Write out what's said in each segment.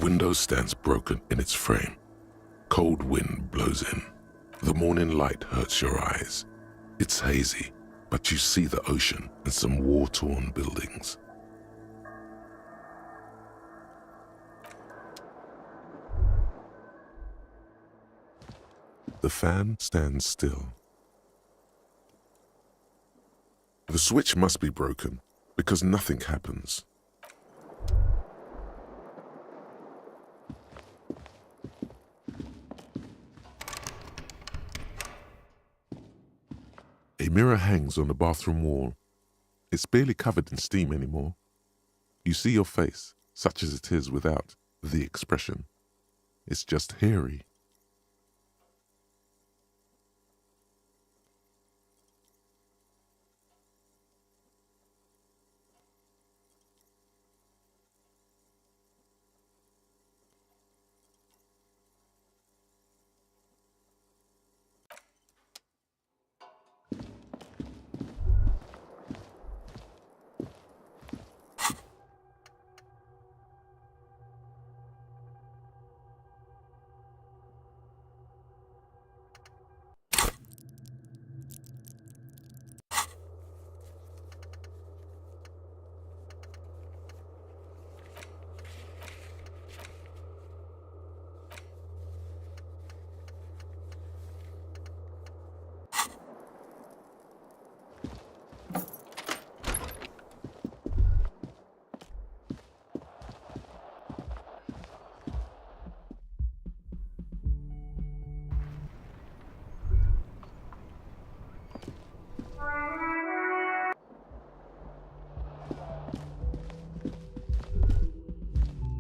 window stands broken in its frame. Cold wind blows in. The morning light hurts your eyes. It's hazy, but you see the ocean and some war-torn buildings. The fan stands still. The switch must be broken because nothing happens. A mirror hangs on the bathroom wall. It's barely covered in steam anymore. You see your face, such as it is without the expression. It's just hairy.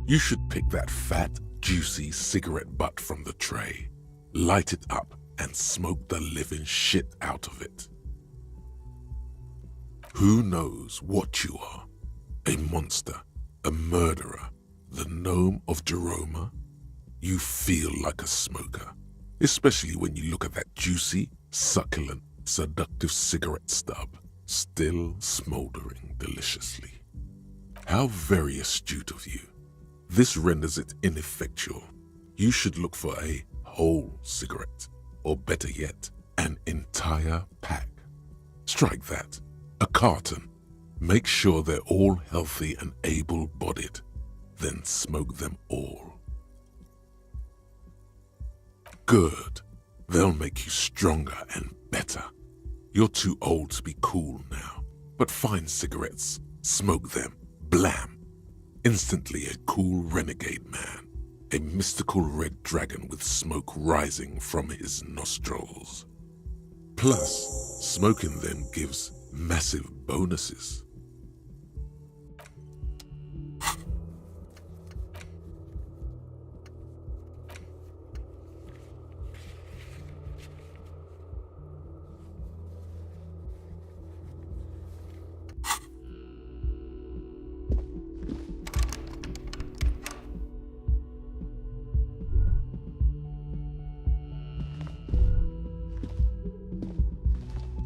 You should pick that fat, juicy cigarette butt from the tray, light it up, and smoke the living shit out of it. Who knows what you are? A monster, a murderer, the gnome of Jeroma? You feel like a smoker, especially when you look at that juicy, succulent, seductive cigarette stub, still smoldering deliciously. How very astute of you. This renders it ineffectual. You should look for a whole cigarette, or better yet, an entire pack. Strike that, a carton. Make sure they're all healthy and able-bodied, then smoke them all. Good. They'll make you stronger and better. You're too old to be cool now, but find cigarettes, smoke them, blam. Instantly a cool renegade man, a mystical red dragon with smoke rising from his nostrils. Plus, smoking them gives massive bonuses.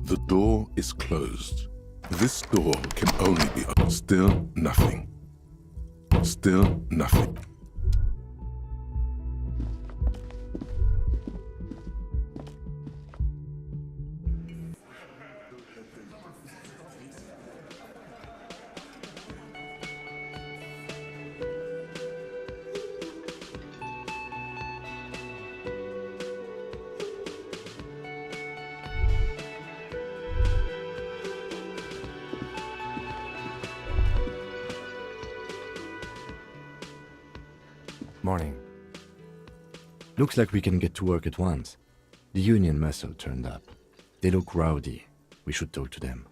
The door is closed. This door can only be opened. Still nothing. Still nothing. Morning. Looks like we can get to work at once. The union muscle turned up. They look rowdy. We should talk to them.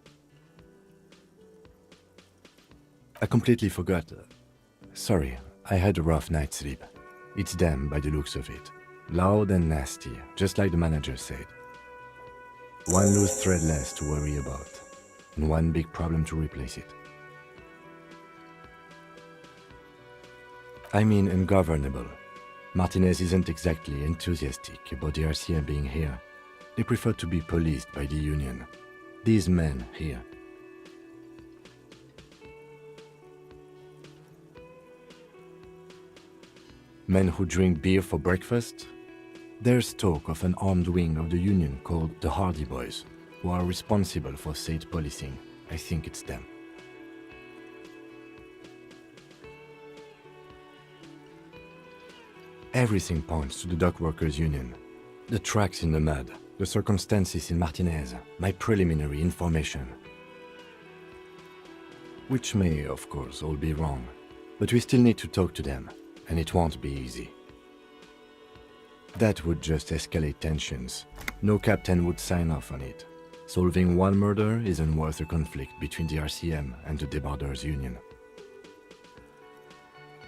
I completely forgot. Sorry, I had a rough night's sleep. It's them by the looks of it. Loud and nasty, just like the manager said. One loose thread less to worry about, and one big problem to replace it. I mean ungovernable. Martinez isn't exactly enthusiastic about the RCM being here. They prefer to be policed by the union. These men here. Men who drink beer for breakfast? There's talk of an armed wing of the union called the Hardy Boys, who are responsible for state policing. I think it's them. Everything points to the dock workers' union. The tracks in the mud, the circumstances in Martinez, my preliminary information. Which may, of course, all be wrong, but we still need to talk to them, and it won't be easy. That would just escalate tensions. No captain would sign off on it. Solving one murder isn't worth a conflict between the RCM and the Debarders' union.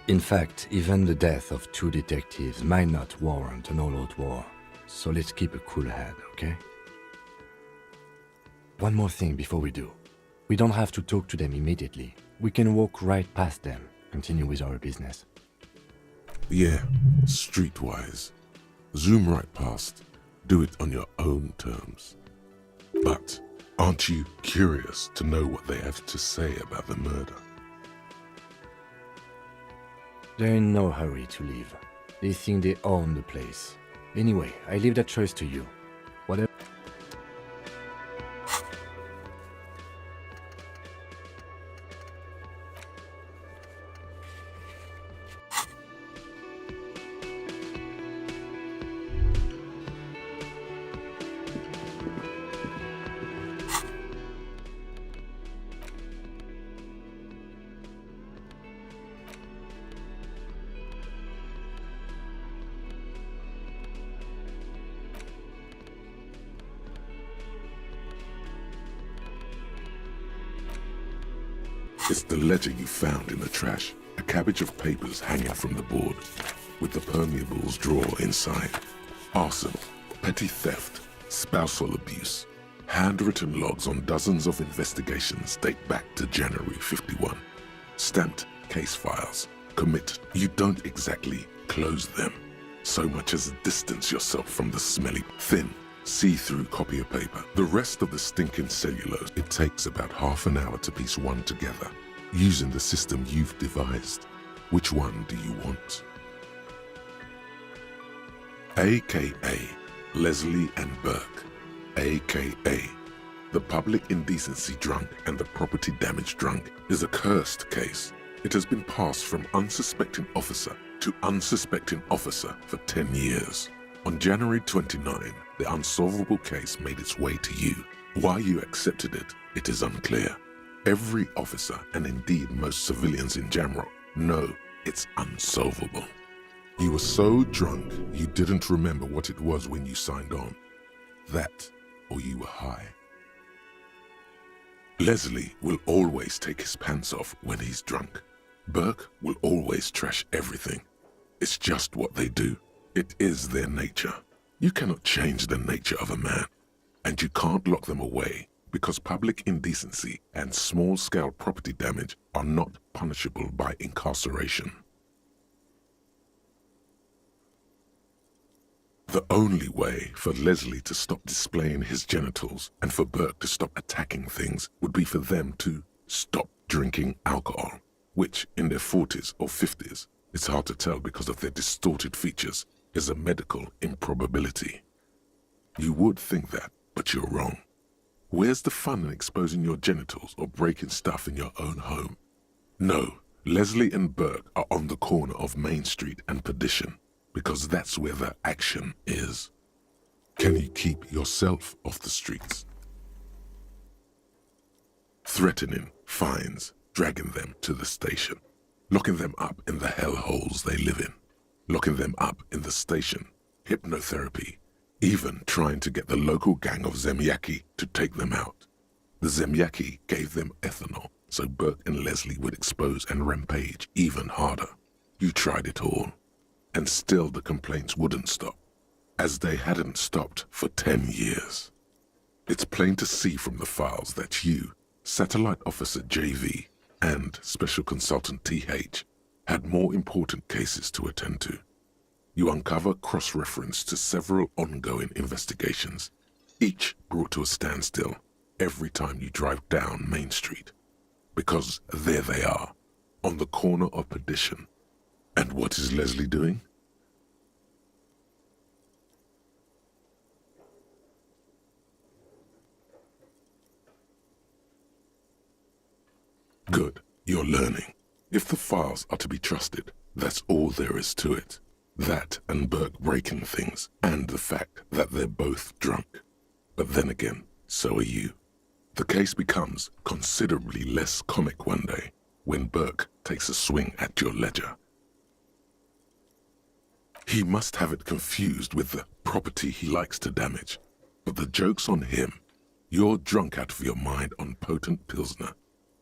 In fact, even the death of 2 detectives might not warrant an all-out war. So let's keep a cool head, okay? One more thing before we do. We don't have to talk to them immediately. We can walk right past them, continue with our business. Yeah, streetwise. Zoom right past. Do it on your own terms. But aren't you curious to know what they have to say about the murder? They're in no hurry to leave. They think they own the place. Anyway, I leave that choice to you. Whatever. It's the letter you found in the trash. A cabbage of papers hanging from the board, with the permeables drawer inside. Arson, petty theft, spousal abuse. Handwritten logs on dozens of investigations date back to January 51. Stamped case files. Commit. You don't exactly close them, so much as distance yourself from the smelly, thin, see-through copier paper. The rest of the stinking cellulose, it takes about half an hour to piece one together, using the system you've devised. Which one do you want? AKA Leslie and Burke, AKA the public indecency drunk and the property damage drunk, is a cursed case. It has been passed from unsuspecting officer to unsuspecting officer for 10 years. On January 29, the unsolvable case made its way to you. Why you accepted it, it is unclear. Every officer, and indeed most civilians in Jamrock, know it's unsolvable. You were so drunk you didn't remember what it was when you signed on. That, or you were high. Leslie will always take his pants off when he's drunk. Burke will always trash everything. It's just what they do. It is their nature. You cannot change the nature of a man, and you can't lock them away because public indecency and small-scale property damage are not punishable by incarceration. The only way for Leslie to stop displaying his genitals and for Burke to stop attacking things would be for them to stop drinking alcohol, which in their 40s or 50s, it's hard to tell because of their distorted features, is a medical improbability. You would think that, but you're wrong. Where's the fun in exposing your genitals or breaking stuff in your own home? No, Leslie and Burke are on the corner of Main Street and Perdition, because that's where the action is. Can you keep yourself off the streets? Threatening, fines, dragging them to the station, locking them up in the hellholes they live in, locking them up in the station, hypnotherapy, even trying to get the local gang of Zemyaki to take them out. The Zemyaki gave them ethanol, so Burke and Leslie would expose and rampage even harder. You tried it all, and still the complaints wouldn't stop, as they hadn't stopped for 10 years. It's plain to see from the files that you, Satellite Officer JV, and Special Consultant TH had more important cases to attend to. You uncover cross-reference to several ongoing investigations, each brought to a standstill every time you drive down Main Street. Because there they are, on the corner of Perdition. And what is Leslie doing? burning. If the files are to be trusted, that's all there is to it. That and Burke breaking things, and the fact that they're both drunk. But then again, so are you. The case becomes considerably less comic one day when Burke takes a swing at your ledger. He must have it confused with the property he likes to damage. But the joke's on him. You're drunk out of your mind on potent Pilsner.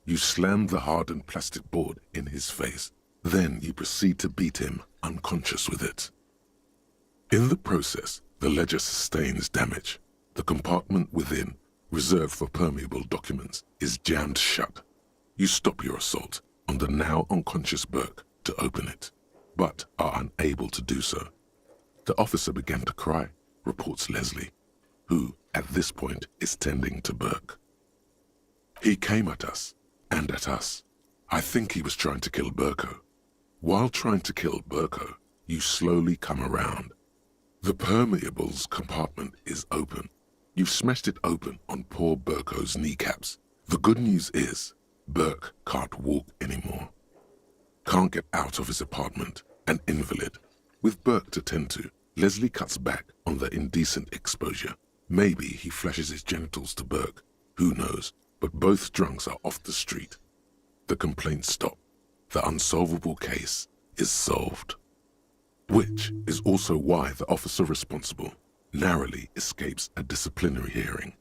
You slam the hardened plastic board in his face. Then you proceed to beat him unconscious with it. In the process, the ledger sustains damage. The compartment within, reserved for permeable documents, is jammed shut. You stop your assault on the now unconscious Burke to open it, but are unable to do so. The officer began to cry, reports Leslie, who, at this point, is tending to Burke. He came at us, and at us. I think he was trying to kill Burko. While trying to kill Burko, you slowly come around. The permeables compartment is open. You've smashed it open on poor Burko's kneecaps. The good news is, Burke can't walk anymore. Can't get out of his apartment, an invalid. With Burke to tend to, Leslie cuts back on the indecent exposure. Maybe he flashes his genitals to Burke. Who knows? But both drunks are off the street. The complaints stop. The unsolvable case is solved. Which is also why the officer responsible narrowly escapes a disciplinary hearing.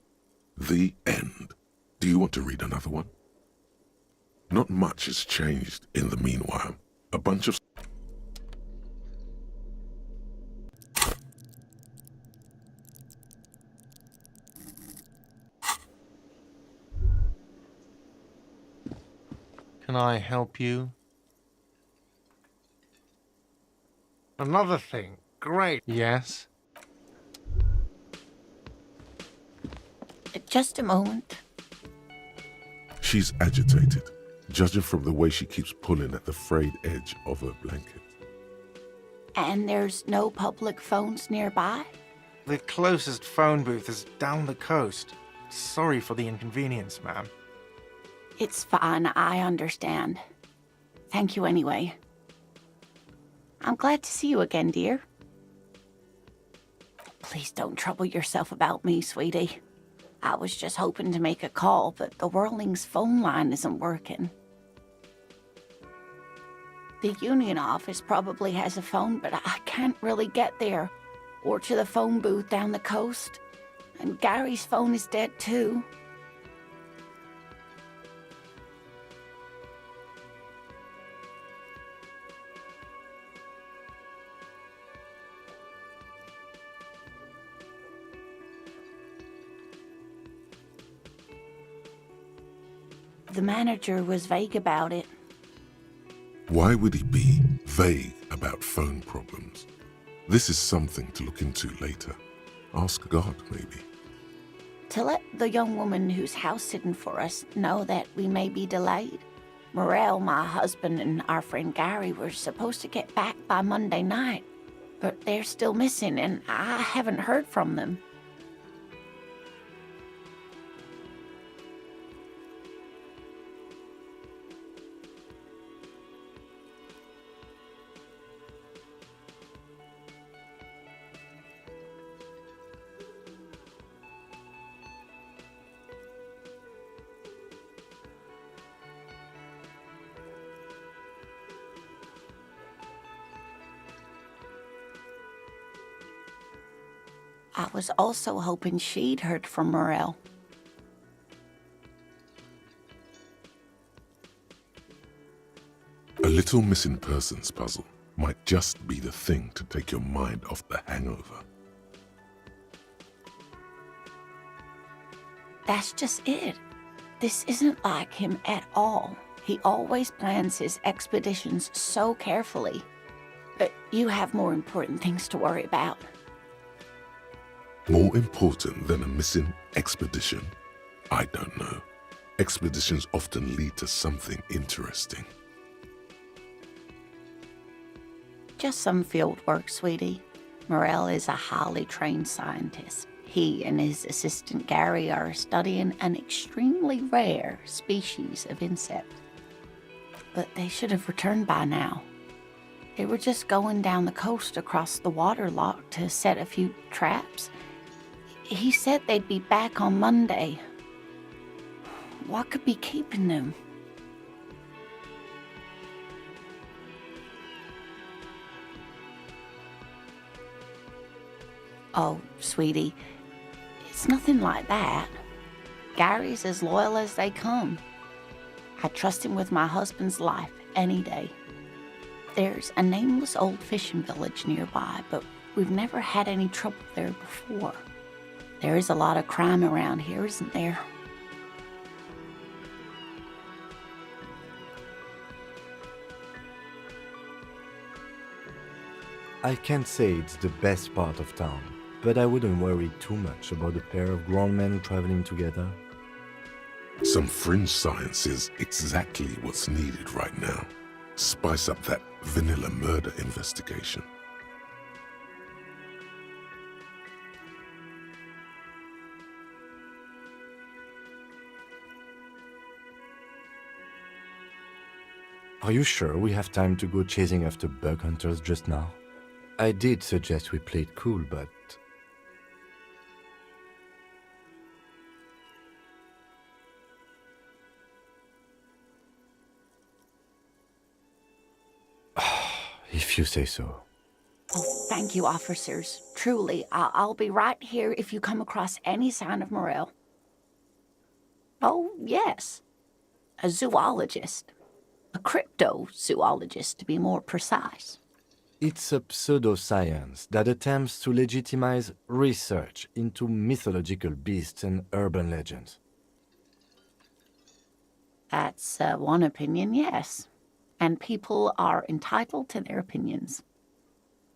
The end. Do you want to read another one? Not much has changed in the meanwhile. A bunch of... Can I help you? Another thing. Great. Yes? Just a moment. She's agitated, judging from the way she keeps pulling at the frayed edge of her blanket. And there's no public phones nearby? The closest phone booth is down the coast. Sorry for the inconvenience, ma'am. It's fine, I understand. Thank you anyway. I'm glad to see you again, dear. Please don't trouble yourself about me, sweetie. I was just hoping to make a call, but the Whirling's phone line isn't working. The union office probably has a phone, but I can't really get there, or to the phone booth down the coast. And Gary's phone is dead too. The manager was vague about it. Why would he be vague about phone problems? This is something to look into later. Ask God, maybe. To let the young woman who's house-sitting for us know that we may be delayed. Morel, my husband, and our friend Gary were supposed to get back by Monday night, but they're still missing, and I haven't heard from them. I was also hoping she'd heard from Morel. A little missing persons puzzle might just be the thing to take your mind off the hangover. That's just it. This isn't like him at all. He always plans his expeditions so carefully. But you have more important things to worry about. More important than a missing expedition? I don't know. Expeditions often lead to something interesting. Just some field work, sweetie. Morel is a highly trained scientist. He and his assistant Gary are studying an extremely rare species of insect. but they should have returned by now. They were just going down the coast across the water lock to set a few traps. He said they'd be back on Monday. What could be keeping them? Oh, sweetie, it's nothing like that. Gary's as loyal as they come. I trust him with my husband's life any day. There's a nameless old fishing village nearby, but we've never had any trouble there before. There is a lot of crime around here, isn't there? I can't say it's the best part of town, but I wouldn't worry too much about a pair of grown men traveling together. Some fringe science is exactly what's needed right now. Spice up that vanilla murder investigation. Are you sure we have time to go chasing after bug hunters just now? I did suggest we play it cool, but... If you say so. Oh, thank you, officers. Truly, I'll be right here if you come across any sign of Morel. Oh, yes. A zoologist. A cryptozoologist, to be more precise. It's a pseudoscience that attempts to legitimize research into mythological beasts and urban legends. That's one opinion, yes. And people are entitled to their opinions.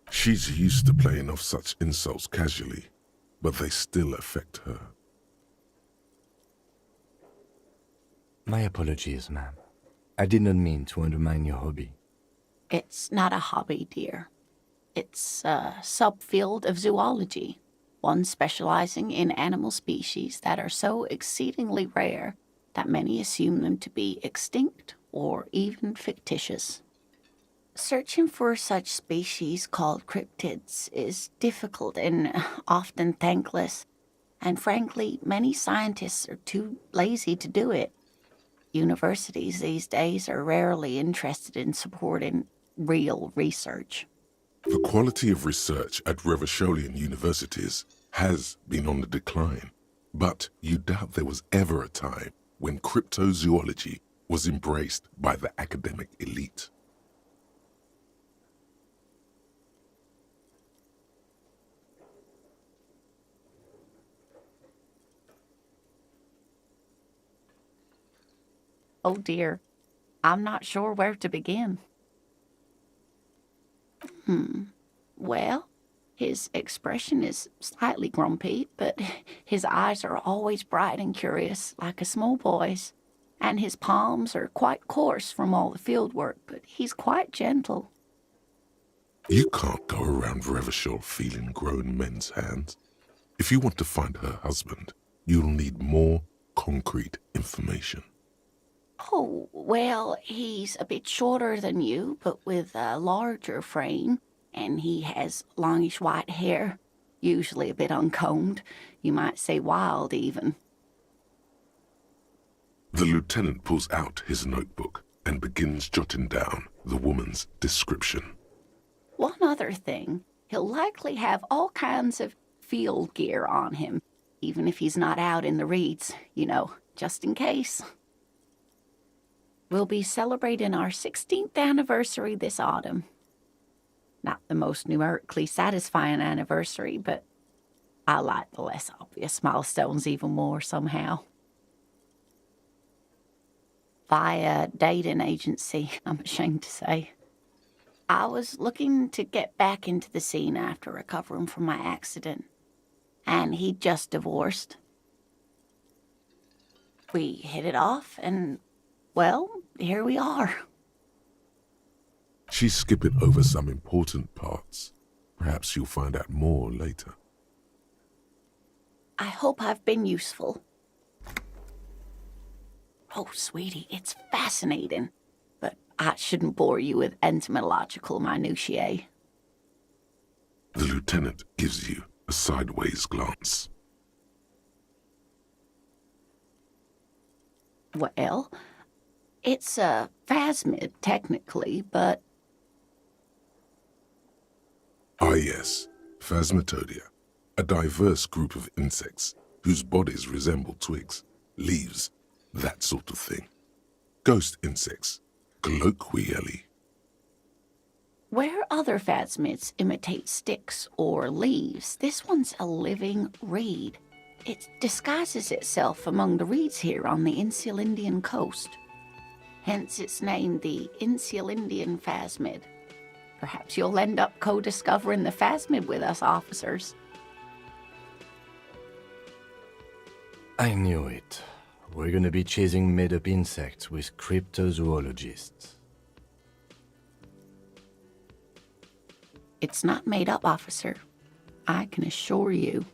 She's used to playing off such insults casually, but they still affect her. My apologies, ma'am. I did not mean to undermine your hobby. It's not a hobby, dear. It's a subfield of zoology, one specializing in animal species that are so exceedingly rare that many assume them to be extinct or even fictitious. Searching for such species called cryptids is difficult and often thankless, and frankly, many scientists are too lazy to do it. Universities these days are rarely interested in supporting real research. The quality of research at Revacholian universities has been on the decline, but you doubt there was ever a time when cryptozoology was embraced by the academic elite. Oh dear, I'm not sure where to begin. Well, his expression is slightly grumpy, but his eyes are always bright and curious, like a small boy's. And his palms are quite coarse from all the field work, but he's quite gentle. You can't go around Revachol feeling grown men's hands. If you want to find her husband, you'll need more concrete information. Oh, well, he's a bit shorter than you, but with a larger frame, and he has longish white hair, usually a bit uncombed. You might say wild, even. The lieutenant pulls out his notebook and begins jotting down the woman's description. One other thing, he'll likely have all kinds of field gear on him, even if he's not out in the reeds, you know, just in case. We'll be celebrating our 16th anniversary this autumn. Not the most numerically satisfying anniversary, but I like the less obvious milestones even more somehow. Via dating agency, I'm ashamed to say. I was looking to get back into the scene after recovering from my accident, and he'd just divorced. We hit it off, and, well, here we are. She's skipping over some important parts. Perhaps you'll find out more later. I hope I've been useful. Oh, sweetie, it's fascinating, but I shouldn't bore you with entomological minutiae. The lieutenant gives you a sideways glance. Well, it's a phasmid, technically, but... Ah yes, Phasmatodia, a diverse group of insects whose bodies resemble twigs, leaves, that sort of thing. Ghost insects, colloquially. Where other phasmids imitate sticks or leaves, this one's a living reed. It disguises itself among the reeds here on the Insular Indian coast. Hence it's named the Insular Indian phasmid. Perhaps you'll end up co-discovering the phasmid with us, officers. I knew it. We're gonna be chasing made-up insects with cryptozoologists. It's not made up, officer. I can assure you.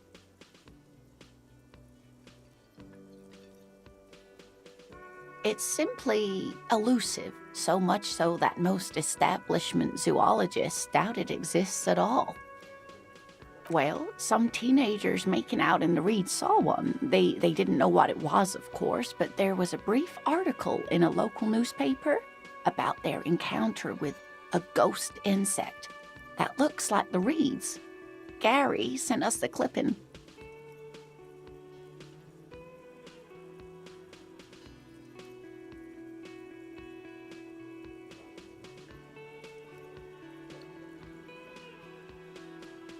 It's simply elusive, so much so that most establishment zoologists doubt it exists at all. Well, some teenagers making out in the reeds saw one. They didn't know what it was, of course, but there was a brief article in a local newspaper about their encounter with a ghost insect that looks like the reeds. Gary sent us the clipping.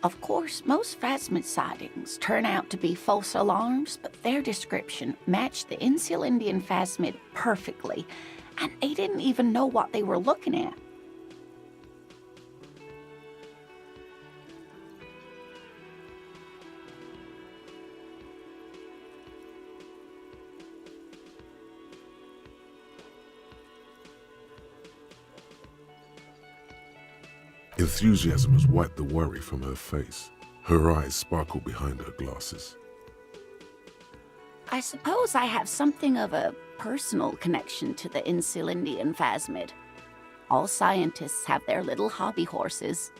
Of course, most phasmid sightings turn out to be false alarms, but their description matched the Insular Indian phasmid perfectly, and they didn't even know what they were looking at. Enthusiasm has wiped the worry from her face. Her eyes sparkle behind her glasses. I suppose I have something of a personal connection to the Insular Indian phasmid. All scientists have their little hobby horses.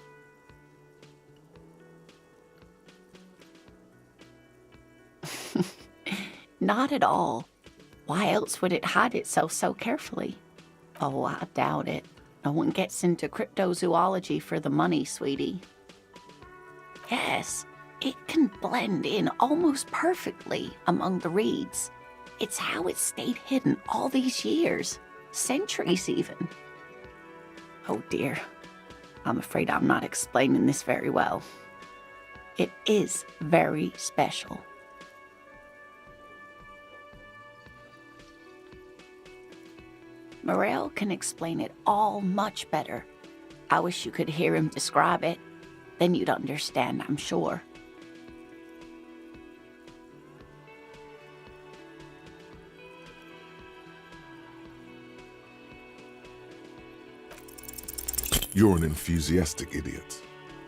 Not at all. Why else would it hide itself so carefully? Oh, I doubt it. No one gets into cryptozoology for the money, sweetie. Yes, it can blend in almost perfectly among the reeds. It's how it stayed hidden all these years, centuries even. Oh dear, I'm afraid I'm not explaining this very well. It is very special. Morel can explain it all much better. I wish you could hear him describe it. Then you'd understand, I'm sure. You're an enthusiastic idiot,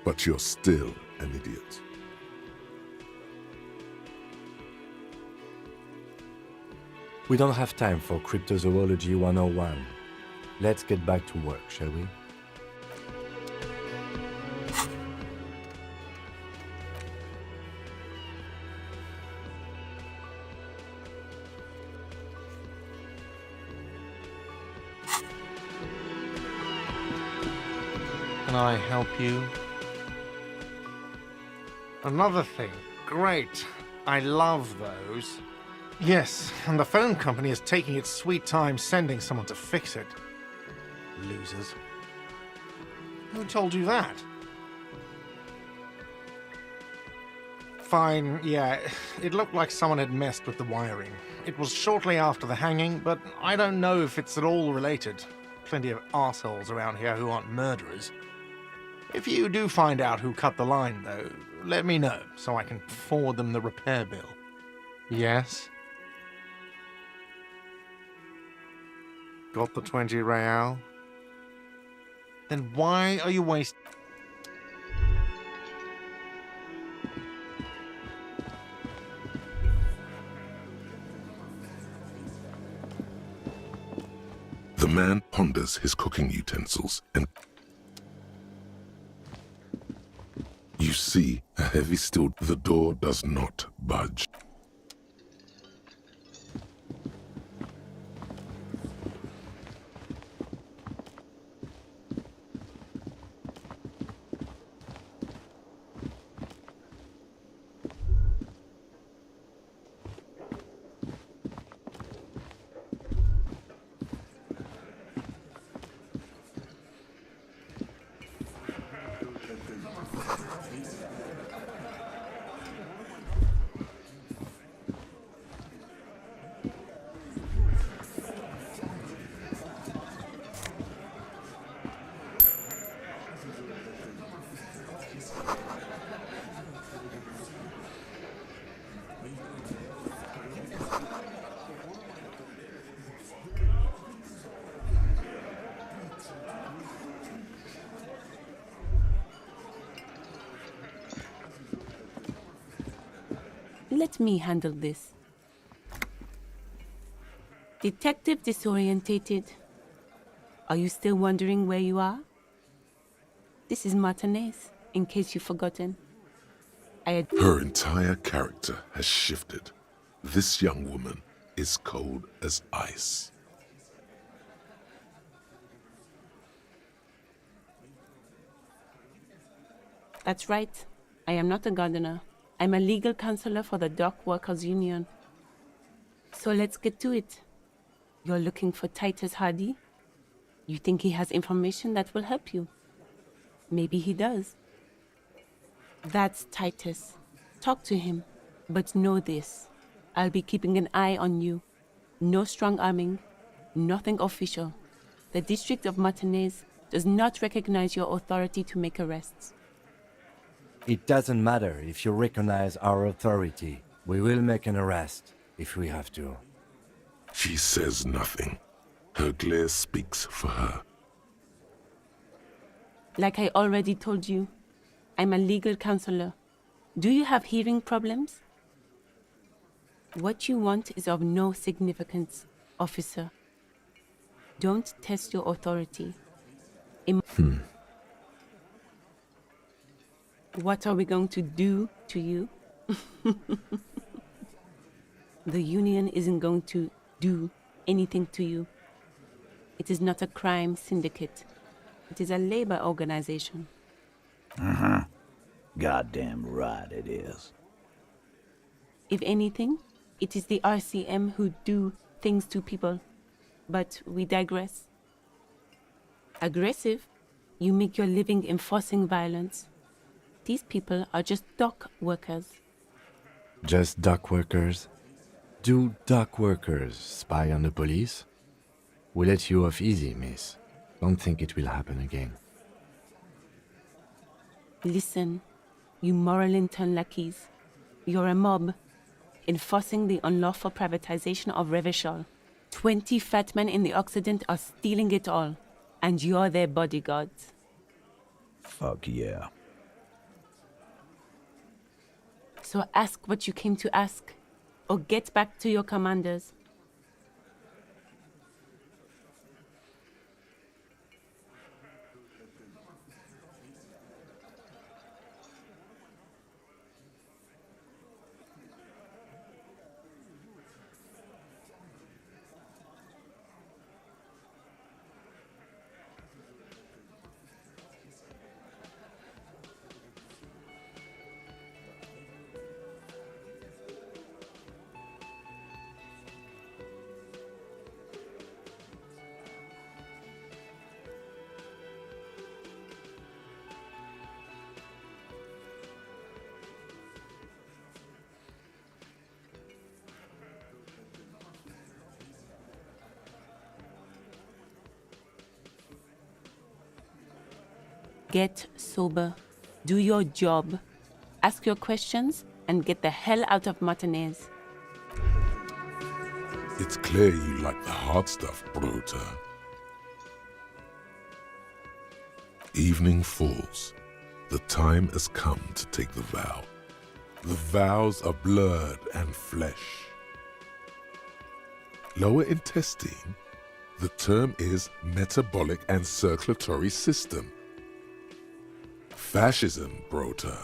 but you're still an idiot. We don't have time for Cryptozoology 101. Let's get back to work, shall we? Can I help you? Another thing. Great. I love those. Yes, and the phone company is taking its sweet time sending someone to fix it. Losers. Who told you that? Fine, yeah, it looked like someone had messed with the wiring. It was shortly after the hanging, but I don't know if it's at all related. Plenty of arseholes around here who aren't murderers. If you do find out who cut the line, though, let me know, so I can forward them the repair bill. Yes? Got the 20 real? Then why are you wasting... The man ponders his cooking utensils and you see a heavy steel. The door does not budge. Let me handle this. Detective disorientated. Are you still wondering where you are? This is Martinez, in case you've forgotten. Her entire character has shifted. This young woman is cold as ice. That's right. I am not a gardener. I'm a legal counselor for the Dock Workers Union. So let's get to it. You're looking for Titus Hardy? You think he has information that will help you? Maybe he does. That's Titus. Talk to him. But know this. I'll be keeping an eye on you. No strong arming. Nothing official. The District of Martinez does not recognize your authority to make arrests. It doesn't matter if you recognize our authority. We will make an arrest, if we have to. She says nothing. Her glare speaks for her. Like I already told you, I'm a legal counselor. Do you have hearing problems? What you want is of no significance, officer. Don't test your authority. What are we going to do to you? The union isn't going to do anything to you. It is not a crime syndicate. It is a labor organization. Goddamn right it is. If anything, it is the RCM who do things to people. But we digress. Aggressive? You make your living enforcing violence. These people are just dock workers. Just dock workers? Do dock workers spy on the police? We let you off easy, miss. Don't think it will happen again. Listen, you moral intern lackeys. You're a mob, enforcing the unlawful privatization of Revachol. 20 fat men in the Occident are stealing it all, and you're their bodyguards. Fuck yeah. So ask what you came to ask, or get back to your commanders. Get sober. Do your job. Ask your questions and get the hell out of Martinez. It's clear you like the hard stuff, Brota. Evening falls. The time has come to take the vow. The vows are blood and flesh. Lower intestine, The term is metabolic and circulatory system. Fascism, Brota.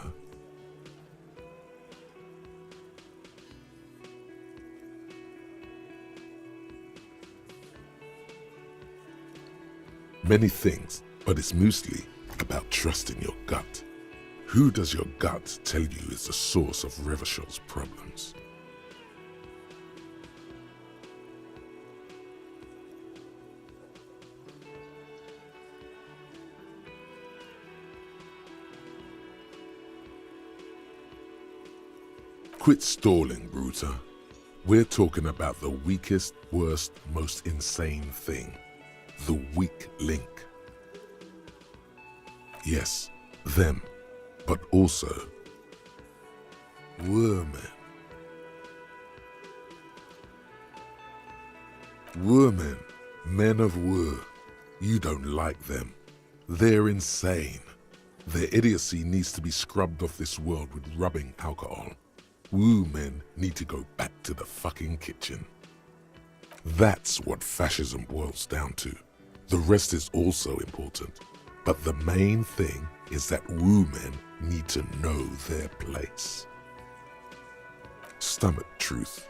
Many things, but it's mostly about trusting your gut. Who does your gut tell you is the source of Revachel's problems? Quit stalling, Bruta. We're talking about the weakest, worst, most insane thing. The weak link. Yes, them, but also women. Women, men of war. You don't like them. They're insane. Their idiocy needs to be scrubbed off this world with rubbing alcohol. Woo men need to go back to the fucking kitchen. That's what fascism boils down to. The rest is also important. But the main thing is that woo men need to know their place. Stomach truth.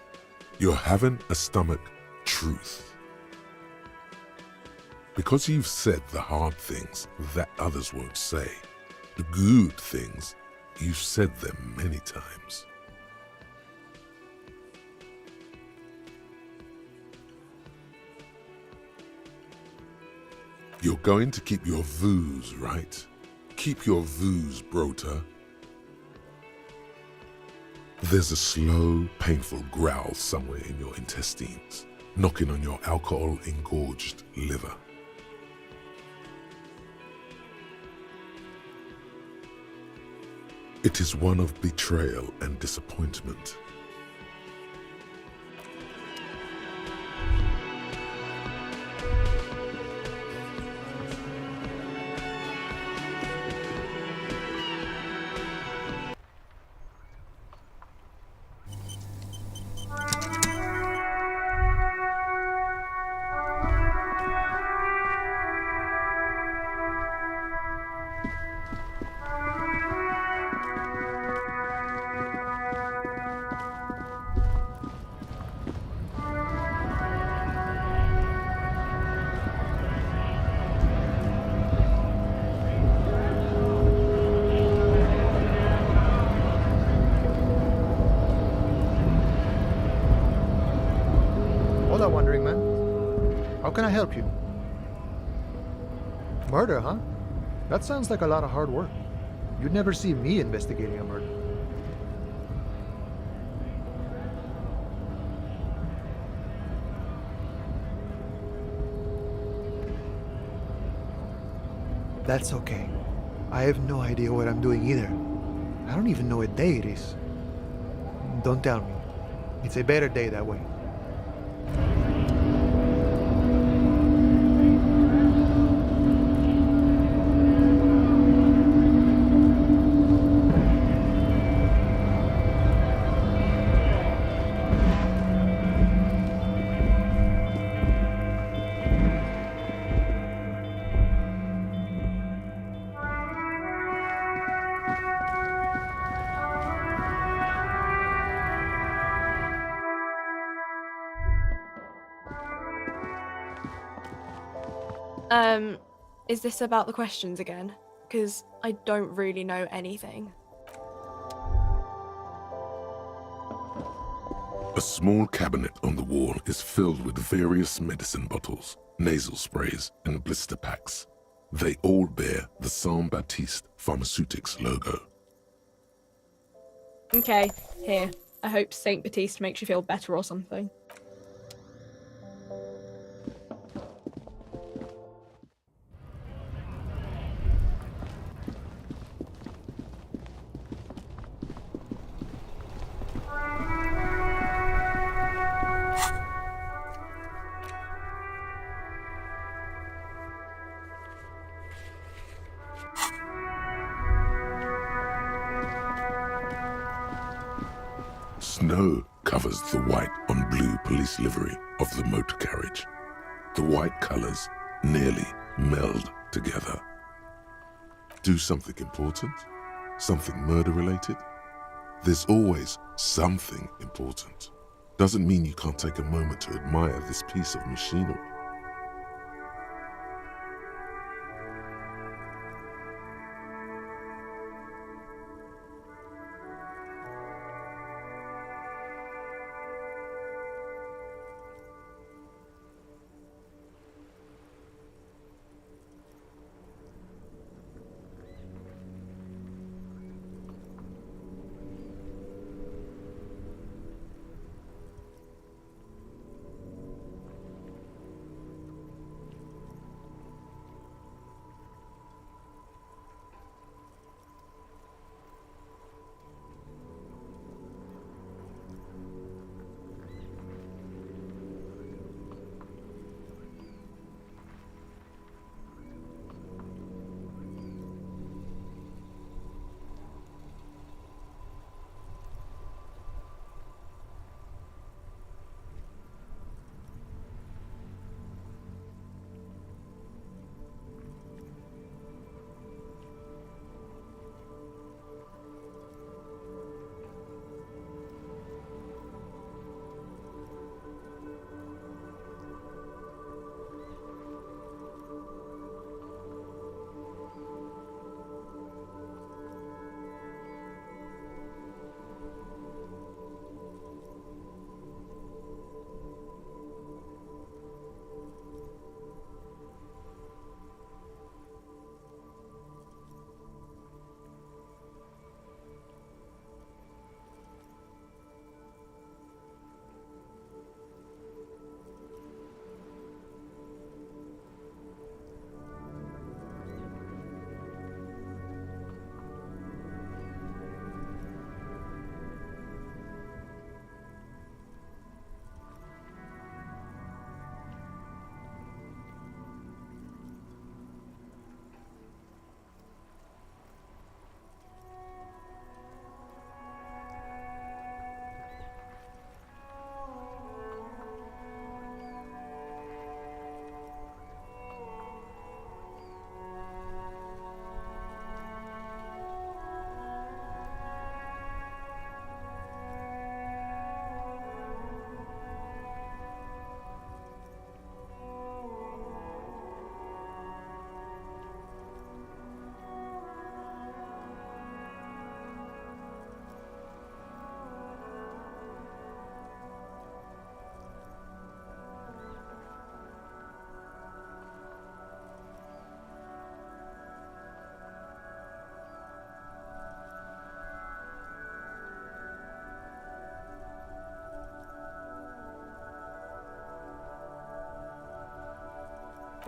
You're having a stomach truth. Because you've said the hard things that others won't say, the good things, you've said them many times. You're going to keep your vooz, right? Keep your vooz, Brota. There's a slow, painful growl somewhere in your intestines, knocking on your alcohol-engorged liver. It is one of betrayal and disappointment. Hola, Wandering Man. How can I help you? Murder, huh? That sounds like a lot of hard work. You'd never see me investigating a murder. That's okay. I have no idea what I'm doing either. I don't even know what day it is. Don't tell me. It's a better day that way. Is this about the questions again? Because I don't really know anything. A small cabinet on the wall is filled with various medicine bottles, nasal sprays, and blister packs. They all bear the Saint Baptiste Pharmaceutics logo. Okay, here. I hope Saint Baptiste makes you feel better or something. Snow covers the white on blue police livery of the motor carriage. The white colors nearly meld together. Do something important? Something murder-related? There's always something important. Doesn't mean you can't take a moment to admire this piece of machinery.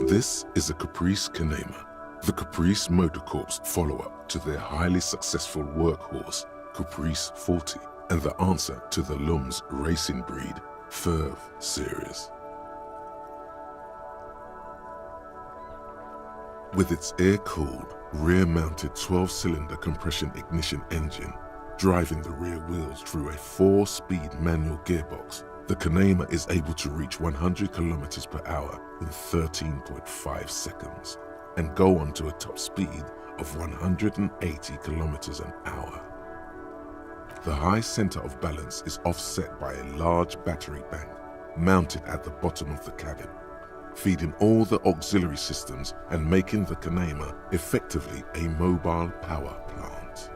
This is a Caprice Kanema, the Caprice Motor Corp's follow-up to their highly successful workhorse, Caprice 40, and the answer to the Lum's racing breed, Ferv series. With its air-cooled, rear-mounted 12-cylinder compression ignition engine, driving the rear wheels through a 4-speed manual gearbox, the Kanema is able to reach 100 kilometers per hour in 13.5 seconds and go on to a top speed of 180 kilometers an hour. The high center of balance is offset by a large battery bank mounted at the bottom of the cabin, feeding all the auxiliary systems and making the Kanema effectively a mobile power plant.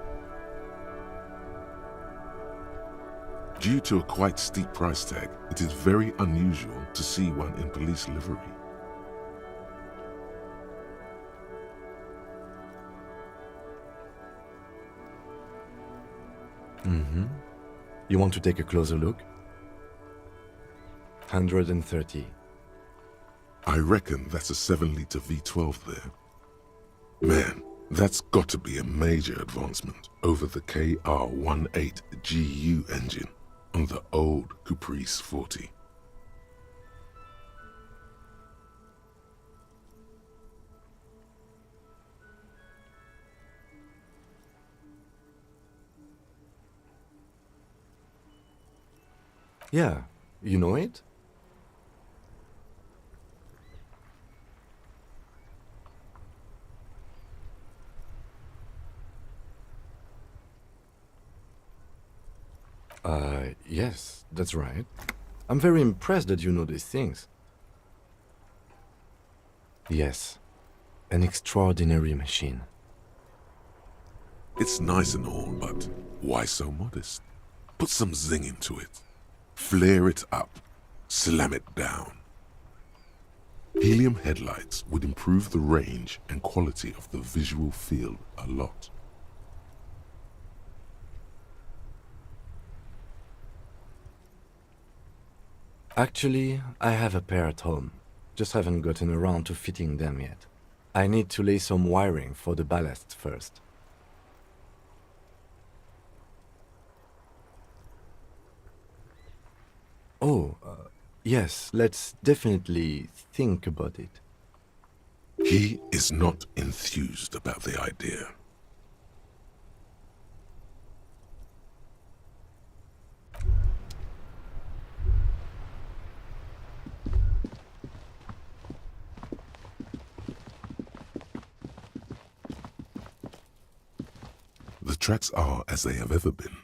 Due to a quite steep price tag, it is very unusual to see one in police livery. You want to take a closer look? 130. I reckon that's a 7-liter V12 there. Man, that's got to be a major advancement over the KR18GU engine on the old Caprice 40. Yeah, you know it? Yes, that's right. I'm very impressed that you know these things. Yes, an extraordinary machine. It's nice and all, but why so modest? Put some zing into it. Flare it up. Slam it down. Helium headlights would improve the range and quality of the visual field a lot. Actually, I have a pair at home. Just haven't gotten around to fitting them yet. I need to lay some wiring for the ballast first. Oh, yes, let's definitely think about it. He is not enthused about the idea. The tracks are as they have ever been,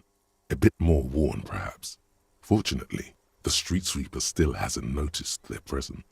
a bit more worn perhaps. Fortunately, the street sweeper still hasn't noticed their presence.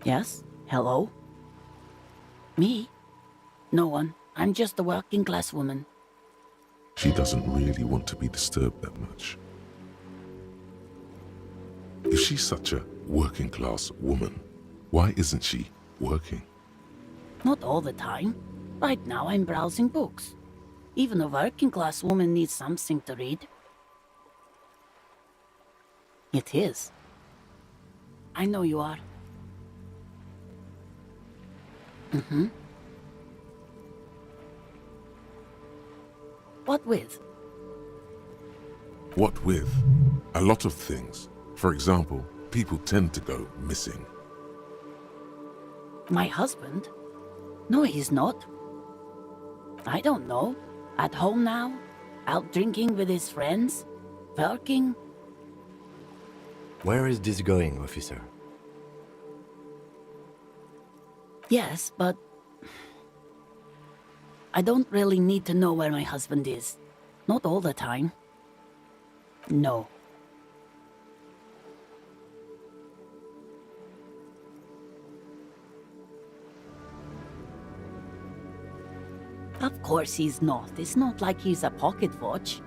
Yes? Hello? Me? No one. I'm just a working class woman. She doesn't really want to be disturbed that much. If she's such a working class woman, why isn't she working? Not all the time. Right now I'm browsing books. Even a working class woman needs something to read. It is. I know you are. Mm-hmm. What with? What with? A lot of things. For example, people tend to go missing. My husband? No, he's not. I don't know. At home now? Out drinking with his friends? Working? Where is this going, officer? Yes, but I don't really need to know where my husband is. Not all the time. No. Of course he's not. It's not like he's a pocket watch.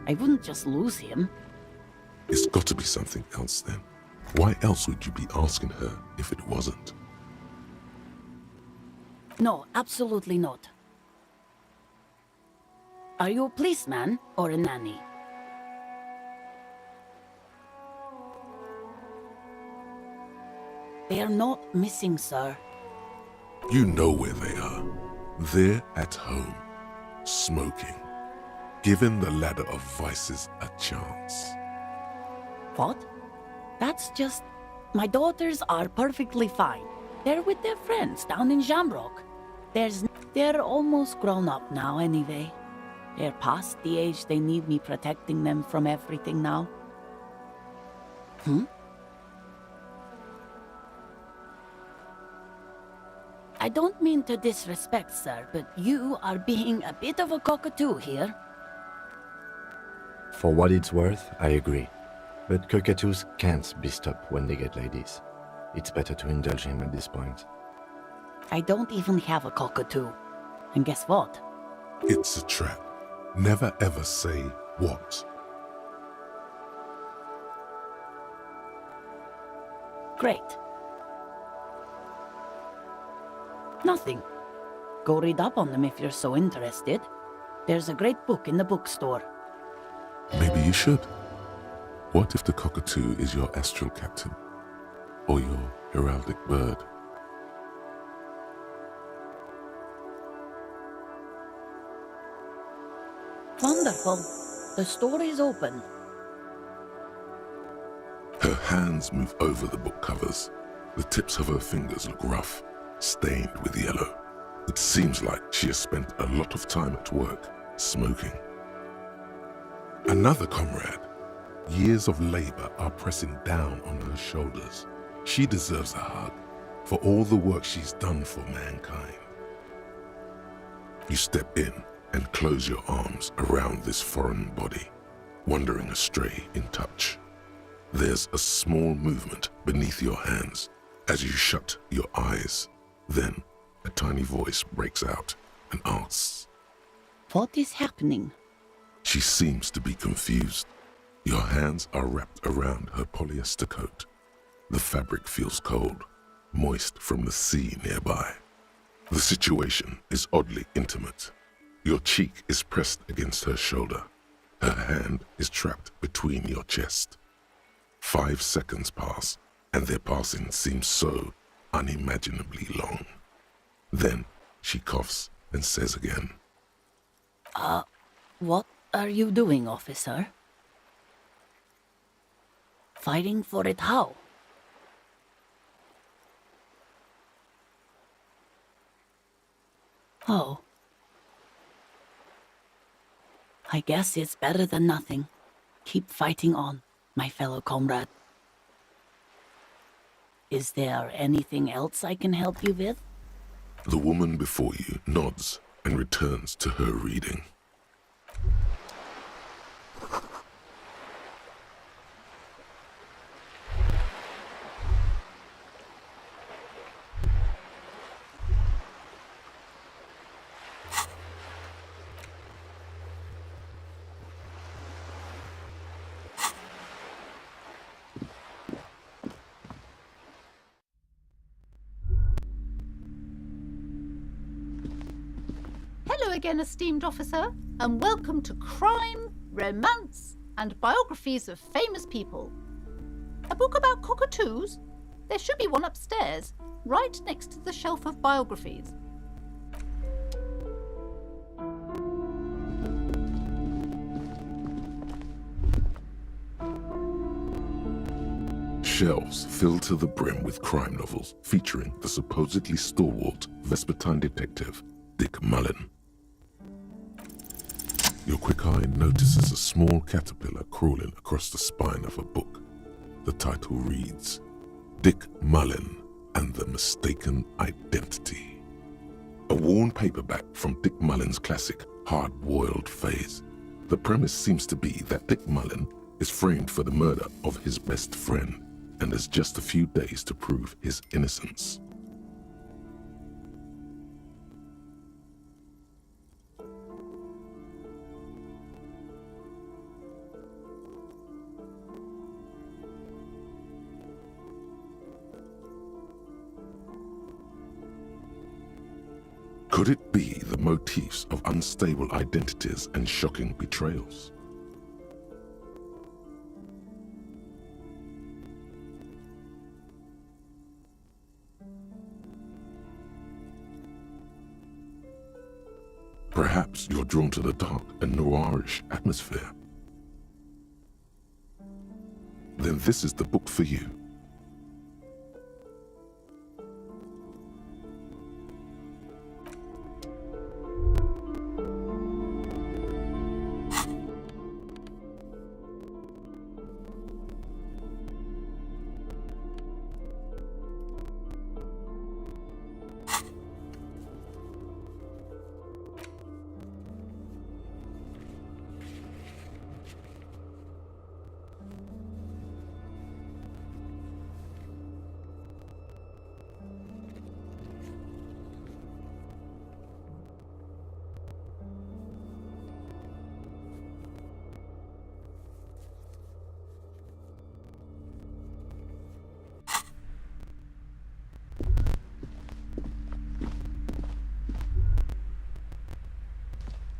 I wouldn't just lose him. It's got to be something else then. Why else would you be asking her if it wasn't? No, absolutely not. Are you a policeman or a nanny? They are not missing, sir. You know where they are. They're at home, smoking, giving the ladder of vices a chance. What? That's just... My daughters are perfectly fine. They're with their friends down in Shamrock. They're almost grown up now anyway. They're past the age they need me protecting them from everything now. I don't mean to disrespect, sir, but you are being a bit of a cockatoo here. For what it's worth, I agree. But cockatoos can't be stopped when they get ladies. It's better to indulge him at this point. I don't even have a cockatoo. And guess what? It's a trap. Never ever say what. Great. Nothing. Go read up on them if you're so interested. There's a great book in the bookstore. Maybe you should. What if the cockatoo is your astral captain? Or your heraldic bird? Wonderful. The store is open. Her hands move over the book covers. The tips of her fingers look rough, stained with yellow. It seems like she has spent a lot of time at work, smoking. Another comrade. Years of labor are pressing down on her shoulders. She deserves a hug for all the work she's done for mankind. You step in and close your arms around this foreign body, wandering astray in touch. There's a small movement beneath your hands as you shut your eyes. Then a tiny voice breaks out and asks, What is happening? She seems to be confused. Your hands are wrapped around her polyester coat. The fabric feels cold, moist from the sea nearby. The situation is oddly intimate. Your cheek is pressed against her shoulder. Her hand is trapped between your chest. 5 seconds pass, and their passing seems so unimaginably long. Then she coughs and says again, What are you doing, officer? Fighting for it how? Oh. I guess it's better than nothing. Keep fighting on, my fellow comrade. Is there anything else I can help you with? The woman before you nods and returns to her reading. again, esteemed officer, and welcome to Crime, Romance, and Biographies of Famous People. A book about cockatoos? There should be one upstairs, right next to the shelf of biographies. Shelves filled to the brim with crime novels featuring the supposedly stalwart Vespertine detective Dick Mullen. Your quick eye notices a small caterpillar crawling across the spine of a book. The title reads, Dick Mullen and the Mistaken Identity. A worn paperback from Dick Mullen's classic hard-boiled phase. The premise seems to be that Dick Mullen is framed for the murder of his best friend and has just a few days to prove his innocence. Could it be the motifs of unstable identities and shocking betrayals? Perhaps you're drawn to the dark and noirish atmosphere. Then this is the book for you.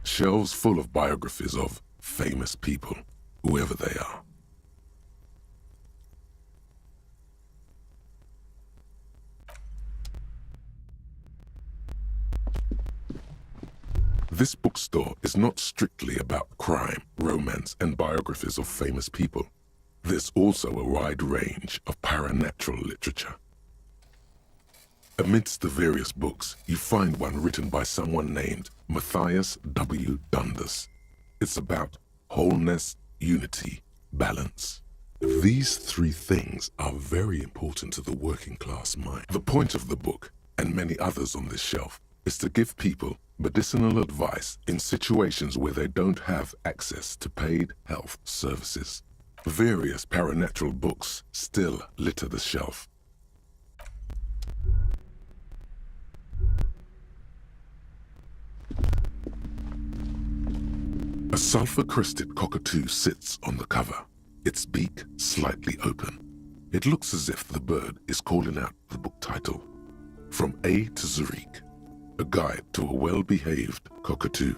Shelves full of biographies of famous people, whoever they are. This bookstore is not strictly about crime, romance, and biographies of famous people. There's also a wide range of paranatural literature. Amidst the various books, you find one written by someone named Matthias W. Dundas. It's about wholeness, unity, balance. These three things are very important to the working class mind. The point of the book, and many others on this shelf, is to give people medicinal advice in situations where they don't have access to paid health services. Various paranatural books still litter the shelf. A sulfur-crested cockatoo sits on the cover, its beak slightly open. It looks as if the bird is calling out the book title, From A to Zurich, a guide to a well-behaved cockatoo.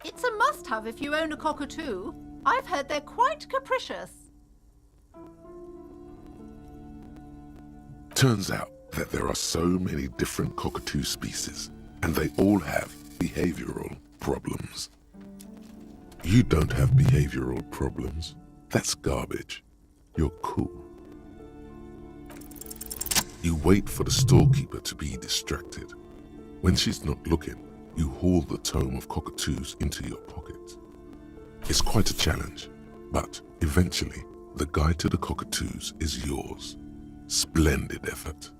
It's a must-have if you own a cockatoo. I've heard they're quite capricious. Turns out that there are so many different cockatoo species, and they all have behavioral problems. You don't have behavioral problems. That's garbage. You're cool. You wait for the storekeeper to be distracted. When she's not looking, you haul the tome of cockatoos into your pocket. It's quite a challenge, but eventually, the guide to the cockatoos is yours. Splendid effort.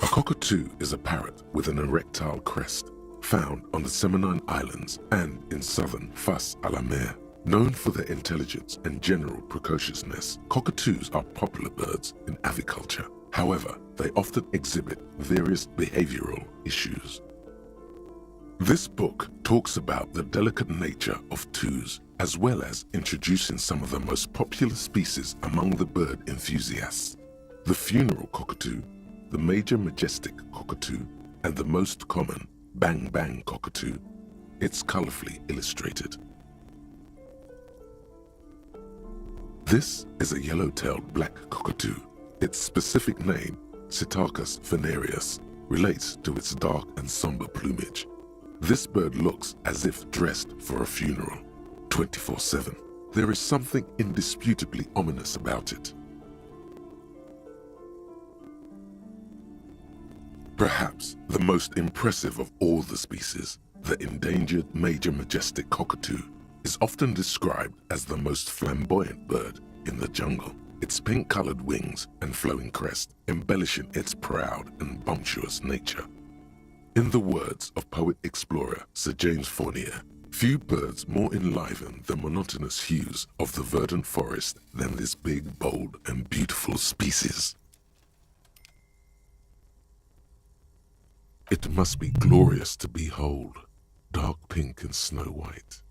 A cockatoo is a parrot with an erectile crest, found on the Seminine Islands and in southern Fas a la Mer. Known for their intelligence and general precociousness, cockatoos are popular birds in aviculture. However, they often exhibit various behavioral issues. This book talks about the delicate nature of twos, as well as introducing some of the most popular species among the bird enthusiasts. The funeral cockatoo, the major majestic cockatoo, and the most common bang bang cockatoo. It's colorfully illustrated. This is a yellow-tailed black cockatoo. Its specific name, Psittacus venereus, relates to its dark and somber plumage. This bird looks as if dressed for a funeral, 24/7. There is something indisputably ominous about it. Perhaps the most impressive of all the species, the endangered major majestic cockatoo, is often described as the most flamboyant bird in the jungle. Its pink-colored wings and flowing crest embellishing its proud and bumptious nature. In the words of poet-explorer Sir James Fournier, few birds more enliven the monotonous hues of the verdant forest than this big, bold, and beautiful species. It must be glorious to behold, dark pink and snow white.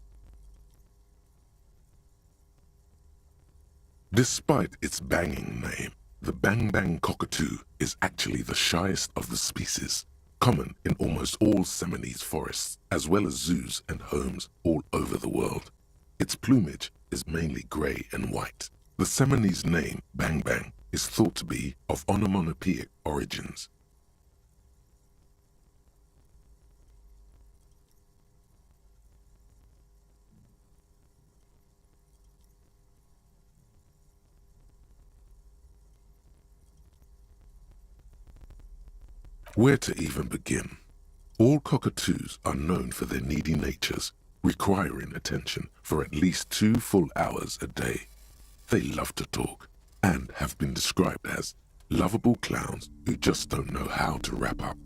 Despite its banging name, the bang bang cockatoo is actually the shyest of the species, common in almost all Seminoles forests, as well as zoos and homes all over the world. Its plumage is mainly gray and white. The Seminoles name, bang bang, is thought to be of onomatopoeic origins. Where to even begin? All cockatoos are known for their needy natures, requiring attention for at least 2 full hours a day. They love to talk and have been described as lovable clowns who just don't know how to wrap up.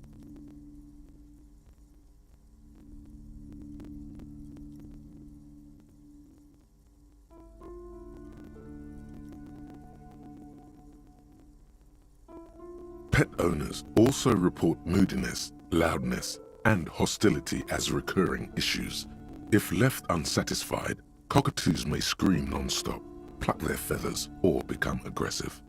Pet owners also report moodiness, loudness, and hostility as recurring issues. If left unsatisfied, cockatoos may scream non-stop, pluck their feathers, or become aggressive.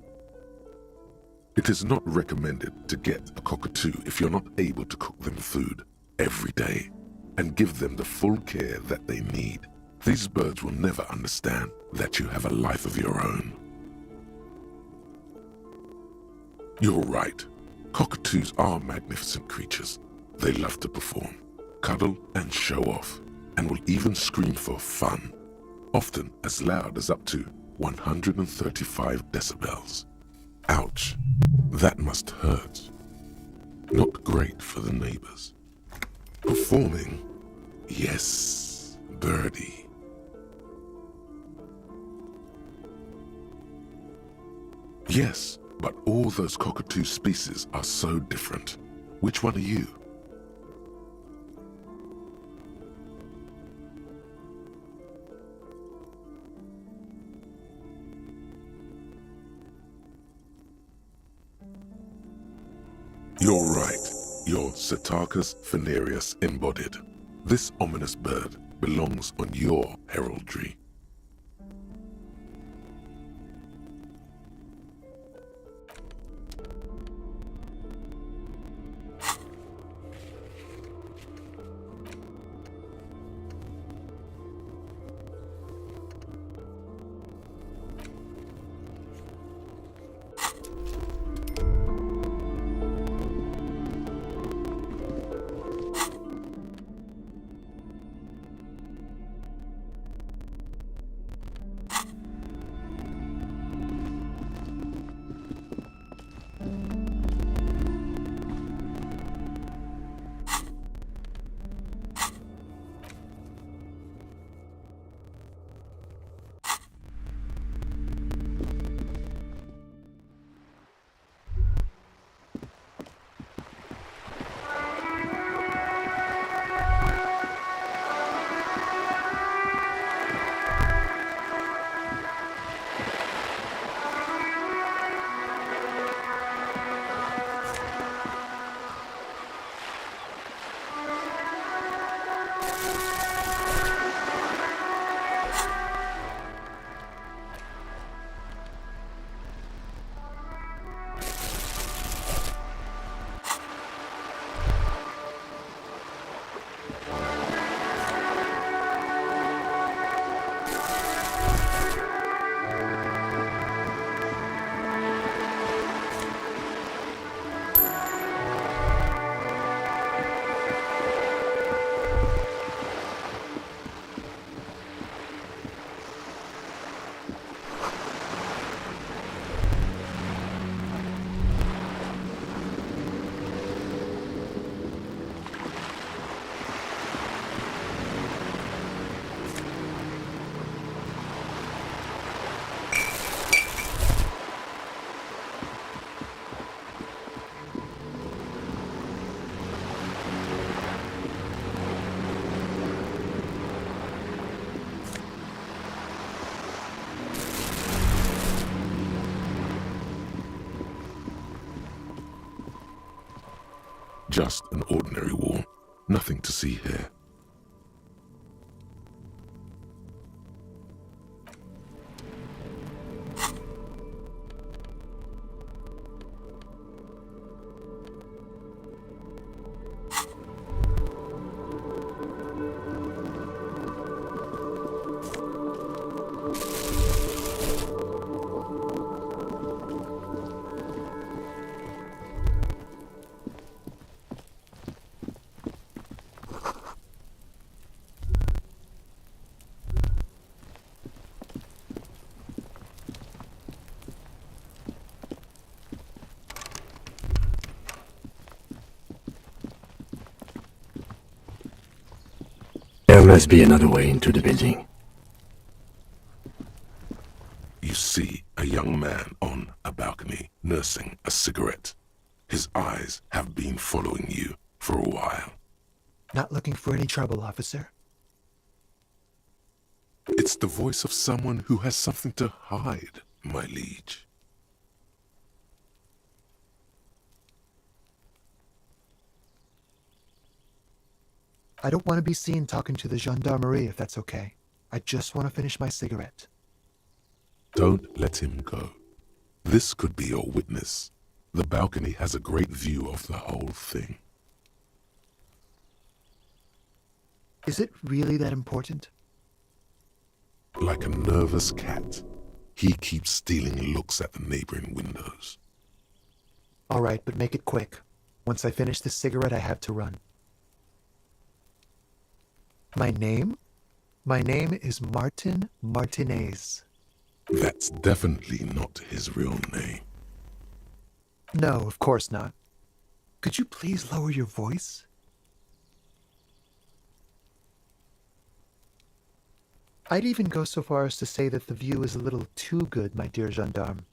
It is not recommended to get a cockatoo if you're not able to cook them food every day and give them the full care that they need. These birds will never understand that you have a life of your own. You're right. Cockatoos are magnificent creatures. They love to perform, cuddle, and show off, and will even scream for fun, often as loud as up to 135 decibels. Ouch, that must hurt. Not great for the neighbors. Performing? Yes, birdie. Yes, but all those cockatoo species are so different. Which one are you? You're right. You're Psittacus venereus embodied. This ominous bird belongs on your heraldry. Just an ordinary wall. Nothing to see here. There must be another way into the building. You see a young man on a balcony nursing a cigarette. His eyes have been following you for a while. Not looking for any trouble, officer. It's the voice of someone who has something to hide, my liege. I don't want to be seen talking to the gendarmerie if that's okay. I just want to finish my cigarette. Don't let him go. This could be your witness. The balcony has a great view of the whole thing. Is it really that important? Like a nervous cat, he keeps stealing looks at the neighboring windows. All right, but make it quick. Once I finish this cigarette, I have to run. My name? My name is Martin Martinez. That's definitely not his real name. No, of course not. Could you please lower your voice? I'd even go so far as to say that the view is a little too good, my dear gendarme.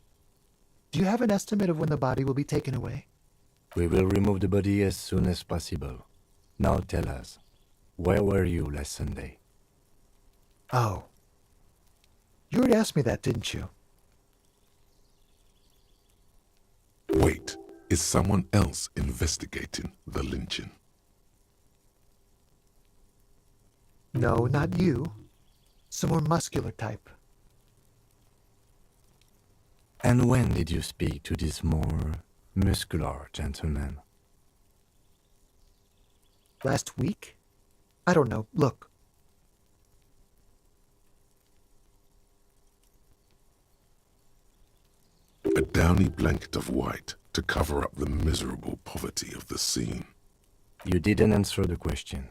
Do you have an estimate of when the body will be taken away? We will remove the body as soon as possible. Now tell us, where were you last Sunday? Oh. You already asked me that, didn't you? Wait, is someone else investigating the lynching? No, not you. Some more muscular type. And when did you speak to this more muscular gentleman? Last week? I don't know. Look. A downy blanket of white to cover up the miserable poverty of the scene. You didn't answer the question.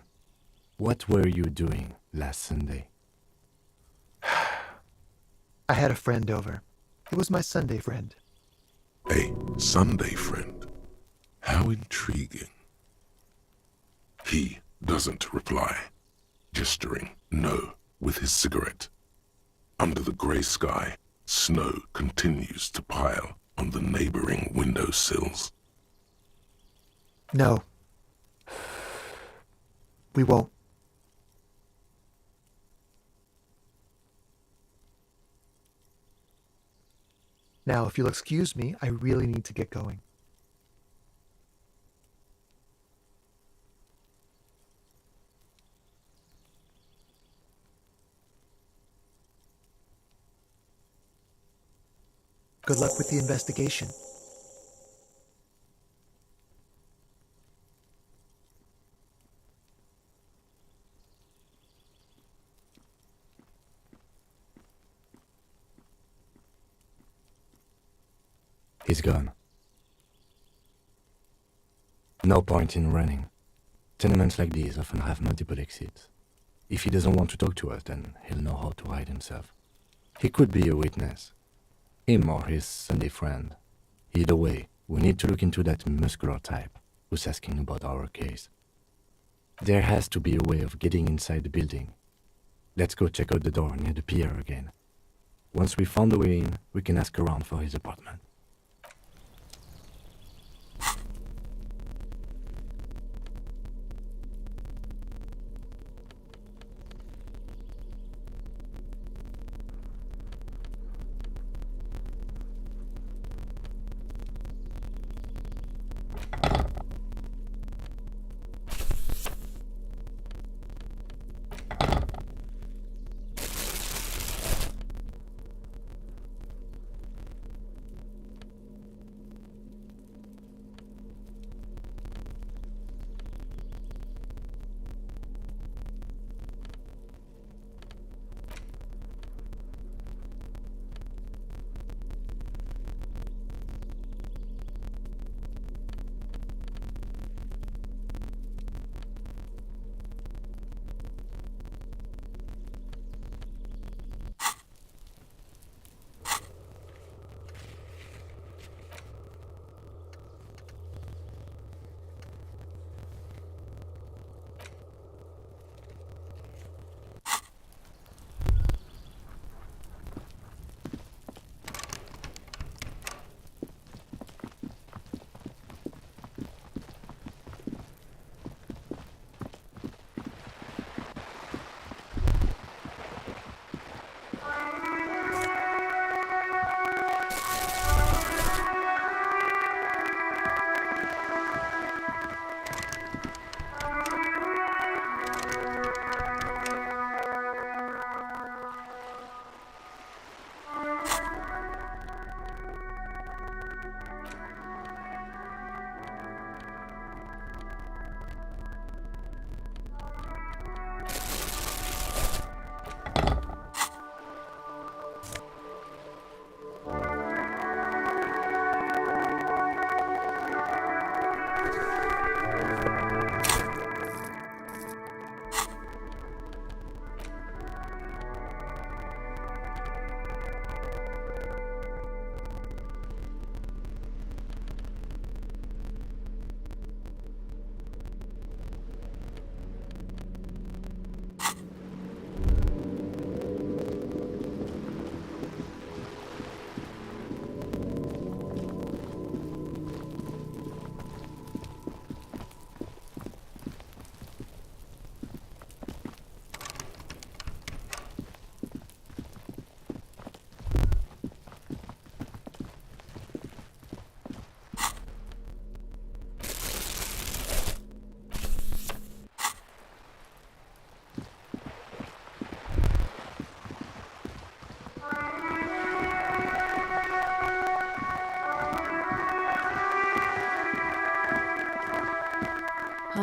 What were you doing last Sunday? I had a friend over. It was my Sunday friend. A Sunday friend? How intriguing. He doesn't reply, gesturing no with his cigarette. Under the grey sky, snow continues to pile on the neighboring windowsills. No. We won't. Now, if you'll excuse me, I really need to get going. Good luck with the investigation. He's gone. No point in running. Tenements like these often have multiple exits. If he doesn't want to talk to us, then he'll know how to hide himself. He could be a witness. Him or his Sunday friend. Either way, we need to look into that muscular type who's asking about our case. There has to be a way of getting inside the building. Let's go check out the door near the pier again. Once we found the way in, we can ask around for his apartment.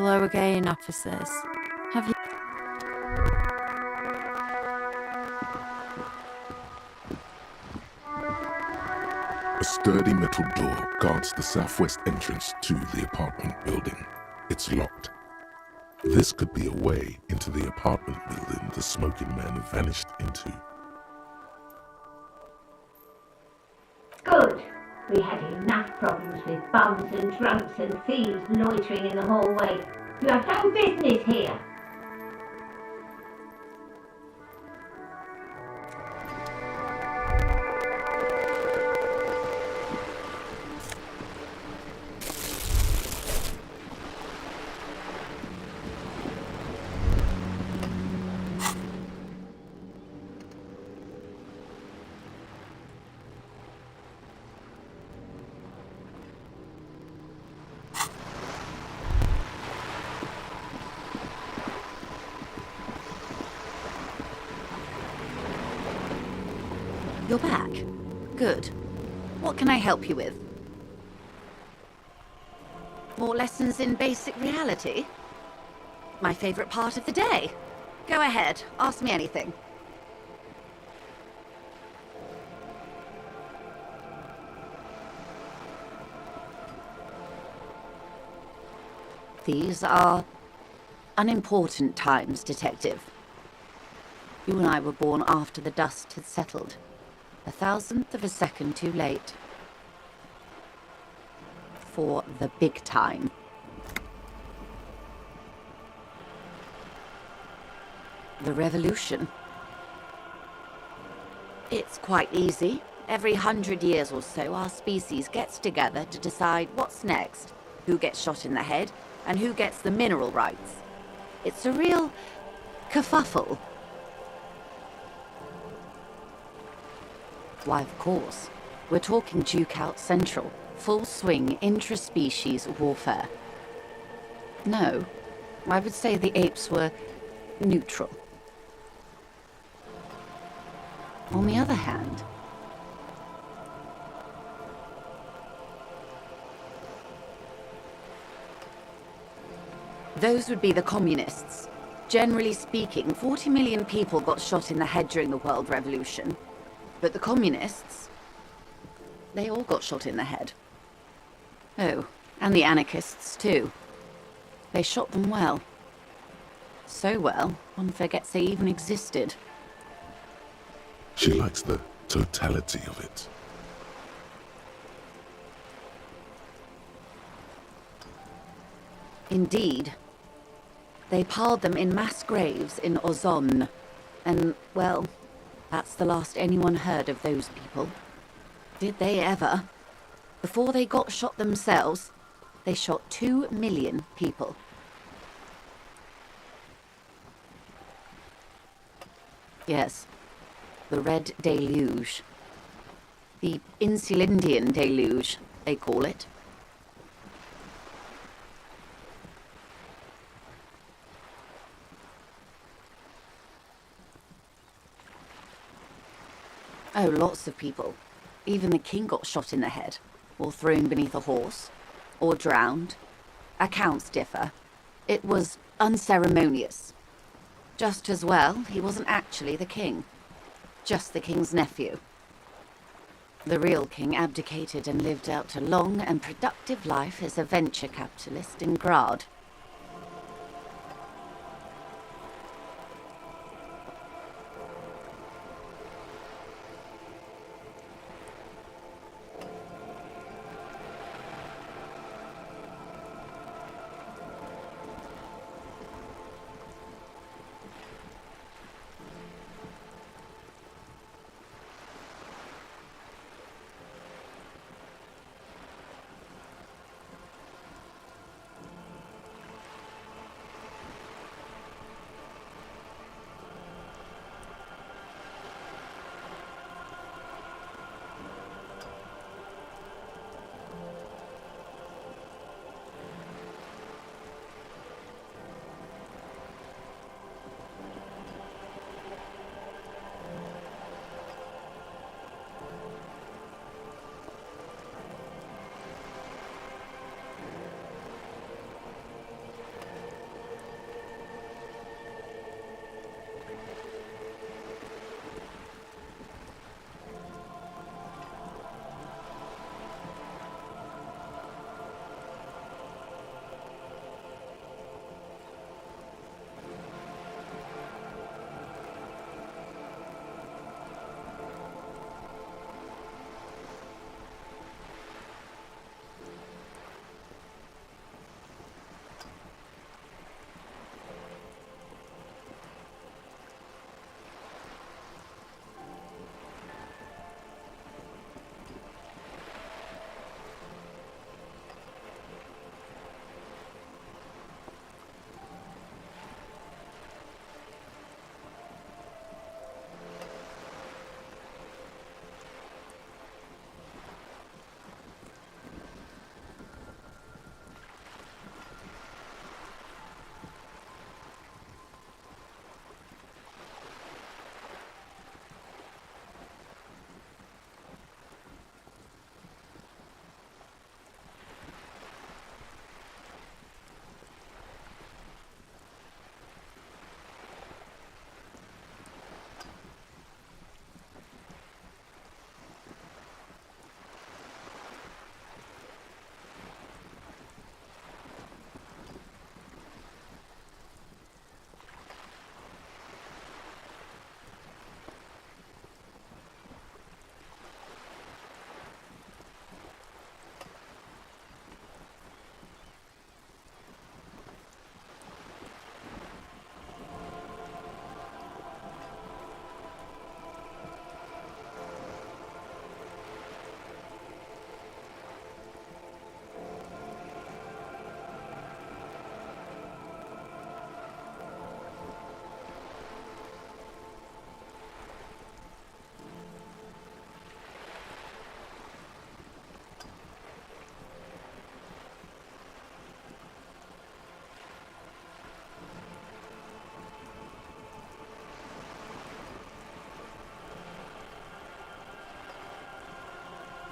Hello again, officers. Have you... A sturdy metal door guards the southwest entrance to the apartment building. It's locked. This could be a way into the apartment building the smoking man vanished into. Good. We had enough problems with bums and drunks and thieves loitering in the hallway. You have no business here. You're back. Good. What can I help you with? More lessons in basic reality? My favorite part of the day. Go ahead, ask me anything. These are unimportant times, Detective. You and I were born after the dust had settled. 1,000th of a second too late. For the big time. The revolution. It's quite easy. Every 100 years or so, our species gets together to decide what's next, who gets shot in the head, and who gets the mineral rights. It's a real kerfuffle. Why, of course. We're talking Duke out Central. Full swing intra-species warfare. No, I would say the apes were neutral. On the other hand, those would be the communists. Generally speaking, 40 million people got shot in the head during the World Revolution. But the communists, they all got shot in the head. Oh, and the anarchists too. They shot them well. So well, one forgets they even existed. She likes the totality of it. Indeed. They piled them in mass graves in Ozon. And, well, that's the last anyone heard of those people. Did they ever? Before they got shot themselves, they shot 2 million people. Yes, the Red Deluge. The Insulindian Deluge, they call it. Oh, lots of people. Even the king got shot in the head, or thrown beneath a horse, or drowned. Accounts differ. It was unceremonious. Just as well, he wasn't actually the king. Just the king's nephew. The real king abdicated and lived out a long and productive life as a venture capitalist in Grad.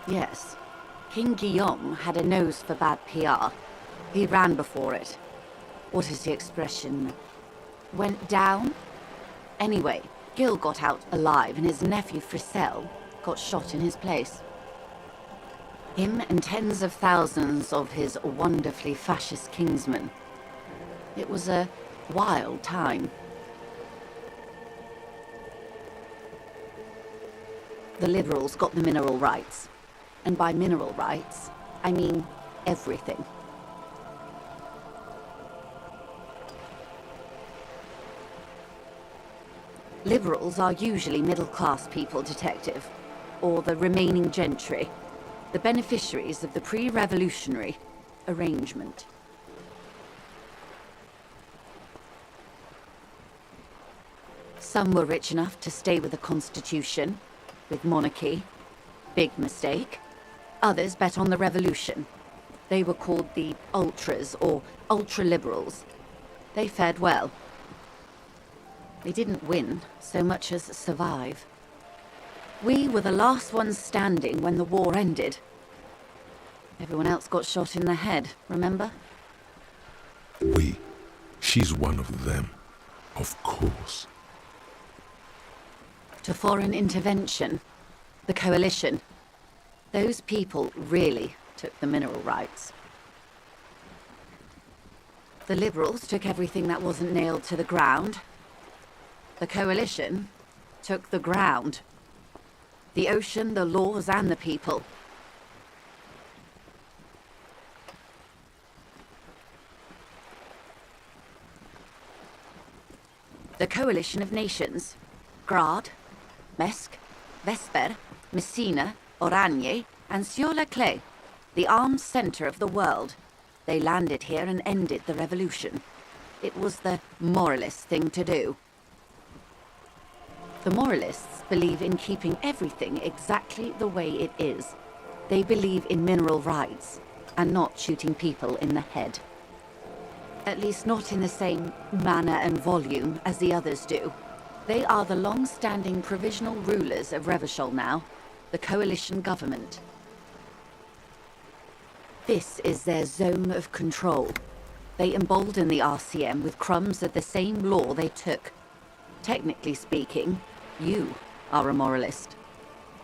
Yes. King Guillaume had a nose for bad PR. He ran before it. What is the expression? Went down? Anyway, Gil got out alive and his nephew Frisell got shot in his place. Him and tens of thousands of his wonderfully fascist kinsmen. It was a wild time. The liberals got the mineral rights. And by mineral rights, I mean everything. Liberals are usually middle-class people, Detective, or the remaining gentry, the beneficiaries of the pre-revolutionary arrangement. Some were rich enough to stay with the Constitution, with monarchy. Big mistake. Others bet on the revolution. They were called the ultras, or ultra-liberals. They fared well. They didn't win so much as survive. We were the last ones standing when the war ended. Everyone else got shot in the head, remember? We. She's one of them. Of course. To foreign intervention. The coalition. Those people really took the mineral rights. The liberals took everything that wasn't nailed to the ground. The coalition took the ground. The ocean, the laws, and the people. The coalition of nations. Grad, Mesk, Vesper, Messina, Oranje, and Sur-la-Clay, the armed center of the world. They landed here and ended the revolution. It was the moralist thing to do. The moralists believe in keeping everything exactly the way it is. They believe in mineral rights, and not shooting people in the head. At least not in the same manner and volume as the others do. They are the long-standing provisional rulers of Revachol now, the coalition government. This is their zone of control. They embolden the RCM with crumbs of the same law they took. Technically speaking, you are a moralist.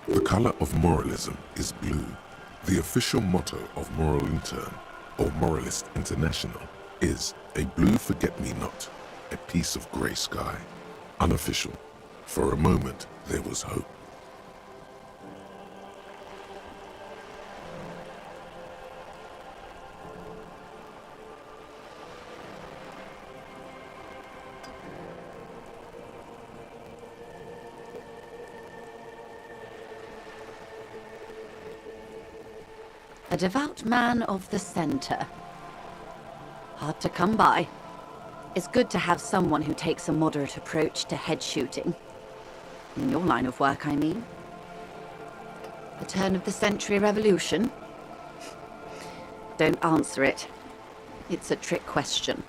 The color of moralism is blue. The official motto of Moral Intern, or Moralist International, is a blue forget-me-not, a piece of grey sky. Unofficial. For a moment, there was hope. A devout man of the center. Hard to come by. It's good to have someone who takes a moderate approach to head shooting. In your line of work, I mean. The turn of the century revolution? Don't answer it. It's a trick question.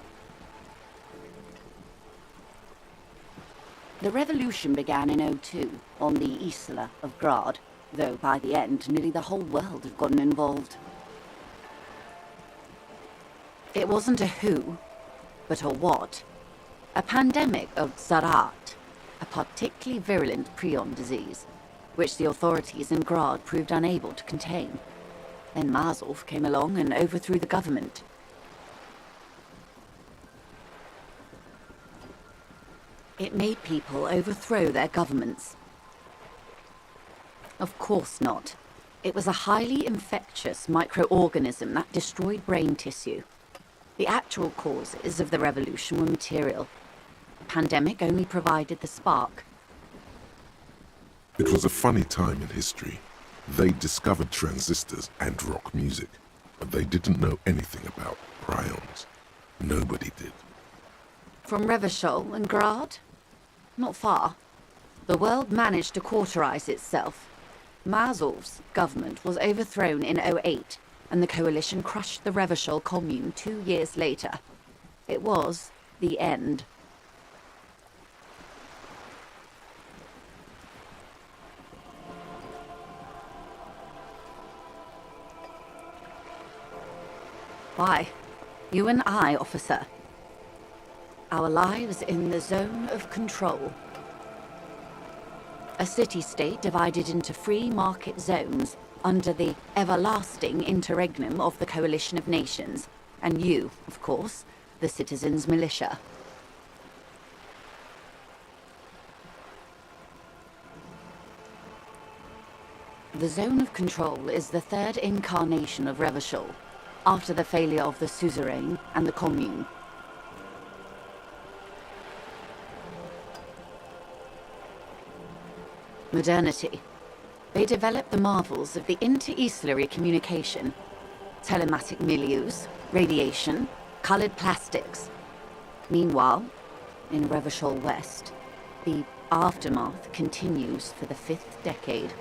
The revolution began in '02 on the Isla of Grad, though by the end, nearly the whole world had gotten involved. It wasn't a who, but a what. A pandemic of Zarat, a particularly virulent prion disease, which the authorities in Grad proved unable to contain. Then Mazov came along and overthrew the government. It made people overthrow their governments. Of course not. It was a highly infectious microorganism that destroyed brain tissue. The actual causes of the revolution were material. The pandemic only provided the spark. It was a funny time in history. They discovered transistors and rock music, but they didn't know anything about prions. Nobody did. From Revachol and Grad? Not far. The world managed to cauterize itself. Mazov's government was overthrown in '08, and the coalition crushed the Revachol commune 2 years later. It was the end. Why? You and I, officer. Our lives in the zone of control. A city-state divided into free market zones under the everlasting interregnum of the Coalition of Nations. And you, of course, the citizens' militia. The zone of control is the third incarnation of Revachol, after the failure of the suzerain and the commune. Modernity. They developed the marvels of the inter-eastlery communication, telematic milieus, radiation, colored plastics. Meanwhile, in Revachol West, the aftermath continues for the 5th decade.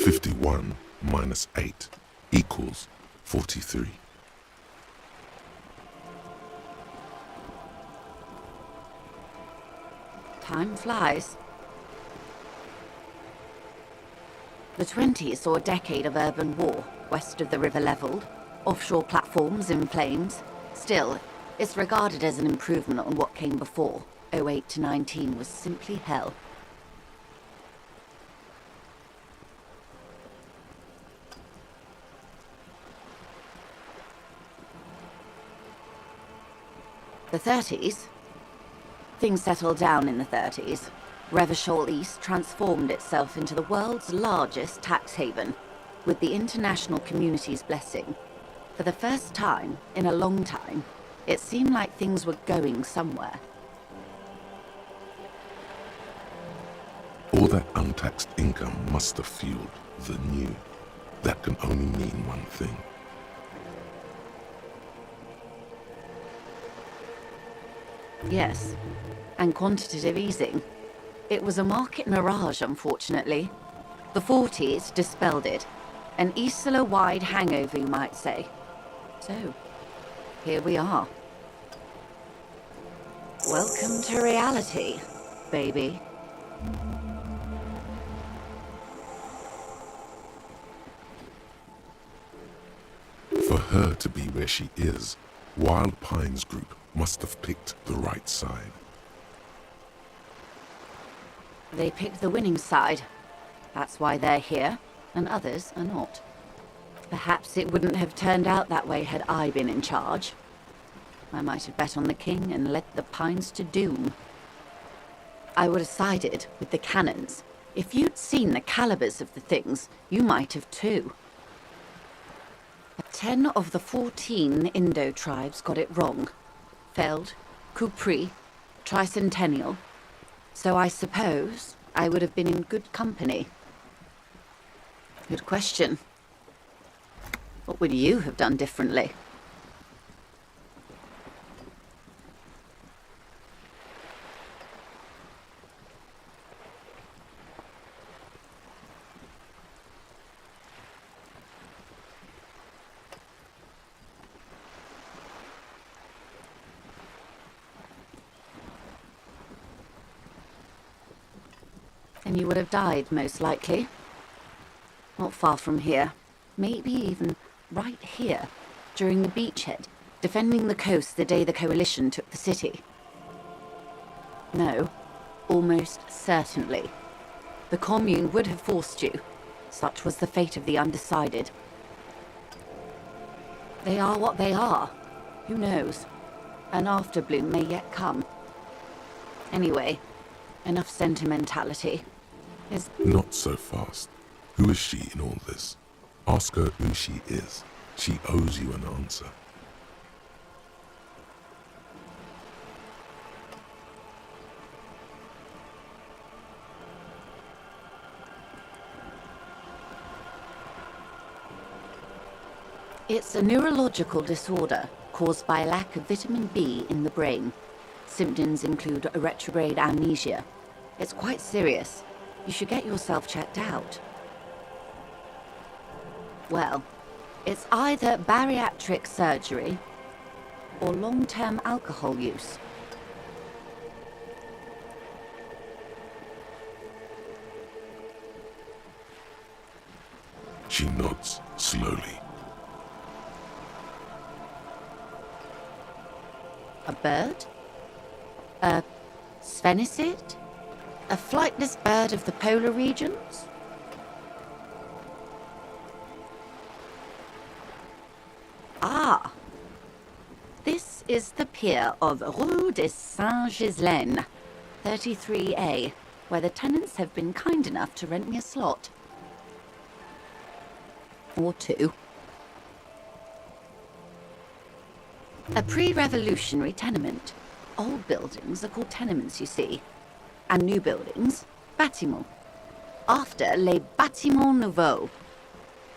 (51 minus 8 equals 43). Time flies. The 20s saw a decade of urban war, west of the river leveled, offshore platforms in flames. Still, it's regarded as an improvement on what came before. 08 to 19 was simply hell. The 30s? Things settled down in the 30s. Revachol East transformed itself into the world's largest tax haven, with the international community's blessing. For the first time in a long time, it seemed like things were going somewhere. All that untaxed income must have fueled the new. That can only mean one thing. Yes, and quantitative easing. It was a market mirage, unfortunately. The 40s dispelled it. An Isla-wide hangover, you might say. So, here we are. Welcome to reality, baby. For her to be where she is, Wild Pines Group must have picked the right side. They picked the winning side. That's why they're here, and others are not. Perhaps it wouldn't have turned out that way had I been in charge. I might have bet on the king and led the Pines to doom. I would have sided with the cannons. If you'd seen the calibers of the things, you might have too. 10 of the 14 Indo tribes got it wrong. Feld, Kupri, Tricentennial. So I suppose I would have been in good company. Good question. What would you have done differently? and you would have died, most likely. Not far from here. Maybe even right here, during the beachhead, defending the coast the day the Coalition took the city. No, almost certainly. The Commune would have forced you. Such was the fate of the undecided. They are what they are. Who knows? An afterbloom may yet come. Anyway, enough sentimentality. Not so fast. Who is she in all this? Ask her who she is. She owes you an answer. It's a neurological disorder caused by a lack of vitamin B in the brain. Symptoms include a retrograde amnesia. It's quite serious. You should get yourself checked out. Well, it's either bariatric surgery or long-term alcohol use. She nods slowly. A bird? A sphenicid? A flightless bird of the polar regions? Ah! This is the pier of Rue de Saint-Ghislain, 33A, where the tenants have been kind enough to rent me a slot. Or two. A pre-revolutionary tenement. Old buildings are called tenements, you see. And new buildings, bâtiments. After les bâtiments nouveaux.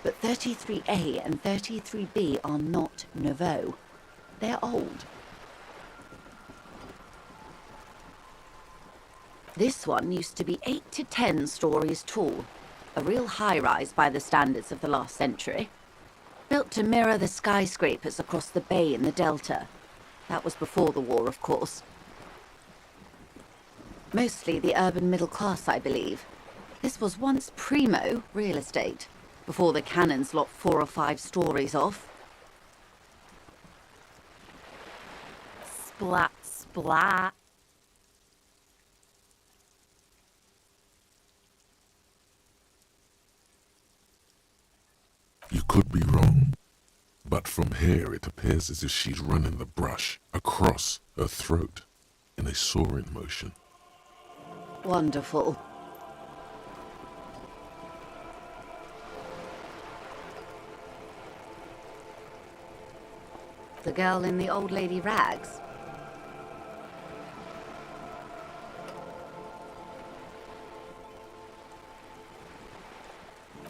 But 33A and 33B are not nouveaux. They're old. This one used to be 8 to 10 stories tall. A real high-rise by the standards of the last century. Built to mirror the skyscrapers across the bay in the Delta. That was before the war, of course. Mostly the urban middle class, I believe. This was once primo real estate, before the cannons lopped 4 or 5 stories off. Splat, splat. You could be wrong, but from here it appears as if she's running the brush across her throat in a soaring motion. Wonderful. The girl in the old lady rags.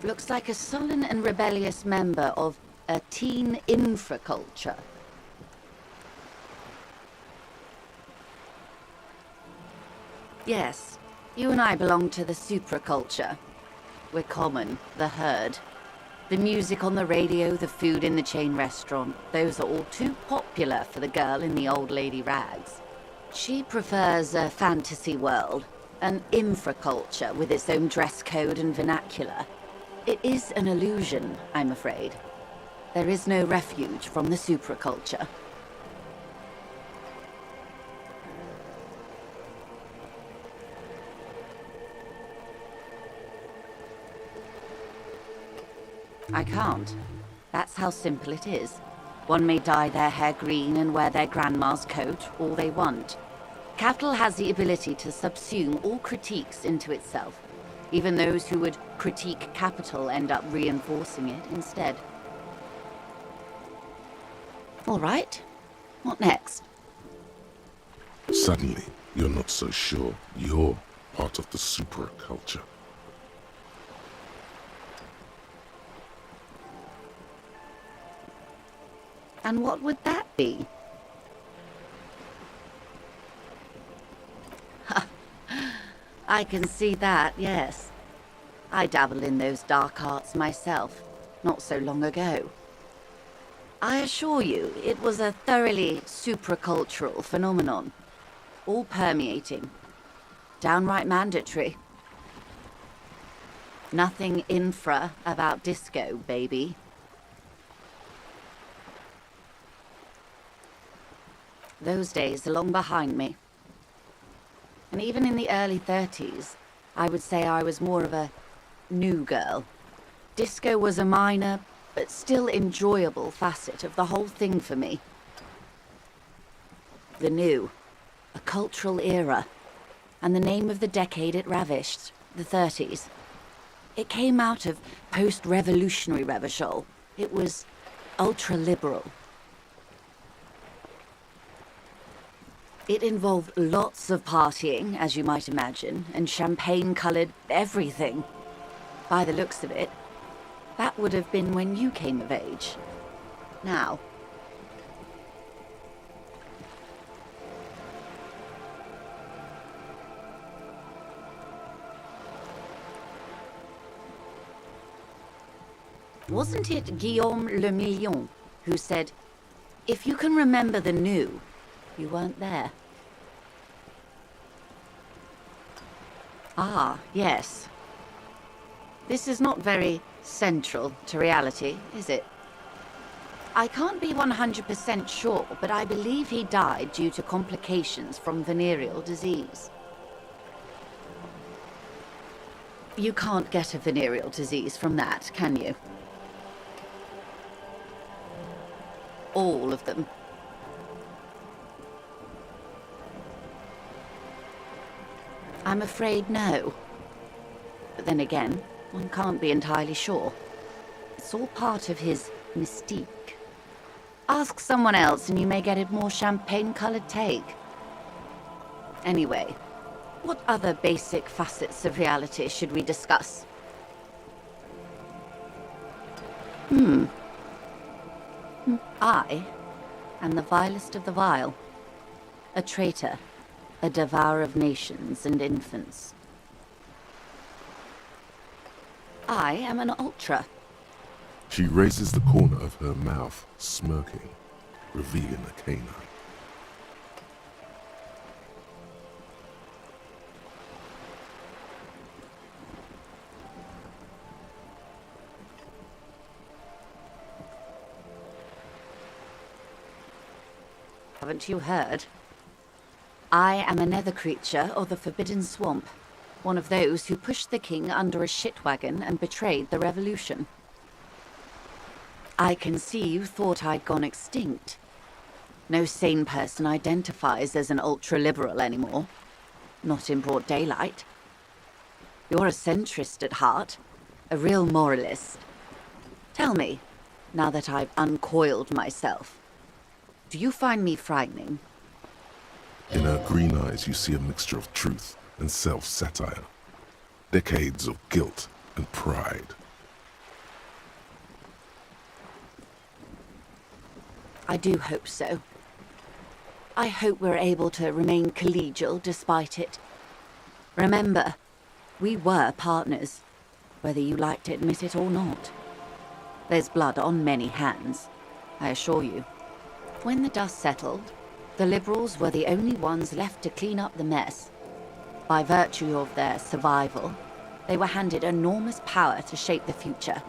Looks like a sullen and rebellious member of a teen infraculture. Yes, you and I belong to the supraculture. We're common, the herd. The music on the radio, the food in the chain restaurant, those are all too popular for the girl in the old lady rags. She prefers a fantasy world, an infraculture with its own dress code and vernacular. It is an illusion, I'm afraid. There is no refuge from the supraculture. I can't. That's how simple it is. One may dye their hair green and wear their grandma's coat all they want. Capital has the ability to subsume all critiques into itself. Even those who would critique capital end up reinforcing it instead. All right. What next? Suddenly, you're not so sure you're part of the supraculture. And what would that be? I can see that, yes. I dabbled in those dark arts myself, not so long ago. I assure you, it was a thoroughly supracultural phenomenon. All permeating. Downright mandatory. Nothing infra about disco, baby. Those days are long behind me. And even in the early 30s, I would say I was more of a new girl. Disco was a minor, but still enjoyable facet of the whole thing for me. The new, a cultural era, and the name of the decade it ravished, the 30s. It came out of post-revolutionary Revachol. It was ultra-liberal. It involved lots of partying, as you might imagine, and champagne-coloured everything. By the looks of it, that would have been when you came of age. Now. Wasn't it Guillaume Le Million who said, "If you can remember the new, you weren't there"? Ah, yes. This is not very central to reality, is it? I can't be 100% sure, but I believe he died due to complications from venereal disease. You can't get a venereal disease from that, can you? All of them. I'm afraid no. But then again, one can't be entirely sure. It's all part of his mystique. Ask someone else and you may get a more champagne-coloured take. Anyway, what other basic facets of reality should we discuss? I am the vilest of the vile. A traitor, a devourer of nations and infants. I am an ultra. She raises the corner of her mouth, smirking, revealing a canine. Haven't you heard? I am a nether creature of the Forbidden Swamp. One of those who pushed the king under a shit wagon and betrayed the revolution. I can see you thought I'd gone extinct. No sane person identifies as an ultra-liberal anymore. Not in broad daylight. You're a centrist at heart. A real moralist. Tell me, now that I've uncoiled myself, do you find me frightening? In her green eyes you see a mixture of truth and self-satire. Decades of guilt and pride. I do hope so. I hope we're able to remain collegial despite it. Remember, we were partners, whether you like to admit it or not. There's blood on many hands, I assure you. When the dust settled, the Liberals were the only ones left to clean up the mess. By virtue of their survival, they were handed enormous power to shape the future.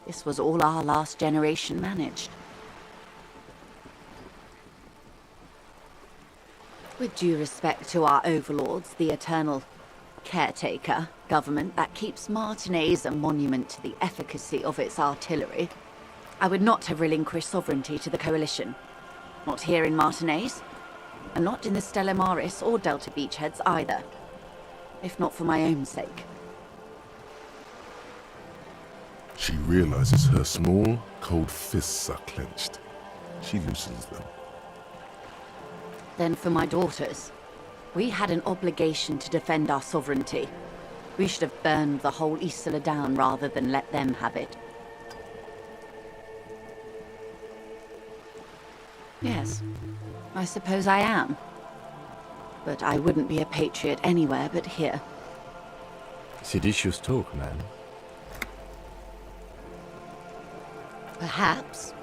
This was all our last generation managed. With due respect to our overlords, the eternal caretaker government that keeps Martinez a monument to the efficacy of its artillery, I would not have relinquished sovereignty to the Coalition. Not here in Martinez, and not in the Stella Maris or Delta Beachheads either. If not for my own sake. She realizes her small, cold fists are clenched. She loosens them. Then for my daughters. We had an obligation to defend our sovereignty. We should have burned the whole Isla down rather than let them have it. Yes, I suppose I am. But I wouldn't be a patriot anywhere but here. Seditious talk, man. Perhaps.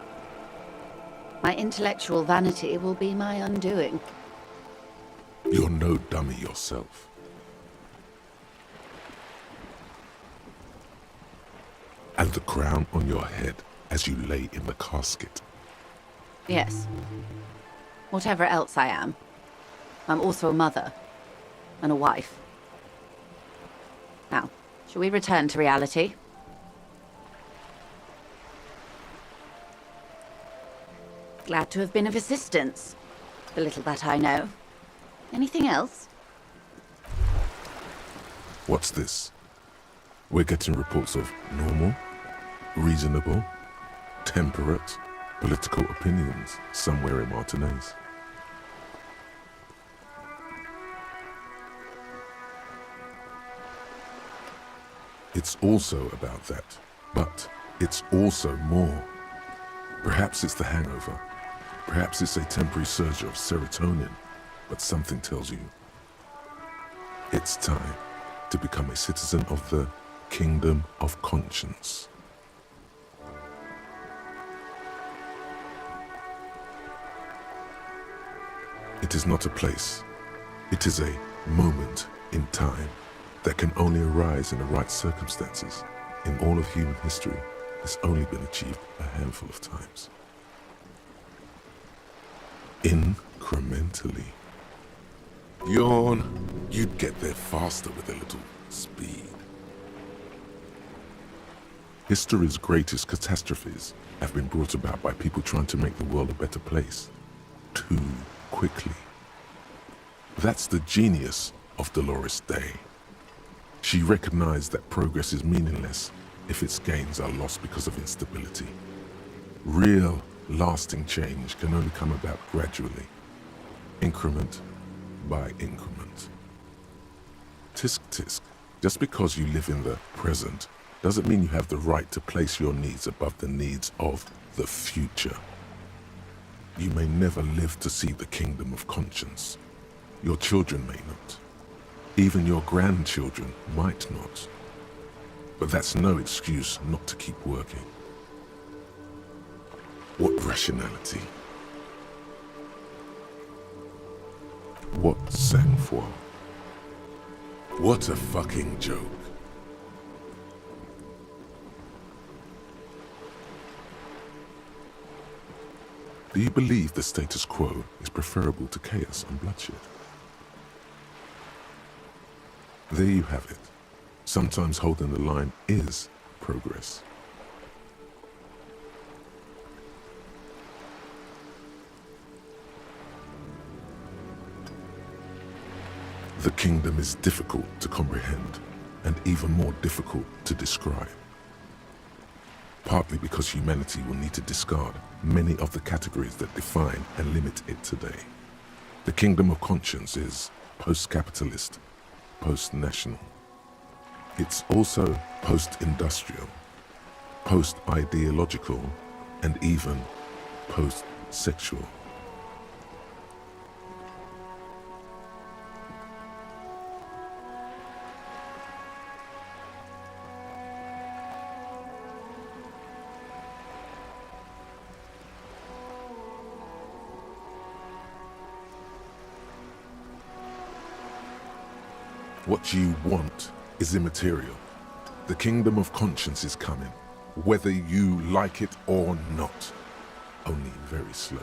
My intellectual vanity will be my undoing. You're no dummy yourself. and the crown on your head as you lay in the casket. Yes. Whatever else I am, I'm also a mother and a wife. Now, shall we return to reality? Glad to have been of assistance. The little that I know. Anything else? What's this? We're getting reports of normal, reasonable, temperate, political opinions somewhere in Martinez. It's also about that, but it's also more. Perhaps it's the hangover. Perhaps it's a temporary surge of serotonin, but something tells you it's time to become a citizen of the Kingdom of Conscience. It is not a place. It is a moment in time that can only arise in the right circumstances. In all of human history, it's only been achieved a handful of times. Incrementally. Yawn. You'd get there faster with a little speed. History's greatest catastrophes have been brought about by people trying to make the world a better place too quickly. That's the genius of Dolores Day. She recognized that progress is meaningless if its gains are lost because of instability. Real, lasting change can only come about gradually, increment by increment. Tisk tisk, just because you live in the present doesn't mean you have the right to place your needs above the needs of the future. You may never live to see the Kingdom of Conscience. Your children may not. Even your grandchildren might not. But that's no excuse not to keep working. What rationality? What sang-froid? What a fucking joke. Do you believe the status quo is preferable to chaos and bloodshed? There you have it. Sometimes holding the line is progress. The kingdom is difficult to comprehend and even more difficult to describe. Partly because humanity will need to discard many of the categories that define and limit it today. The Kingdom of Conscience is post-capitalist, post-national. It's also post-industrial, post-ideological, and even post-sexual. What you want is immaterial. The Kingdom of Conscience is coming, whether you like it or not, only very slowly.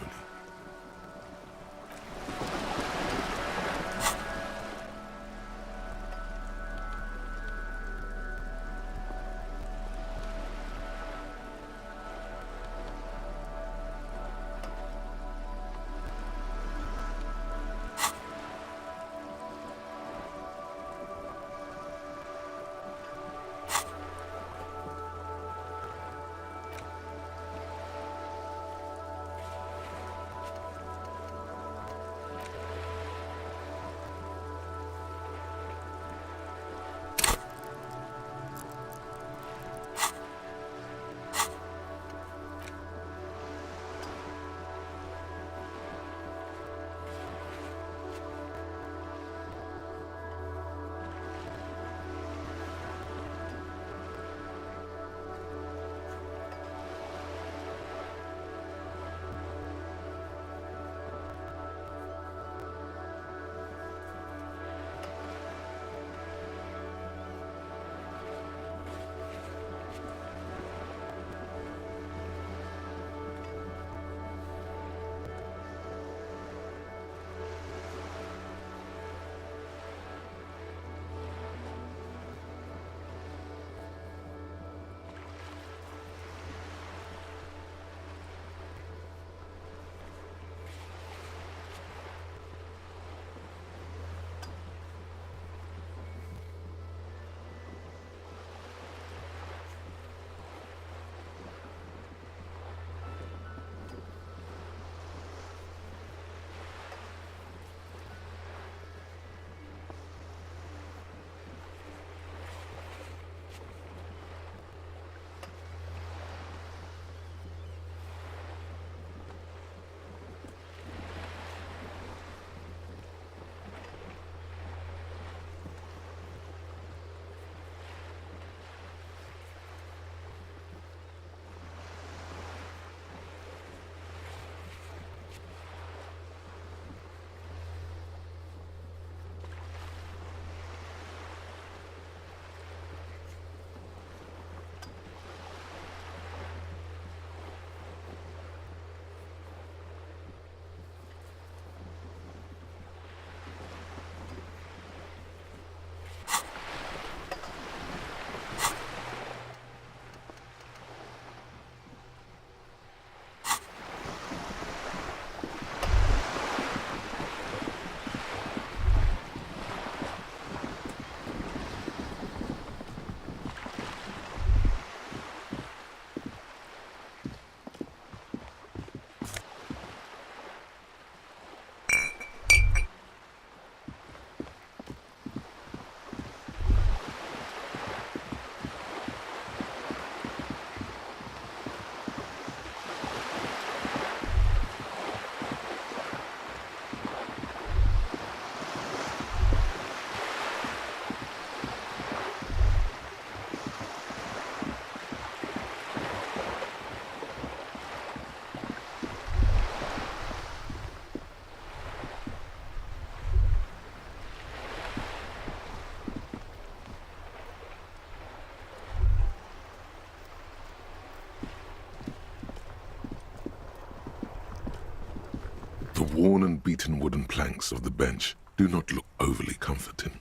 The worn and beaten wooden planks of the bench do not look overly comforting.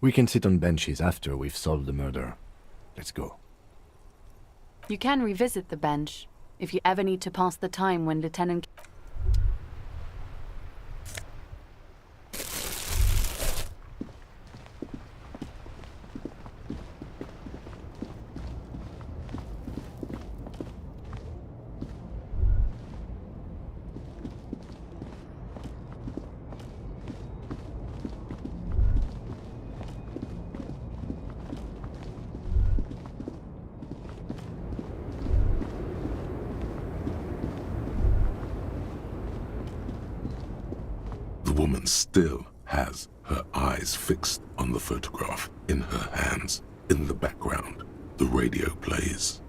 We can sit on benches after we've solved the murder. Let's go. You can revisit the bench if you ever need to pass the time when Lieutenant... The woman still has her eyes fixed on the photograph in her hands. In the background, the radio plays.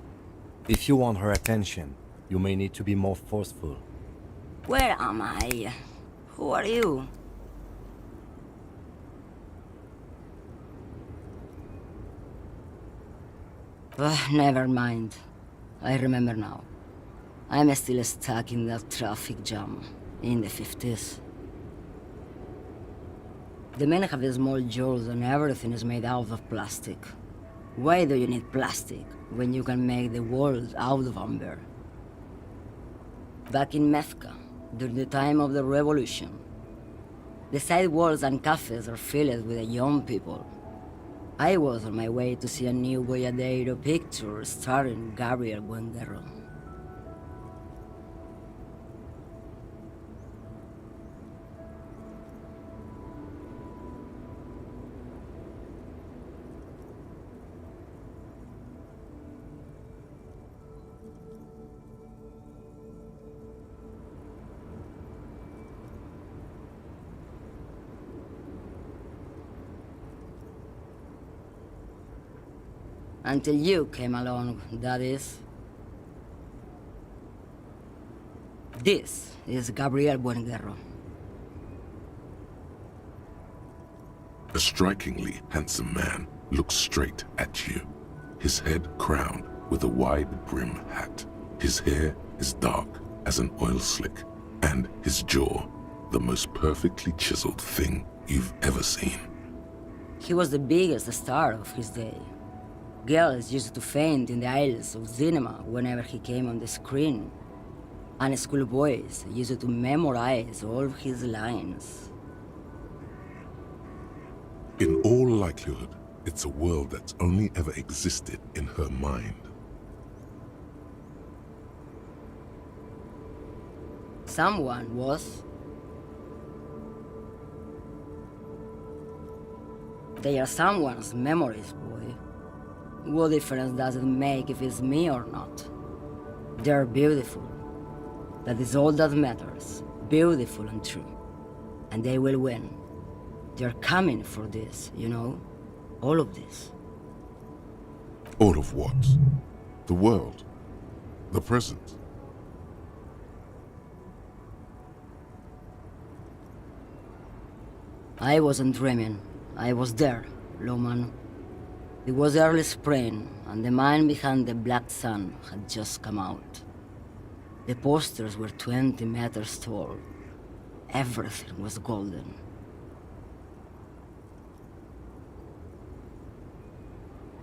If you want her attention, you may need to be more forceful. Where am I? Who are you? Never mind. I remember now. I'm still stuck in that traffic jam in the 50s. The men have small jaws and everything is made out of plastic. Why do you need plastic when you can make the world out of amber? Back in Mecca, during the time of the revolution, the sidewalks and cafes are filled with young people. I was on my way to see a new Boyadero picture starring Gabriel Buenguerro. Until you came along, that is. This is Gabriel Buenguerro. A strikingly handsome man looks straight at you, his head crowned with a wide brim hat. His hair is dark as an oil slick, and his jaw the most perfectly chiseled thing you've ever seen. He was the biggest star of his day. Girls used to faint in the aisles of cinema whenever he came on the screen, and schoolboys used to memorize all of his lines. In all likelihood, it's a world that's only ever existed in her mind. Someone was. They are someone's memories, boy. What difference does it make if it's me or not? They're beautiful. That is all that matters. Beautiful and true. And they will win. They're coming for this, you know? All of this. All of what? The world? The present? I wasn't dreaming. I was there, Lowman. It was early spring, and the man behind the black sun had just come out. The posters were 20 meters tall. Everything was golden.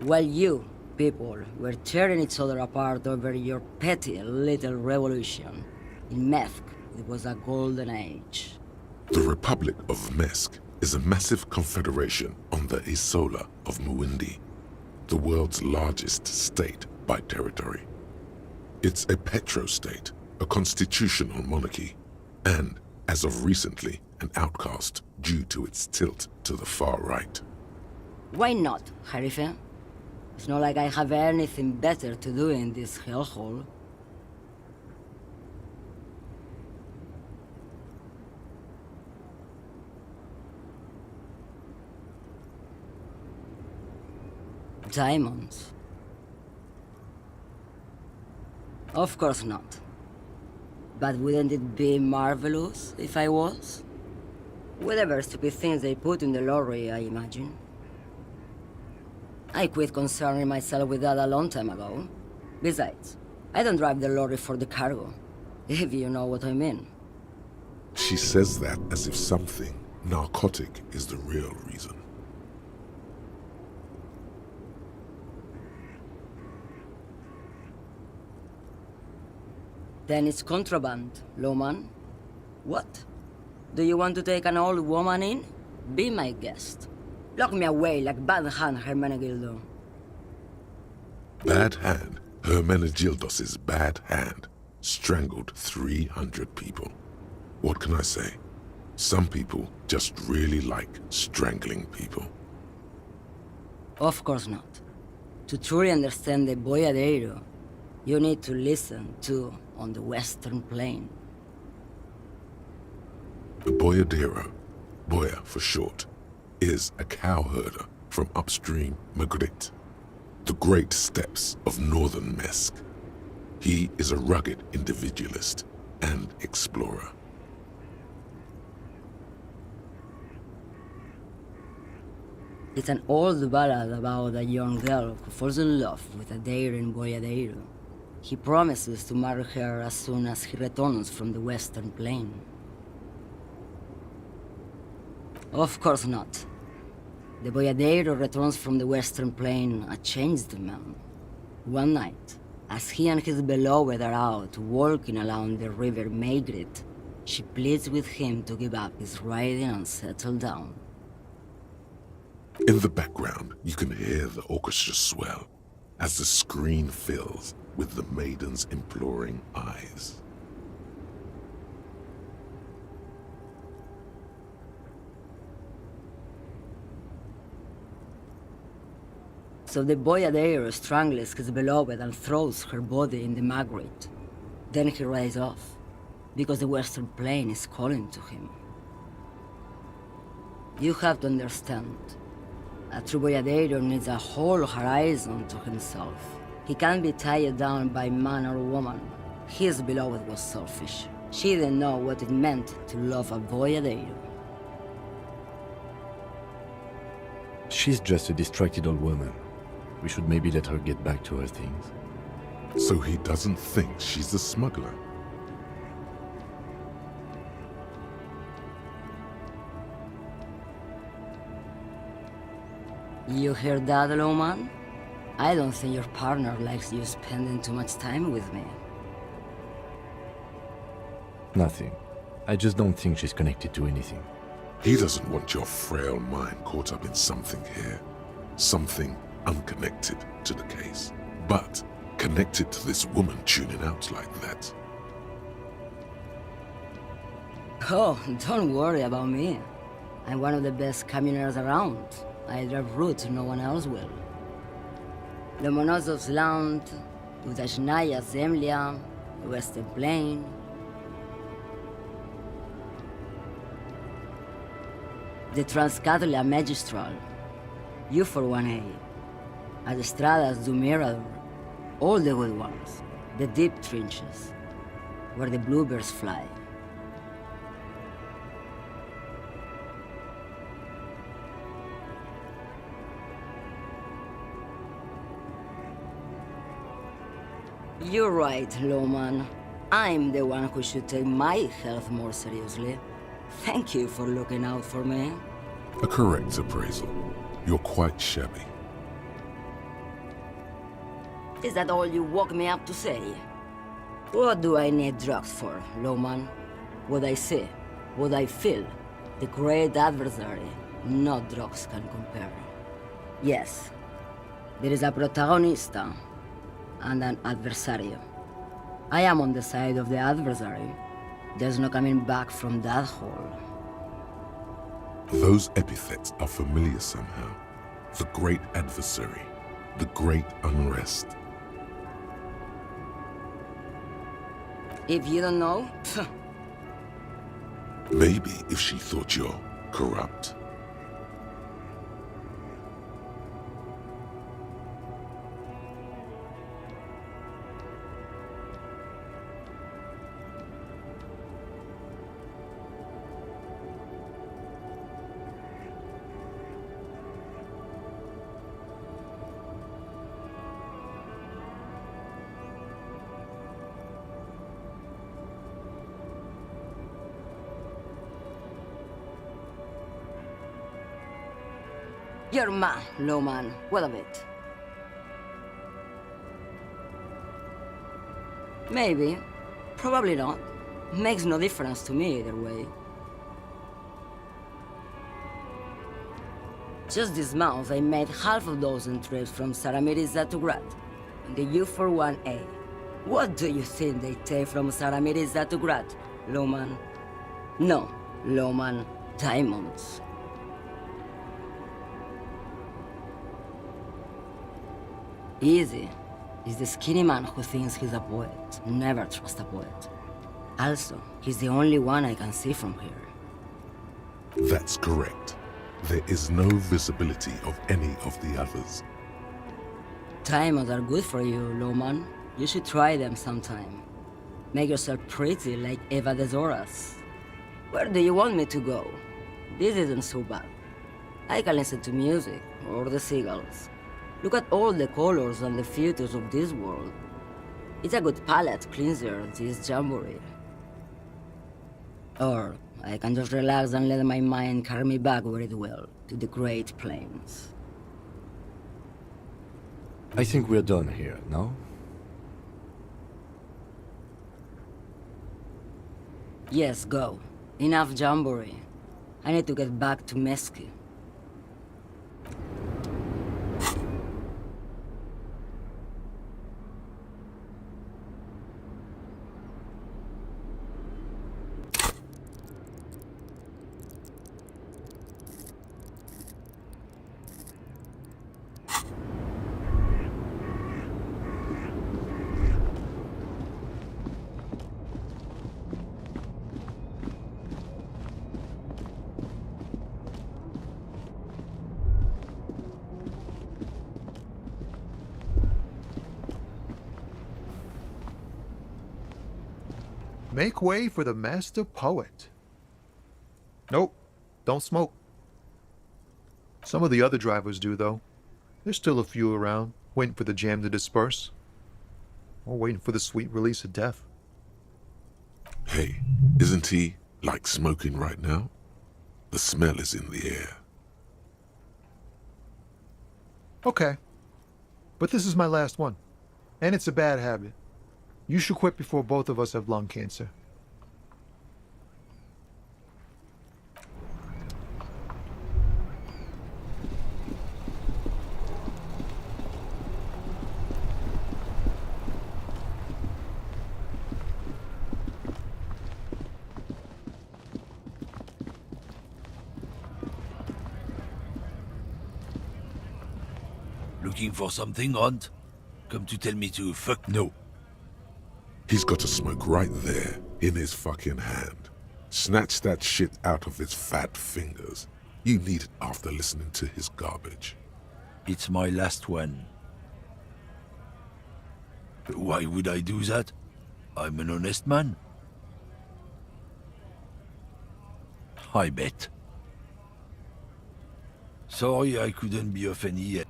While you, people, were tearing each other apart over your petty little revolution, in Methk, it was a golden age. The Republic of Methk is a massive confederation on the Isola of Muindi, the world's largest state by territory. It's a petrostate, a constitutional monarchy, and, as of recently, an outcast due to its tilt to the far right. Why not, Harife? It's not like I have anything better to do in this hellhole. Diamonds? Of course not. But wouldn't it be marvelous if I was? Whatever stupid things they put in the lorry, I imagine. I quit concerning myself with that a long time ago. Besides, I don't drive the lorry for the cargo. if you know what I mean. She says that as if something narcotic is the real reason. Then it's contraband, Lawman. What? Do you want to take an old woman in? Be my guest. Lock me away like Bad Hand Hermenegildo. Bad Hand, Hermenegildos's bad hand, strangled 300 people. What can I say? Some people just really like strangling people. Of course not. To truly understand the Boyadero, you need to listen to on the Western Plain. The Boyadero, Boya for short, is a cowherder from upstream Magritte, the great steppes of northern Mesk. He is a rugged individualist and explorer. It's an old ballad about a young girl who falls in love with a daring Boyadero. He promises to marry her as soon as he returns from the Western Plain. Of course not. The Boyadero returns from the Western Plain a changed man. One night, as he and his beloved are out walking along the river Magritte, she pleads with him to give up his riding and settle down. In the background, you can hear the orchestra swell as the screen fills with the maiden's imploring eyes. So the Boyadero strangles his beloved and throws her body in the Magritte. Then he rides off, because the Western Plain is calling to him. You have to understand, a true Boyadero needs a whole horizon to himself. He can't be tied down by man or woman. His beloved was selfish. She didn't know what it meant to love a Boyadero. She's just a distracted old woman. We should maybe let her get back to her things. So he doesn't think she's a smuggler. You hear that, Lawman? I don't think your partner likes you spending too much time with me. Nothing. I just don't think she's connected to anything. He doesn't want your frail mind caught up in something here. Something unconnected to the case, but connected to this woman tuning out like that. Oh, don't worry about me. I'm one of the best camioners around. I drive routes no one else will. Lomonosov's Land, Udashnaya Zemlya, the Western Plain. The Transcatolia Magistral, U4-1A, Autostradas do Mirador, all the good ones, the deep trenches, where the bluebirds fly. You're right, Lawman. I'm the one who should take my health more seriously. Thank you for looking out for me. A correct appraisal. You're quite shabby. Is that all you woke me up to say? What do I need drugs for, Lawman? What I see, what I feel, the great adversary, no drugs can compare. Yes, there is a protagonista and an adversario. I am on the side of the adversary. There's no coming back from that hole. Those epithets are familiar somehow. The great adversary, the great unrest. If you don't know, Maybe if she thought you're corrupt. You're mad, Lowman. What of it? Maybe. Probably not. Makes no difference to me either way. Just this month, I made half a dozen trips from Saramirizat to Grad, in the U41A. What do you think they take from Saramirizat to Grad, Lowman? No, Lowman, diamonds. Easy. He's the skinny man who thinks he's a poet. Never trust a poet. Also, he's the only one I can see from here. That's correct. There is no visibility of any of the others. Diamonds are good for you, Lowman. You should try them sometime. Make yourself pretty like Eva de Zoras. Where do you want me to go? This isn't so bad. I can listen to music, or the seagulls. Look at all the colors and the filters of this world. It's a good palate cleanser, this jamboree. Or I can just relax and let my mind carry me back where it will, to the Great Plains. I think we're done here, no? Yes, go. Enough jamboree. I need to get back to Mesky. Make way for the master poet. Nope, don't smoke. Some of the other drivers do, though. There's still a few around, waiting for the jam to disperse. Or waiting for the sweet release of death. Hey, isn't he, like, smoking right now? The smell is in the air. Okay. But this is my last one. And it's a bad habit. You should quit before both of us have lung cancer. Looking for something, Hunt? Come to tell me to fuck no. He's got a smoke right there, in his fucking hand. Snatch that shit out of his fat fingers. You need it after listening to his garbage. It's my last one. Why would I do that? I'm an honest man. I bet. Sorry I couldn't be of any help.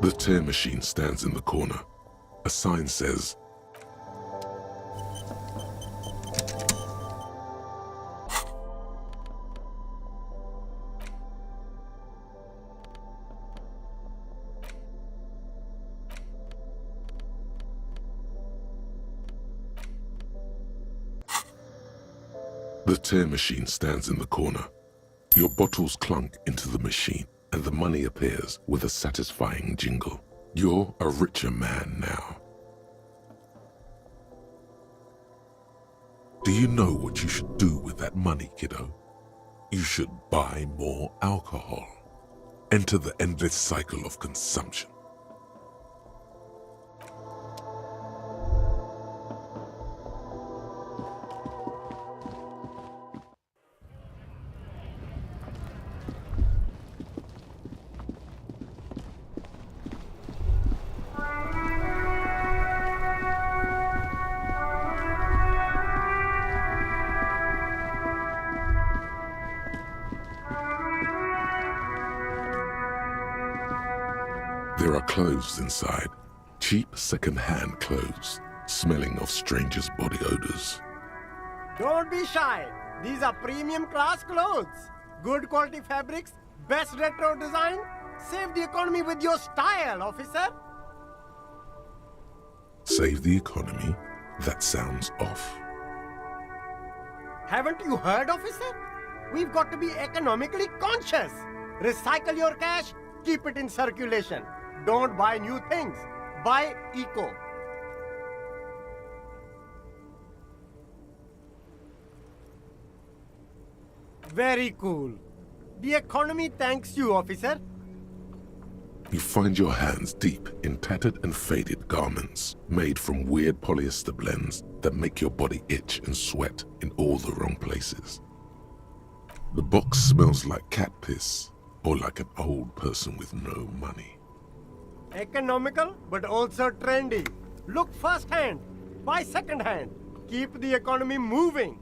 The tear machine stands in the corner. A sign says, The tear machine stands in the corner. Your bottles clunk into the machine, and the money appears with a satisfying jingle. You're a richer man now. Do you know what you should do with that money, kiddo? You should buy more alcohol. Enter the endless cycle of consumption. There are clothes inside, cheap second-hand clothes, smelling of strangers' body odors. Don't be shy. These are premium class clothes. Good quality fabrics, best retro design. Save the economy with your style, officer. Save the economy? That sounds off. Haven't you heard, officer? We've got to be economically conscious. Recycle your cash, keep it in circulation. Don't buy new things. Buy eco. Very cool. The economy thanks you, officer. You find your hands deep in tattered and faded garments made from weird polyester blends that make your body itch and sweat in all the wrong places. The box smells like cat piss or like an old person with no money. Economical, but also trendy. Look first-hand, buy second-hand. Keep the economy moving.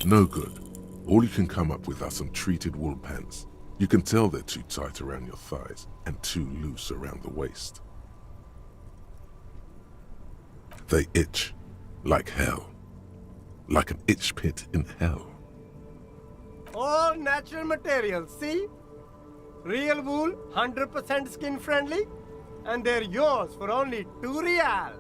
No good. All you can come up with are some treated wool pants. You can tell they're too tight around your thighs and too loose around the waist. They itch like hell. Like an itch pit in hell. All natural materials, see? Real wool, 100% skin friendly, and they're yours for only 2 real.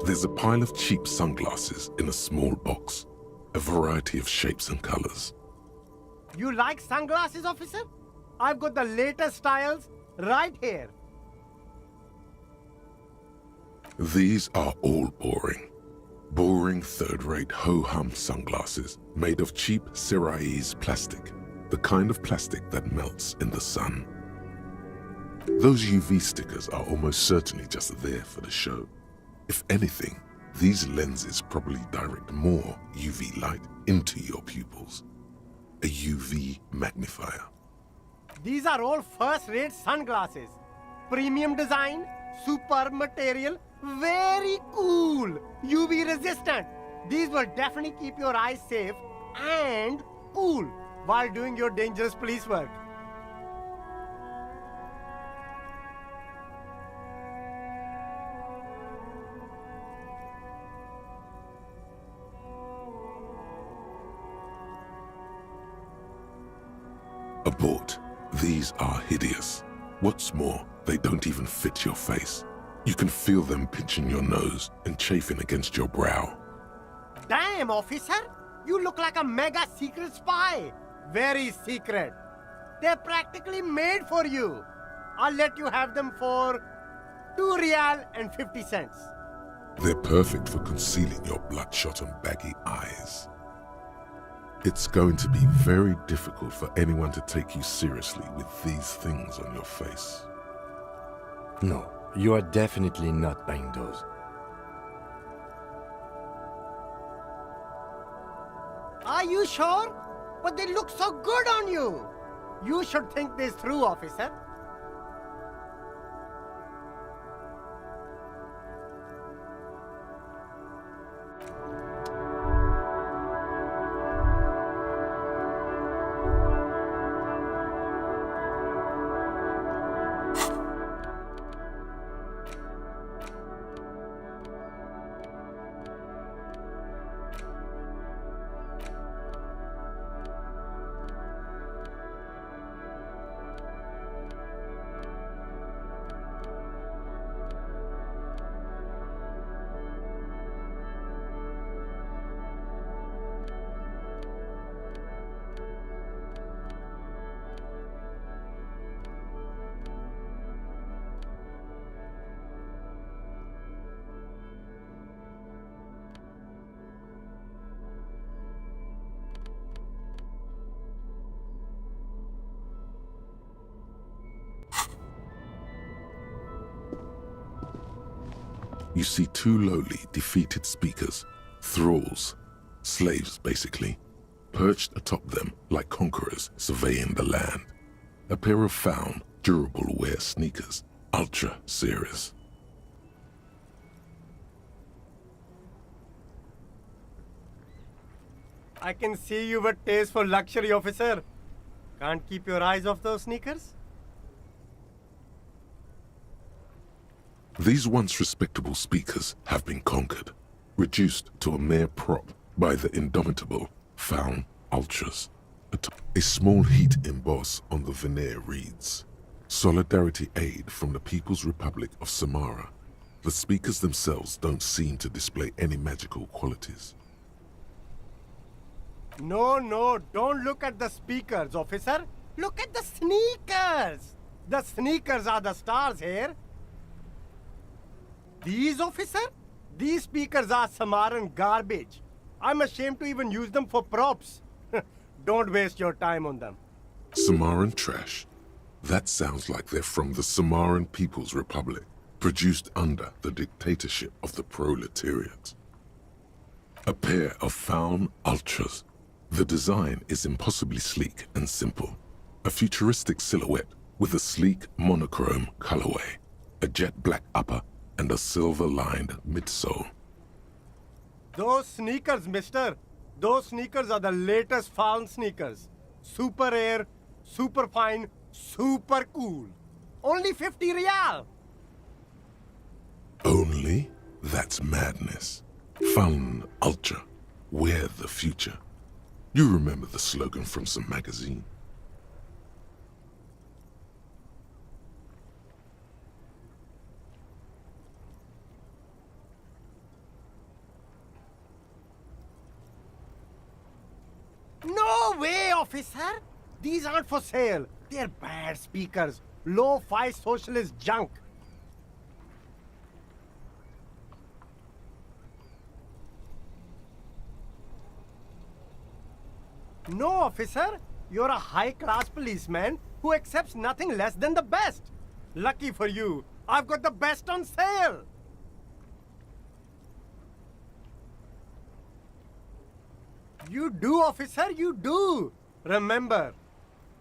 There's a pile of cheap sunglasses in a small box, a variety of shapes and colors. You like sunglasses, officer? I've got the latest styles right here. These are all boring. Boring third-rate ho-hum sunglasses made of cheap Cerise plastic, the kind of plastic that melts in the sun. Those UV stickers are almost certainly just there for the show. If anything, these lenses probably direct more UV light into your pupils. A UV magnifier. These are all first-rate sunglasses. Premium design, superb material, very cool, UV resistant. These will definitely keep your eyes safe and cool while doing your dangerous police work. Abort. These are hideous. What's more, they don't even fit your face. You can feel them pinching your nose and chafing against your brow. Damn, officer! You look like a mega secret spy. Very secret. They're practically made for you. I'll let you have them for 2 real and 50 cents. They're perfect for concealing your bloodshot and baggy eyes. It's going to be very difficult for anyone to take you seriously with these things on your face. No, you are definitely not buying those. Are you sure? But they look so good on you. You should think this through, officer. You see 2 lowly, defeated speakers, thralls, slaves basically, perched atop them like conquerors surveying the land. A pair of found, durable wear sneakers Ultra series. I can see you've a taste for luxury, officer. Can't keep your eyes off those sneakers? These once respectable speakers have been conquered, reduced to a mere prop by the indomitable Faun Ultras. A small heat emboss on the veneer reads, "Solidarity aid from the People's Republic of Samara." The speakers themselves don't seem to display any magical qualities. No, don't look at the speakers, officer. Look at the sneakers. The sneakers are the stars here. These, officer? These speakers are Samaran garbage. I'm ashamed to even use them for props. Don't waste your time on them. Samaran trash? That sounds like they're from the Samaran People's Republic, produced under the dictatorship of the proletariat. A pair of Faun Ultras. The design is impossibly sleek and simple. A futuristic silhouette with a sleek monochrome colorway, a jet black upper, and a silver-lined midsole. Those sneakers, mister. Those sneakers are the latest Faun sneakers. Super air, super fine, super cool. Only 50 Riyal. Only? That's madness. Faun Ultra. We're the future. You remember the slogan from some magazine. No way, officer! These aren't for sale. They're bad speakers. Low-fi socialist junk. No, officer. You're a high-class policeman who accepts nothing less than the best. Lucky for you, I've got the best on sale. You do, officer, you do. Remember,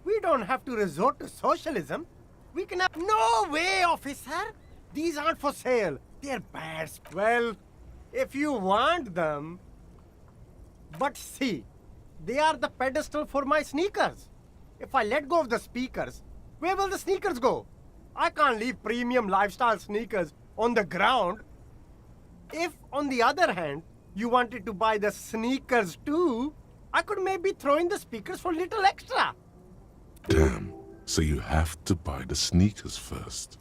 we don't have to resort to socialism. We can have... No way, officer. These aren't for sale. They're bad. Well, if you want them... But see, they are the pedestal for my sneakers. If I let go of the speakers, where will the sneakers go? I can't leave premium lifestyle sneakers on the ground. If, on the other hand, you wanted to buy the sneakers too, I could maybe throw in the speakers for little extra. Damn, so you have to buy the sneakers first.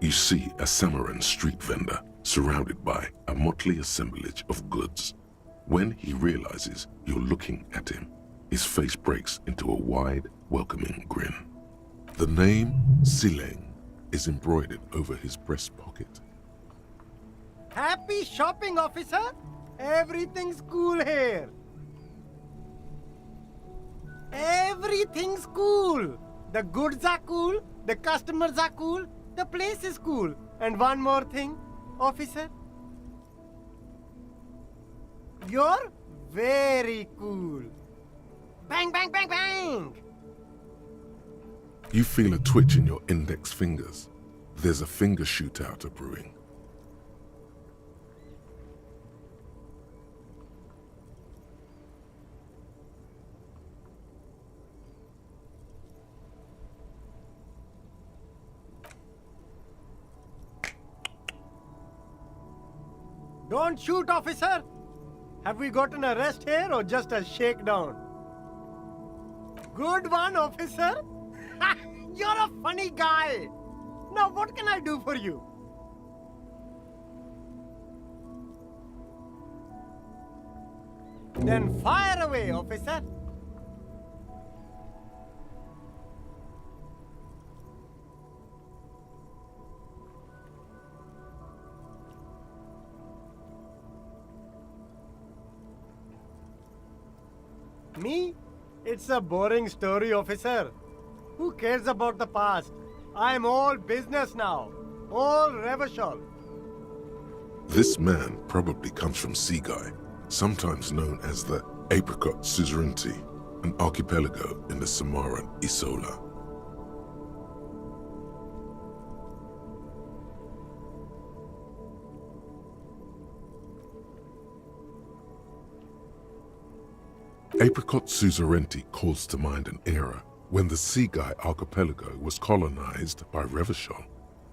You see a Samaran street vendor surrounded by a motley assemblage of goods. When he realizes you're looking at him, his face breaks into a wide, welcoming grin. The name Sileng is embroidered over his breast pocket. Happy shopping, officer! Everything's cool here. Everything's cool. The goods are cool, the customers are cool, the place is cool. And one more thing, officer. You're very cool. Bang, bang, bang, bang! You feel a twitch in your index fingers. There's a finger shootout brewing. Don't shoot, officer! Have we got an arrest here or just a shakedown? Good one, officer! You're a funny guy! Now what can I do for you? Then fire away, officer! Me? It's a boring story, officer. Who cares about the past? I'm all business now. All revolution. This man probably comes from Seaguy, sometimes known as the Apricot Suzerainty, an archipelago in the Samaran Isola. Apricot Suzerainty calls to mind an era when the Seaguy archipelago was colonized by Revachol.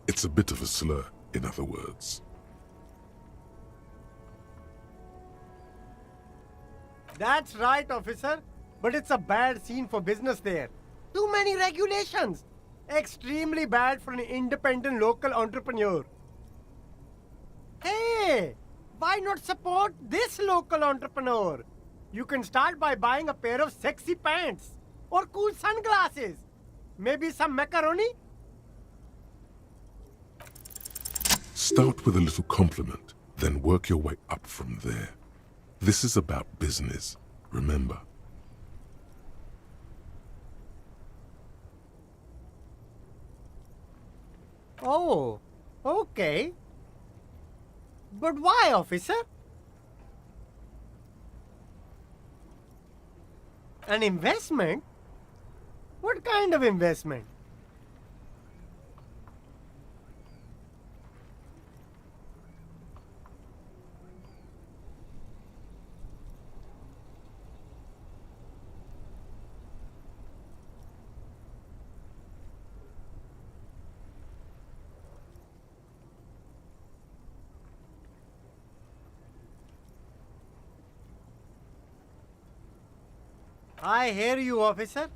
It's a bit of a slur, in other words. That's right, officer. But it's a bad scene for business there. Too many regulations. Extremely bad for an independent local entrepreneur. Hey, why not support this local entrepreneur? You can start by buying a pair of sexy pants or cool sunglasses. Maybe some macaroni? Start with a little compliment, then work your way up from there. This is about business, remember. Oh, okay. But why, officer? An investment? What kind of investment? I hear you, officer.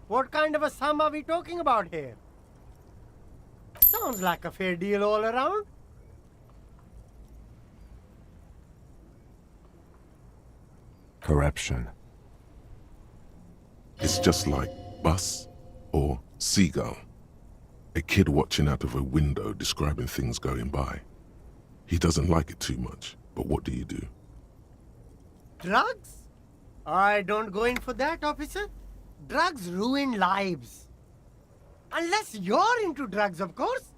What kind of a sum are we talking about here? Sounds like a fair deal all around. Corruption. It's just like bus or seagull. A kid watching out of a window describing things going by. He doesn't like it too much, but what do you do? Drugs? I don't go in for that, officer. Drugs ruin lives. Unless you're into drugs, of course.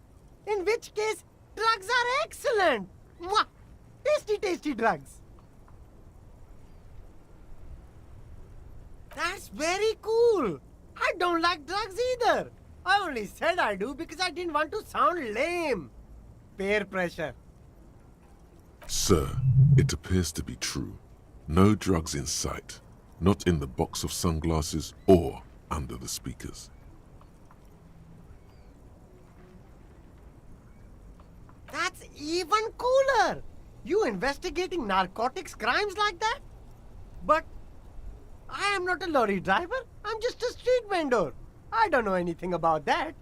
In which case, drugs are excellent. Mwah! Tasty, tasty drugs. That's very cool. I don't like drugs either. I only said I do because I didn't want to sound lame. Peer pressure. Sir, it appears to be true. No drugs in sight. Not in the box of sunglasses or under the speakers. That's even cooler. You investigating narcotics crimes like that? But I am not a lorry driver. I'm just a street vendor. I don't know anything about that.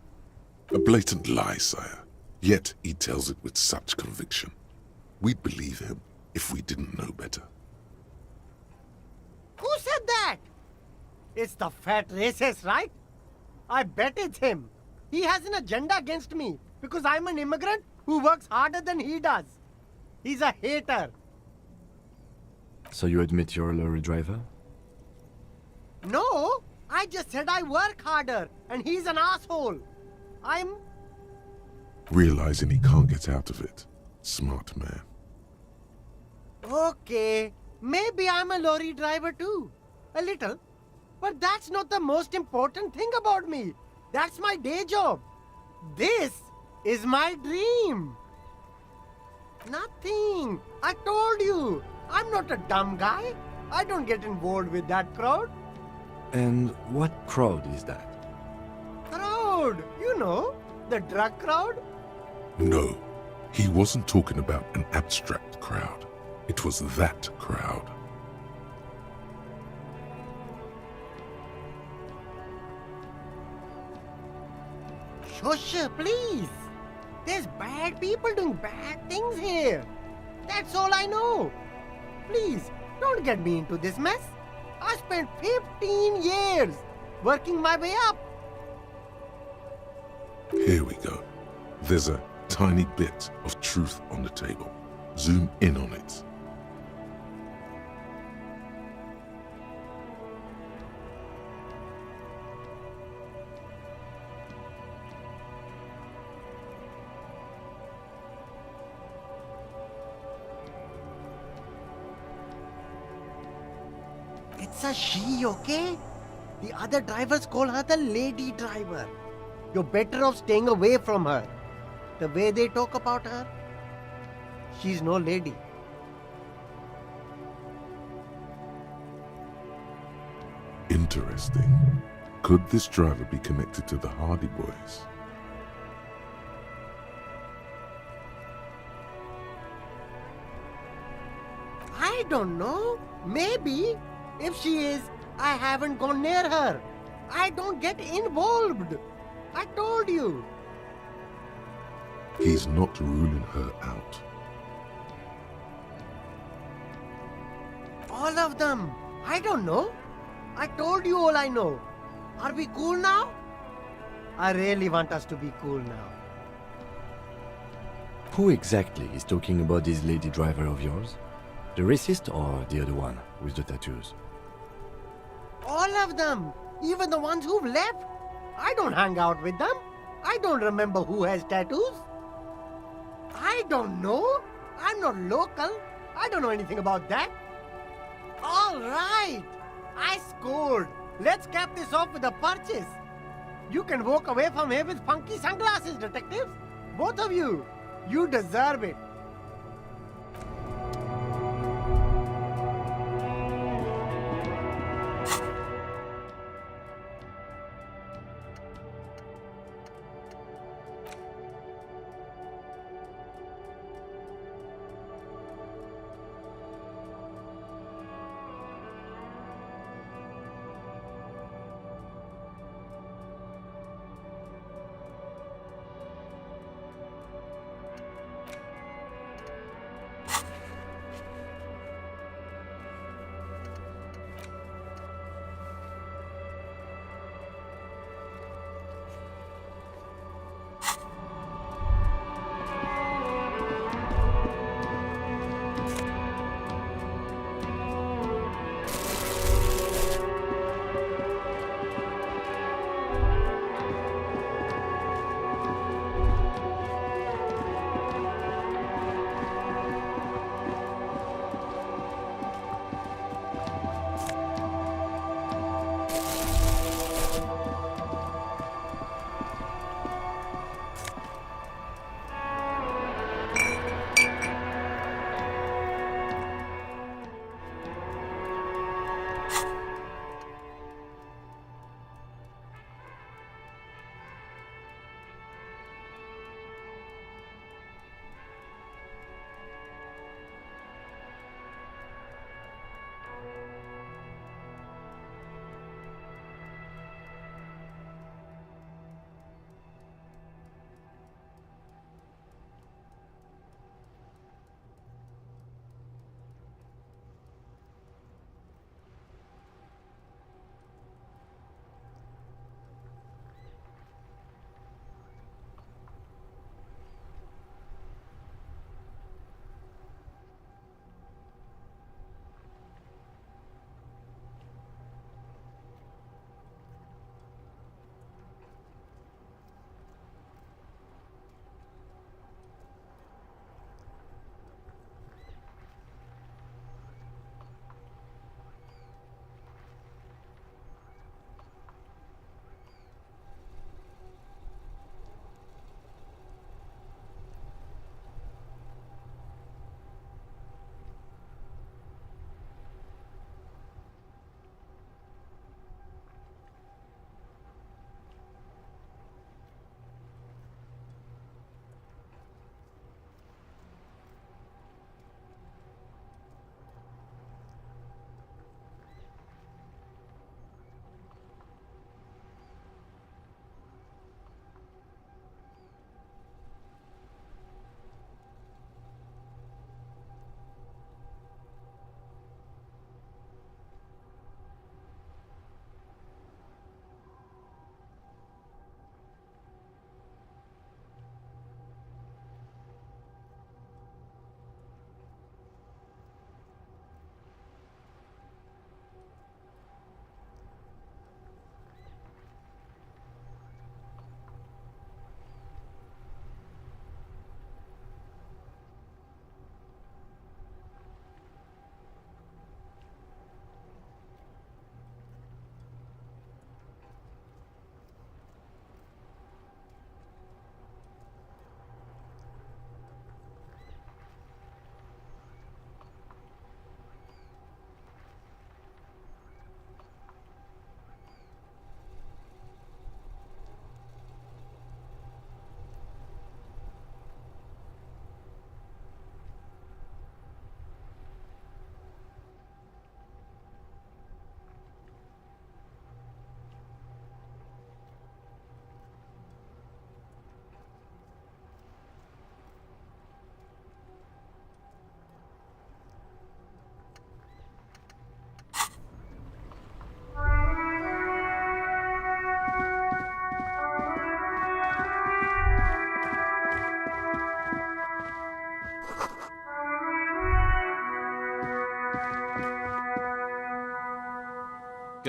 A blatant lie, sire. Yet he tells it with such conviction. We'd believe him if we didn't know better. Who said that? It's the fat racist, right? I bet it's him. He has an agenda against me because I'm an immigrant who works harder than he does. He's a hater. So you admit you're a lorry driver? No, I just said I work harder and he's an asshole. I'm... Realizing he can't get out of it. Smart man. Okay, maybe I'm a lorry driver too. A little. But that's not the most important thing about me. That's my day job. This is my dream. Nothing. I told you. I'm not a dumb guy. I don't get involved with that crowd. And what crowd is that? Crowd. You know, the drug crowd. No, he wasn't talking about an abstract crowd. It was that crowd. Shush, please. There's bad people doing bad things here. That's all I know. Please, don't get me into this mess. I spent 15 years working my way up. Here we go. There's a tiny bit of truth on the table. Zoom in on it. It's a she, okay? The other drivers call her the lady driver. You're better off staying away from her. The way they talk about her, she's no lady. Interesting. Could this driver be connected to the Hardy Boys? I don't know. Maybe. If she is, I haven't gone near her. I don't get involved. I told you. He's not ruling her out. All of them. I don't know. I told you all I know. Are we cool now? I really want us to be cool now. Who exactly is talking about this lady driver of yours? The racist or the other one with the tattoos? All of them. Even the ones who've left. I don't hang out with them. I don't remember who has tattoos. I don't know. I'm not local. I don't know anything about that. All right. I scored. Let's cap this off with a purchase. You can walk away from here with funky sunglasses, detectives. Both of you. You deserve it.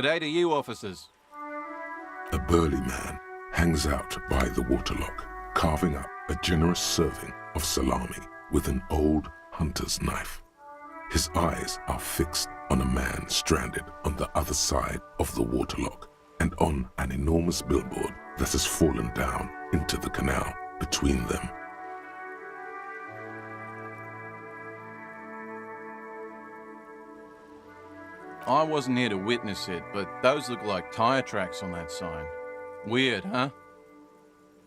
G'day to you, officers. A burly man hangs out by the waterlock, carving up a generous serving of salami with an old hunter's knife. His eyes are fixed on a man stranded on the other side of the waterlock and on an enormous billboard that has fallen down into the canal between them. I wasn't here to witness it, but those look like tire tracks on that sign. Weird, huh?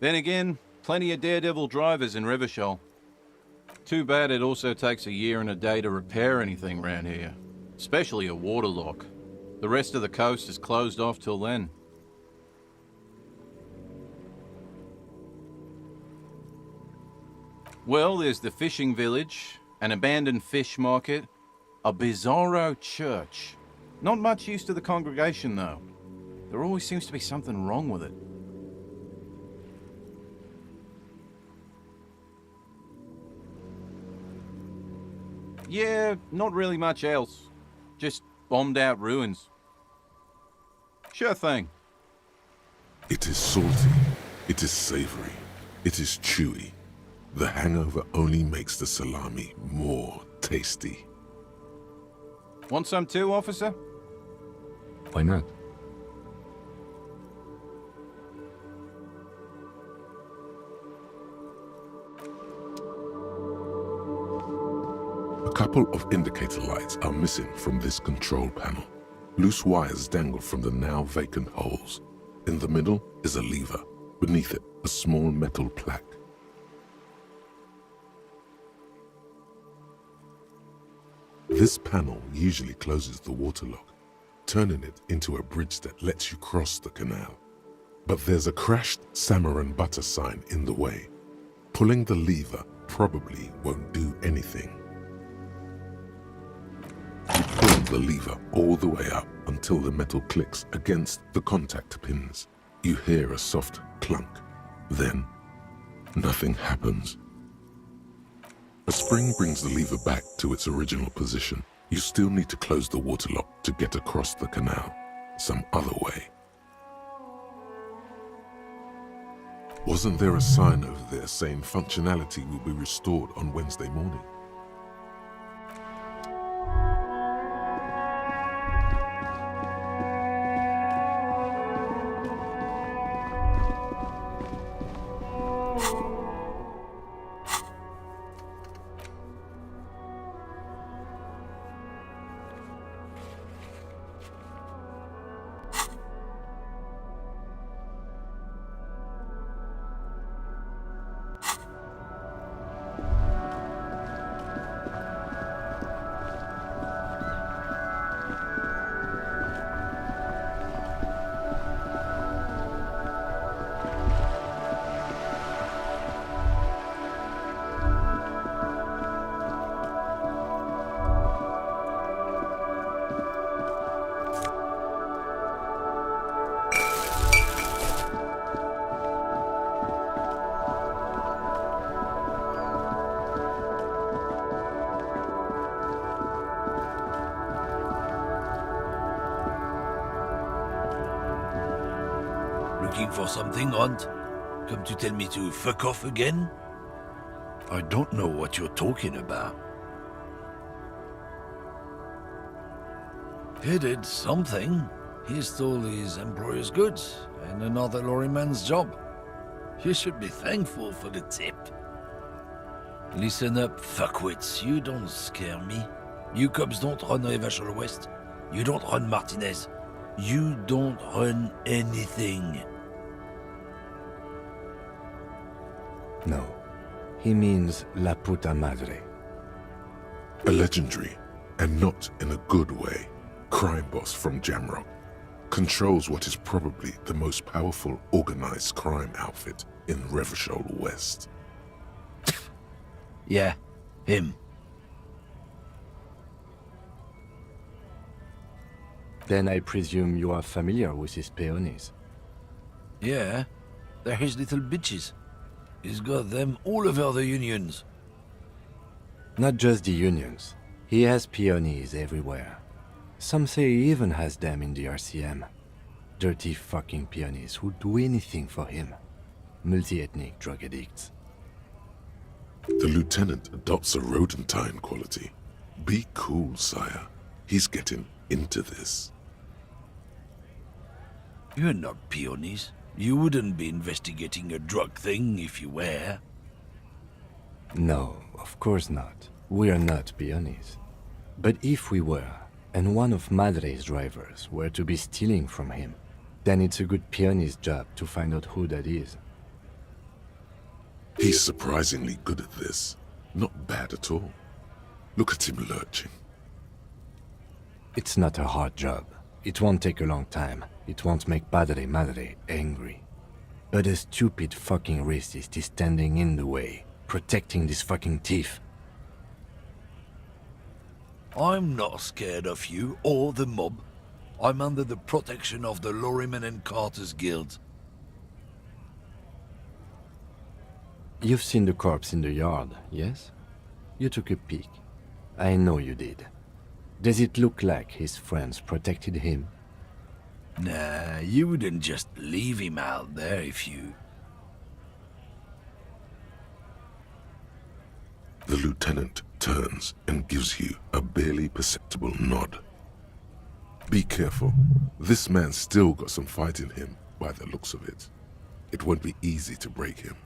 Then again, plenty of daredevil drivers in Revachol. Too bad it also takes a year and a day to repair anything around here, especially a waterlock. The rest of the coast is closed off till then. Well, there's the fishing village, an abandoned fish market, a bizarro church. Not much use to the congregation, though. There always seems to be something wrong with it. Yeah, not really much else. Just bombed out ruins. Sure thing. It is salty, it is savory, it is chewy. The hangover only makes the salami more tasty. Want some too, officer? Why not? A couple of indicator lights are missing from this control panel. Loose wires dangle from the now vacant holes. In the middle is a lever. Beneath it, a small metal plaque. This panel usually closes the waterlock, turning it into a bridge that lets you cross the canal. But there's a crashed salmon and butter sign in the way. Pulling the lever probably won't do anything. You pull the lever all the way up until the metal clicks against the contact pins. You hear a soft clunk. Then, nothing happens. A spring brings the lever back to its original position. You still need to close the waterlock to get across the canal, some other way. Wasn't there a sign over there saying functionality will be restored on Wednesday morning? Looking for something, Hunt? Come to tell me to fuck off again? I don't know what you're talking about. He did something. He stole his employer's goods and another lorryman's job. You should be thankful for the tip. Listen up, fuckwits. You don't scare me. You cops don't run Revachol West. You don't run Martinez. You don't run anything. No. He means la puta madre. A legendary, and not in a good way, crime boss from Jamrock. Controls what is probably the most powerful organized crime outfit in Revachol West. Yeah, him. Then I presume you are familiar with his peonies. Yeah, they're his little bitches. He's got them all over the unions. Not just the unions. He has peonies everywhere. Some say he even has them in the RCM. Dirty fucking peonies who'd do anything for him. Multi-ethnic drug addicts. The lieutenant adopts a rodentine quality. Be cool, sire. He's getting into this. You're not peonies. You wouldn't be investigating a drug thing if you were. No, of course not. We are not peonies. But if we were, and one of Madre's drivers were to be stealing from him, then it's a good peony's job to find out who that is. He's surprisingly good at this. Not bad at all. Look at him lurching. It's not a hard job. It won't take a long time. It won't make Padre Madre angry. But a stupid fucking racist is standing in the way, protecting this fucking thief. I'm not scared of you or the mob. I'm under the protection of the Lorrymen and Carters Guild. You've seen the corpse in the yard, yes? You took a peek. I know you did. Does it look like his friends protected him? Nah, you wouldn't just leave him out there if you... The lieutenant turns and gives you a barely perceptible nod. Be careful. This man's still got some fight in him, by the looks of it. It won't be easy to break him.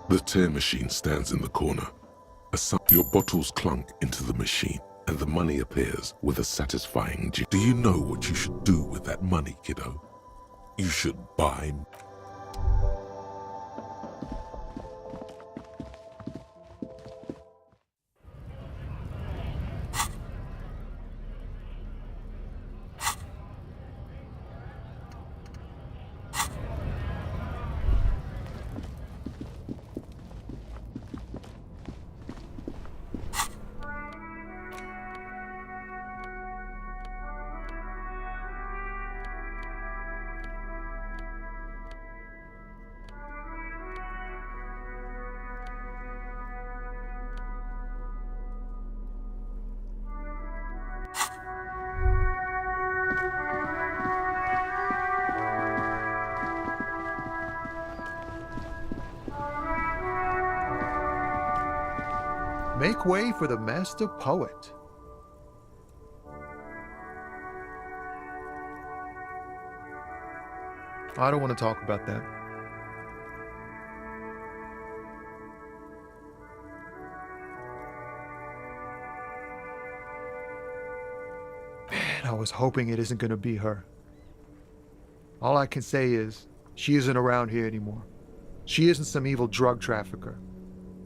The tear machine stands in the corner. Your bottles clunk into the machine, and the money appears with a satisfying jingle. Do you know what you should do with that money, kiddo? You should buy... Make way for the master poet. I don't want to talk about that. Man, I was hoping it isn't going to be her. All I can say is, she isn't around here anymore. She isn't some evil drug trafficker.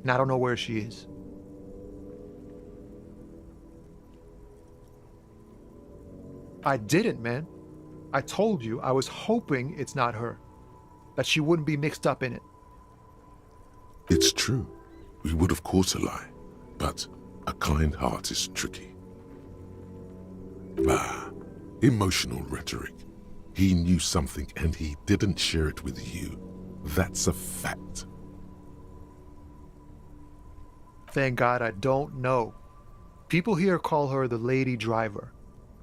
And I don't know where she is. I didn't, man. I told you I was hoping it's not her. That she wouldn't be mixed up in it. It's true. We would of course lie. But a kind heart is tricky. Bah. Emotional rhetoric. He knew something and he didn't share it with you. That's a fact. Thank God I don't know. People here call her the lady driver.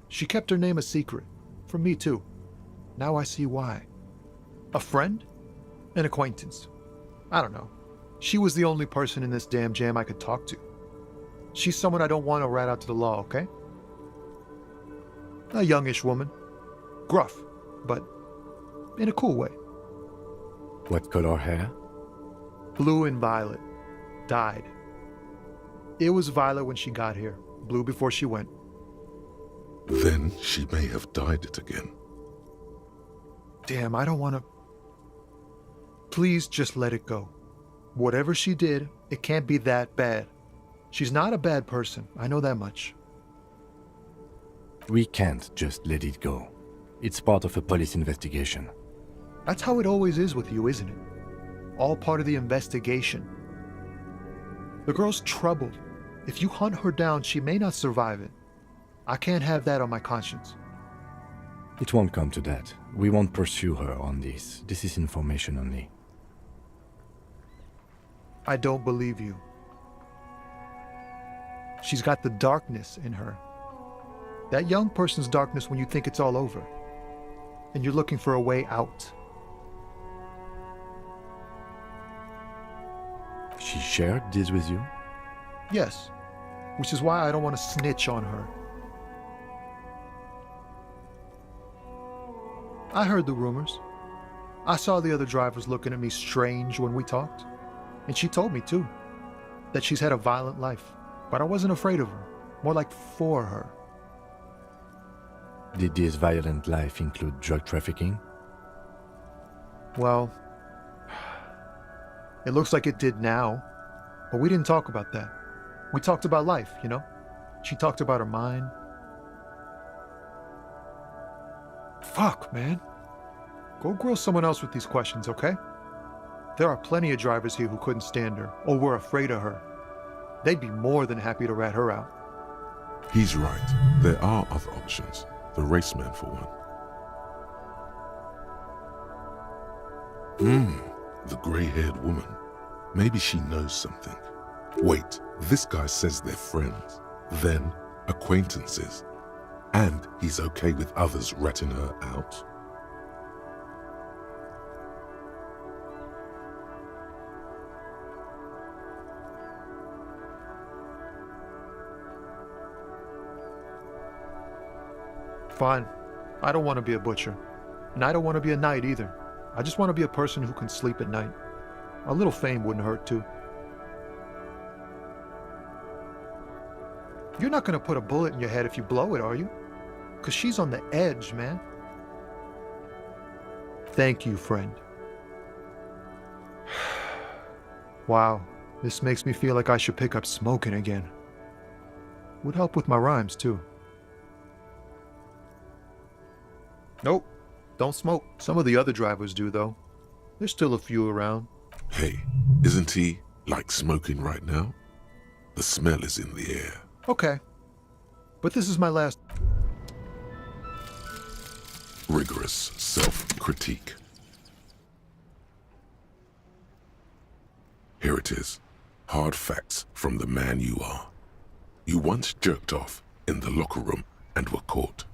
She kept her name a secret. From me too. Now I see why. A friend? An acquaintance. I don't know. She was the only person in this damn jam I could talk to. She's someone I don't want to rat out to the law, okay? A youngish woman. Gruff, but in a cool way. What color hair? Blue and violet. Dyed. It was violet when she got here. Blue before she went. Then she may have dyed it again. Damn, I don't want to... Please just let it go. Whatever she did, it can't be that bad. She's not a bad person, I know that much. We can't just let it go. It's part of a police investigation. That's how it always is with you, isn't it? All part of the investigation. The girl's troubled. If you hunt her down, she may not survive it. I can't have that on my conscience. It won't come to that. We won't pursue her on this. This is information only. I don't believe you. She's got the darkness in her. That young person's darkness when you think it's all over. And you're looking for a way out. She shared this with you? Yes. Which is why I don't want to snitch on her. I heard the rumors. I saw the other drivers looking at me strange when we talked. And she told me too, that she's had a violent life. But I wasn't afraid of her, more like for her. Did this violent life include drug trafficking? Well, it looks like it did now, but we didn't talk about that. We talked about life, you know? She talked about her mind. Fuck, man. Go grill someone else with these questions, okay? There are plenty of drivers here who couldn't stand her, or were afraid of her. They'd be more than happy to rat her out. He's right. There are other options. The raceman, for one. The grey-haired woman. Maybe she knows something. Wait, this guy says they're friends, then acquaintances, and he's okay with others ratting her out? Fine. I don't want to be a butcher. And I don't want to be a knight either. I just want to be a person who can sleep at night. A little fame wouldn't hurt too. You're not going to put a bullet in your head if you blow it, are you? Because she's on the edge, man. Thank you, friend. Wow, this makes me feel like I should pick up smoking again. Would help with my rhymes, too. Nope, don't smoke. Some of the other drivers do, though. There's still a few around. Hey, isn't he, like, smoking right now? The smell is in the air. Okay, but this is my last... Rigorous self-critique. Here it is. Hard facts from the man you are. You once jerked off in the locker room and were caught.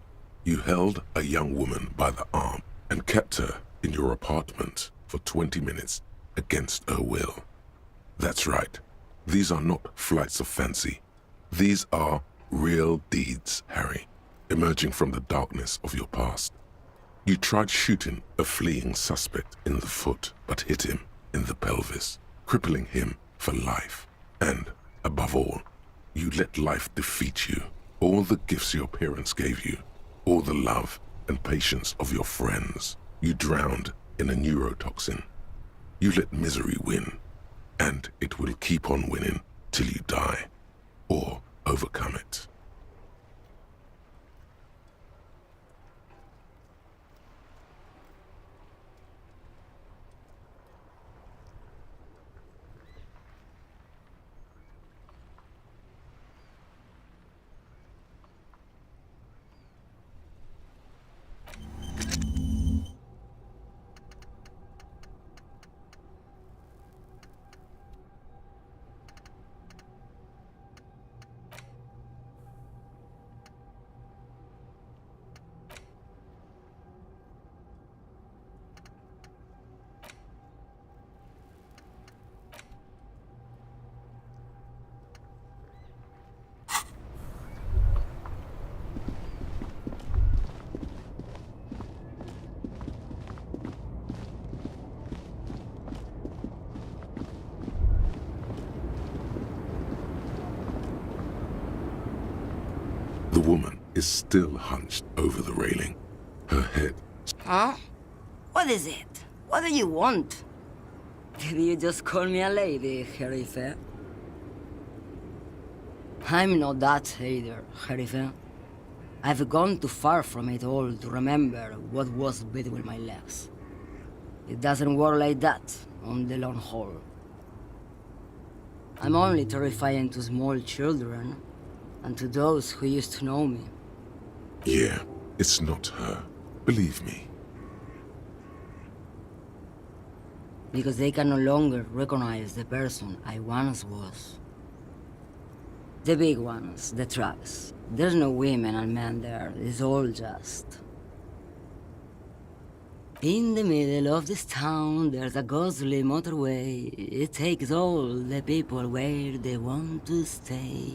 You held a young woman by the arm and kept her in your apartment for 20 minutes against her will. That's right. These are not flights of fancy. These are real deeds, Harry, emerging from the darkness of your past. You tried shooting a fleeing suspect in the foot, but hit him in the pelvis, crippling him for life. And, above all, you let life defeat you. All the gifts your parents gave you, all the love and patience of your friends, you drowned in a neurotoxin. You let misery win, and it will keep on winning till you die, or overcome it. The woman is still hunched over the railing. Her head... Huh? What is it? What do you want? Did you just call me a lady, Herife? I'm not that either, Herife. I've gone too far from it all to remember what was between my legs. It doesn't work like that on the long haul. I'm only terrifying to small children and to those who used to know me. Yeah, it's not her. Believe me. Because they can no longer recognize the person I once was. The big ones, the trucks. There's no women and men there, it's all just... In the middle of this town, there's a ghostly motorway. It takes all the people where they want to stay.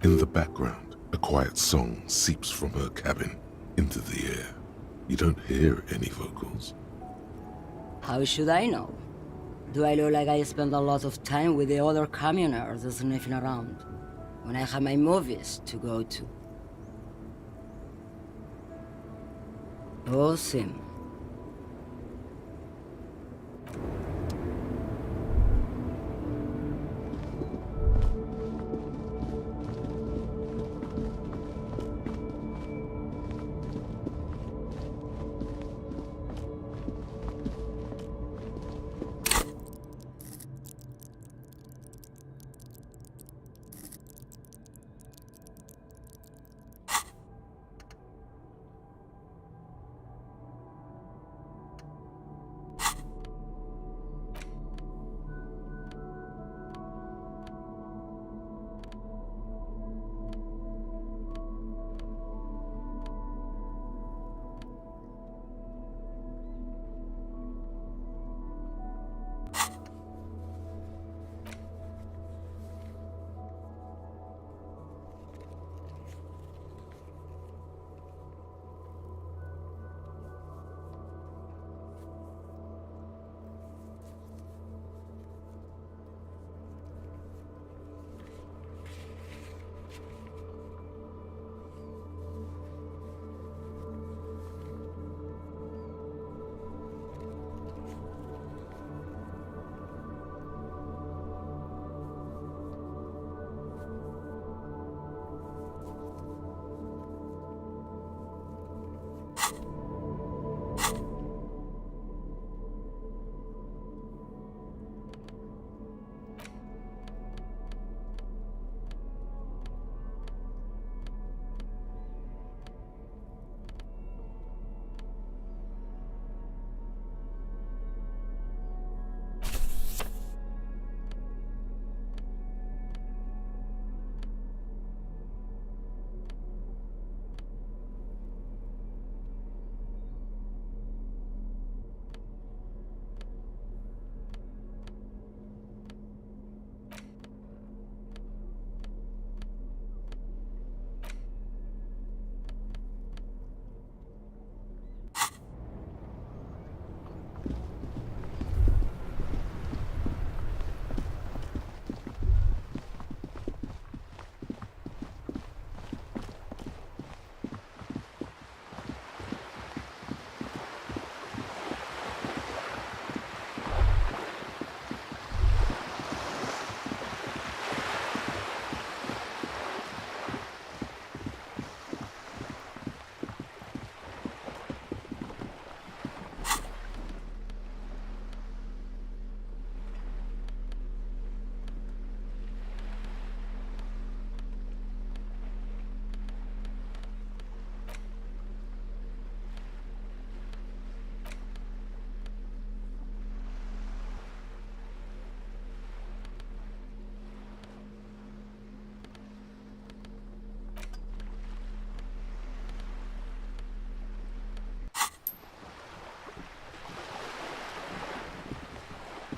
In the background, a quiet song seeps from her cabin into the air. You don't hear any vocals. How should I know? Do I look like I spend a lot of time with the other communers sniffing around when I have my movies to go to? Oh, Sim.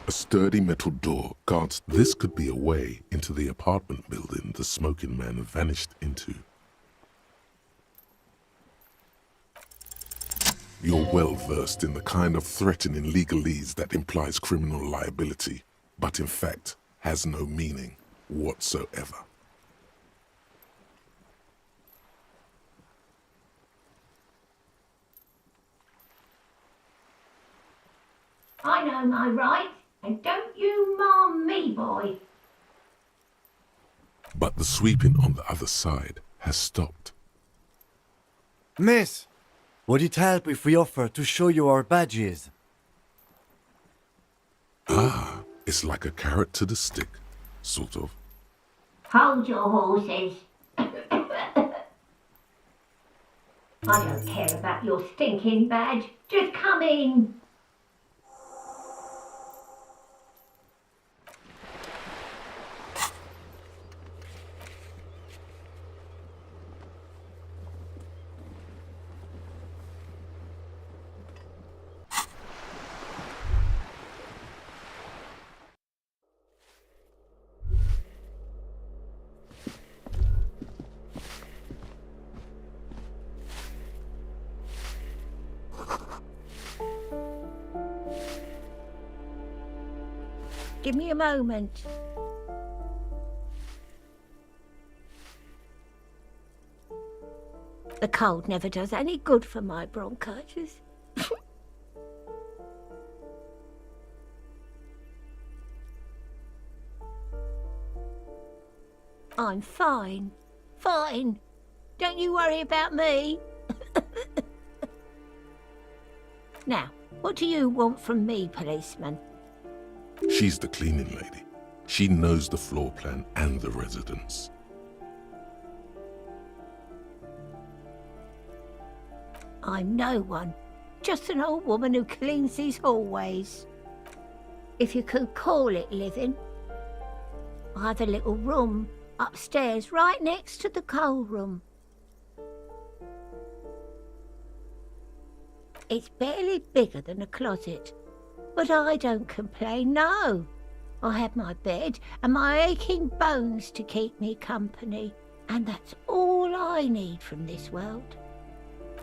A sturdy metal door guards. This could be a way into the apartment building the smoking man vanished into. You're well versed in the kind of threatening legalese that implies criminal liability, but in fact has no meaning whatsoever. I know my rights, and don't you marm me, boy. But the sweeping on the other side has stopped. Miss, would it help if we offer to show you our badges? Ah, it's like a carrot to the stick, sort of. Hold your horses. I don't care about your stinking badge. Just come in. Give me a moment. The cold never does any good for my bronchitis. I'm fine. Fine. Don't you worry about me. Now, what do you want from me, policeman? She's the cleaning lady. She knows the floor plan and the residence. I'm no one. Just an old woman who cleans these hallways. If you could call it living. I have a little room upstairs right next to the coal room. It's barely bigger than a closet, but I don't complain, no. I have my bed and my aching bones to keep me company, and that's all I need from this world.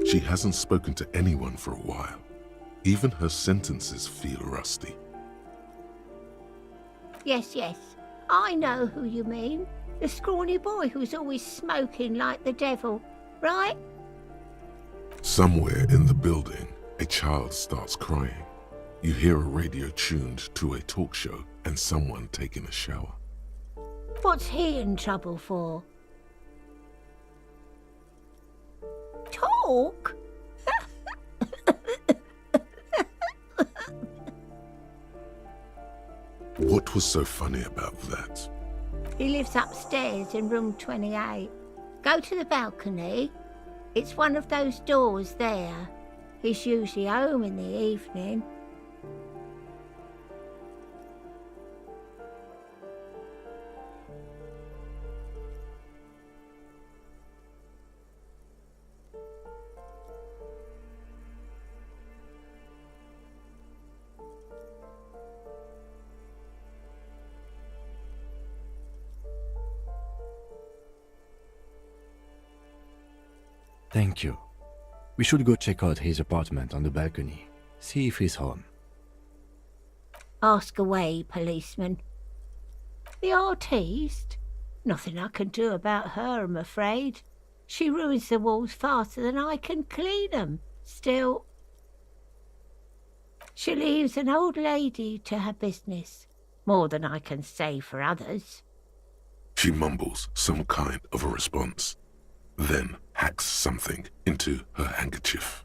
She hasn't spoken to anyone for a while. Even her sentences feel rusty. Yes, I know who you mean. The scrawny boy who's always smoking like the devil, right? Somewhere in the building, a child starts crying. You hear a radio tuned to a talk show and someone taking a shower. What's he in trouble for? Talk? What was so funny about that? He lives upstairs in room 28. Go to the balcony. It's one of those doors there. He's usually home in the evening. Thank you. We should go check out his apartment on the balcony. See if he's home. Ask away, policeman. The artiste? Nothing I can do about her, I'm afraid. She ruins the walls faster than I can clean them. Still, she leaves an old lady to her business. More than I can say for others. She mumbles some kind of a response, then hacks something into her handkerchief.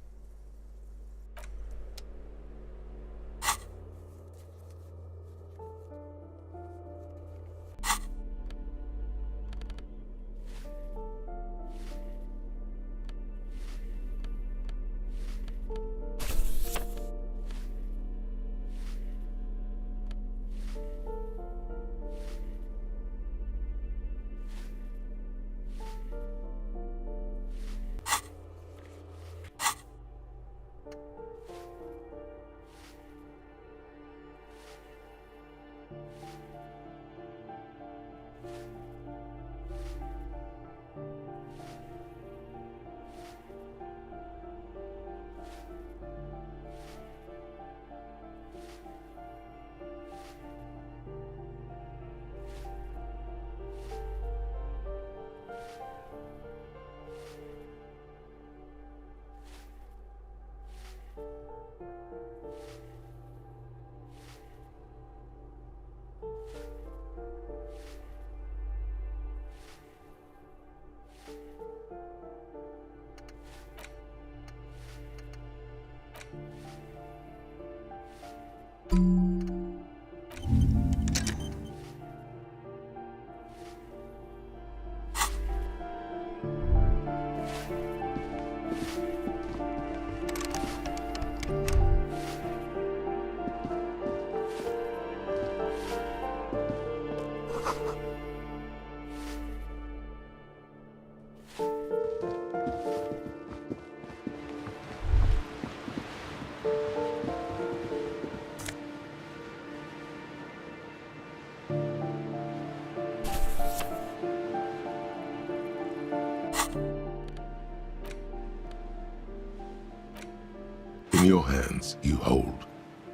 In your hands, you hold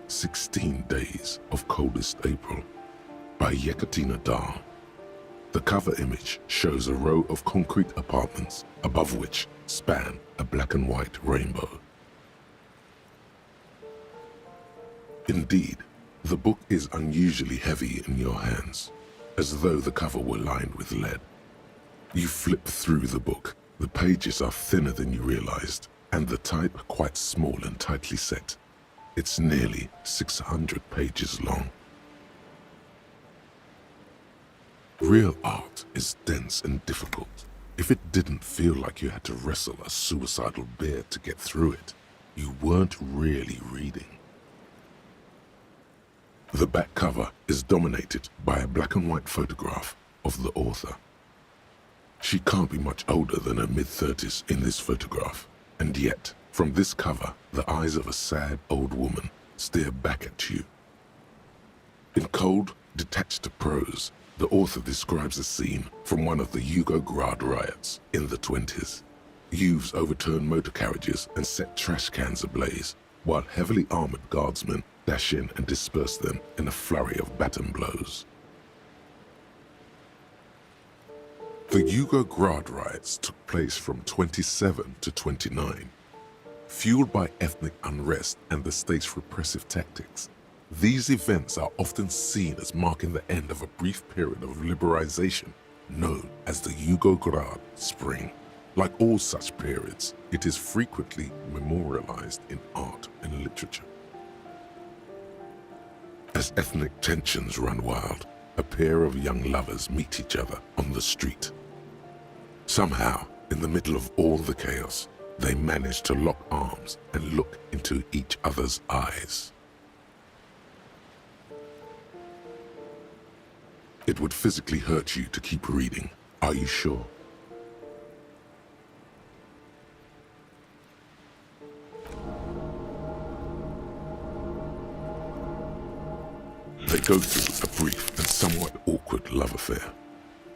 16 Days of Coldest April by Yekaterina Dahl. The cover image shows a row of concrete apartments above which span a black and white rainbow. Indeed, the book is unusually heavy in your hands, as though the cover were lined with lead. You flip through the book. The pages are thinner than you realized, and the type quite small and tightly set. It's nearly 600 pages long. Real art is dense and difficult. If it didn't feel like you had to wrestle a suicidal bear to get through it, you weren't really reading. The back cover is dominated by a black and white photograph of the author. She can't be much older than her mid-30s in this photograph, and yet, from this cover, the eyes of a sad old woman stare back at you. In cold, detached prose, the author describes a scene from one of the Yugoslavia riots in the 20s. Youths overturned motor carriages and set trash cans ablaze, while heavily armored guardsmen dash in and disperse them in a flurry of baton blows. The Yugoslavia riots took place from 27 to 29. Fueled by ethnic unrest and the state's repressive tactics, these events are often seen as marking the end of a brief period of liberalization known as the Yugoslavia Spring. Like all such periods, it is frequently memorialized in art and literature. As ethnic tensions run wild, a pair of young lovers meet each other on the street. Somehow, in the middle of all the chaos, they manage to lock arms and look into each other's eyes. It would physically hurt you to keep reading. Are you sure? They go through a brief and somewhat awkward love affair.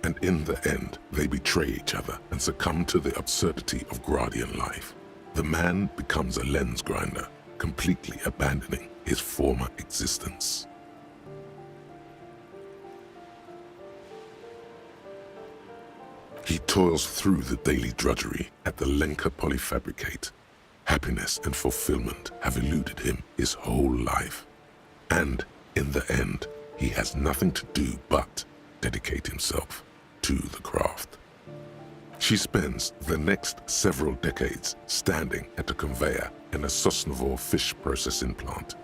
And in the end, they betray each other and succumb to the absurdity of Gradian life. The man becomes a lens grinder, completely abandoning his former existence. He toils through the daily drudgery at the Lenka Polyfabricate. Happiness and fulfillment have eluded him his whole life. And in the end, he has nothing to do but dedicate himself to the craft. She spends the next several decades standing at a conveyor in a Sosnovo fish processing plant.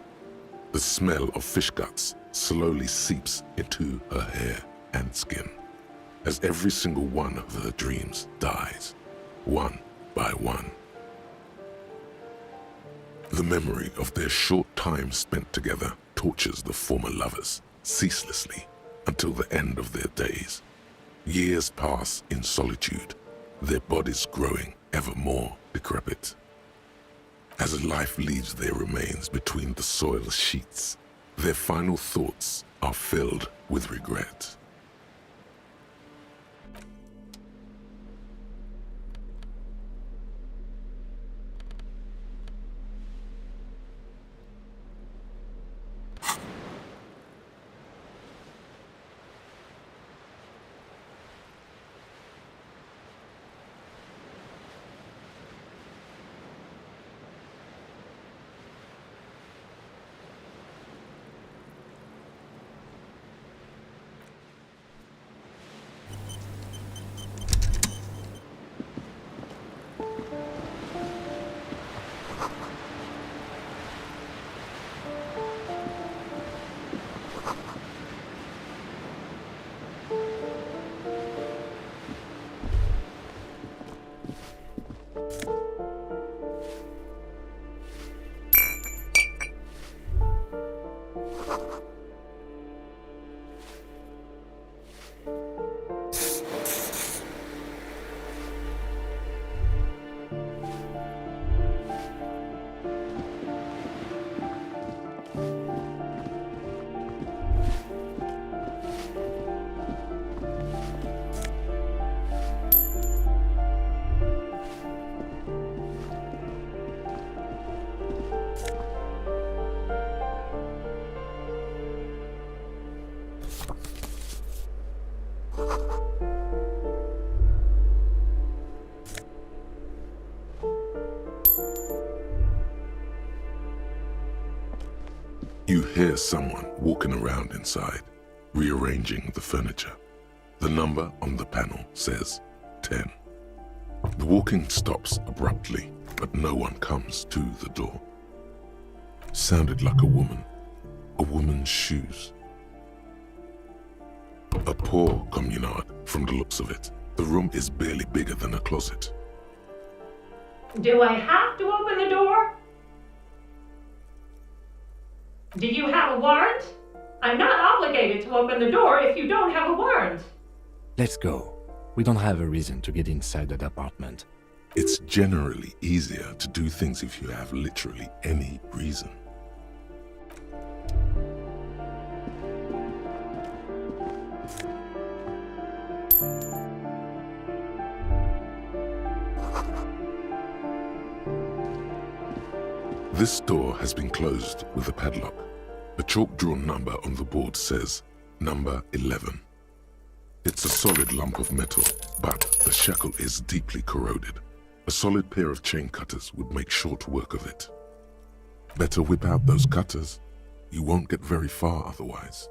The smell of fish guts slowly seeps into her hair and skin, as every single one of her dreams dies, one by one. The memory of their short time spent together tortures the former lovers ceaselessly until the end of their days. Years pass in solitude, their bodies growing ever more decrepit. As life leaves their remains between the soil sheets, their final thoughts are filled with regret. You hear someone walking around inside, rearranging the furniture. The number on the panel says 10. The walking stops abruptly, but no one comes to the door. Sounded like a woman's shoes. A poor communard from the looks of it. The room is barely bigger than a closet. Do I have to open the door? Do you have a warrant? I'm not obligated to open the door if you don't have a warrant. Let's go. We don't have a reason to get inside that apartment. It's generally easier to do things if you have literally any reason. This door has been closed with a padlock. A chalk-drawn number on the board says number 11. It's a solid lump of metal, but the shackle is deeply corroded. A solid pair of chain cutters would make short work of it. Better whip out those cutters. You won't get very far otherwise.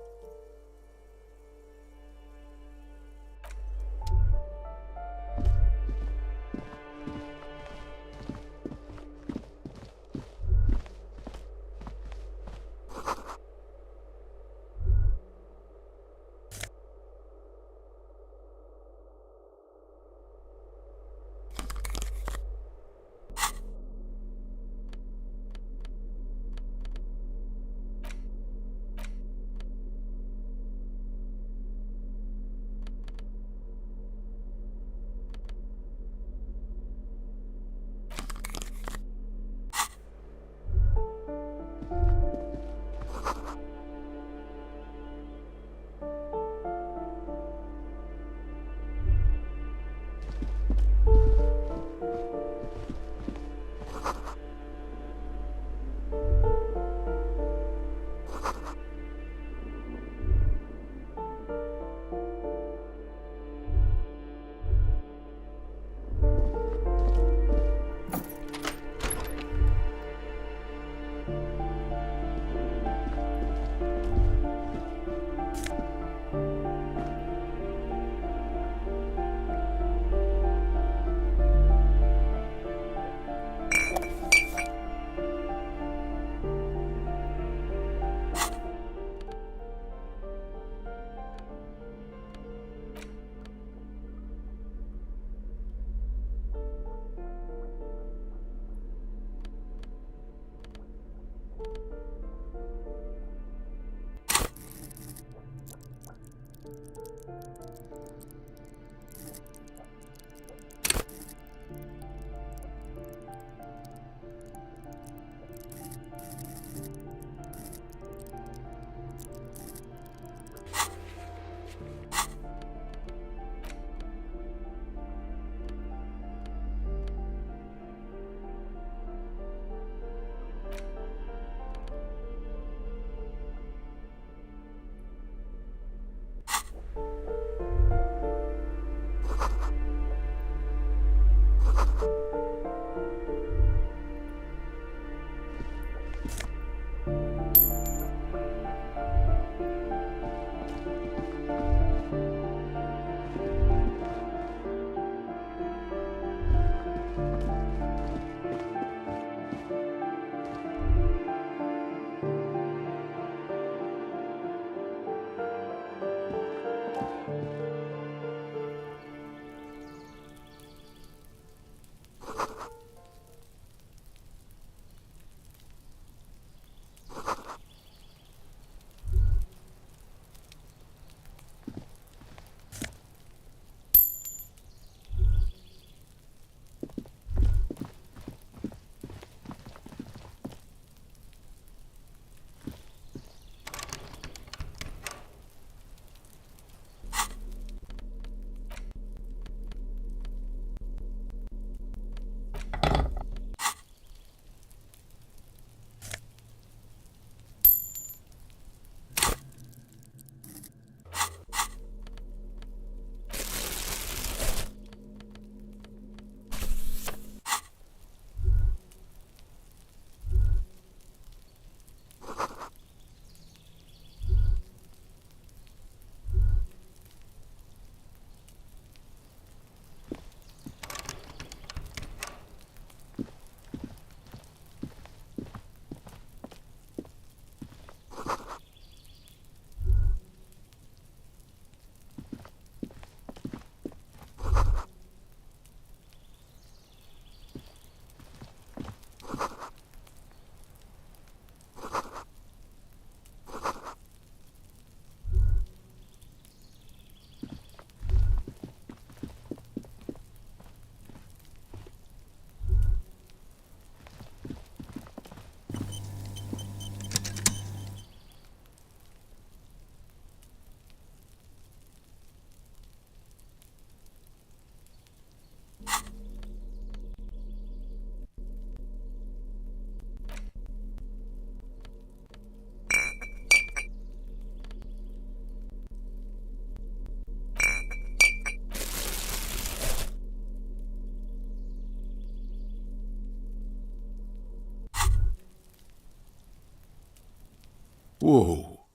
Whoa.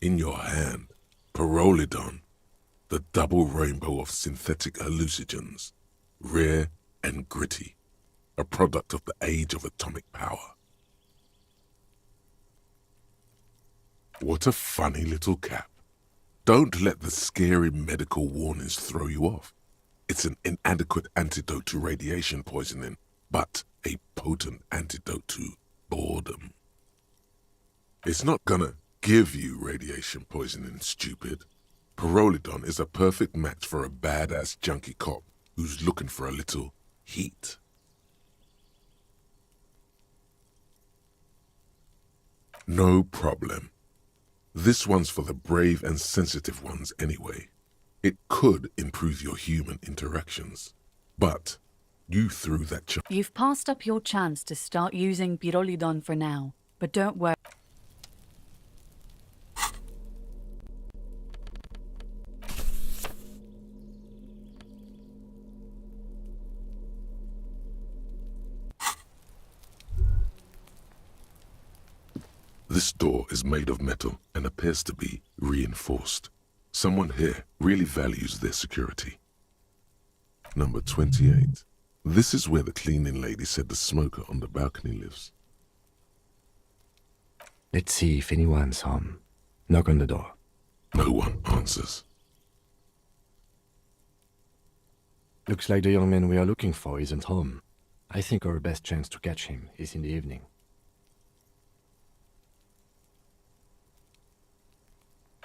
In your hand, Pyrrolidon, the double rainbow of synthetic hallucinogens, rare and gritty, a product of the age of atomic power. What a funny little cap. Don't let the scary medical warnings throw you off. It's an inadequate antidote to radiation poisoning, but a potent antidote to boredom. It's not gonna give you radiation poisoning, stupid. Pyrrolidon is a perfect match for a badass junkie cop who's looking for a little heat. No problem. This one's for the brave and sensitive ones anyway. It could improve your human interactions. But you threw that You've passed up your chance to start using Pyrrolidon for now, but don't worry. This door is made of metal and appears to be reinforced. Someone here really values their security. Number 28. This is where the cleaning lady said the smoker on the balcony lives. Let's see if anyone's home. Knock on the door. No one answers. Looks like the young man we are looking for isn't home. I think our best chance to catch him is in the evening.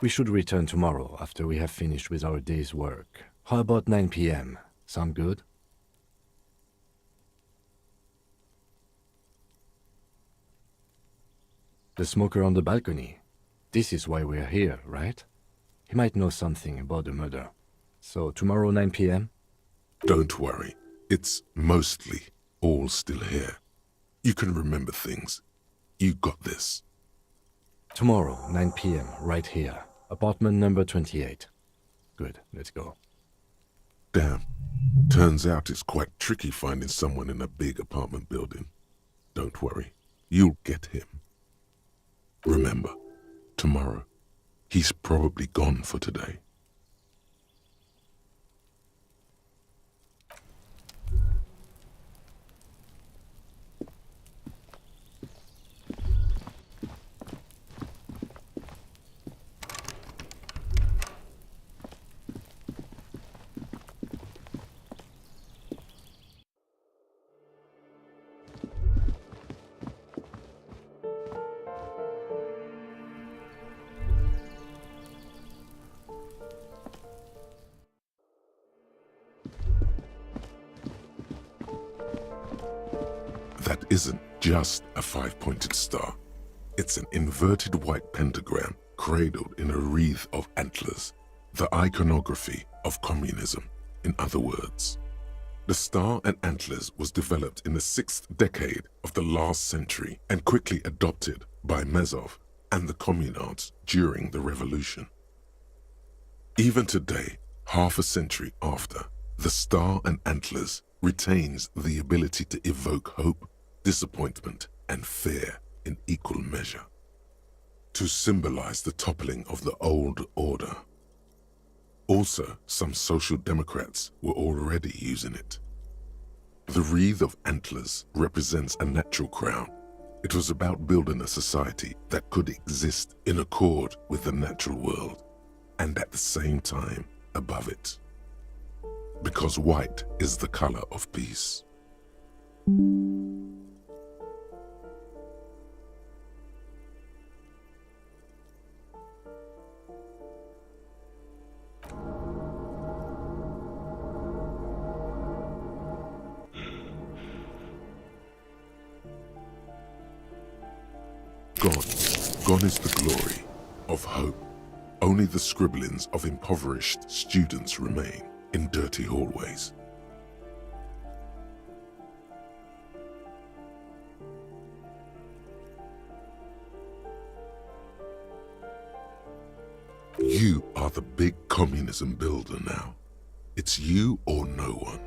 We should return tomorrow after we have finished with our day's work. How about 9 p.m.? Sound good? The smoker on the balcony. This is why we're here, right? He might know something about the murder. So tomorrow 9 p.m.? Don't worry. It's mostly all still here. You can remember things. You got this. Tomorrow, 9 p.m., right here. Apartment number 28. Good, let's go. Damn. Turns out it's quite tricky finding someone in a big apartment building. Don't worry. You'll get him. Remember, tomorrow, he's probably gone for today. That isn't just a five-pointed star. It's an inverted white pentagram cradled in a wreath of antlers, the iconography of communism, in other words. The star and antlers was developed in the 6th decade of the last century and quickly adopted by Mazov and the communards during the revolution. Even today, half a century after, the star and antlers retains the ability to evoke hope, disappointment, and fear in equal measure, to symbolize the toppling of the old order. Also, some social democrats were already using it. The wreath of antlers represents a natural crown. It was about building a society that could exist in accord with the natural world, and at the same time above it. Because white is the color of peace. Gone is the glory of hope. Only the scribblings of impoverished students remain in dirty hallways. You are the big communism builder now. It's you or no one.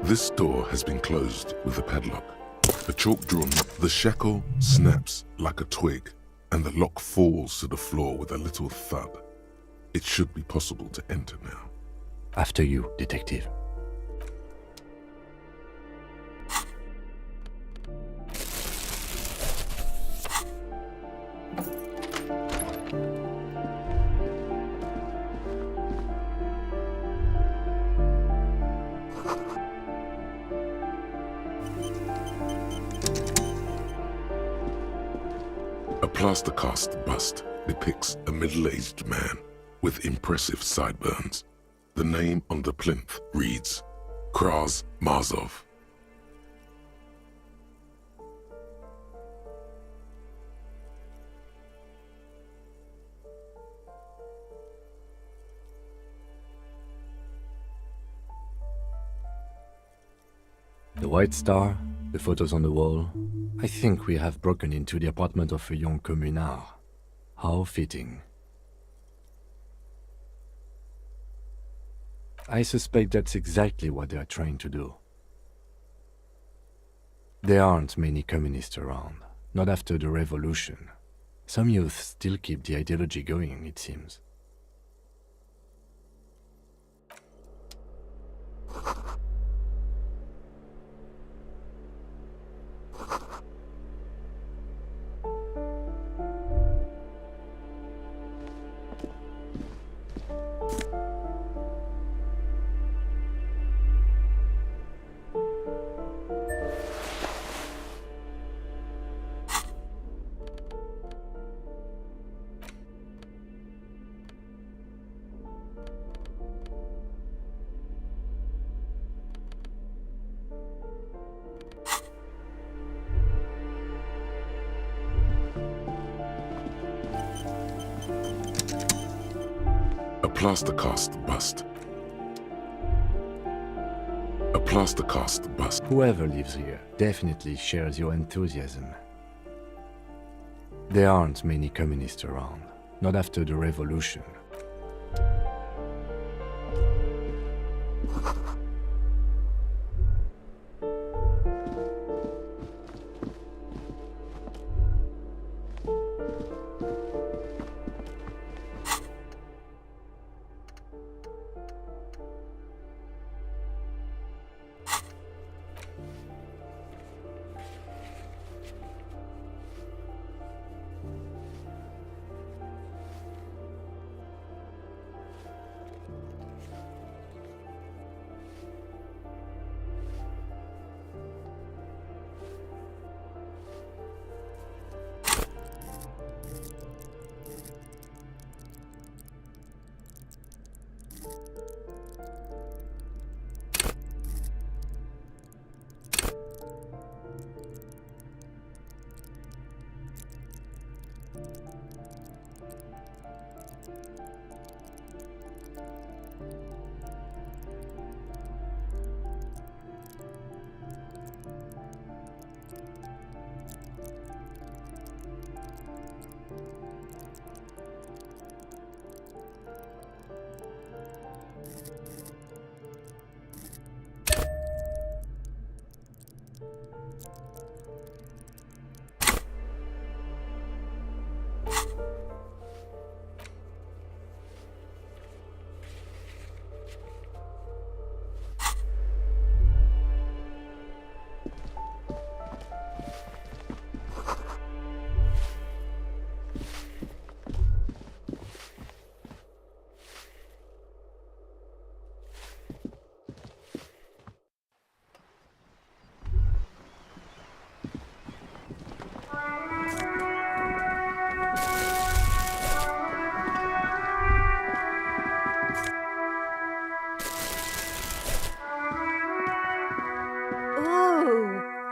This door has been closed with a padlock. The chalk drawn, the shackle snaps like a twig, and the lock falls to the floor with a little thud. It should be possible to enter now. After you, detective. A plaster-cast bust depicts a middle-aged man with impressive sideburns. The name on the plinth reads, Kraz Marzov. The white star, the photos on the wall. I think we have broken into the apartment of a young communard. How fitting. I suspect that's exactly what they are trying to do. There aren't many communists around, not after the revolution. Some youth still keep the ideology going, it seems. A plaster-cast bust. A plaster-cast bust. Whoever lives here definitely shares your enthusiasm. There aren't many communists around, not after the revolution.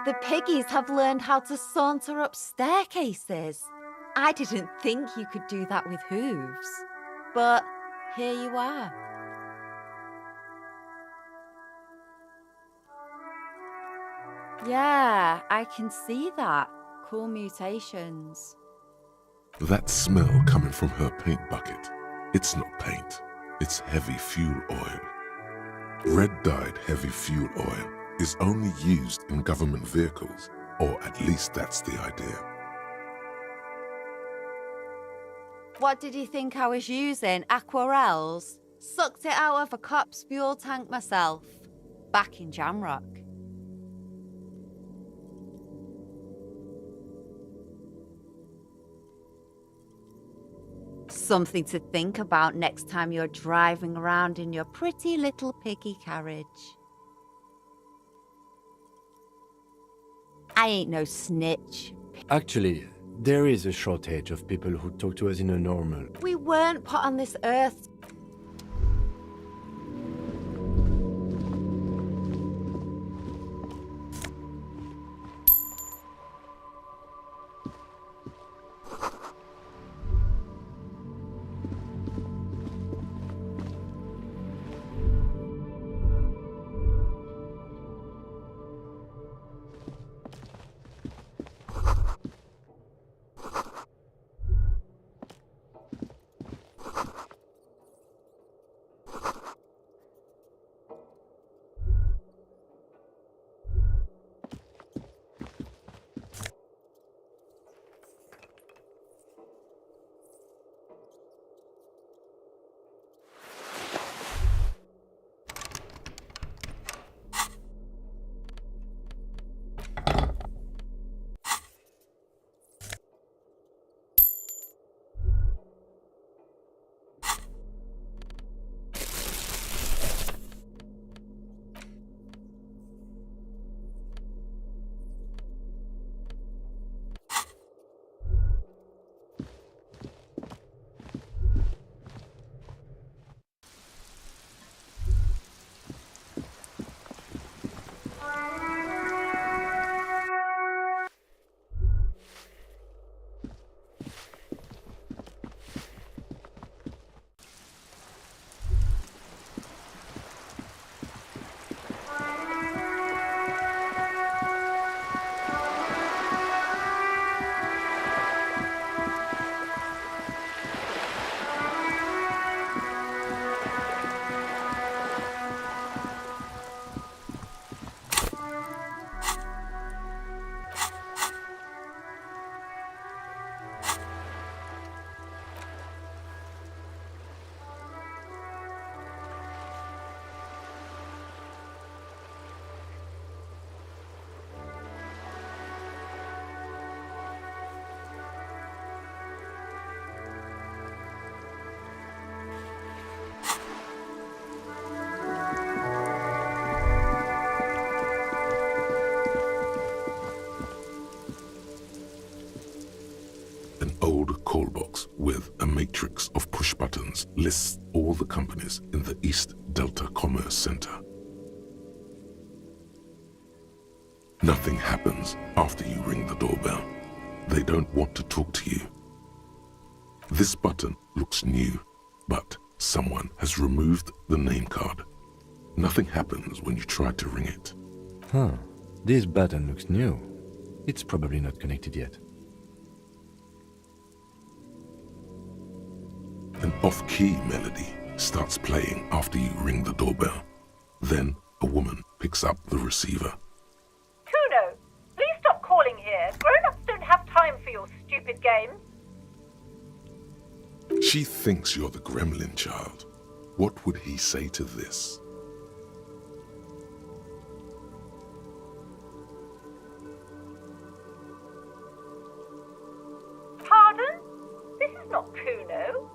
The piggies have learned how to saunter up staircases. I didn't think you could do that with hooves. But here you are. Yeah, I can see that. Cool mutations. That smell coming from her paint bucket. It's not paint. It's heavy fuel oil. Red-dyed heavy fuel oil. is only used in government vehicles, or at least that's the idea. What did you think I was using? Aquarels? Sucked it out of a cop's fuel tank myself. Back in Jamrock. Something to think about next time you're driving around in your pretty little piggy carriage. I ain't no snitch. Actually, there is a shortage of people who talk to us in a normal. We weren't put on this earth. Call box with a matrix of push buttons lists all the companies in the East Delta Commerce Center. Nothing happens after you ring the doorbell. They don't want to talk to you. This button looks new, but someone has removed the name card. Nothing happens when you try to ring it. Huh. This button looks new. It's probably not connected yet. An off-key melody starts playing after you ring the doorbell. Then a woman picks up the receiver. Kuno, please stop calling here. Grown-ups don't have time for your stupid games. She thinks you're the gremlin child. What would he say to this? Pardon? This is not Kuno.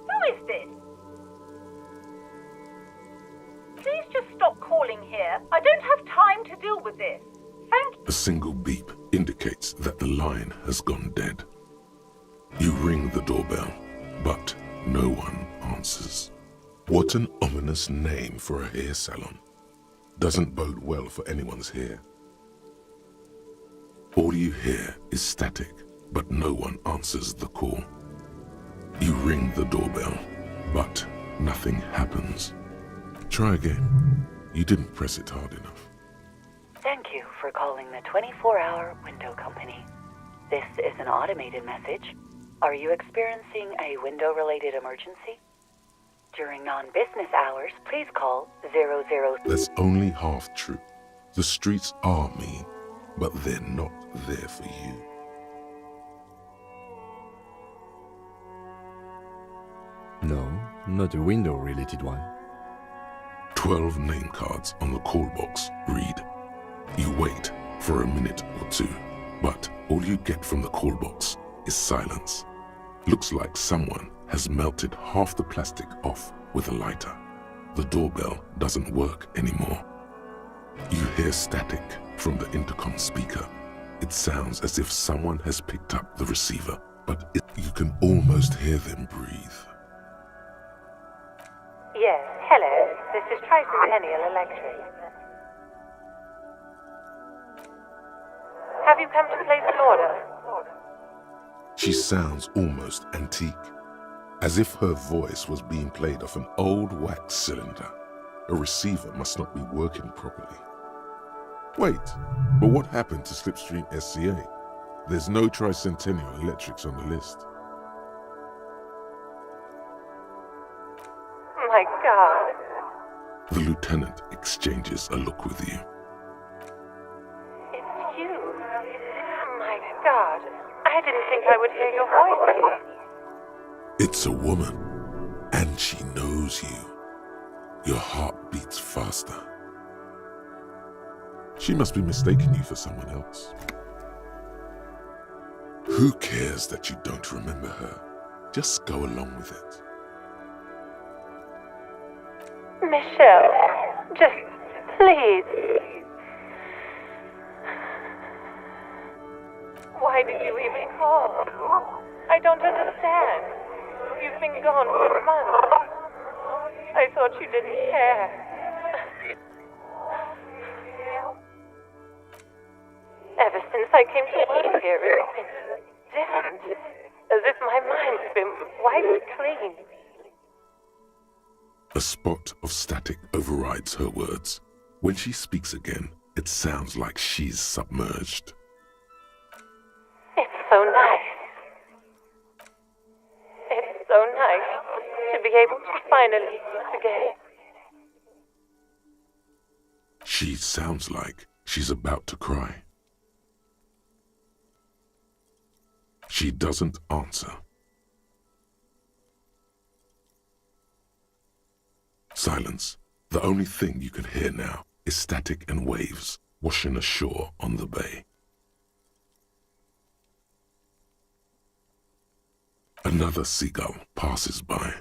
Who is this? Please just stop calling here. I don't have time to deal with this. Thank you. A single beep indicates that the line has gone dead. You ring the doorbell, but no one answers. What an ominous name for a hair salon. Doesn't bode well for anyone's hair. All you hear is static, but no one answers the call. You ring the doorbell, but nothing happens. Try again. You didn't press it hard enough. Thank you for calling the 24-hour window company. This is an automated message. Are you experiencing a window-related emergency? During non-business hours, please call 00... That's only half true. The streets are mean, but they're not there for you. No, not a window-related one. 12 name cards on the call box read. You wait for a minute or two, but all you get from the call box is silence. Looks like someone has melted half the plastic off with a lighter. The doorbell doesn't work anymore. You hear static from the intercom speaker. It sounds as if someone has picked up the receiver, but you can almost hear them breathe. Yes, hello. This is Tricentennial Electric. Have you come to place an order? She sounds almost antique, as if her voice was being played off an old wax cylinder. A receiver must not be working properly. Wait, but what happened to Slipstream SCA? There's no Tricentennial Electrics on the list. My God. The lieutenant exchanges a look with you. It's you. My God. I didn't think I would hear your voice. It's a woman, and she knows you. Your heart beats faster. She must be mistaking you for someone else. Who cares that you don't remember her? Just go along with it. Michelle, just please. Why did you even call? I don't understand. You've been gone for months. I thought you didn't care. Ever since I came to work here, it's been different. As if my mind's been wiped clean. A spot of static overrides her words. When she speaks again, it sounds like she's submerged. It's so nice. It's so nice to be able to finally forget. She sounds like she's about to cry. She doesn't answer. Silence. The only thing you can hear now is static and waves washing ashore on the bay. Another seagull passes by.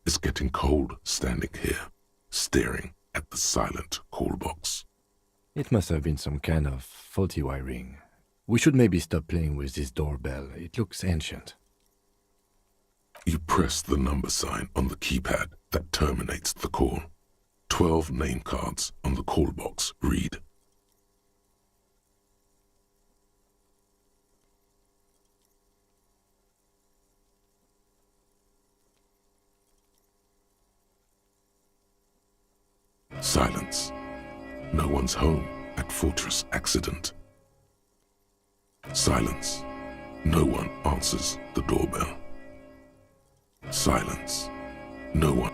It's getting cold standing here, staring at the silent call box. It must have been some kind of faulty wiring. We should maybe stop playing with this doorbell. It looks ancient. You press the number sign on the keypad that terminates the call. 12 name cards on the call box read. Silence. No one's home at Fortress Accident. Silence. No one answers the doorbell. Silence. No one.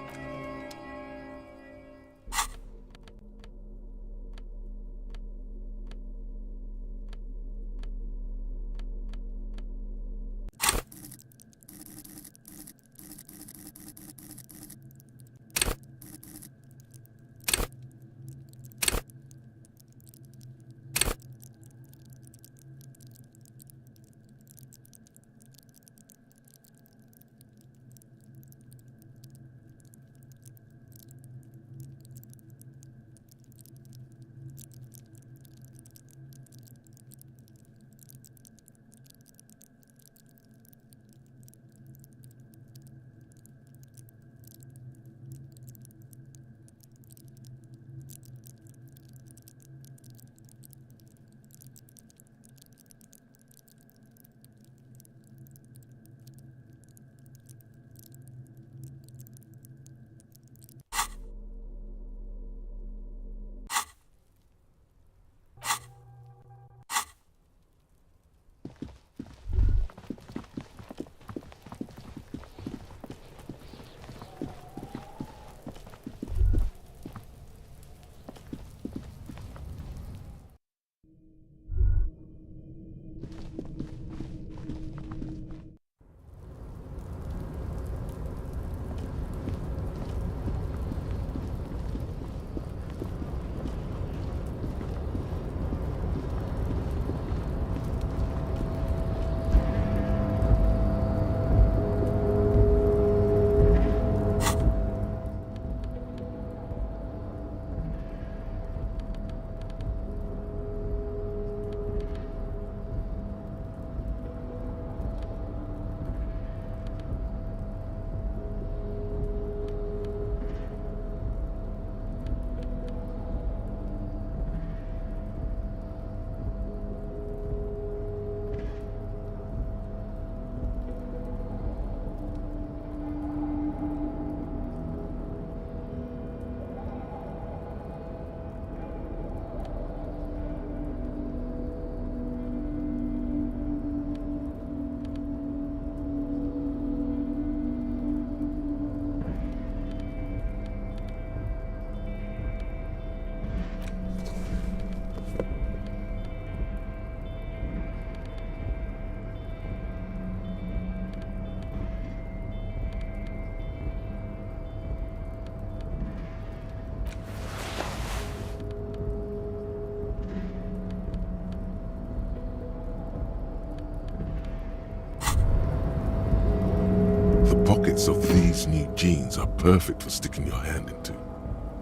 pockets of these new jeans are perfect for sticking your hand into.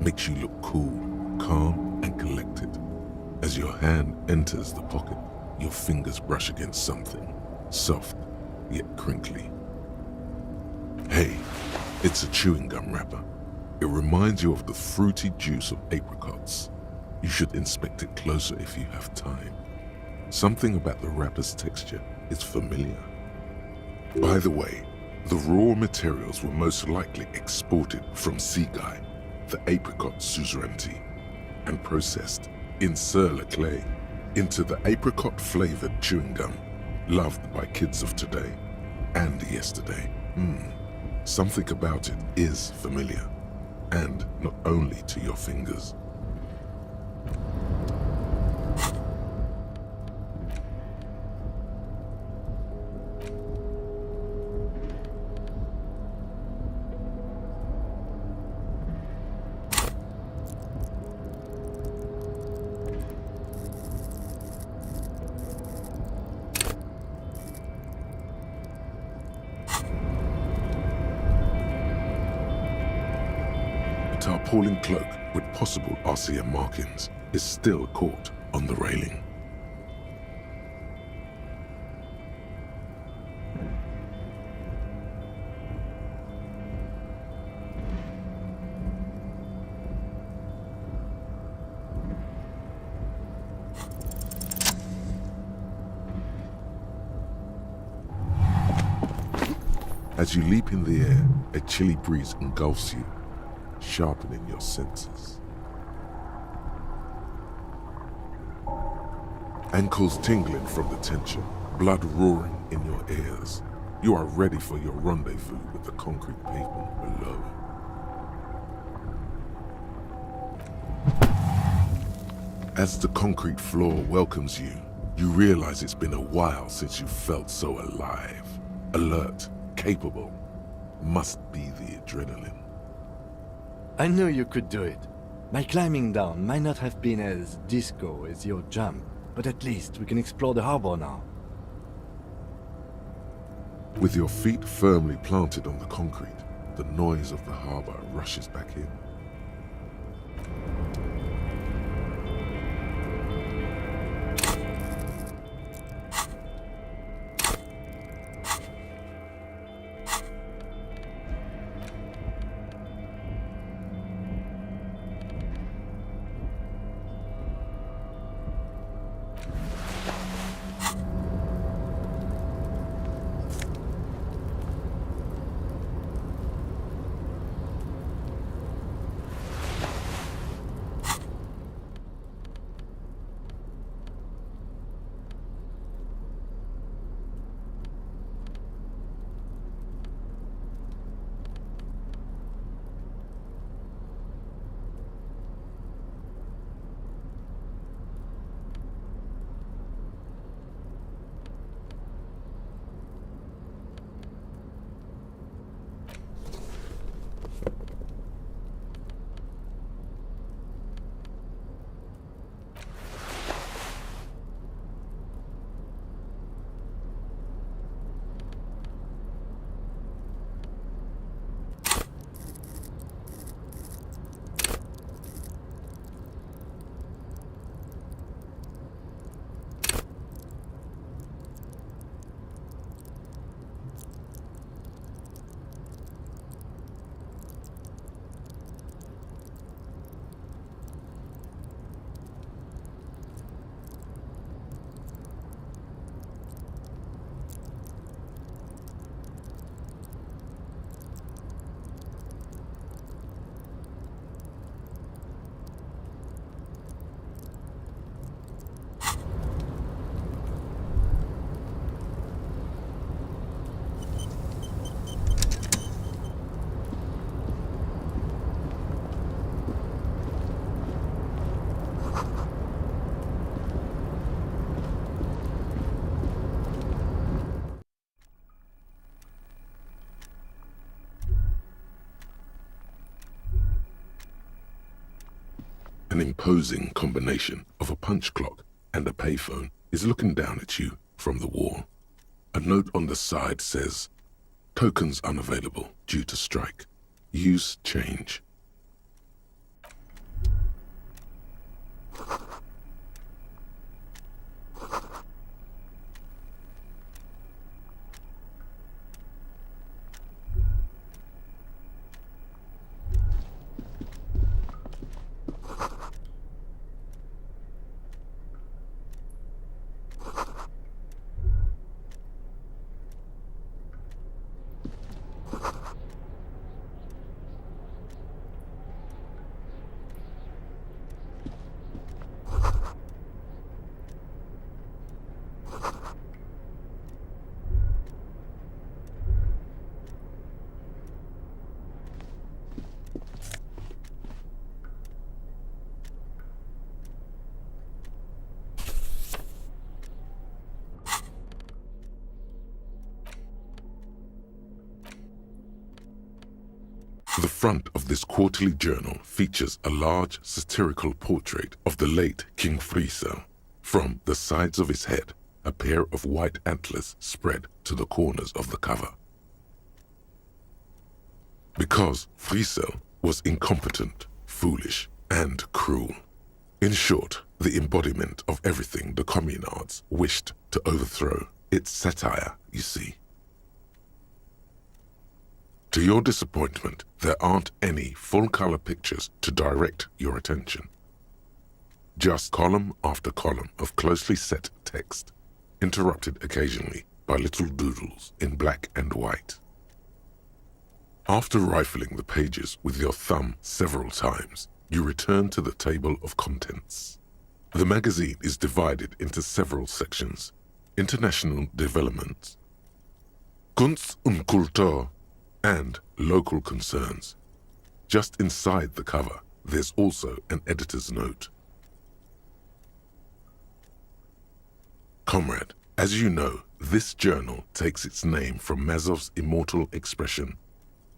Makes you look cool, calm, and collected. As your hand enters the pocket, your fingers brush against something, soft yet crinkly. Hey, it's a chewing gum wrapper. It reminds you of the fruity juice of apricots. You should inspect it closer if you have time. Something about the wrapper's texture is familiar. By the way, the raw materials were most likely exported from Seaguy, the apricot suzerainty, and processed in sur-le-clay into the apricot-flavored chewing gum loved by kids of today and yesterday. Something about it is familiar, and not only to your fingers. Tarpaulin cloak with possible RCM markings is still caught on the railing. As you leap in the air, a chilly breeze engulfs you, sharpening your senses. Ankles tingling from the tension, blood roaring in your ears. You are ready for your rendezvous with the concrete pavement below. As the concrete floor welcomes you, you realize it's been a while since you felt so alive, alert, capable. Must be the adrenaline. I knew you could do it. My climbing down might not have been as disco as your jump, but at least we can explore the harbor now. With your feet firmly planted on the concrete, the noise of the harbor rushes back in. An imposing combination of a punch clock and a payphone is looking down at you from the wall. A note on the side says, Tokens unavailable due to strike. Use change. The front of this quarterly journal features a large satirical portrait of the late King Friesel. From the sides of his head, a pair of white antlers spread to the corners of the cover. Because Friesel was incompetent, foolish, and cruel. In short, the embodiment of everything the communards wished to overthrow. It's satire, you see. To your disappointment, there aren't any full-color pictures to direct your attention. Just column after column of closely set text, interrupted occasionally by little doodles in black and white. After rifling the pages with your thumb several times, you return to the table of contents. The magazine is divided into several sections: international developments, Kunst und Kultur, and local concerns. Just inside the cover, there's also an editor's note. Comrade, as you know, this journal takes its name from Mazov's immortal expression,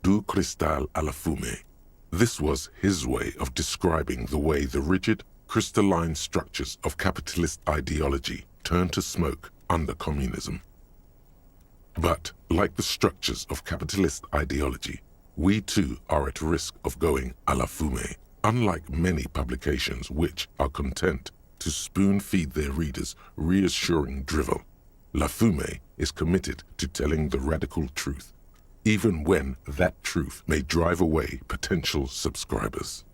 du cristal à la fumée. This was his way of describing the way the rigid, crystalline structures of capitalist ideology turned to smoke under communism. But, like the structures of capitalist ideology, we too are at risk of going à la fumée, unlike many publications which are content to spoon-feed their readers reassuring drivel. La Fumée is committed to telling the radical truth, even when that truth may drive away potential subscribers.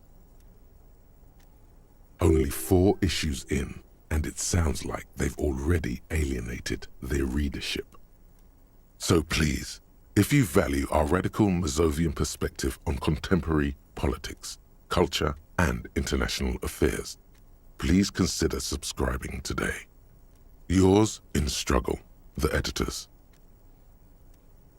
Only 4 issues in, and it sounds like they've already alienated their readership. So please, if you value our radical Mazovian perspective on contemporary politics, culture, and international affairs, please consider subscribing today. Yours in struggle, the editors.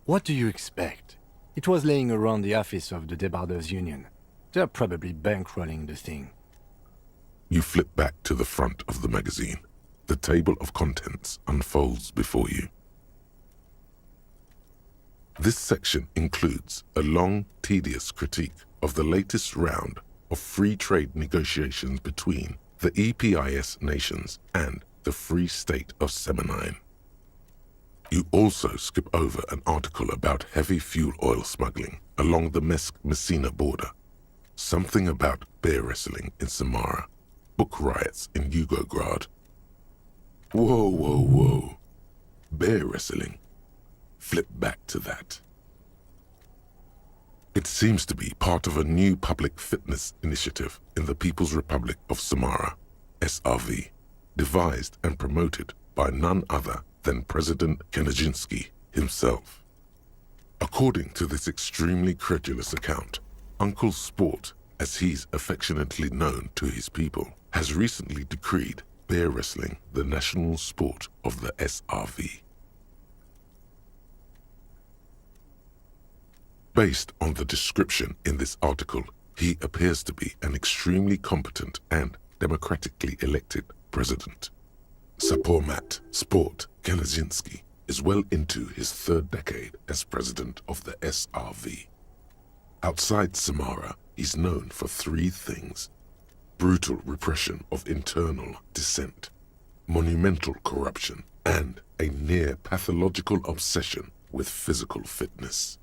What do you expect? It was laying around the office of the Debarders Union. They're probably bankrolling the thing. You flip back to the front of the magazine. The table of contents unfolds before you. This section includes a long, tedious critique of the latest round of free trade negotiations between the EPIS nations and the Free State of Semenine. You also skip over an article about heavy fuel oil smuggling along the Messina border, something about bear wrestling in Samara, book riots in Yugograd. Whoa, whoa, whoa. Bear wrestling. Flip back to that. It seems to be part of a new public fitness initiative in the People's Republic of Samara, SRV, devised and promoted by none other than President Kenajinsky himself. According to this extremely credulous account, Uncle Sport, as he's affectionately known to his people, has recently decreed bear wrestling the national sport of the SRV. Based on the description in this article, he appears to be an extremely competent and democratically elected president. Sapormat Sport Kenajinsky is well into his 3rd decade as president of the SRV. Outside Samara, he's known for 3 things: brutal repression of internal dissent, monumental corruption, and a near pathological obsession with physical fitness.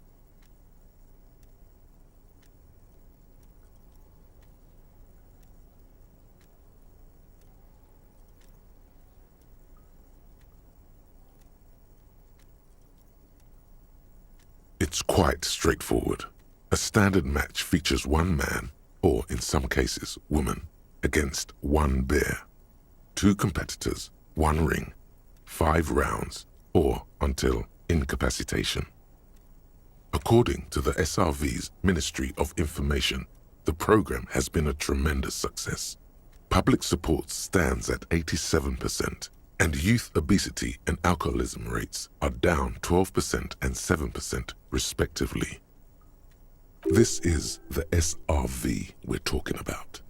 It's quite straightforward. A standard match features one man, or in some cases woman, against one bear. 2 competitors, 1 ring, 5 rounds, or until incapacitation. According to the SRV's Ministry of Information, the program has been a tremendous success. Public support stands at 87%, and youth obesity and alcoholism rates are down 12% and 7% respectively. This is the SRV we're talking about.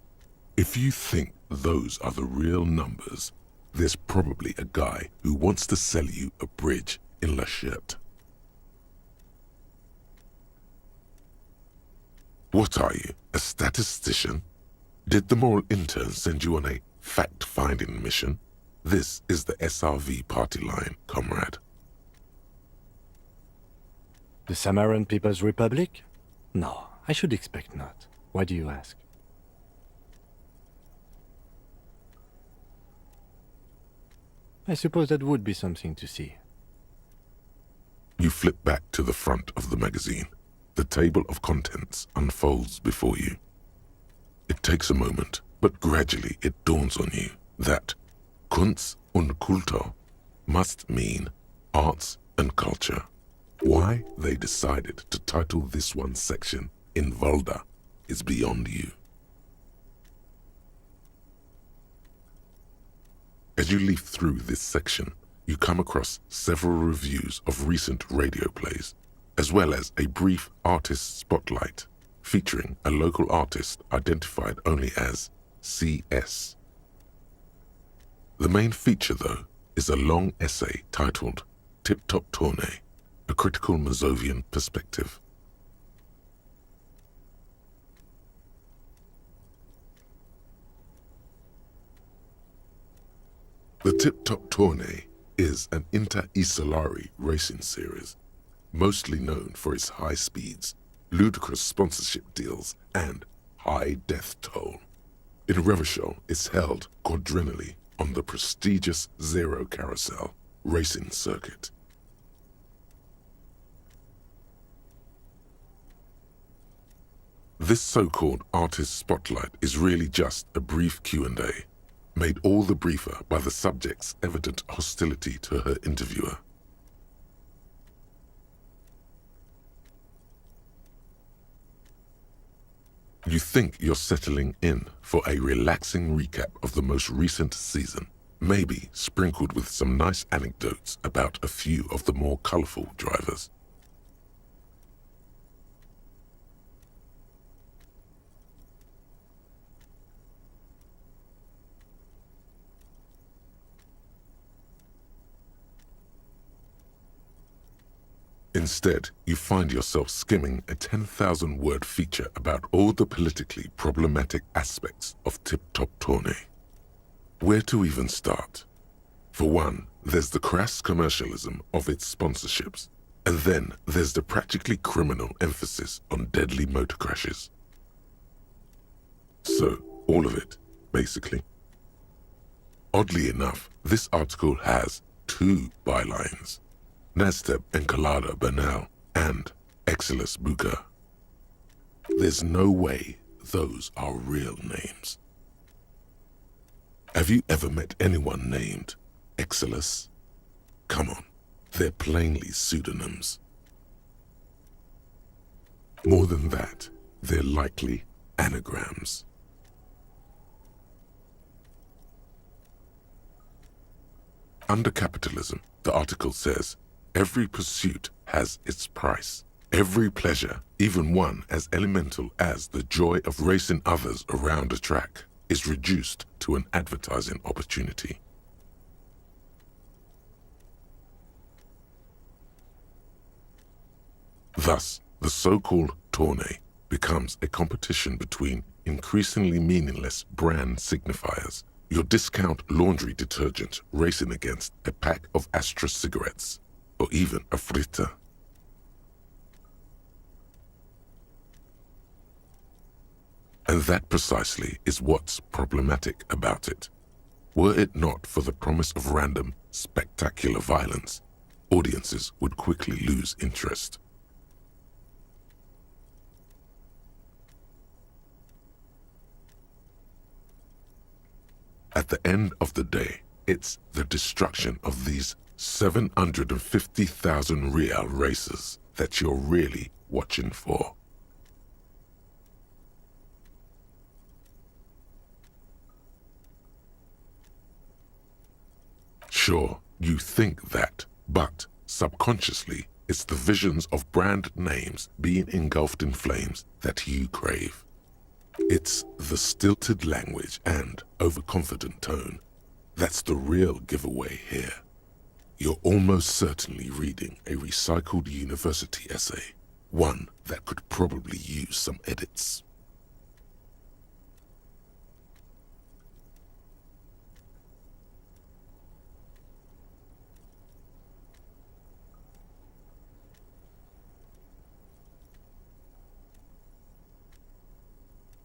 If you think those are the real numbers, there's probably a guy who wants to sell you a bridge in La Chette. What are you, a statistician? Did the moral intern send you on a fact-finding mission? This is the SRV party line, comrade. The Samaran People's Republic? No, I should expect not. Why do you ask? I suppose that would be something to see. You flip back to the front of the magazine. The table of contents unfolds before you. It takes a moment, but gradually it dawns on you that Kunst und Kultur must mean arts and culture. Why they decided to title this one section in Volda is beyond you. As you leaf through this section, you come across several reviews of recent radio plays, as well as a brief artist spotlight featuring a local artist identified only as CS. The main feature, though, is a long essay titled Tip Top Tournée, a critical Mazovian perspective. The Tip Top Tournée is an inter-Isolari racing series, mostly known for its high speeds, ludicrous sponsorship deals, and high death toll. In Revachol, it's held quadrennially on the prestigious Zero Carousel racing circuit. This so-called artist spotlight is really just a brief Q&A, made all the briefer by the subject's evident hostility to her interviewer. You think you're settling in for a relaxing recap of the most recent season, maybe sprinkled with some nice anecdotes about a few of the more colorful drivers. Instead, you find yourself skimming a 10,000-word feature about all the politically problematic aspects of Tip Top Tournée. Where to even start? For one, there's the crass commercialism of its sponsorships, and then there's the practically criminal emphasis on deadly motor crashes. So, all of it, basically. Oddly enough, this article has 2 bylines. Nasteb Encolada Bernal and Exilus Buka. There's no way those are real names. Have you ever met anyone named Exilus? Come on, they're plainly pseudonyms. More than that, they're likely anagrams. Under capitalism, the article says, every pursuit has its price. Every pleasure, even one as elemental as the joy of racing others around a track, is reduced to an advertising opportunity. Thus, the so-called tournée becomes a competition between increasingly meaningless brand signifiers, your discount laundry detergent racing against a pack of Astra cigarettes, or even a Fritta, And that precisely is what's problematic about it. Were it not for the promise of random, spectacular violence, audiences would quickly lose interest. At the end of the day, it's the destruction of these 750,000 real races that you're really watching for. Sure, you think that, but subconsciously, it's the visions of brand names being engulfed in flames that you crave. It's the stilted language and overconfident tone that's the real giveaway here. You're almost certainly reading a recycled university essay, one that could probably use some edits.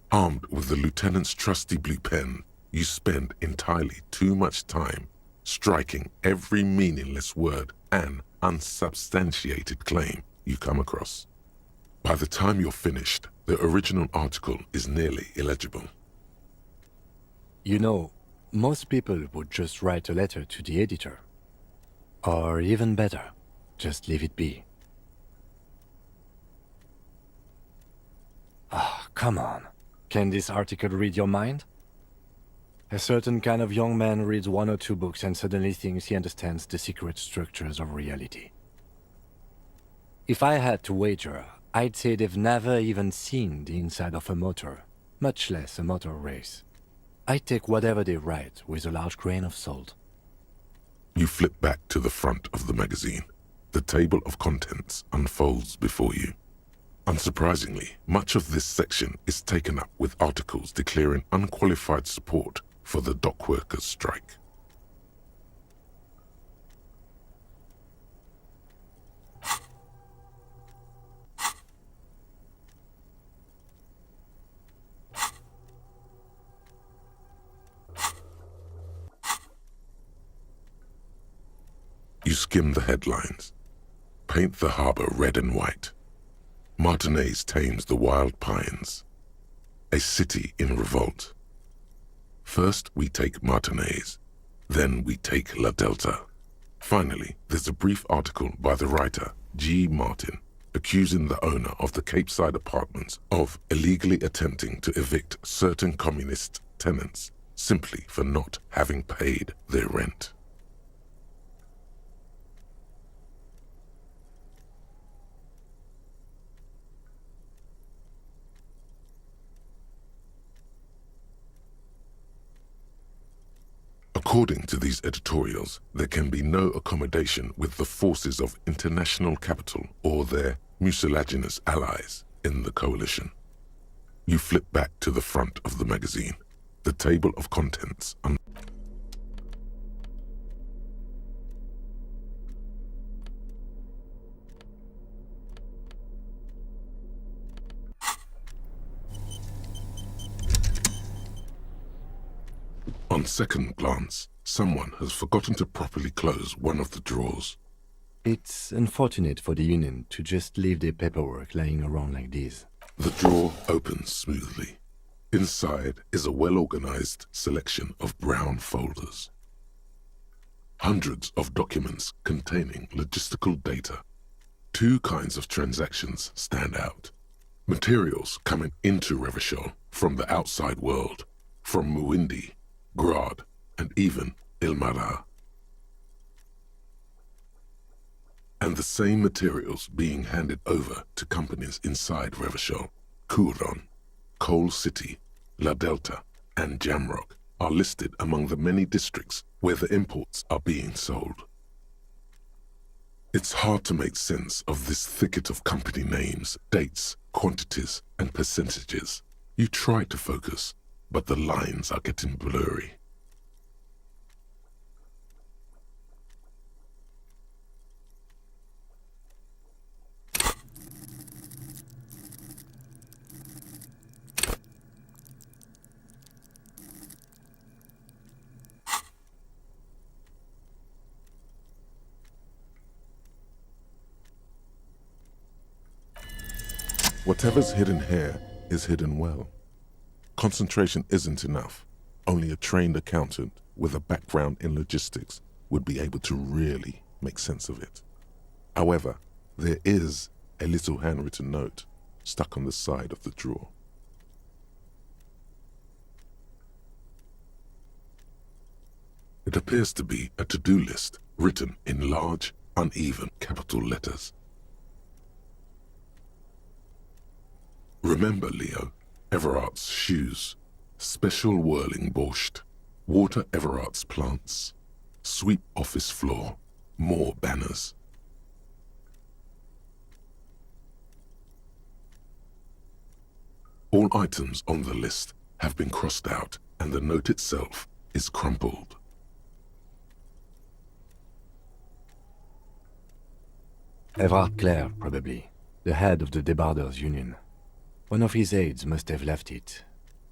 Armed with the lieutenant's trusty blue pen, you spend entirely too much time striking every meaningless word and unsubstantiated claim you come across. By the time you're finished, the original article is nearly illegible. You know, most people would just write a letter to the editor. Or even better, just leave it be. Ah, come on. Can this article read your mind? A certain kind of young man reads 1 or 2 books and suddenly thinks he understands the secret structures of reality. If I had to wager, I'd say they've never even seen the inside of a motor, much less a motor race. I take whatever they write with a large grain of salt. You flip back to the front of the magazine. The table of contents unfolds before you. Unsurprisingly, much of this section is taken up with articles declaring unqualified support for the dock workers' strike. You skim the headlines. Paint the harbor red and white. Martinez tames the wild pines. A city in revolt. First we take Martinez, then we take La Delta. Finally, there's a brief article by the writer, G. Martin, accusing the owner of the Capeside apartments of illegally attempting to evict certain communist tenants simply for not having paid their rent. According to these editorials, there can be no accommodation with the forces of international capital or their mucilaginous allies in the coalition. You flip back to the front of the magazine. The table of contents On second glance, someone has forgotten to properly close one of the drawers. It's unfortunate for the union to just leave their paperwork lying around like this. The drawer opens smoothly. Inside is a well-organized selection of brown folders. Hundreds of documents containing logistical data. 2 kinds of transactions stand out. Materials coming into Revachol from the outside world, from Muindi, Grad, and even Ilmara. And the same materials being handed over to companies inside Revachol, Kuron, Coal City, La Delta, and Jamrock are listed among the many districts where the imports are being sold. It's hard to make sense of this thicket of company names, dates, quantities, and percentages. You try to focus, but the lines are getting blurry. Whatever's hidden here is hidden well. Concentration isn't enough. Only a trained accountant with a background in logistics would be able to really make sense of it. However, there is a little handwritten note stuck on the side of the drawer. It appears to be a to-do list written in large, uneven capital letters. Remember, Leo, Everard's shoes, special whirling borscht, water Everard's plants, sweep office floor, more banners. All items on the list have been crossed out and the note itself is crumpled. Everard Clare, probably. The head of the Debarders Union. One of his aides must have left it.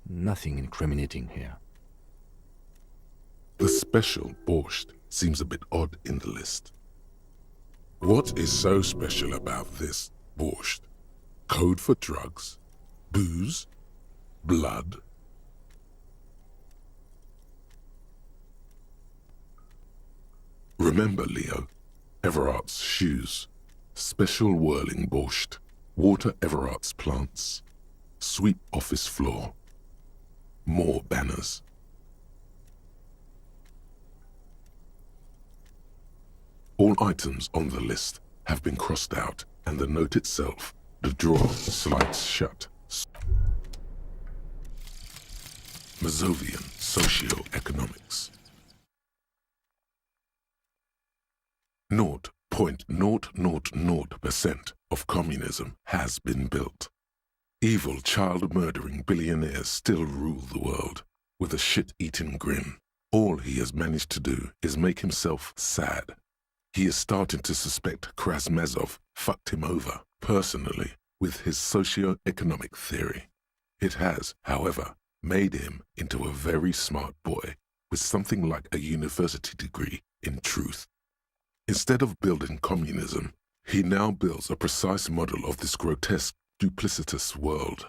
Nothing incriminating here. The special borscht seems a bit odd in the list. What is so special about this borscht? Code for drugs? Booze? Blood? Remember, Leo, Everard's shoes, special whirling borscht, water Everard's plants, sweep office floor, more banners. All items on the list have been crossed out and the note itself, the drawer, slides shut. Mazovian Socio-Economics. 0.000% of communism has been built. Evil child-murdering billionaires still rule the world with a shit-eating grin. All he has managed to do is make himself sad. He is starting to suspect Krasmazov fucked him over personally with his socio-economic theory. It has, however, made him into a very smart boy with something like a university degree in truth. Instead of building communism, he now builds a precise model of this grotesque, duplicitous world.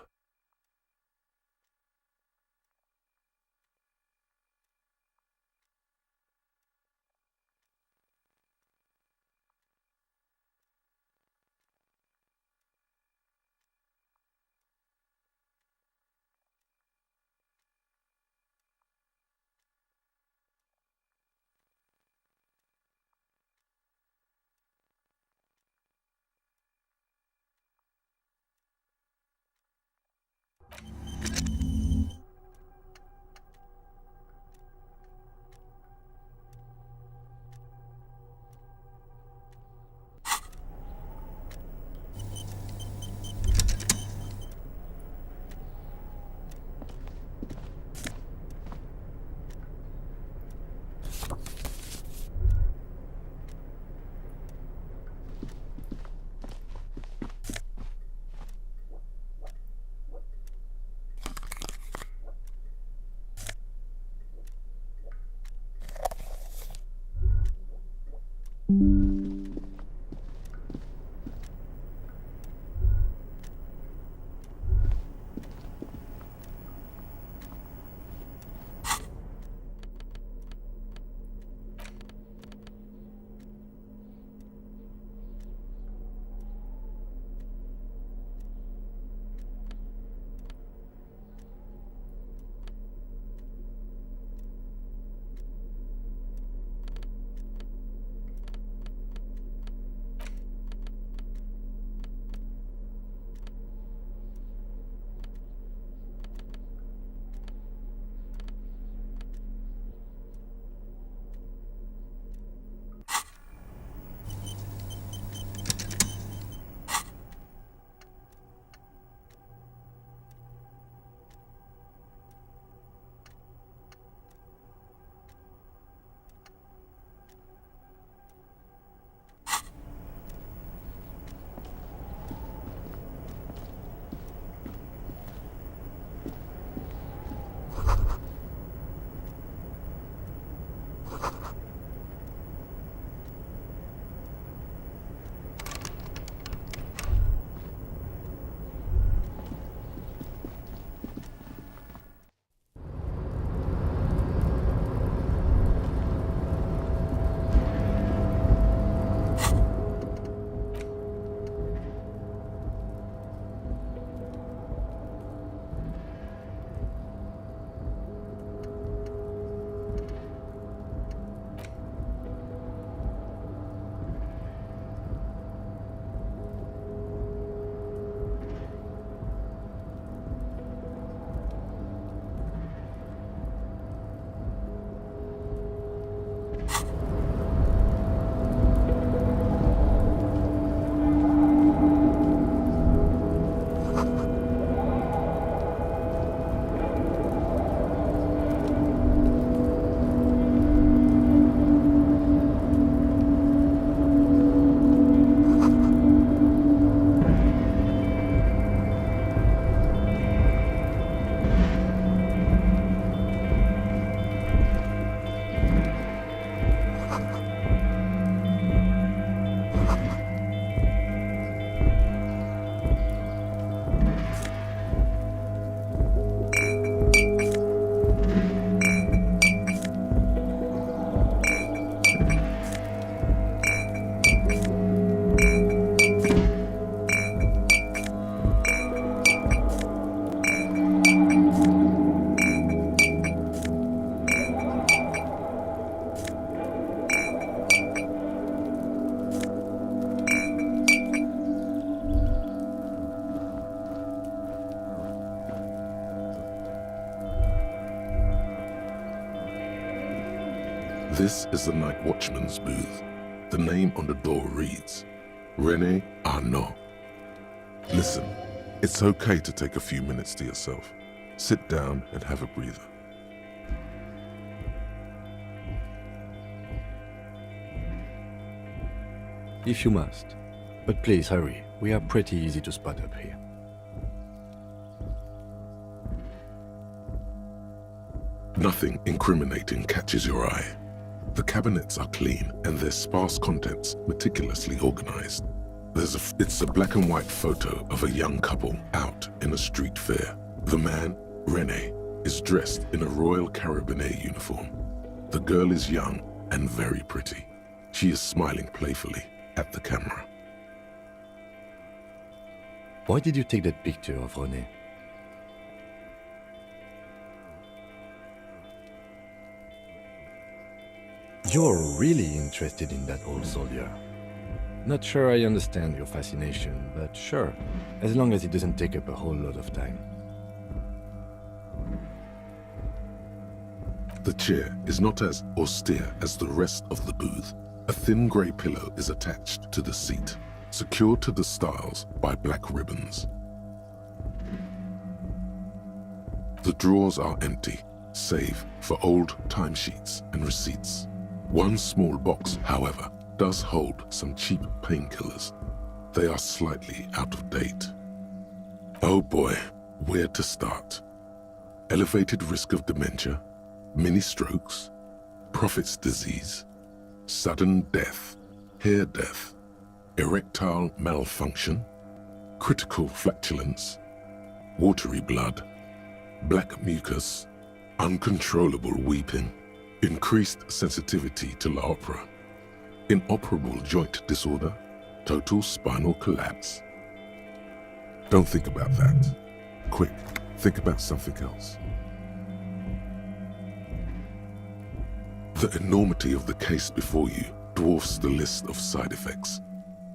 This is the night watchman's booth. The name on the door reads, René Arnaud. Listen, it's okay to take a few minutes to yourself. Sit down and have a breather. If you must. But please hurry. We are pretty easy to spot up here. Nothing incriminating catches your eye. The cabinets are clean and their sparse contents meticulously organized. It's a black and white photo of a young couple out in a street fair. The man, René, is dressed in a Royal Carabinieri uniform. The girl is young and very pretty. She is smiling playfully at the camera. Why did you take that picture of René? You're really interested in that old soldier. Not sure I understand your fascination, but sure, as long as it doesn't take up a whole lot of time. The chair is not as austere as the rest of the booth. A thin grey pillow is attached to the seat, secured to the stiles by black ribbons. The drawers are empty, save for old timesheets and receipts. One small box, however, does hold some cheap painkillers. They are slightly out of date. Oh boy, where to start? Elevated risk of dementia, mini strokes, prophet's disease, sudden death, hair death, erectile malfunction, critical flatulence, watery blood, black mucus, uncontrollable weeping, increased sensitivity to La Opera, inoperable joint disorder, total spinal collapse. Don't think about that. Quick, think about something else. The enormity of the case before you dwarfs the list of side effects.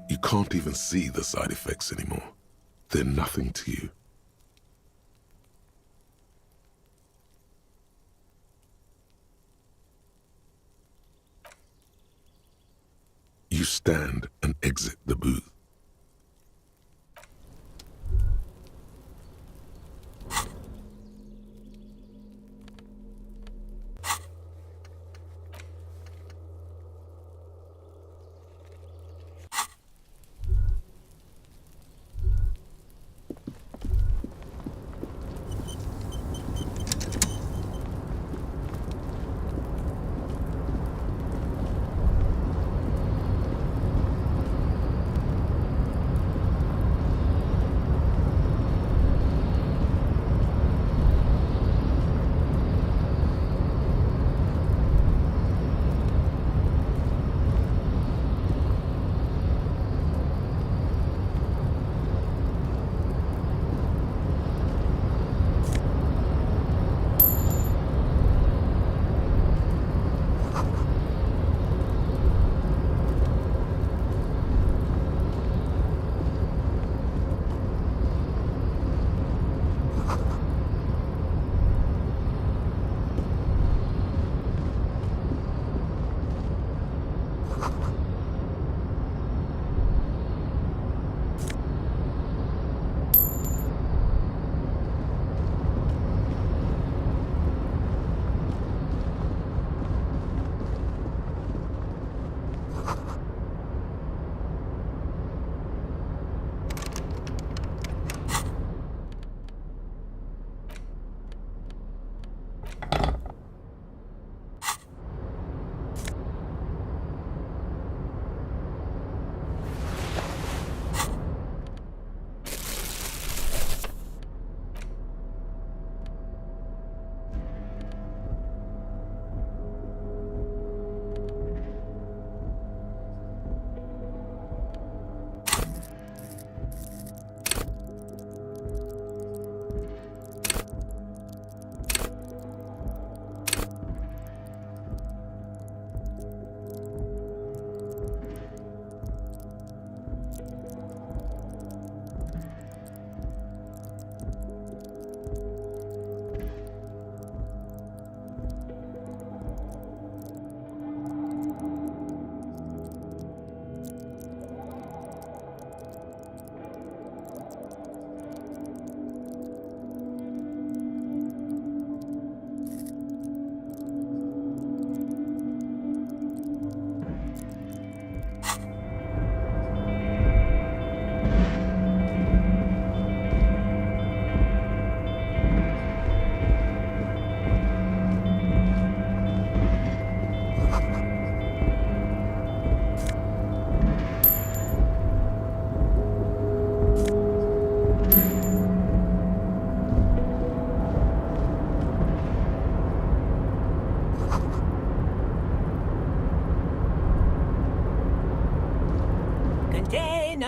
You can't even see the side effects anymore. They're nothing to you. You stand and exit the booth.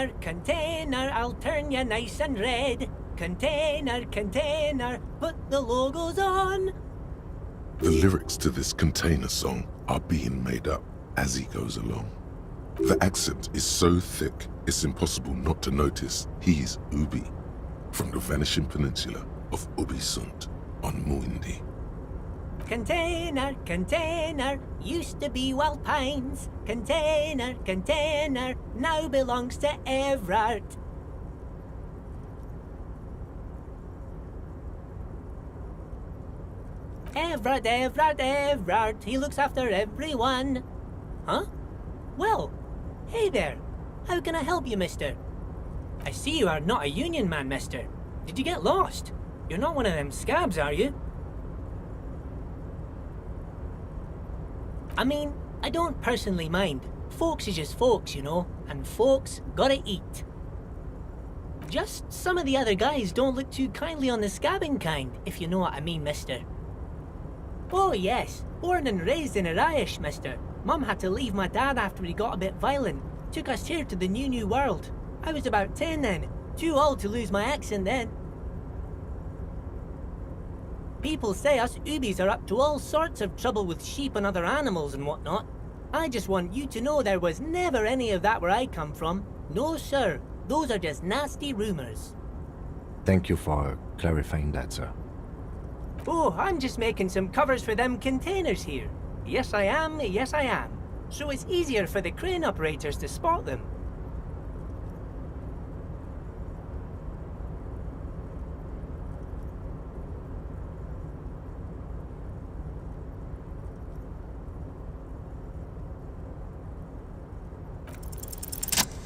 Container, container, I'll turn you nice and red. Container, container, put the logos on. The lyrics to this container song are being made up as he goes along. The accent is so thick, it's impossible not to notice he's Ubi, from the vanishing peninsula of Ubisunt on Muindi. Container, container, used to be Wild Pines. Container, container, now belongs to Everard. Everard, Everard, Everard, he looks after everyone. Huh? Well, hey there. How can I help you, mister? I see you are not a union man, mister. Did you get lost? You're not one of them scabs, are you? I mean, I don't personally mind. Folks is just folks, you know, and folks gotta eat. Just some of the other guys don't look too kindly on the scabbing kind, if you know what I mean, mister. Oh yes, born and raised in Irish, mister. Mum had to leave my dad after he got a bit violent. Took us here to the new world. I was about 10 then, too old to lose my accent then. People say us Ubis are up to all sorts of trouble with sheep and other animals and whatnot. I just want you to know there was never any of that where I come from. No sir, those are just nasty rumours. Thank you for clarifying that, sir. Oh, I'm just making some covers for them containers here. Yes I am, yes I am. So it's easier for the crane operators to spot them.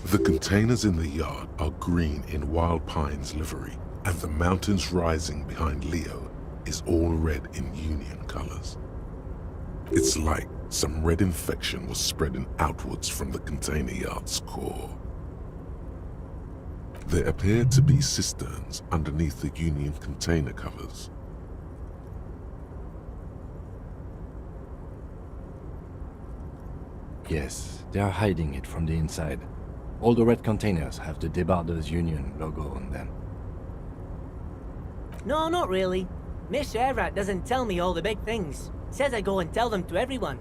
The containers in the yard are green in Wild Pine's livery, and the mountains rising behind Leo is all red in Union colors. It's like some red infection was spreading outwards from the container yard's core. There appear to be cisterns underneath the Union container covers. Yes, they are hiding it from the inside. All the red containers have the Debarders Union logo on them. No, not really. Mr. Everett doesn't tell me all the big things. Says I go and tell them to everyone.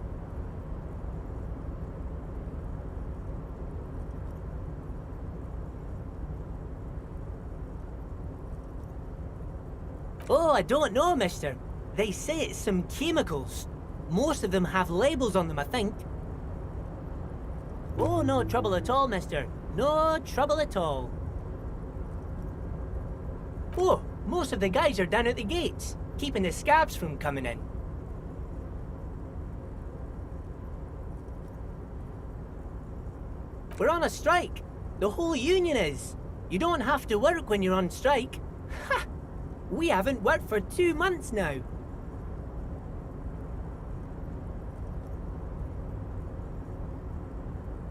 Oh, I don't know, mister. They say it's some chemicals. Most of them have labels on them, I think. Oh, no trouble at all, mister. No trouble at all. Oh, most of the guys are down at the gates, keeping the scabs from coming in. We're on a strike. The whole union is. You don't have to work when you're on strike. Ha! We haven't worked for 2 months now.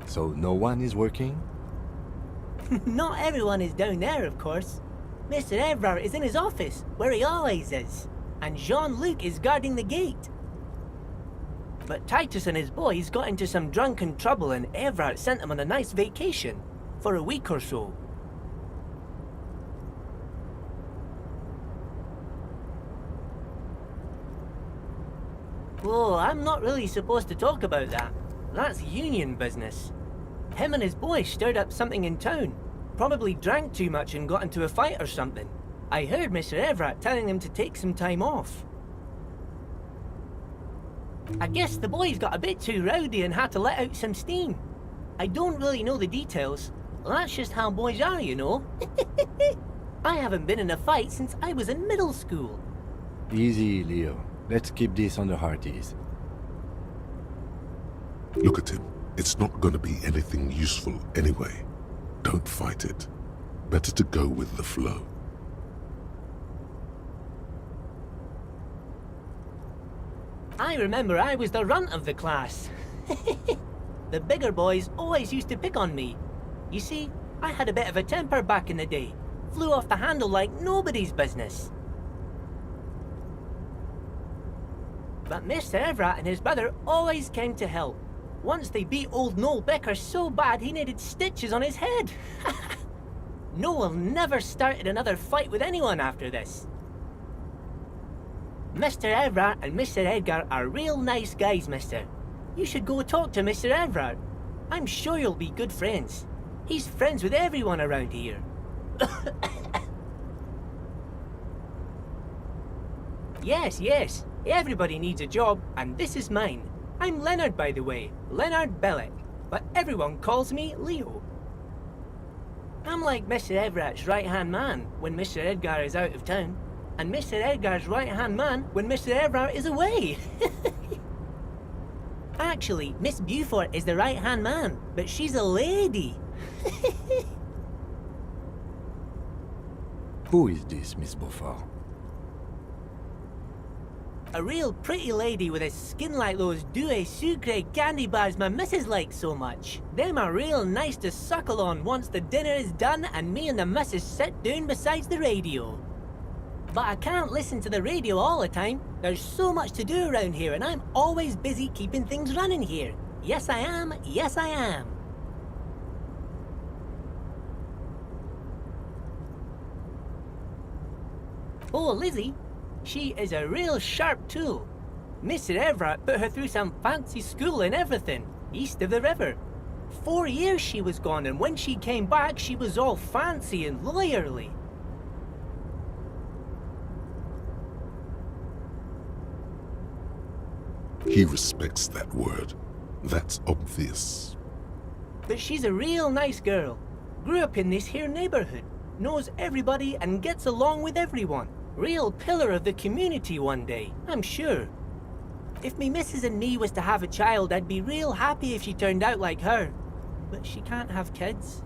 So no one is working? Not everyone is down there, of course. Mr. Everard is in his office, where he always is, and Jean-Luc is guarding the gate. But Titus and his boys got into some drunken trouble and Everard sent them on a nice vacation, for a week or so. Oh, I'm not really supposed to talk about that. That's union business. Him and his boy stirred up something in town. Probably drank too much and got into a fight or something. I heard Mr. Everett telling him to take some time off. I guess the boys got a bit too rowdy and had to let out some steam. I don't really know the details. That's just how boys are, you know. I haven't been in a fight since I was in middle school. Easy, Leo. Let's keep this on the hearties. Look at him. It's not gonna be anything useful anyway. Don't fight it. Better to go with the flow. I remember I was the runt of the class. The bigger boys always used to pick on me. You see, I had a bit of a temper back in the day. Flew off the handle like nobody's business. But Mr. Everett and his brother always came to help. Once they beat old Noel Becker so bad he needed stitches on his head. Noel never started another fight with anyone after this. Mr. Everard and Mr. Edgar are real nice guys, mister. You should go talk to Mr. Everard. I'm sure you'll be good friends. He's friends with everyone around here. Yes. Everybody needs a job, and this is mine. I'm Leonard, by the way. Leonard Bellick. But everyone calls me Leo. I'm like Mr. Everett's right-hand man when Mr. Edgar is out of town, and Mr. Edgar's right-hand man when Mr. Everett is away. Actually, Miss Beaufort is the right-hand man, but she's a lady. Who is this, Miss Beaufort? A real pretty lady with a skin like those Douai Sucre candy bars my missus likes so much. Them are real nice to suckle on once the dinner is done and me and the missus sit down beside the radio. But I can't listen to the radio all the time. There's so much to do around here and I'm always busy keeping things running here. Yes I am. Oh, Lizzie. She is a real sharp tool. Mr. Everett put her through some fancy school and everything, east of the river. 4 years she was gone, and when she came back, she was all fancy and lawyerly. He respects that word. That's obvious. But she's a real nice girl. Grew up in this here neighborhood, knows everybody and gets along with everyone. Real pillar of the community one day, I'm sure. If me missus and me was to have a child, I'd be real happy if she turned out like her. But she can't have kids.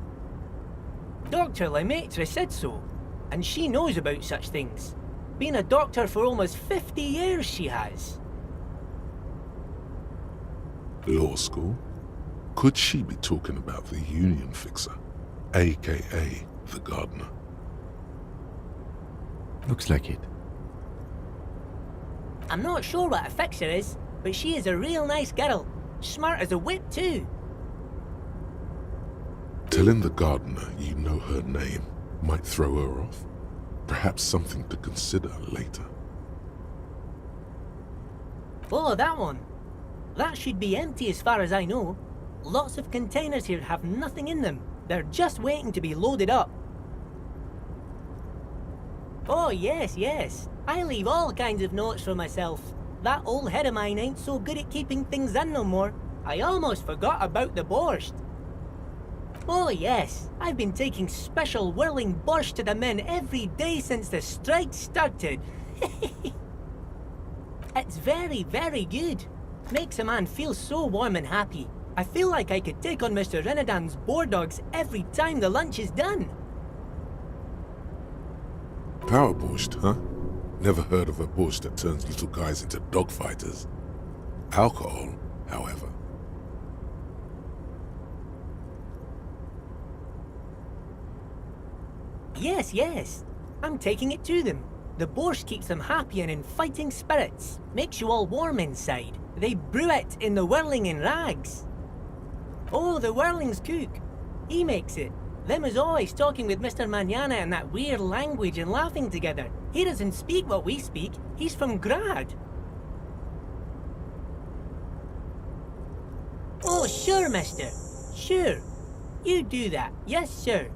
Dr. Lemaitre said so, and she knows about such things. Been a doctor for almost 50 years she has. Law school? Could she be talking about the union fixer, aka the gardener? Looks like it. I'm not sure what a fixer is, but she is a real nice girl. Smart as a whip too. Telling the gardener you know her name might throw her off. Perhaps something to consider later. Oh, that one. That should be empty as far as I know. Lots of containers here have nothing in them. They're just waiting to be loaded up. Oh, yes. I leave all kinds of notes for myself. That old head of mine ain't so good at keeping things in no more. I almost forgot about the borscht. Oh, yes. I've been taking special whirling borscht to the men every day since the strike started. It's very, very good. Makes a man feel so warm and happy. I feel like I could take on Mr. Renadan's boar dogs every time the lunch is done. Power borscht, huh? Never heard of a borscht that turns little guys into dogfighters. Alcohol, however. Yes. I'm taking it to them. The borscht keeps them happy and in fighting spirits. Makes you all warm inside. They brew it in the whirling in rags. Oh, the whirling's cook. He makes it. Them is always talking with Mr. Manana in that weird language and laughing together. He doesn't speak what we speak. He's from Grad. Oh, sure, mister. Sure. You do that. Yes, sir.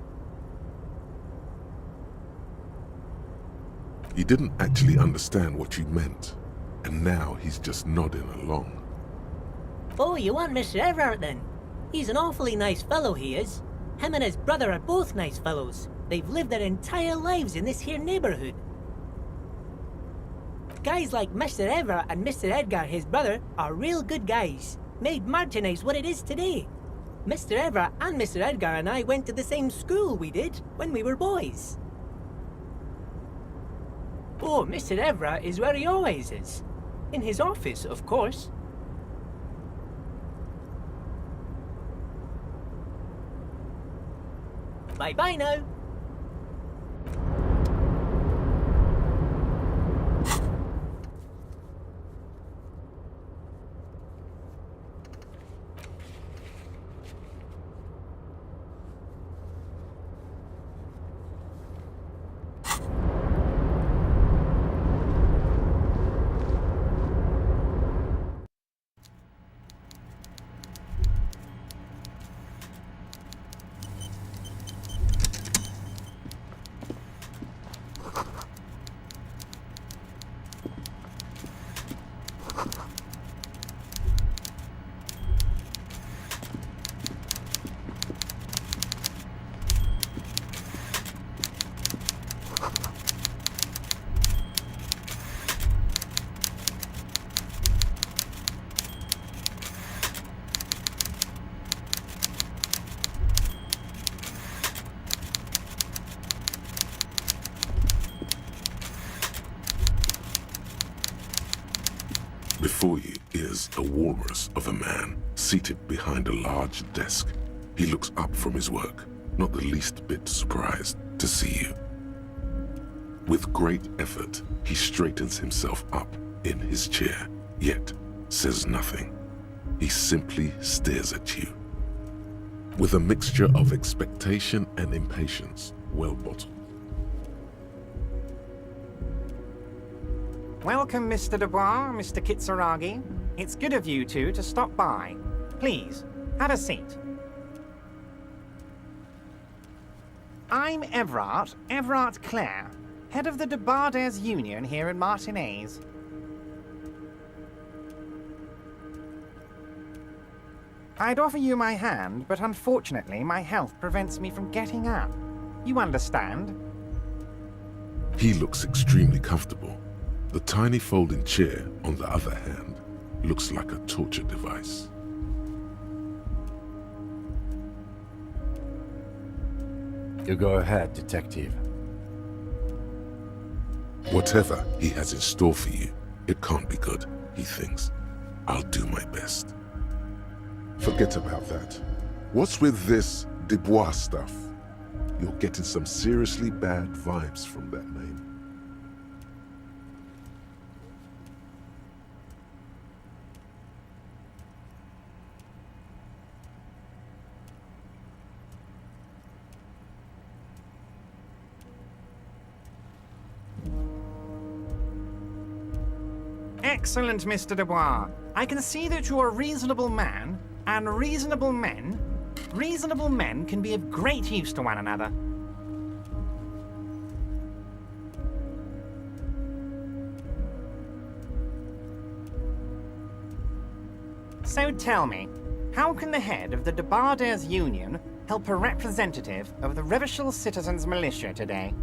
He didn't actually understand what you meant, and now he's just nodding along. Oh, you want Mr. Everett then? He's an awfully nice fellow, he is. Him and his brother are both nice fellows. They've lived their entire lives in this here neighborhood. Guys like Mr. Everett and Mr. Edgar, his brother, are real good guys. Made Martinez what it is today. Mr. Everett and Mr. Edgar and I went to the same school we did when we were boys. Oh, Mr. Everett is where he always is. In his office, of course. Bye-bye now. Before you is a walrus of a man seated behind a large desk. He looks up from his work, not the least bit surprised to see you. With great effort, he straightens himself up in his chair, yet says nothing. He simply stares at you. With a mixture of expectation and impatience, well bottled. Welcome, Mr. Dubois, Mr. Kitsuragi. It's good of you two to stop by. Please, have a seat. I'm Everard Clare, head of the Debarders Union here in Martinez. I'd offer you my hand, but unfortunately my health prevents me from getting up. You understand? He looks extremely comfortable. The tiny folding chair, on the other hand, looks like a torture device. You go ahead, detective. Whatever he has in store for you, it can't be good, he thinks. I'll do my best. Forget about that. What's with this Dubois stuff? You're getting some seriously bad vibes from that name. Excellent, Mr. Dubois. I can see that you're a reasonable man, and reasonable men can be of great use to one another. So tell me, how can the head of the Debarders Union help a representative of the Revachol Citizens Militia today?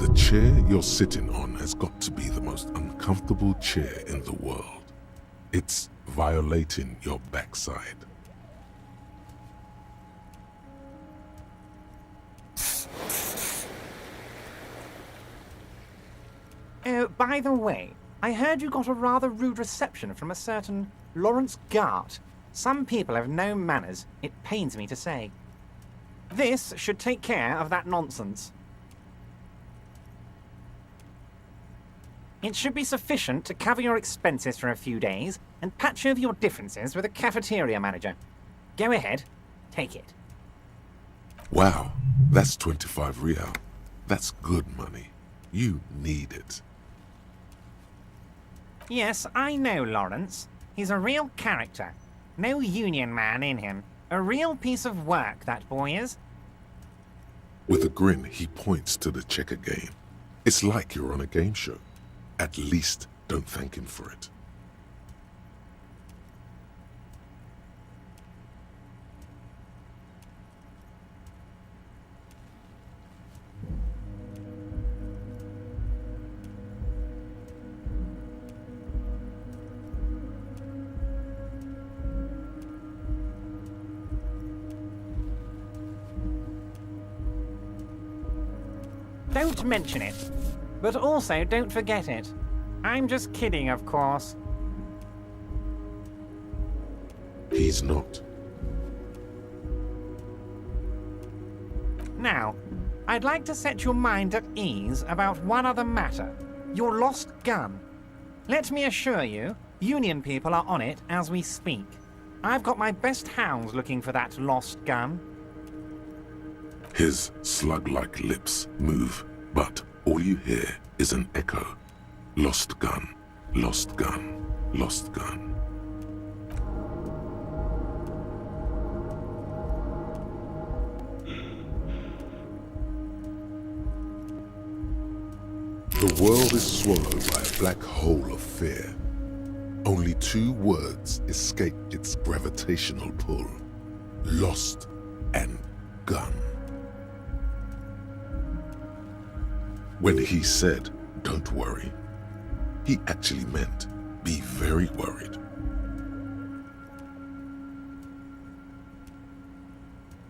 The chair you're sitting on has got to be the most uncomfortable chair in the world. It's violating your backside. Oh, by the way, I heard you got a rather rude reception from a certain Lawrence Gart. Some people have no manners, it pains me to say. This should take care of that nonsense. It should be sufficient to cover your expenses for a few days and patch over your differences with a cafeteria manager. Go ahead, take it. Wow, that's 25 real. That's good money. You need it. Yes, I know Lawrence. He's a real character. No union man in him. A real piece of work, that boy is. With a grin, he points to the checker game. It's like you're on a game show. At least don't thank him for it. Don't mention it. But also don't forget it. I'm just kidding, of course. He's not. Now, I'd like to set your mind at ease about one other matter. Your lost gun. Let me assure you, Union people are on it as we speak. I've got my best hounds looking for that lost gun. His slug-like lips move, but all you hear is an echo. Lost gun, lost gun, lost gun. The world is swallowed by a black hole of fear. Only two words escape its gravitational pull. Lost and gun. When he said, "Don't worry," he actually meant, be very worried.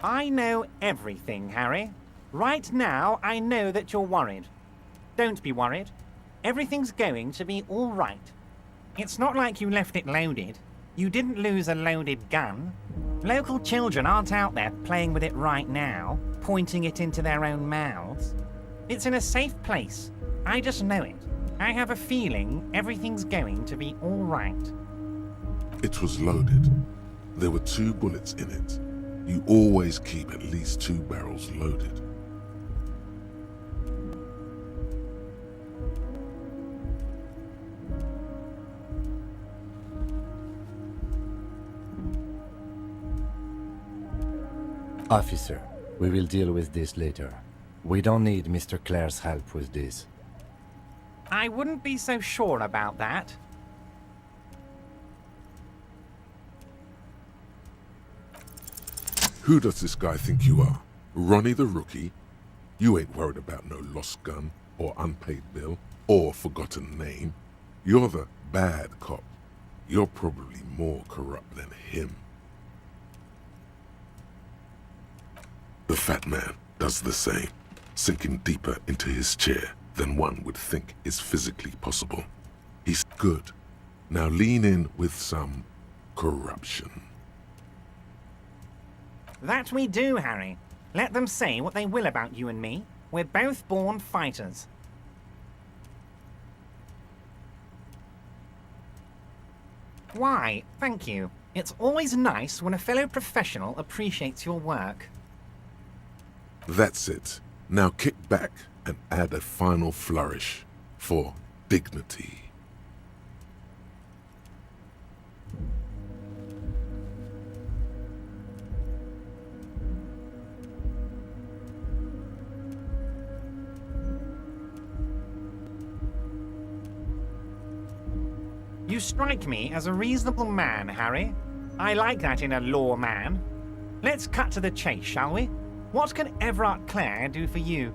I know everything, Harry. Right now, I know that you're worried. Don't be worried. Everything's going to be all right. It's not like you left it loaded. You didn't lose a loaded gun. Local children aren't out there playing with it right now, pointing it into their own mouths. It's in a safe place. I just know it. I have a feeling everything's going to be all right. It was loaded. There were 2 bullets in it. You always keep at least 2 barrels loaded. Officer, we will deal with this later. We don't need Mr. Clare's help with this. I wouldn't be so sure about that. Who does this guy think you are? Ronnie the Rookie? You ain't worried about no lost gun, or unpaid bill, or forgotten name. You're the bad cop. You're probably more corrupt than him. The fat man does the same, sinking deeper into his chair than one would think is physically possible. He's good. Now lean in with some corruption. That we do, Harry. Let them say what they will about you and me. We're both born fighters. Why, thank you. It's always nice when a fellow professional appreciates your work. That's it. Now kick back and add a final flourish for dignity. You strike me as a reasonable man, Harry. I like that in a lawman. Let's cut to the chase, shall we? What can Everard Clare do for you?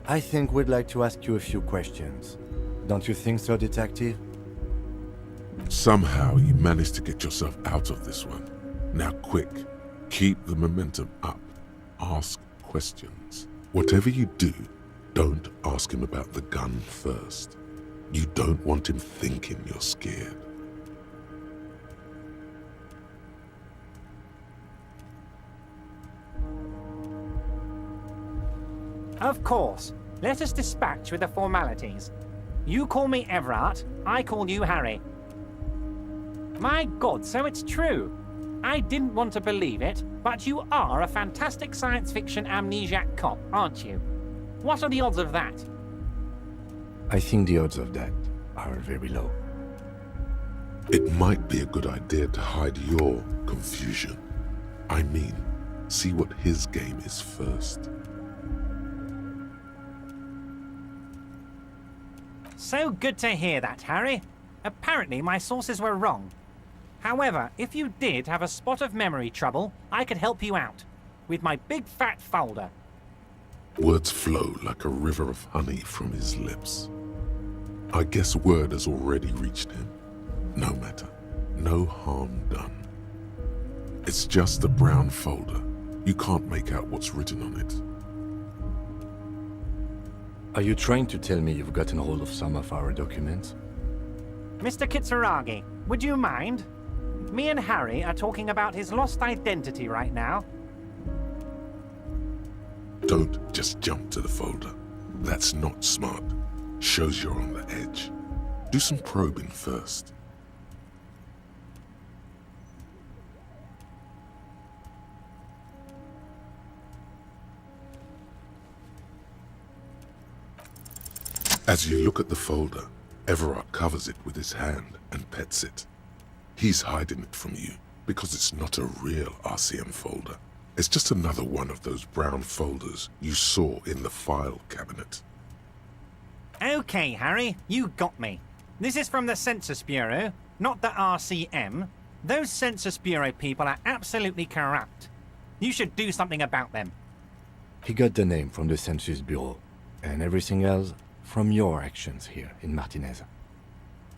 I think we'd like to ask you a few questions. Don't you think so, Detective? Somehow you managed to get yourself out of this one. Now quick, keep the momentum up. Ask questions. Whatever you do, don't ask him about the gun first. You don't want him thinking you're scared. Of course. Let us dispatch with the formalities. You call me Everard, I call you Harry. My God, so it's true. I didn't want to believe it, but you are a fantastic science fiction amnesiac cop, aren't you? What are the odds of that? I think the odds of that are very low. It might be a good idea to hide your confusion. I mean, see what his game is first. So good to hear that, Harry. Apparently my sources were wrong. However, if you did have a spot of memory trouble, I could help you out. With my big fat folder. Words flow like a river of honey from his lips. I guess word has already reached him. No matter. No harm done. It's just a brown folder. You can't make out what's written on it. Are you trying to tell me you've gotten hold of some of our documents? Mr. Kitsuragi, would you mind? Me and Harry are talking about his lost identity right now. Don't just jump to the folder. That's not smart. Shows you're on the edge. Do some probing first. As you look at the folder, Everard covers it with his hand and pets it. He's hiding it from you because it's not a real RCM folder. It's just another one of those brown folders you saw in the file cabinet. Okay, Harry, you got me. This is from the Census Bureau, not the RCM. Those Census Bureau people are absolutely corrupt. You should do something about them. He got the name from the Census Bureau, and everything else from your actions here in Martinez.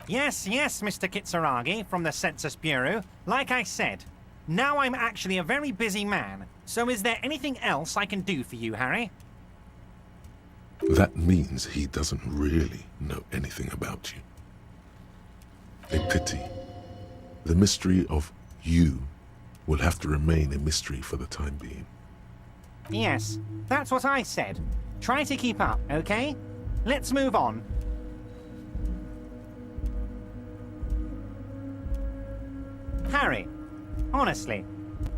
Yes, Mr. Kitsuragi from the Census Bureau. Like I said, now I'm actually a very busy man. So is there anything else I can do for you, Harry? That means he doesn't really know anything about you. A pity. The mystery of you will have to remain a mystery for the time being. Yes, that's what I said. Try to keep up, okay? Let's move on. Harry, honestly,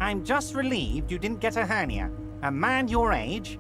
I'm just relieved you didn't get a hernia. A man your age...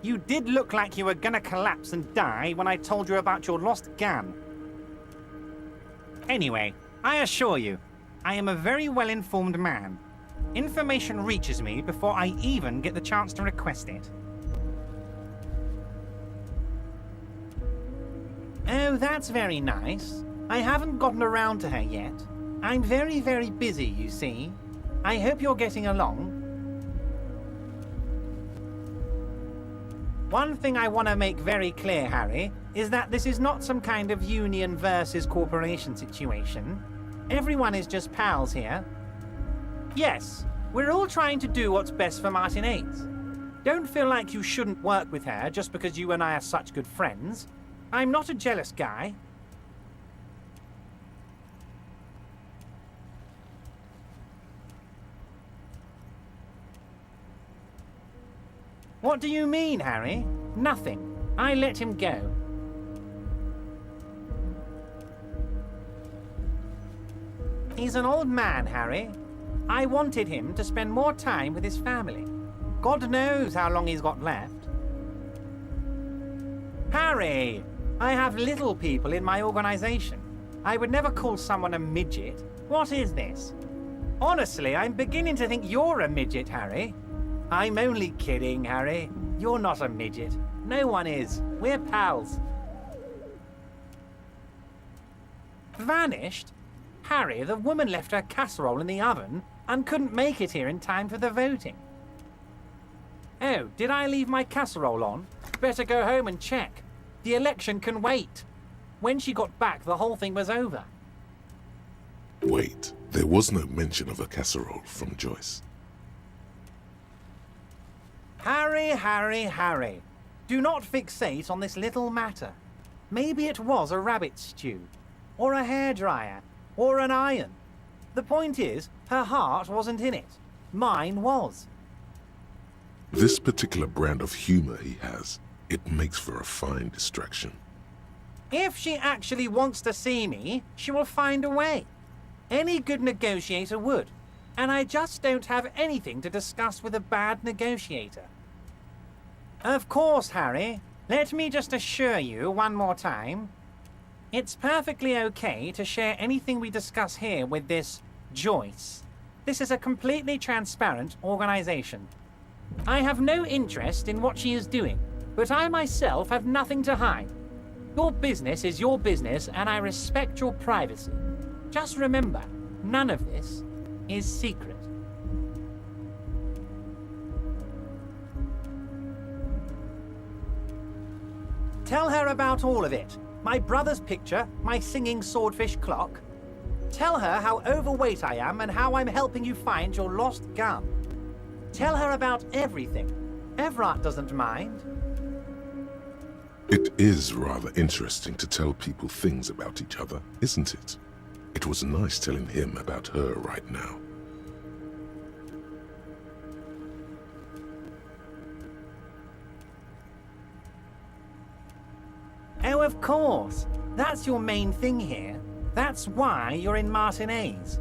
You did look like you were gonna collapse and die when I told you about your lost gun. Anyway, I assure you, I am a very well-informed man. Information reaches me before I even get the chance to request it. Oh, that's very nice. I haven't gotten around to her yet. I'm very, very busy, you see. I hope you're getting along. One thing I want to make very clear, Harry, is that this is not some kind of union versus corporation situation. Everyone is just pals here. Yes, we're all trying to do what's best for Martinez. Don't feel like you shouldn't work with her just because you and I are such good friends. I'm not a jealous guy. What do you mean, Harry? Nothing. I let him go. He's an old man, Harry. I wanted him to spend more time with his family. God knows how long he's got left. Harry! I have little people in my organization. I would never call someone a midget. What is this? Honestly, I'm beginning to think you're a midget, Harry. I'm only kidding, Harry. You're not a midget. No one is. We're pals. Vanished? Harry, the woman left her casserole in the oven and couldn't make it here in time for the voting. Oh, did I leave my casserole on? Better go home and check. The election can wait. When she got back, the whole thing was over. Wait, there was no mention of a casserole from Joyce. Harry, Harry, Harry. Do not fixate on this little matter. Maybe it was a rabbit stew, or a hairdryer, or an iron. The point is, her heart wasn't in it. Mine was. This particular brand of humor he has, it makes for a fine distraction. If she actually wants to see me, she will find a way. Any good negotiator would. And I just don't have anything to discuss with a bad negotiator. Of course, Harry. Let me just assure you one more time. It's perfectly okay to share anything we discuss here with this Joyce. This is a completely transparent organization. I have no interest in what she is doing, but I myself have nothing to hide. Your business is your business, and I respect your privacy. Just remember, none of this is secret. Tell her about all of it. My brother's picture, my singing swordfish clock. Tell her how overweight I am and how I'm helping you find your lost gun. Tell her about everything. Everard doesn't mind. It is rather interesting to tell people things about each other, isn't it? It was nice telling him about her right now. Oh, of course. That's your main thing here. That's why you're in Martinez.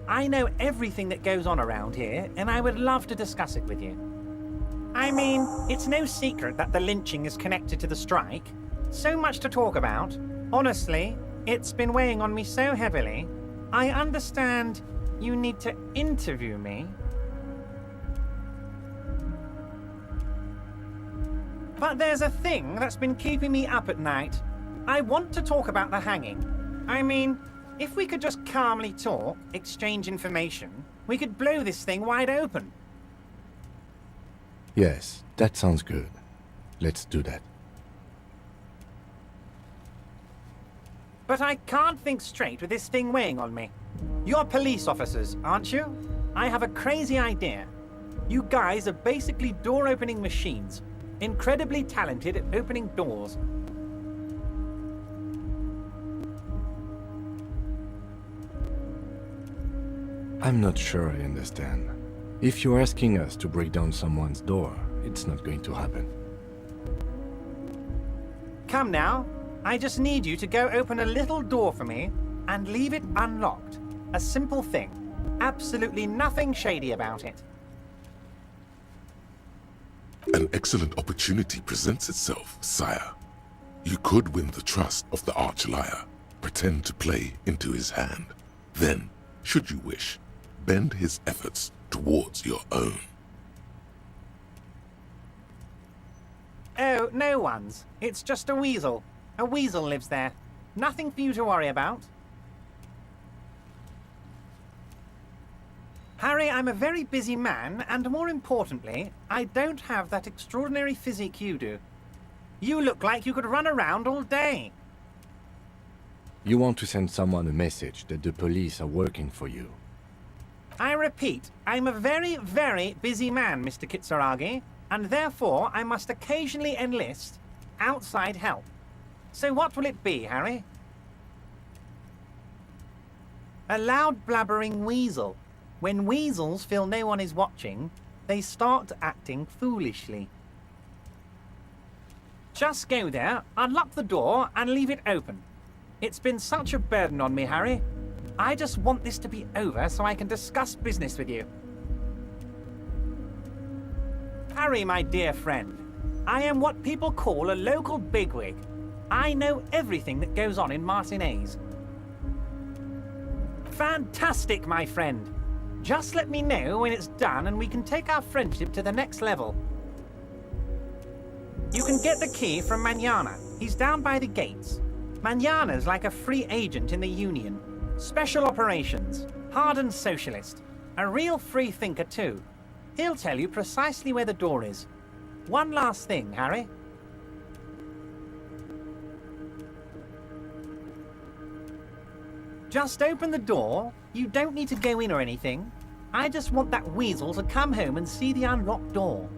I know everything that goes on around here, and I would love to discuss it with you. I mean, it's no secret that the lynching is connected to the strike. So much to talk about. Honestly, it's been weighing on me so heavily. I understand you need to interview me. But there's a thing that's been keeping me up at night. I want to talk about the hanging. I mean, if we could just calmly talk, exchange information, we could blow this thing wide open. Yes, that sounds good. Let's do that. But I can't think straight with this thing weighing on me. You're police officers, aren't you? I have a crazy idea. You guys are basically door-opening machines, incredibly talented at opening doors. I'm not sure I understand. If you're asking us to break down someone's door, it's not going to happen. Come now. I just need you to go open a little door for me and leave it unlocked. A simple thing. Absolutely nothing shady about it. An excellent opportunity presents itself, sire. You could win the trust of the arch-liar, pretend to play into his hand, then, should you wish, bend his efforts towards your own. Oh, no one's. It's just a weasel. A weasel lives there. Nothing for you to worry about. Harry, I'm a very busy man, and more importantly, I don't have that extraordinary physique you do. You look like you could run around all day. You want to send someone a message that the police are working for you. I repeat, I'm a very, very busy man, Mr. Kitsuragi, and therefore I must occasionally enlist outside help. So what will it be, Harry? A loud blabbering weasel. When weasels feel no one is watching, they start acting foolishly. Just go there, unlock the door, and leave it open. It's been such a burden on me, Harry. I just want this to be over so I can discuss business with you. Harry, my dear friend, I am what people call a local bigwig. I know everything that goes on in Martinez. Fantastic, my friend. Just let me know when it's done and we can take our friendship to the next level. You can get the key from Manana. He's down by the gates. Manana's like a free agent in the Union. Special operations. Hardened socialist. A real free thinker too. He'll tell you precisely where the door is. One last thing, Harry. Just open the door. You don't need to go in or anything. I just want that weasel to come home and see the unlocked door.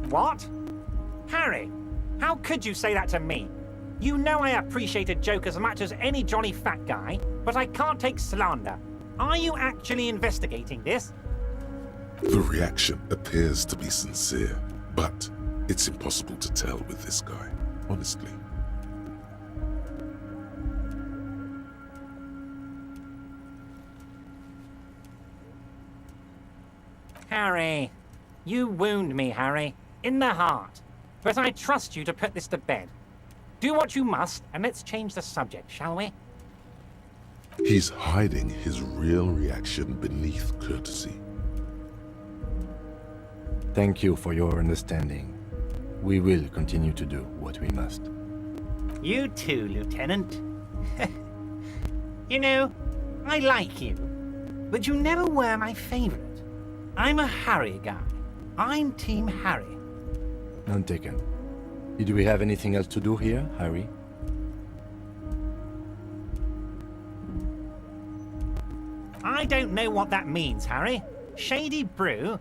What? Harry, how could you say that to me? You know I appreciate a joke as much as any jolly fat guy, but I can't take slander. Are you actually investigating this? The reaction appears to be sincere, but it's impossible to tell with this guy, honestly. Harry, you wound me, Harry, in the heart. But I trust you to put this to bed. Do what you must, and let's change the subject, shall we? He's hiding his real reaction beneath courtesy. Thank you for your understanding. We will continue to do what we must. You too, Lieutenant. You know, I like you, but you never were my favorite. I'm a Harry guy. I'm Team Harry. None taken. Did we have anything else to do here, Harry? I don't know what that means, Harry. Shady brew?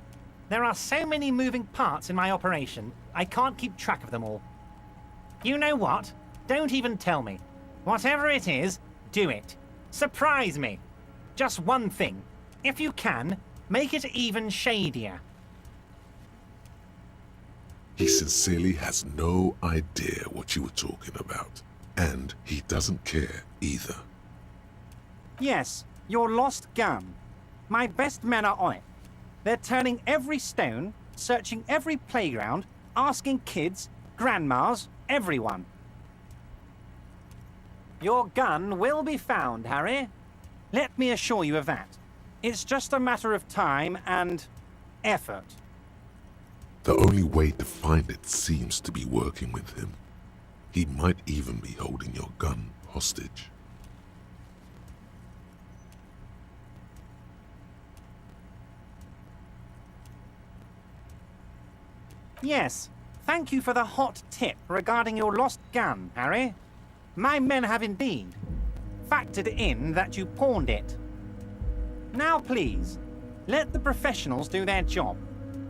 There are so many moving parts in my operation, I can't keep track of them all. You know what? Don't even tell me. Whatever it is, do it. Surprise me. Just one thing. If you can, make it even shadier. He sincerely has no idea what you were talking about, and he doesn't care either. Yes, your lost gun. My best men are on it. They're turning every stone, searching every playground, asking kids, grandmas, everyone. Your gun will be found, Harry. Let me assure you of that. It's just a matter of time and effort. The only way to find it seems to be working with him. He might even be holding your gun hostage. Yes, thank you for the hot tip regarding your lost gun, Harry. My men have indeed factored in that you pawned it. Now please, let the professionals do their job.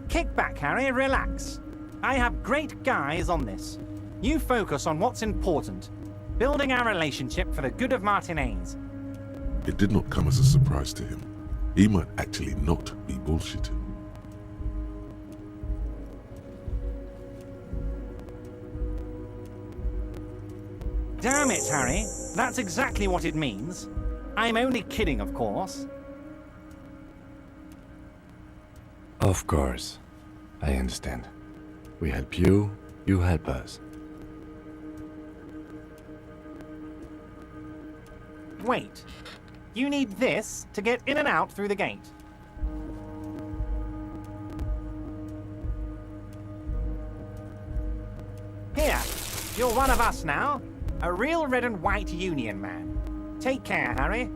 Kick back, Harry, relax. I have great guys on this. You focus on what's important, building our relationship for the good of Martinez. It did not come as a surprise to him. He might actually not be bullshitting. Damn it, Harry. That's exactly what it means. I'm only kidding, of course. Of course. I understand. We help you, you help us. Wait. You need this to get in and out through the gate. Here. You're one of us now. A real red and white Union man. Take care, Harry.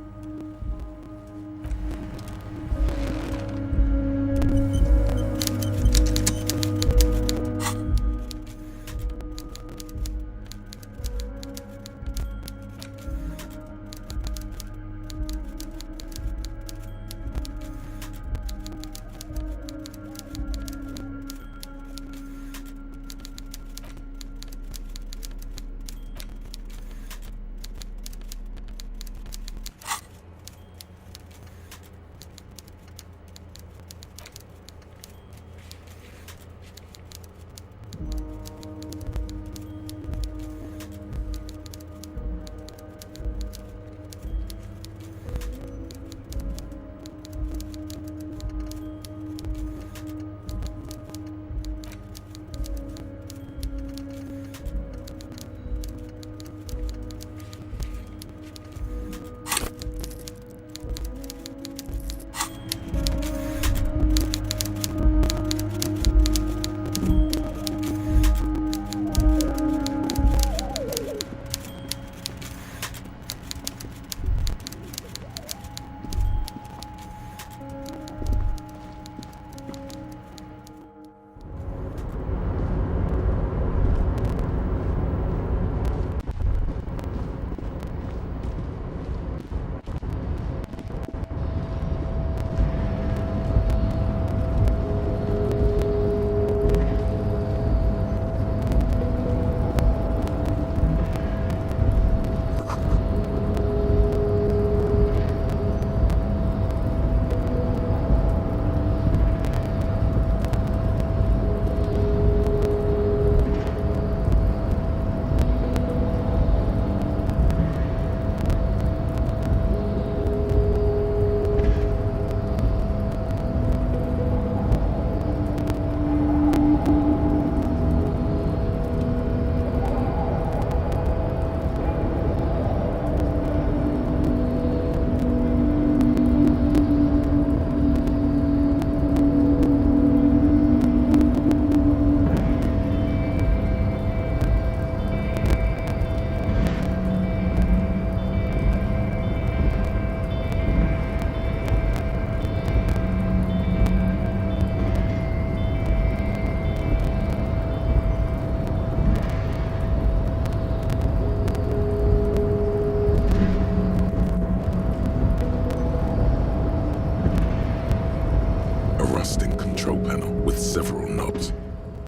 control panel with several knobs.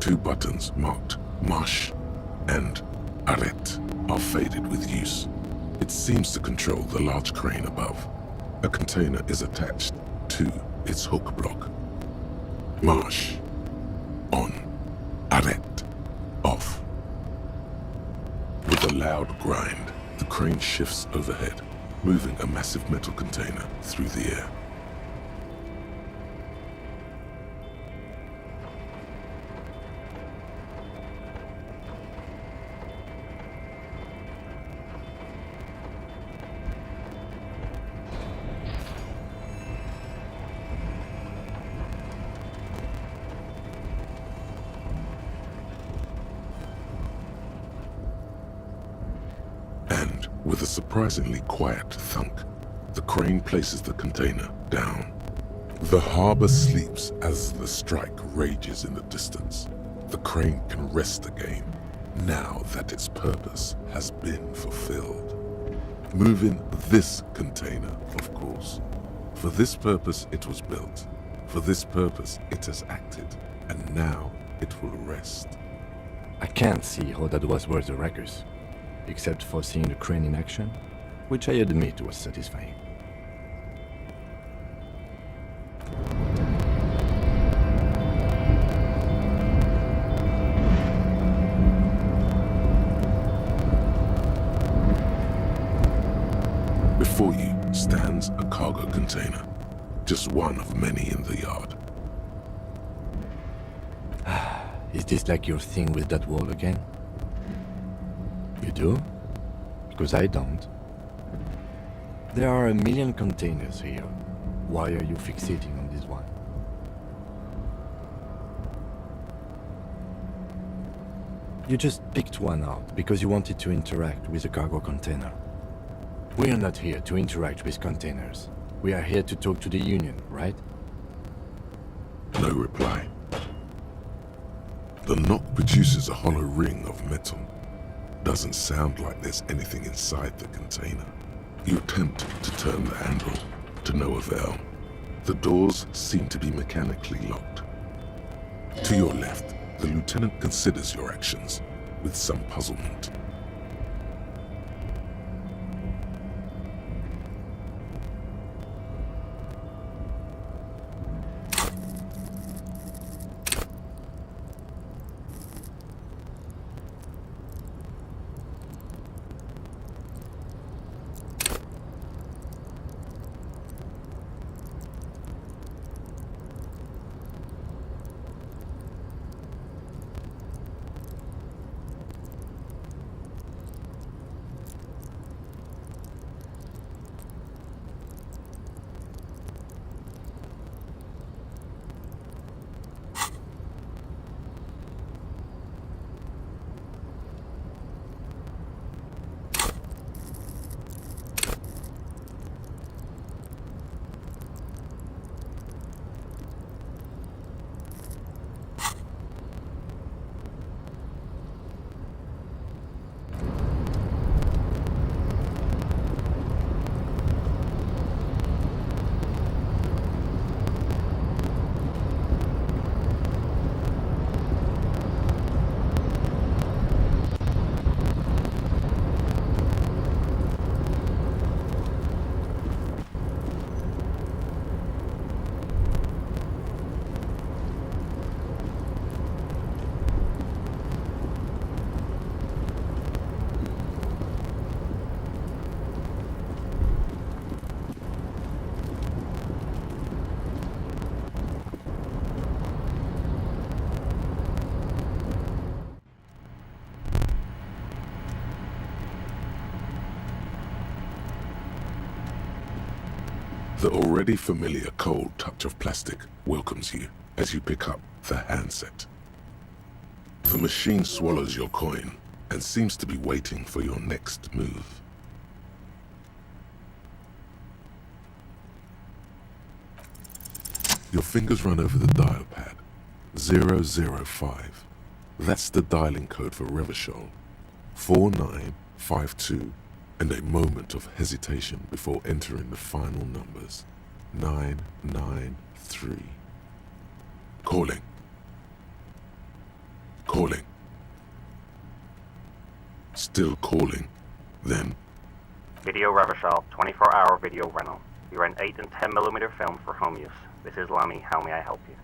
2 buttons marked Marche and Arrête are faded with use. It seems to control the large crane above. A container is attached to its hook block. Marche. On. Arrête. Off. With a loud grind, the crane shifts overhead, moving a massive metal container through the air. With a surprisingly quiet thunk, the crane places the container down. The harbor sleeps as the strike rages in the distance. The crane can rest again, now that its purpose has been fulfilled. Moving this container, of course. For this purpose it was built. For this purpose it has acted. And now it will rest. I can't see how that was worth the wreckers, except for seeing the crane in action, which I admit was satisfying. Before you stands a cargo container, just one of many in the yard. Is this like your thing with that wall again? You do? Because I don't. There are a million containers here. Why are you fixating on this one? You just picked one out because you wanted to interact with a cargo container. We are not here to interact with containers. We are here to talk to the Union, right? No reply. The knock produces a hollow ring of metal. Doesn't sound like there's anything inside the container. You attempt to turn the handle, to no avail. The doors seem to be mechanically locked. To your left, the lieutenant considers your actions with some puzzlement. The already familiar cold touch of plastic welcomes you as you pick up the handset. The machine swallows your coin and seems to be waiting for your next move. Your fingers run over the dial pad. 005. That's the dialing code for Revachol. 4952. And a moment of hesitation before entering the final numbers. 993. Calling. Calling. Still calling. Then. Video Revachol, 24-hour video rental. We rent 8 and 10mm film for home use. This is Lammy. How may I help you?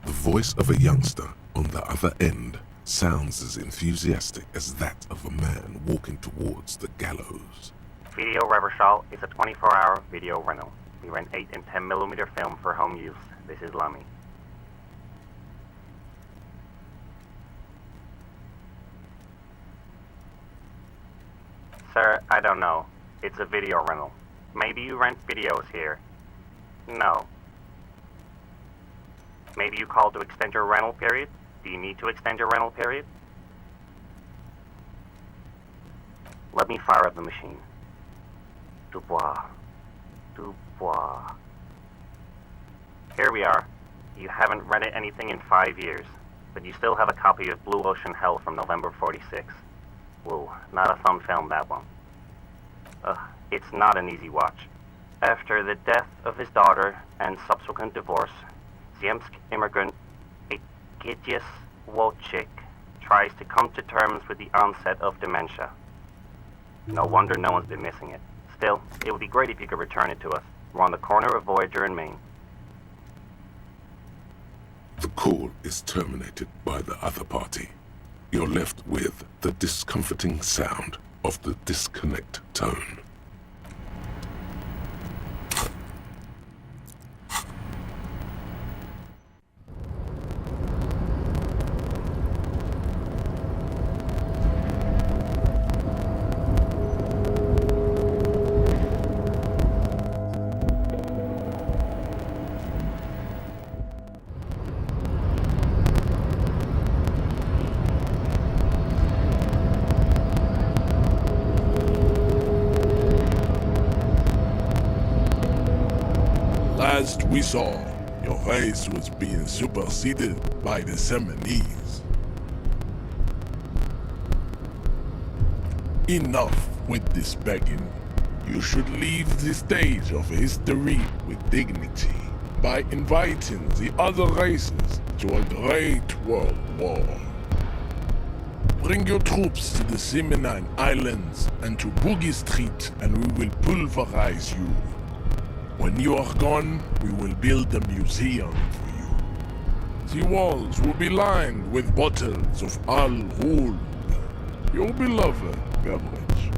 The voice of a youngster on the other end sounds as enthusiastic as that of a man walking towards the gallows. Video Revachol is a 24-hour video rental. We rent 8 and 10mm film for home use. This is Lammy. Sir, I don't know. It's a video rental. Maybe you rent videos here. No. Maybe you called to extend your rental period? Do you need to extend your rental period? Let me fire up the machine. Dubois. Dubois. Here we are. You haven't read anything in 5 years, but you still have a copy of Blue Ocean Hell from November 46. Whoa, not a fun film, that one. It's not an easy watch. After the death of his daughter and subsequent divorce, Ziemsk immigrant Egidius Wojcik tries to come to terms with the onset of dementia. No wonder no one's been missing it. Still, it would be great if you could return it to us. We're on the corner of Voyager and Main. The call is terminated by the other party. You're left with the discomforting sound of the disconnect tone. Last we saw, your race was being superseded by the Seminese. Enough with this begging. You should leave the stage of history with dignity by inviting the other races to a great world war. Bring your troops to the Seminine Islands and to Boogie Street, and we will pulverize you. When you are gone, we will build a museum for you. The walls will be lined with bottles of Al Ghul, your beloved beverage.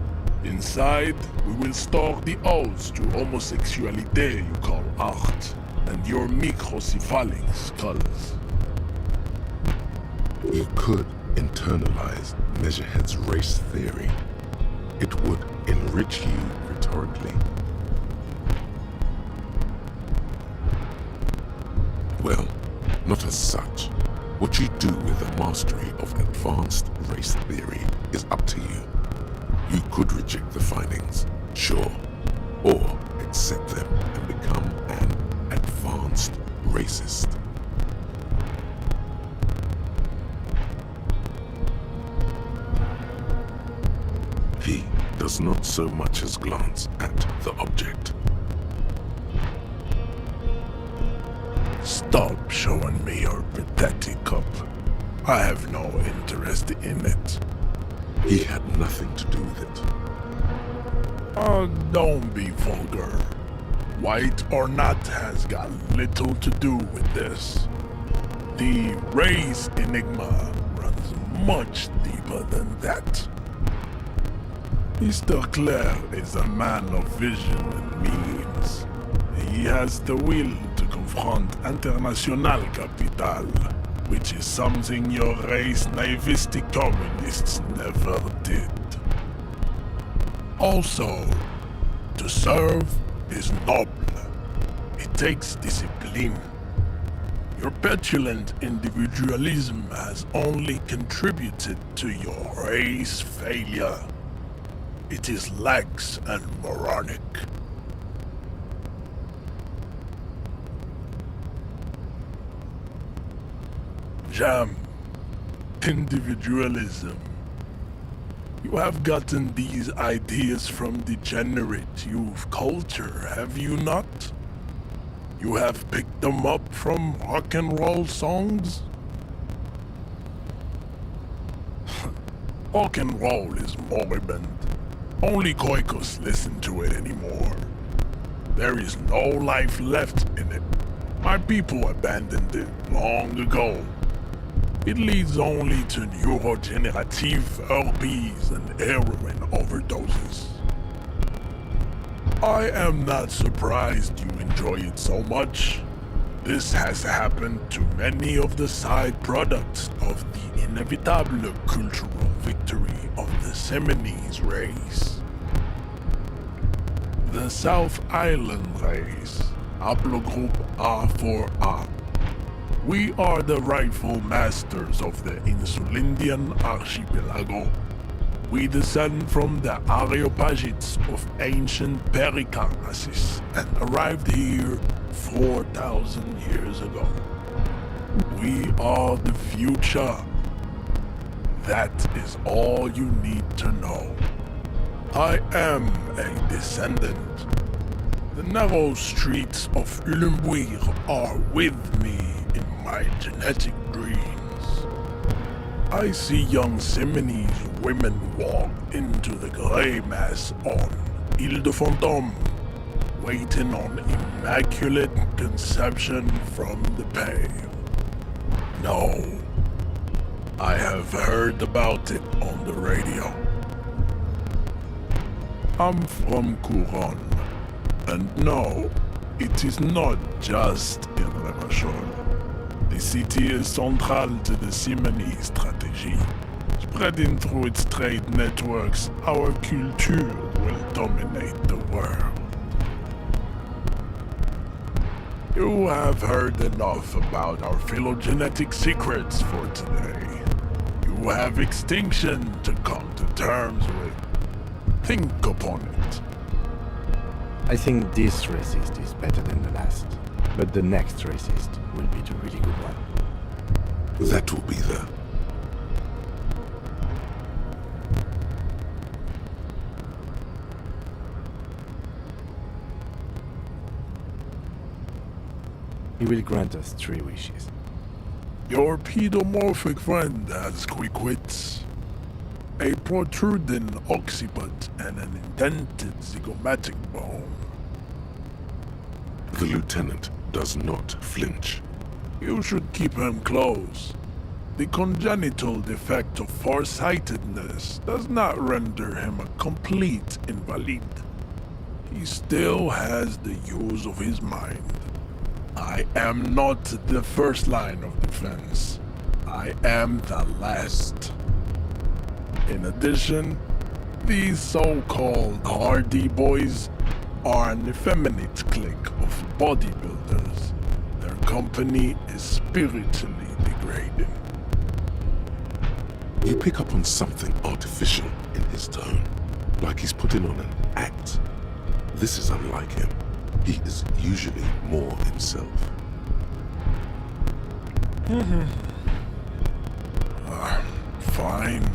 Inside, we will store the odes to homosexuality you call art, and your microcephalic skulls. You could internalize Measurehead's race theory. It would enrich you rhetorically. Well, not as such. What you do with the mastery of advanced race theory is up to you. You could reject the findings, sure, or accept them and become an advanced racist. He does not so much as glance at the object. Stop showing me your pathetic cup. I have no interest in it. He had nothing to do with it. Oh, don't be vulgar. White or not has got little to do with this. The race enigma runs much deeper than that. Mr. Clare is a man of vision and means. He has the will to confront international capital, which is something your race naivistic communists never did. Also, to serve is noble. It takes discipline. Your petulant individualism has only contributed to your race failure. It is lax and moronic. Jam. Individualism. You have gotten these ideas from degenerate youth culture, have you not? You have picked them up from rock and roll songs? Rock and roll is moribund. Only Koikos listen to it anymore. There is no life left in it. My people abandoned it long ago. It leads only to neurodegenerative herpes and heroin overdoses. I am not surprised you enjoy it so much. This has happened to many of the side products of the inevitable cultural victory of the Seminese race. The South Island race, haplogroup A4A. We are the rightful masters of the Insulindian archipelago. We descend from the Areopagites of ancient Pericarasis and arrived here 4,000 years ago. We are the future. That is all you need to know. I am a descendant. The narrow streets of Ulumbuir are with me in my genetic dreams. I see young Simonese women walk into the grey mass on Ile de Fantôme, waiting on immaculate conception from the pale. No, I have heard about it on the radio. I'm from Couronne, and no, it is not just in Revachol. The city is central to the Simonese strategy. Spreading through its trade networks, our culture will dominate the world. You have heard enough about our phylogenetic secrets for today. You have extinction to come to terms with. Think upon it. I think this racist is better than the last, but the next racist will be the really good one. That will be there. He will grant us 3 wishes. Your pedomorphic friend has quick wits. A protruding occiput and an indented zygomatic bone. The lieutenant does not flinch. You should keep him close. The congenital defect of farsightedness does not render him a complete invalid. He still has the use of his mind. I am not the first line of defense. I am the last. In addition, these so-called hardy boys are an effeminate clique of bodybuilders. Their company is spiritually degrading. You pick up on something artificial in his tone, like he's putting on an act. This is unlike him. He is usually more himself. Fine.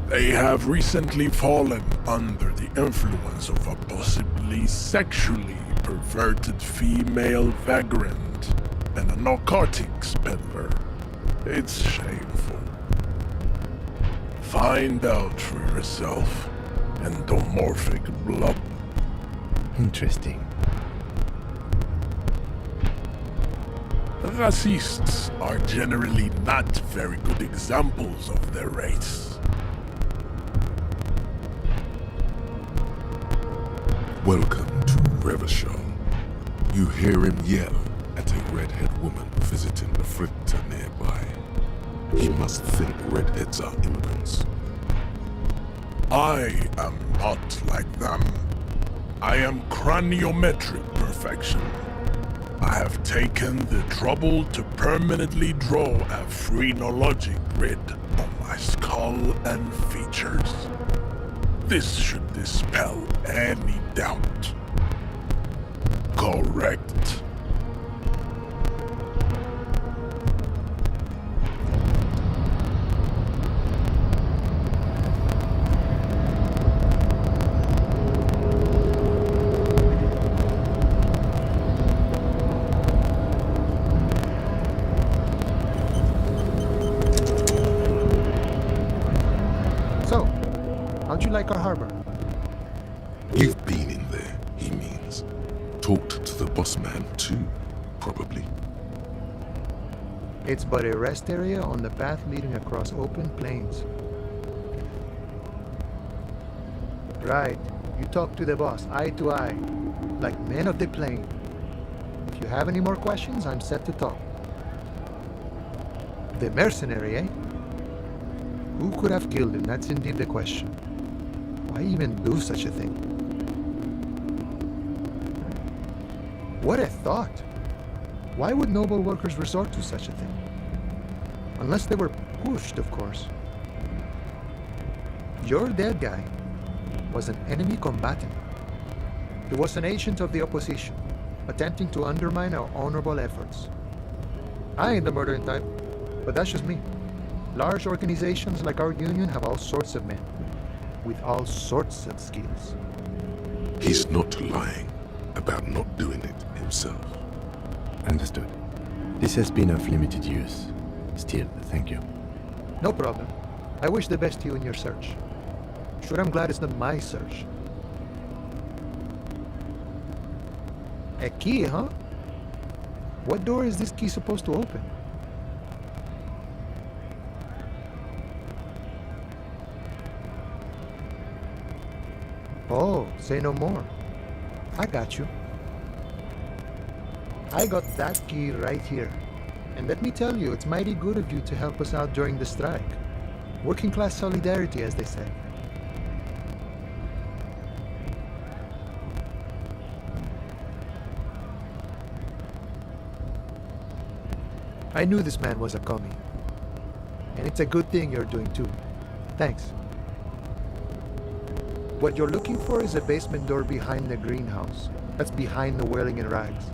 They have recently fallen under the influence of a possibly sexually perverted female vagrant and a narcotics peddler. It's shameful. Find out for yourself, endomorphic blob. Interesting. Racists are generally not very good examples of their race. Welcome to Revachol. You hear him yell at a redhead woman visiting the fritter nearby. He must think redheads are immigrants. I am not like them. I am craniometric perfection. I have taken the trouble to permanently draw a phrenologic grid on my skull and features. This should dispel any doubt. Correct. So, how'd you like our harbor? You've been in there, he means. Talked to the boss man too, probably. It's but a rest area on the path leading across open plains. Right. You talk to the boss, eye to eye, like men of the plain. If you have any more questions, I'm set to talk. The mercenary, eh? Who could have killed him? That's indeed the question. Why even do such a thing? What a thought! Why would noble workers resort to such a thing? Unless they were pushed, of course. Your dead guy was an enemy combatant. He was an agent of the opposition, attempting to undermine our honorable efforts. I ain't the murdering type, but that's just me. Large organizations like our union have all sorts of men, with all sorts of skills. He's not lying about not doing it himself. Understood. This has been of limited use. Still, thank you. No problem. I wish the best to you in your search. Sure, I'm glad it's not my search. A key, huh? What door is this key supposed to open? Oh, say no more. I got you. I got that key right here. And let me tell you, it's mighty good of you to help us out during the strike. Working class solidarity, as they say. I knew this man was a commie. And it's a good thing you're doing too. Thanks. What you're looking for is a basement door behind the greenhouse. That's behind the whirling in rags.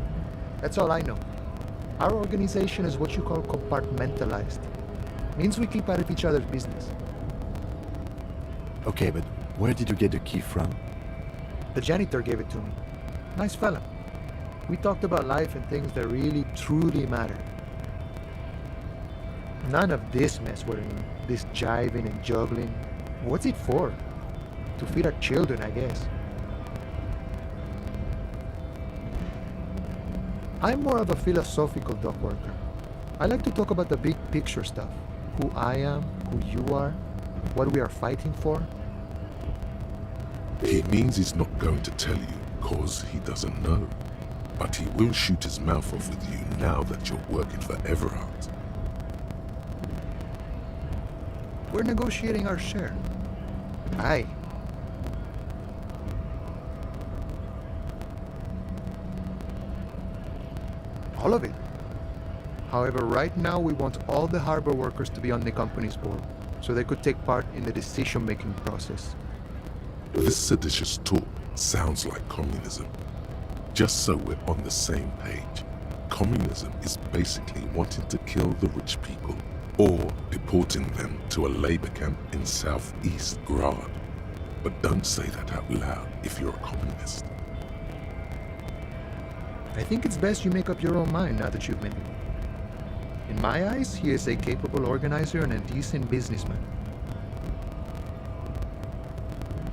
That's all I know. Our organization is what you call compartmentalized. Means we keep out of each other's business. Okay, but where did you get the key from? The janitor gave it to me. Nice fella. We talked about life and things that really, truly matter. None of this mess we're in, this jiving and juggling. What's it for? To feed our children, I guess. I'm more of a philosophical dock worker. I like to talk about the big picture stuff. Who I am, who you are, what we are fighting for. He means he's not going to tell you because he doesn't know. But he will shoot his mouth off with you now that you're working for Everard. We're negotiating our share. Aye. All of it. However, right now we want all the harbor workers to be on the company's board, so they could take part in the decision-making process. This seditious talk sounds like communism. Just so we're on the same page, communism is basically wanting to kill the rich people or deporting them to a labor camp in southeast Grad. But don't say that out loud if you're a communist. I think it's best you make up your own mind now that you've met him. In my eyes, he is a capable organizer and a decent businessman.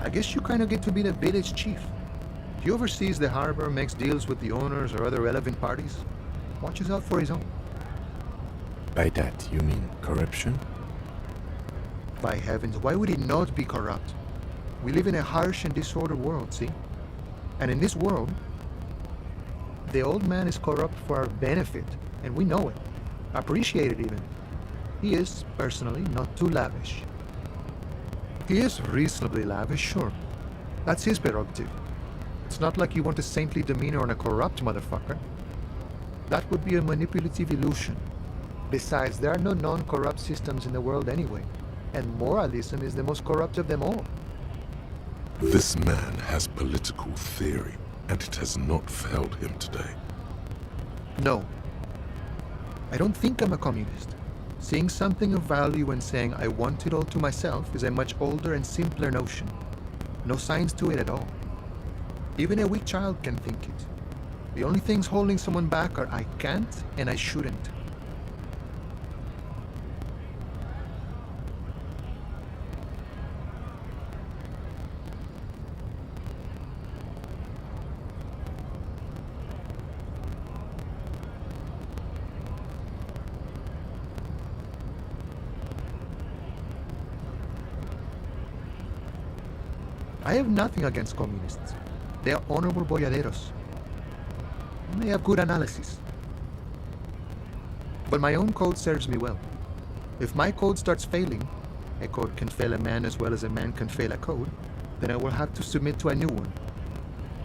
I guess you kind of get to be the village chief. He oversees the harbor, makes deals with the owners or other relevant parties, watches out for his own. By that, you mean corruption? By heavens, why would he not be corrupt? We live in a harsh and disordered world, see? And in this world, the old man is corrupt for our benefit, and we know it. Appreciate it even. He is, personally, not too lavish. He is reasonably lavish, sure. That's his prerogative. It's not like you want a saintly demeanor on a corrupt motherfucker. That would be a manipulative illusion. Besides, there are no non-corrupt systems in the world anyway, and moralism is the most corrupt of them all. This man has political theory, and it has not failed him today. No. I don't think I'm a communist. Seeing something of value and saying I want it all to myself is a much older and simpler notion. No science to it at all. Even a weak child can think it. The only things holding someone back are I can't and I shouldn't. I have nothing against communists. They are honorable boyaderos. And they have good analysis. But my own code serves me well. If my code starts failing, a code can fail a man as well as a man can fail a code, then I will have to submit to a new one,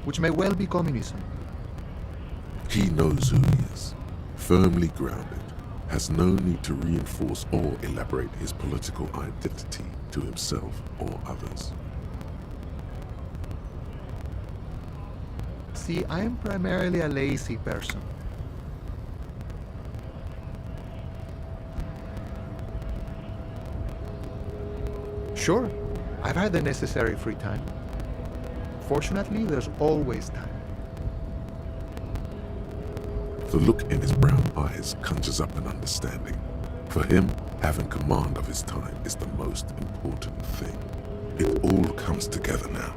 which may well be communism. He knows who he is, firmly grounded, has no need to reinforce or elaborate his political identity to himself or others. See, I am primarily a lazy person. Sure, I've had the necessary free time. Fortunately, there's always time. The look in his brown eyes conjures up an understanding. For him, having command of his time is the most important thing. It all comes together now.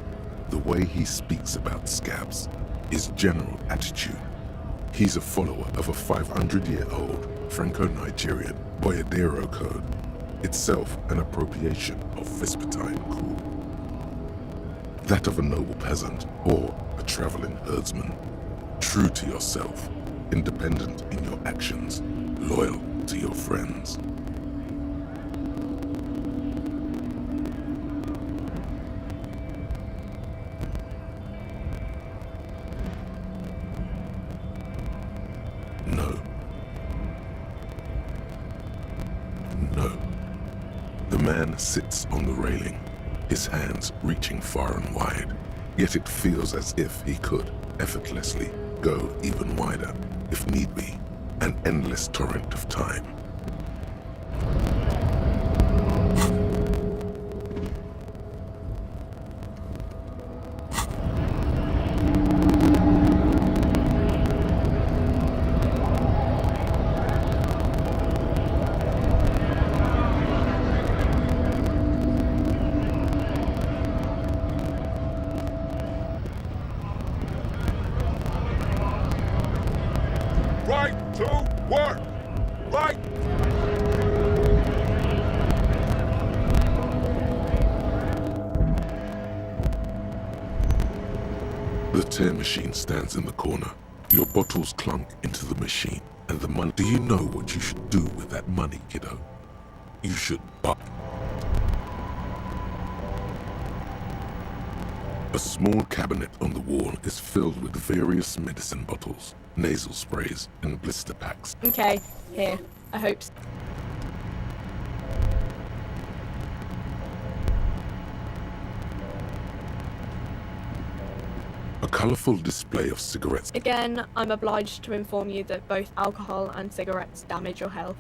The way he speaks about scabs, his general attitude. He's a follower of a 500-year-old Franco-Nigerian Boyadero code, itself an appropriation of Vespertine cool. That of a noble peasant or a traveling herdsman. True to yourself, independent in your actions, loyal to your friends. No. No. The man sits on the railing, his hands reaching far and wide, yet it feels as if he could effortlessly go even wider, if need be, an endless torrent of time. Right to work! Right! The tear machine stands in the corner. Your bottles clunk into the machine, and the money. Do you know what you should do with that money, kiddo? You should buy. A small cabinet on the wall is filled with various medicine bottles, nasal sprays, and blister packs. Okay, here. I hope so. A colorful display of cigarettes. Again, I'm obliged to inform you that both alcohol and cigarettes damage your health.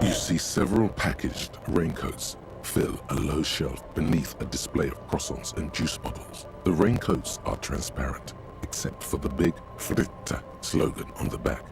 You see several packaged raincoats fill a low shelf beneath a display of croissants and juice bottles. The raincoats are transparent, except for the big Fritta slogan on the back.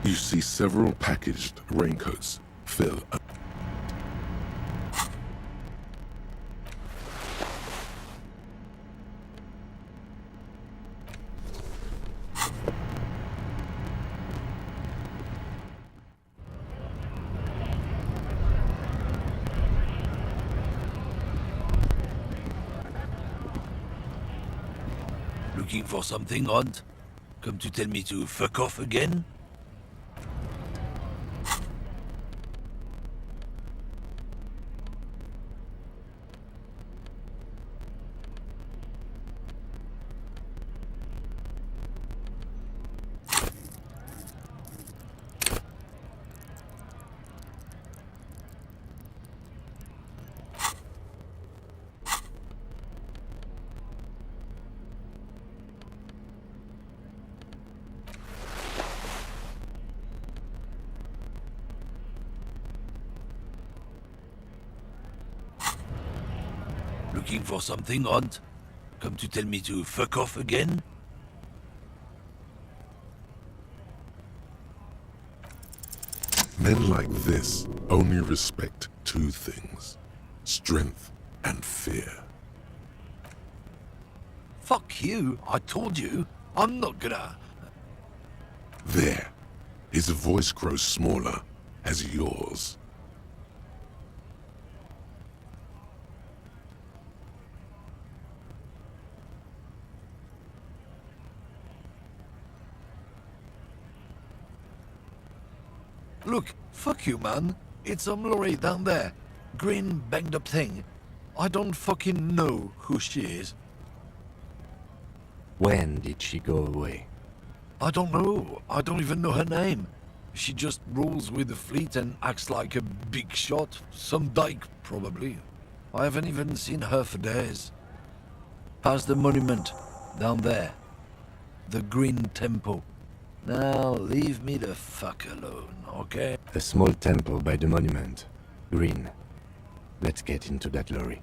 You see several packaged raincoats fill up. Looking for something odd? Come to tell me to fuck off again? Looking for something odd? Come to tell me to fuck off again? Men like this only respect two things: strength and fear. Fuck you, I told you. I'm not gonna... There. His voice grows smaller as yours. Look, fuck you, man. It's some lorry down there. Green, banged up thing. I don't fucking know who she is. When did she go away? I don't know. I don't even know her name. She just rolls with the fleet and acts like a big shot. Some dyke, probably. I haven't even seen her for days. Past the monument. Down there. The Green Temple. Now, leave me the fuck alone, okay? A small temple by the monument. Green. Let's get into that lorry.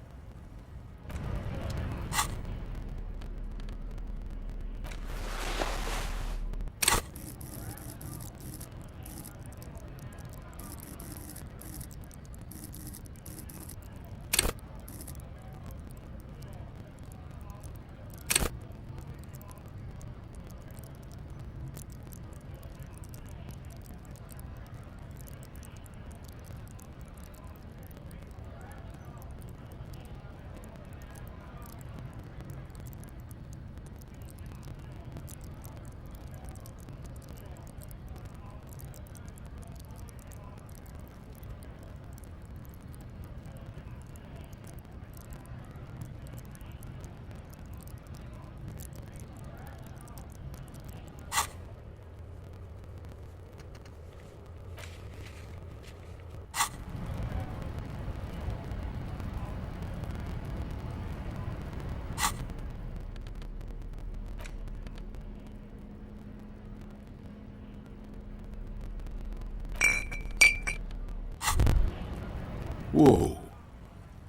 Whoa.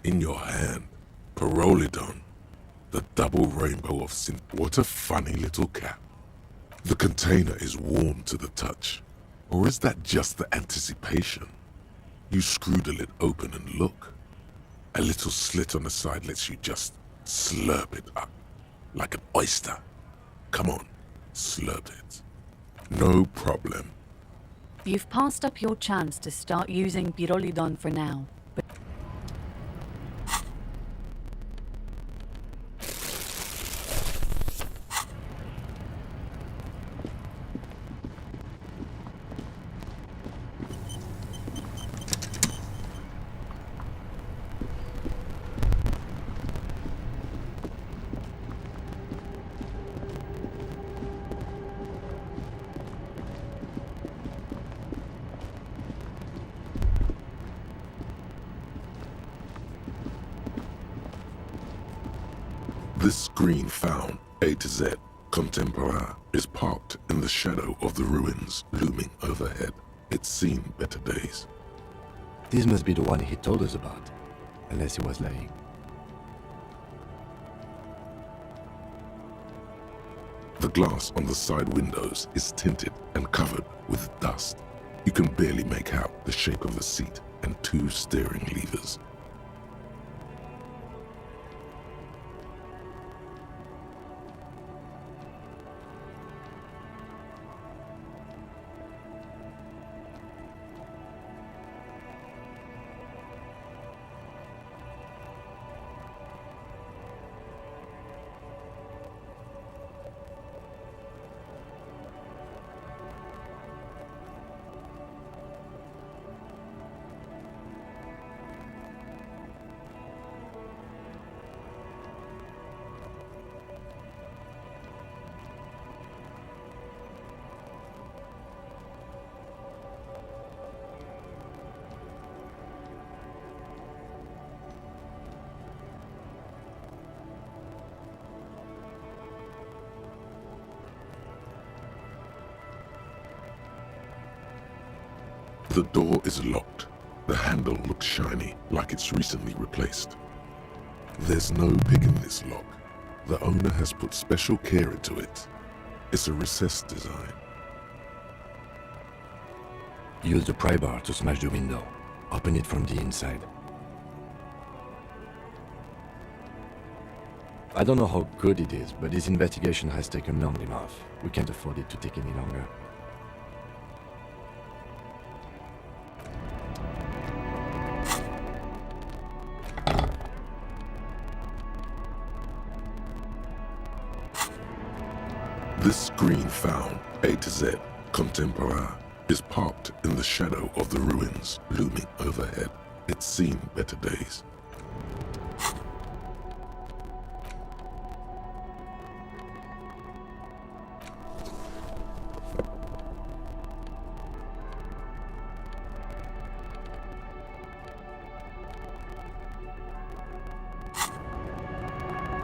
In your hand, Pyrrolidon, the double rainbow of synth. What a funny little cap. The container is warm to the touch. Or is that just the anticipation? You screw the lid open and look. A little slit on the side lets you just slurp it up. Like an oyster. Come on, slurp it. No problem. You've passed up your chance to start using Pyrrolidon for now. But This screen found, A to Z, Contemporary, is parked in the shadow of the ruins looming overhead. It's seen better days. This must be the one he told us about, unless he was lying. The glass on the side windows is tinted and covered with dust. You can barely make out the shape of a seat and two steering levers. The door is locked. The handle looks shiny, like it's recently replaced. There's no pick in this lock. The owner has put special care into it. It's a recessed design. Use the pry bar to smash the window. Open it from the inside. I don't know how good it is, but this investigation has taken long enough. We can't afford it to take any longer. This screen found, A to Z, contemporary, is parked in the shadow of the ruins looming overhead. It's seen better days.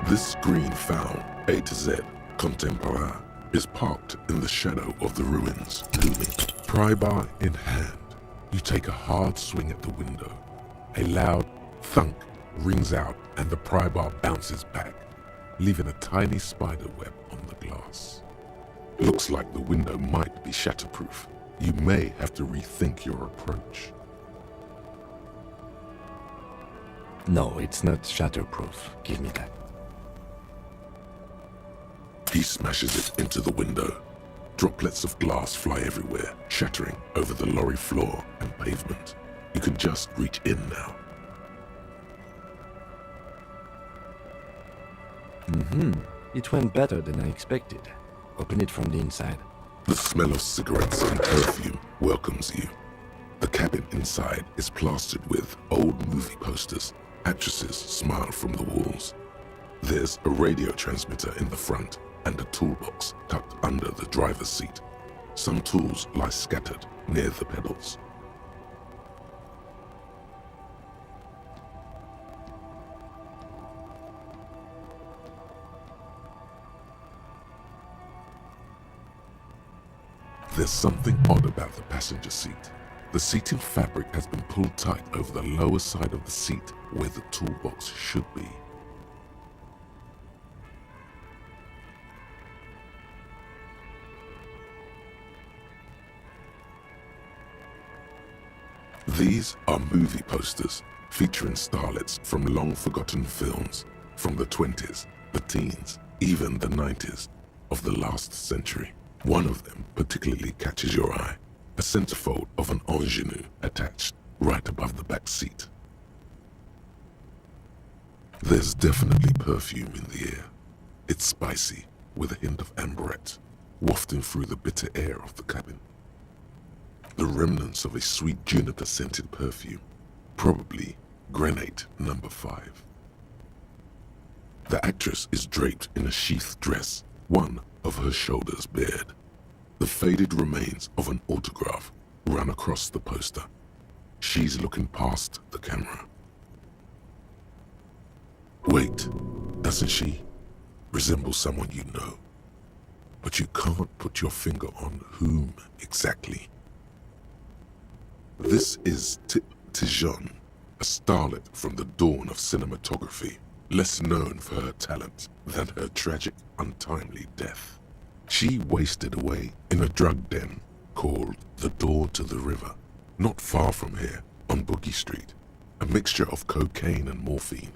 This screen found, A to Z, contemporary, is parked in the shadow of the ruins looming. Pry bar in hand, you take a hard swing at the window. A loud thunk rings out and the pry bar bounces back, leaving a tiny spider web on the glass. Looks like the window might be shatterproof. You may have to rethink your approach. No, it's not shatterproof. Give me that. He smashes it into the window. Droplets of glass fly everywhere, shattering over the lorry floor and pavement. You can just reach in now. It went better than I expected. Open it from the inside. The smell of cigarettes and perfume welcomes you. The cabin inside is plastered with old movie posters. Actresses smile from the walls. There's a radio transmitter in the front and a toolbox tucked under the driver's seat. Some tools lie scattered near the pedals. There's something odd about the passenger seat. The seating fabric has been pulled tight over the lower side of the seat where the toolbox should be. These are movie posters featuring starlets from long-forgotten films from the 20s, the teens, even the 90s of the last century. One of them particularly catches your eye, a centerfold of an ingenue attached right above the back seat. There's definitely perfume in the air. It's spicy, with a hint of amberette, wafting through the bitter air of the cabin. The remnants of a sweet juniper-scented perfume, probably Grenade No. 5. The actress is draped in a sheath dress, one of her shoulders bared. The faded remains of an autograph run across the poster. She's looking past the camera. Wait, doesn't she resemble someone you know? But you can't put your finger on whom exactly. This is Tijon, a starlet from the dawn of cinematography, less known for her talent than her tragic, untimely death. She wasted away in a drug den called the Door to the River, not far from here on Boogie Street, a mixture of cocaine and morphine.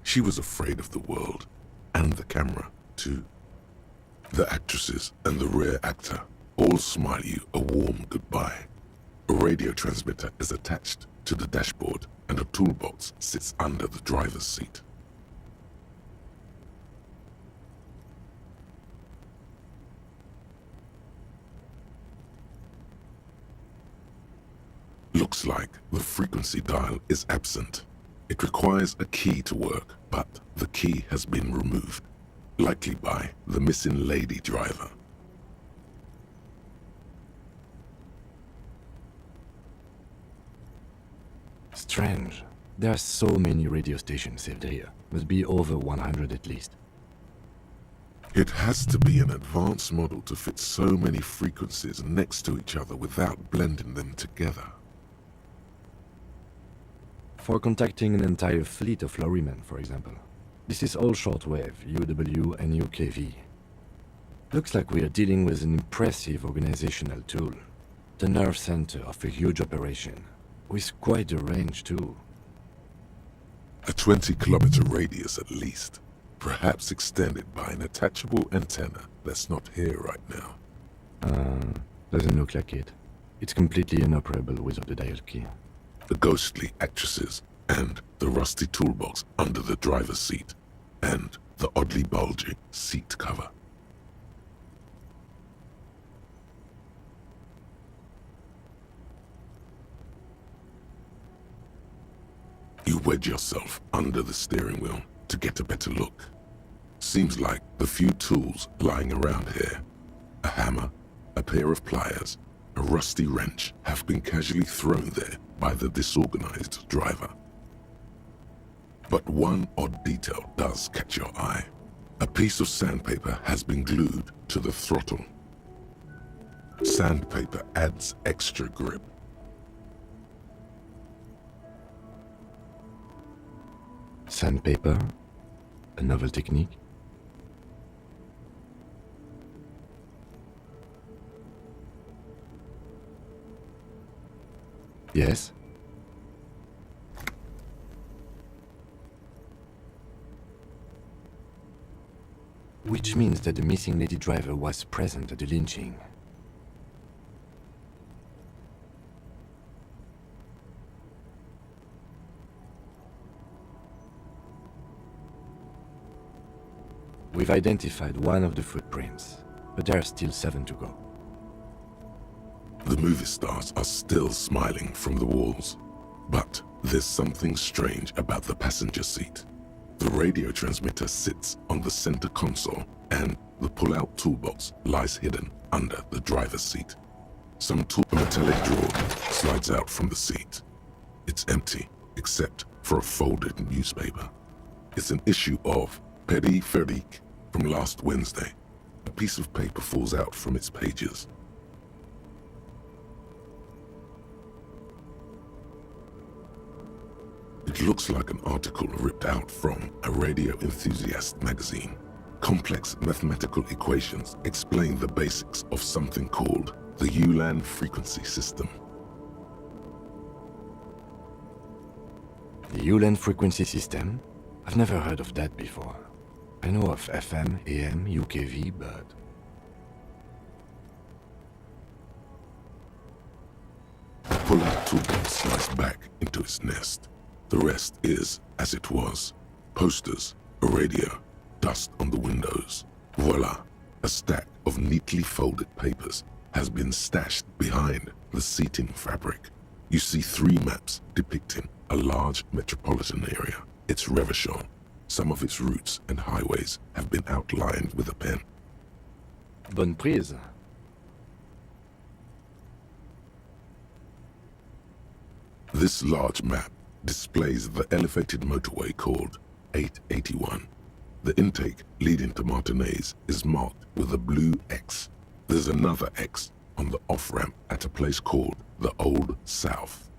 She was afraid of the world, and the camera, too. The actresses and the rear actor all smile you a warm goodbye. A radio transmitter is attached to the dashboard, and a toolbox sits under the driver's seat. Looks like the frequency dial is absent. It requires a key to work, but the key has been removed, likely by the missing lady driver. Strange. There are so many radio stations saved here. Must be over 100 at least. It has to be an advanced model to fit so many frequencies next to each other without blending them together. For contacting an entire fleet of lorrymen, for example. This is all shortwave, UW and UKV. Looks like we are dealing with an impressive organizational tool. The nerve center of a huge operation, with quite a range too. A 20-kilometer radius at least, perhaps extended by an attachable antenna that's not here right now. Doesn't look like it. It's completely inoperable without the dial key. The ghostly actresses, and the rusty toolbox under the driver's seat, and the oddly bulging seat cover. You wedge yourself under the steering wheel to get a better look. Seems like the few tools lying around here, a hammer, a pair of pliers, a rusty wrench, have been casually thrown there by the disorganized driver. But one odd detail does catch your eye. A piece of sandpaper has been glued to the throttle. Sandpaper adds extra grip. Sandpaper? A novel technique? Yes? Which means that the missing lady driver was present at the lynching. We've identified one of the footprints, but there are still 7 to go. The movie stars are still smiling from the walls, but there's something strange about the passenger seat. The radio transmitter sits on the center console, and the pull-out toolbox lies hidden under the driver's seat. A metallic drawer slides out from the seat. It's empty, except for a folded newspaper. It's an issue of Peripherique from last Wednesday. A piece of paper falls out from its pages. It looks like an article ripped out from a radio enthusiast magazine. Complex mathematical equations explain the basics of something called the ULAN frequency system. The ULAN frequency system? I've never heard of that before. I know of FM, AM, UKV, but... The pull-out toolbox slides back into its nest. The rest is as it was. Posters, a radio, dust on the windows. Voila! A stack of neatly folded papers has been stashed behind the seating fabric. You see 3 maps depicting a large metropolitan area. It's Revachol. Some of its routes and highways have been outlined with a pen. Bonne prise. This large map displays the elevated motorway called 881. The intake leading to Martinez is marked with a blue X. There's another X on the off-ramp at a place called the Old South.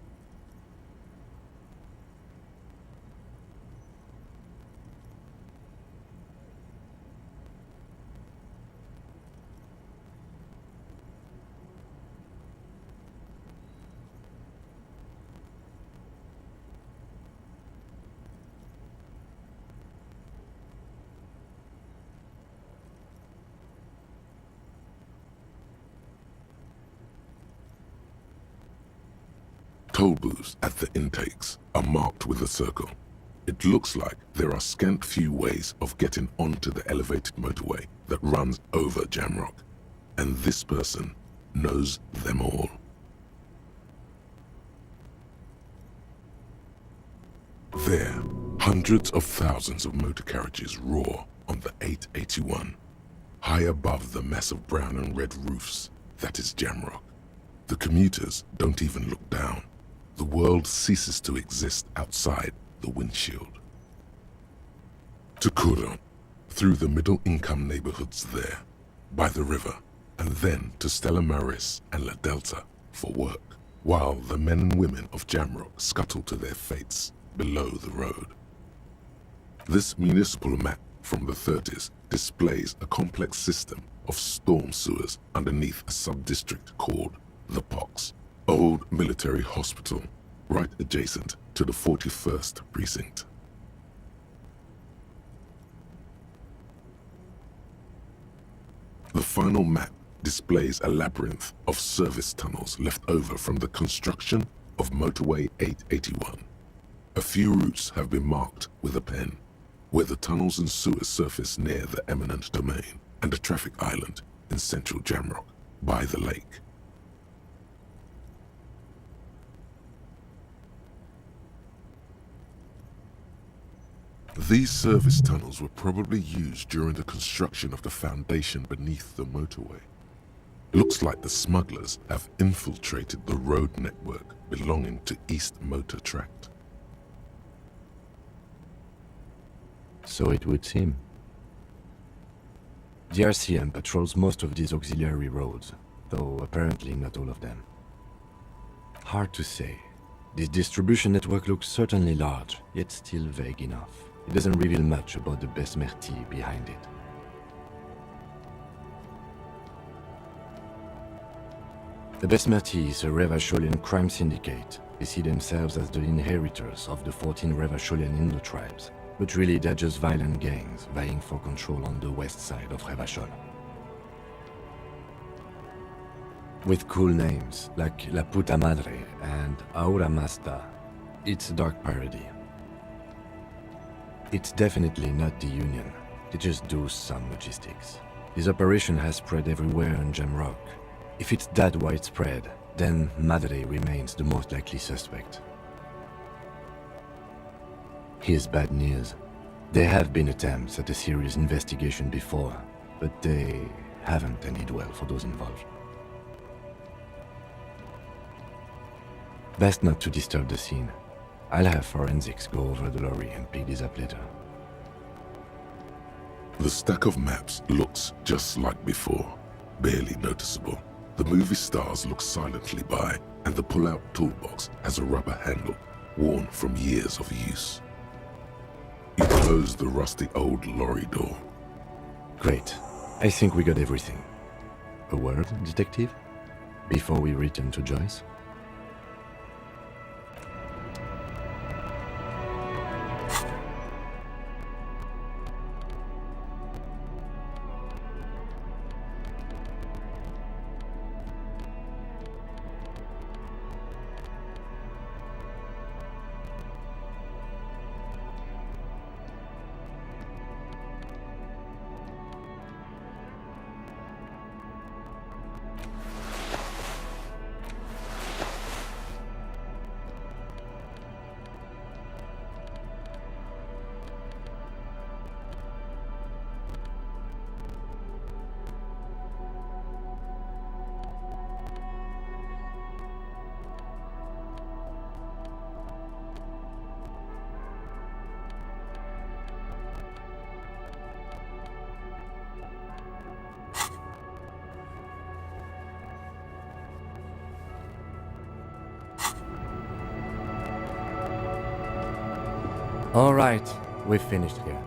Toll booths at the intakes are marked with a circle. It looks like there are scant few ways of getting onto the elevated motorway that runs over Jamrock, and this person knows them all. There, hundreds of thousands of motor carriages roar on the 881, high above the mass of brown and red roofs that is Jamrock. The commuters don't even look down. The world ceases to exist outside the windshield. To Kuron, through the middle-income neighborhoods there, by the river, and then to Stella Maris and La Delta for work, while the men and women of Jamrock scuttle to their fates below the road. This municipal map from the 30s displays a complex system of storm sewers underneath a sub-district called the Pox, old military hospital, right adjacent to the 41st precinct. The final map displays a labyrinth of service tunnels left over from the construction of Motorway 881. A few routes have been marked with a pen, where the tunnels and sewers surface near the eminent domain and a traffic island in central Jamrock by the lake. These service tunnels were probably used during the construction of the foundation beneath the motorway. Looks like the smugglers have infiltrated the road network belonging to East Motor Tract. So it would seem. The RCM patrols most of these auxiliary roads, though apparently not all of them. Hard to say. This distribution network looks certainly large, yet still vague enough. It doesn't reveal much about the Besmerti behind it. The Besmerti is a Revacholian crime syndicate. They see themselves as the inheritors of the 14 Revacholian Indo-tribes, but really they're just violent gangs vying for control on the west side of Revachol. With cool names like La Puta Madre and Aura Masta, it's a dark parody. It's definitely not the Union. They just do some logistics. This operation has spread everywhere in Jamrock. If it's that widespread, then Madre remains the most likely suspect. Here's bad news. There have been attempts at a serious investigation before, but they haven't ended well for those involved. Best not to disturb the scene. I'll have forensics go over the lorry and pick this up later. The stack of maps looks just like before, barely noticeable. The movie stars look silently by, and the pull-out toolbox has a rubber handle, worn from years of use. You close the rusty old lorry door. Great. I think we got everything. A word, detective? Before we return to Joyce? Alright, we've finished here.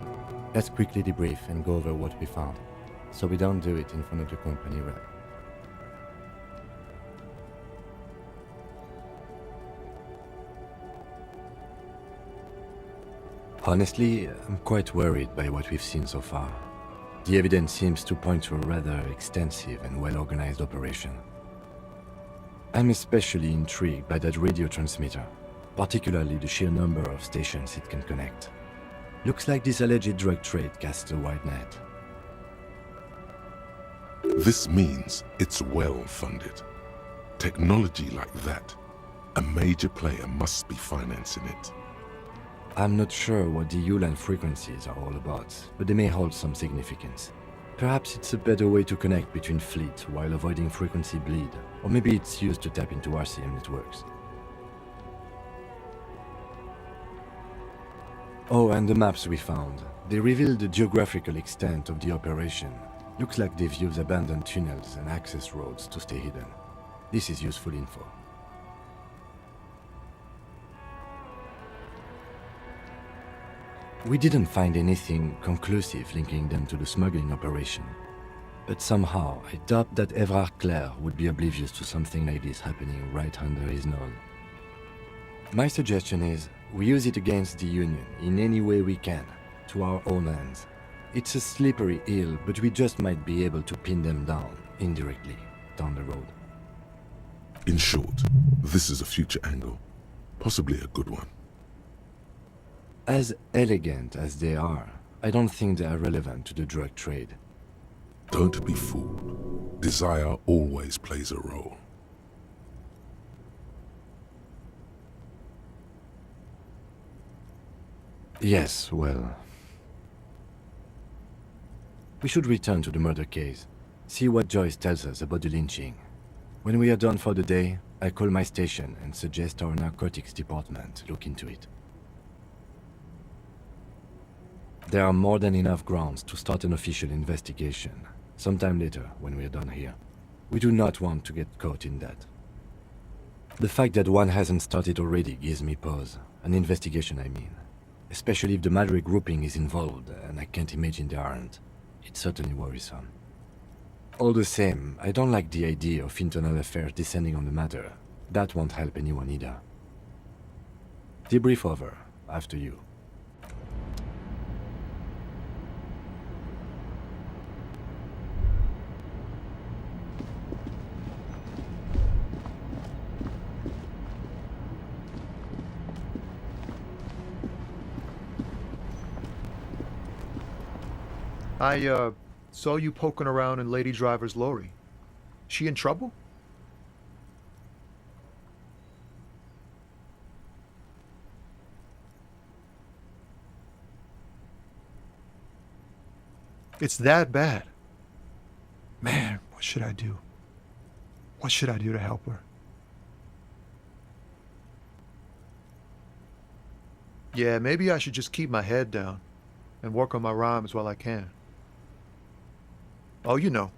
Let's quickly debrief and go over what we found, so we don't do it in front of the company rep. Honestly, I'm quite worried by what we've seen so far. The evidence seems to point to a rather extensive and well-organized operation. I'm especially intrigued by that radio transmitter, particularly the sheer number of stations it can connect. Looks like this alleged drug trade casts a wide net. This means it's well funded. Technology like that, a major player must be financing it. I'm not sure what the ULAN frequencies are all about, but they may hold some significance. Perhaps it's a better way to connect between fleets while avoiding frequency bleed, or maybe it's used to tap into RCM networks. Oh, and the maps we found. They reveal the geographical extent of the operation. Looks like they've used abandoned tunnels and access roads to stay hidden. This is useful info. We didn't find anything conclusive linking them to the smuggling operation. But somehow, I doubt that Evrard Clare would be oblivious to something like this happening right under his nose. My suggestion is, we use it against the Union in any way we can, to our own ends. It's a slippery hill, but we just might be able to pin them down, indirectly, down the road. In short, this is a future angle, possibly a good one. As elegant as they are, I don't think they are relevant to the drug trade. Don't be fooled. Desire always plays a role. Yes, well... We should return to the murder case, see what Joyce tells us about the lynching. When we are done for the day, I call my station and suggest our narcotics department look into it. There are more than enough grounds to start an official investigation, sometime later when we are done here. We do not want to get caught in that. The fact that one hasn't started already gives me pause, an investigation I mean. Especially if the Madrid grouping is involved, and I can't imagine they aren't. It's certainly worrisome. All the same, I don't like the idea of internal affairs descending on the matter. That won't help anyone either. Debrief over, after you. I saw you poking around in Lady Driver's lorry. She in trouble? It's that bad. Man, what should I do? What should I do to help her? Yeah, maybe I should just keep my head down and work on my rhymes while I can. Oh, you know,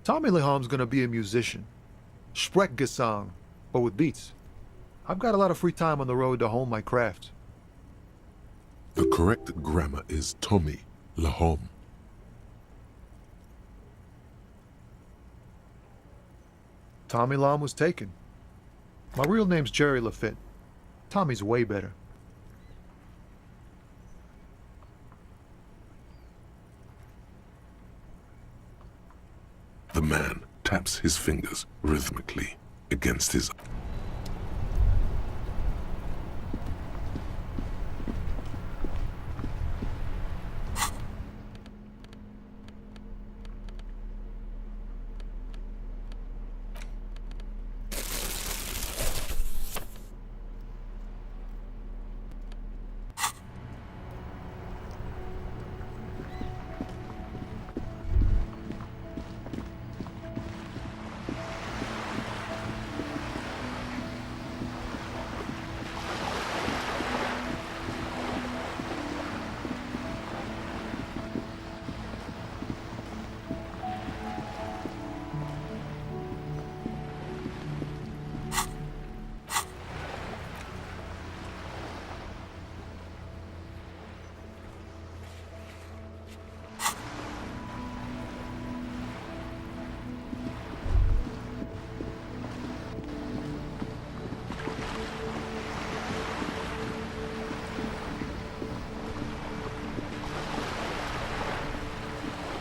Tommy Leham's gonna be a musician. Sprechgesang, but with beats. I've got a lot of free time on the road to hone my craft. The correct grammar is Tommy Lehom. Tommy Lam was taken. My real name's Jerry Lafitte. Tommy's way better. The man taps his fingers rhythmically against his...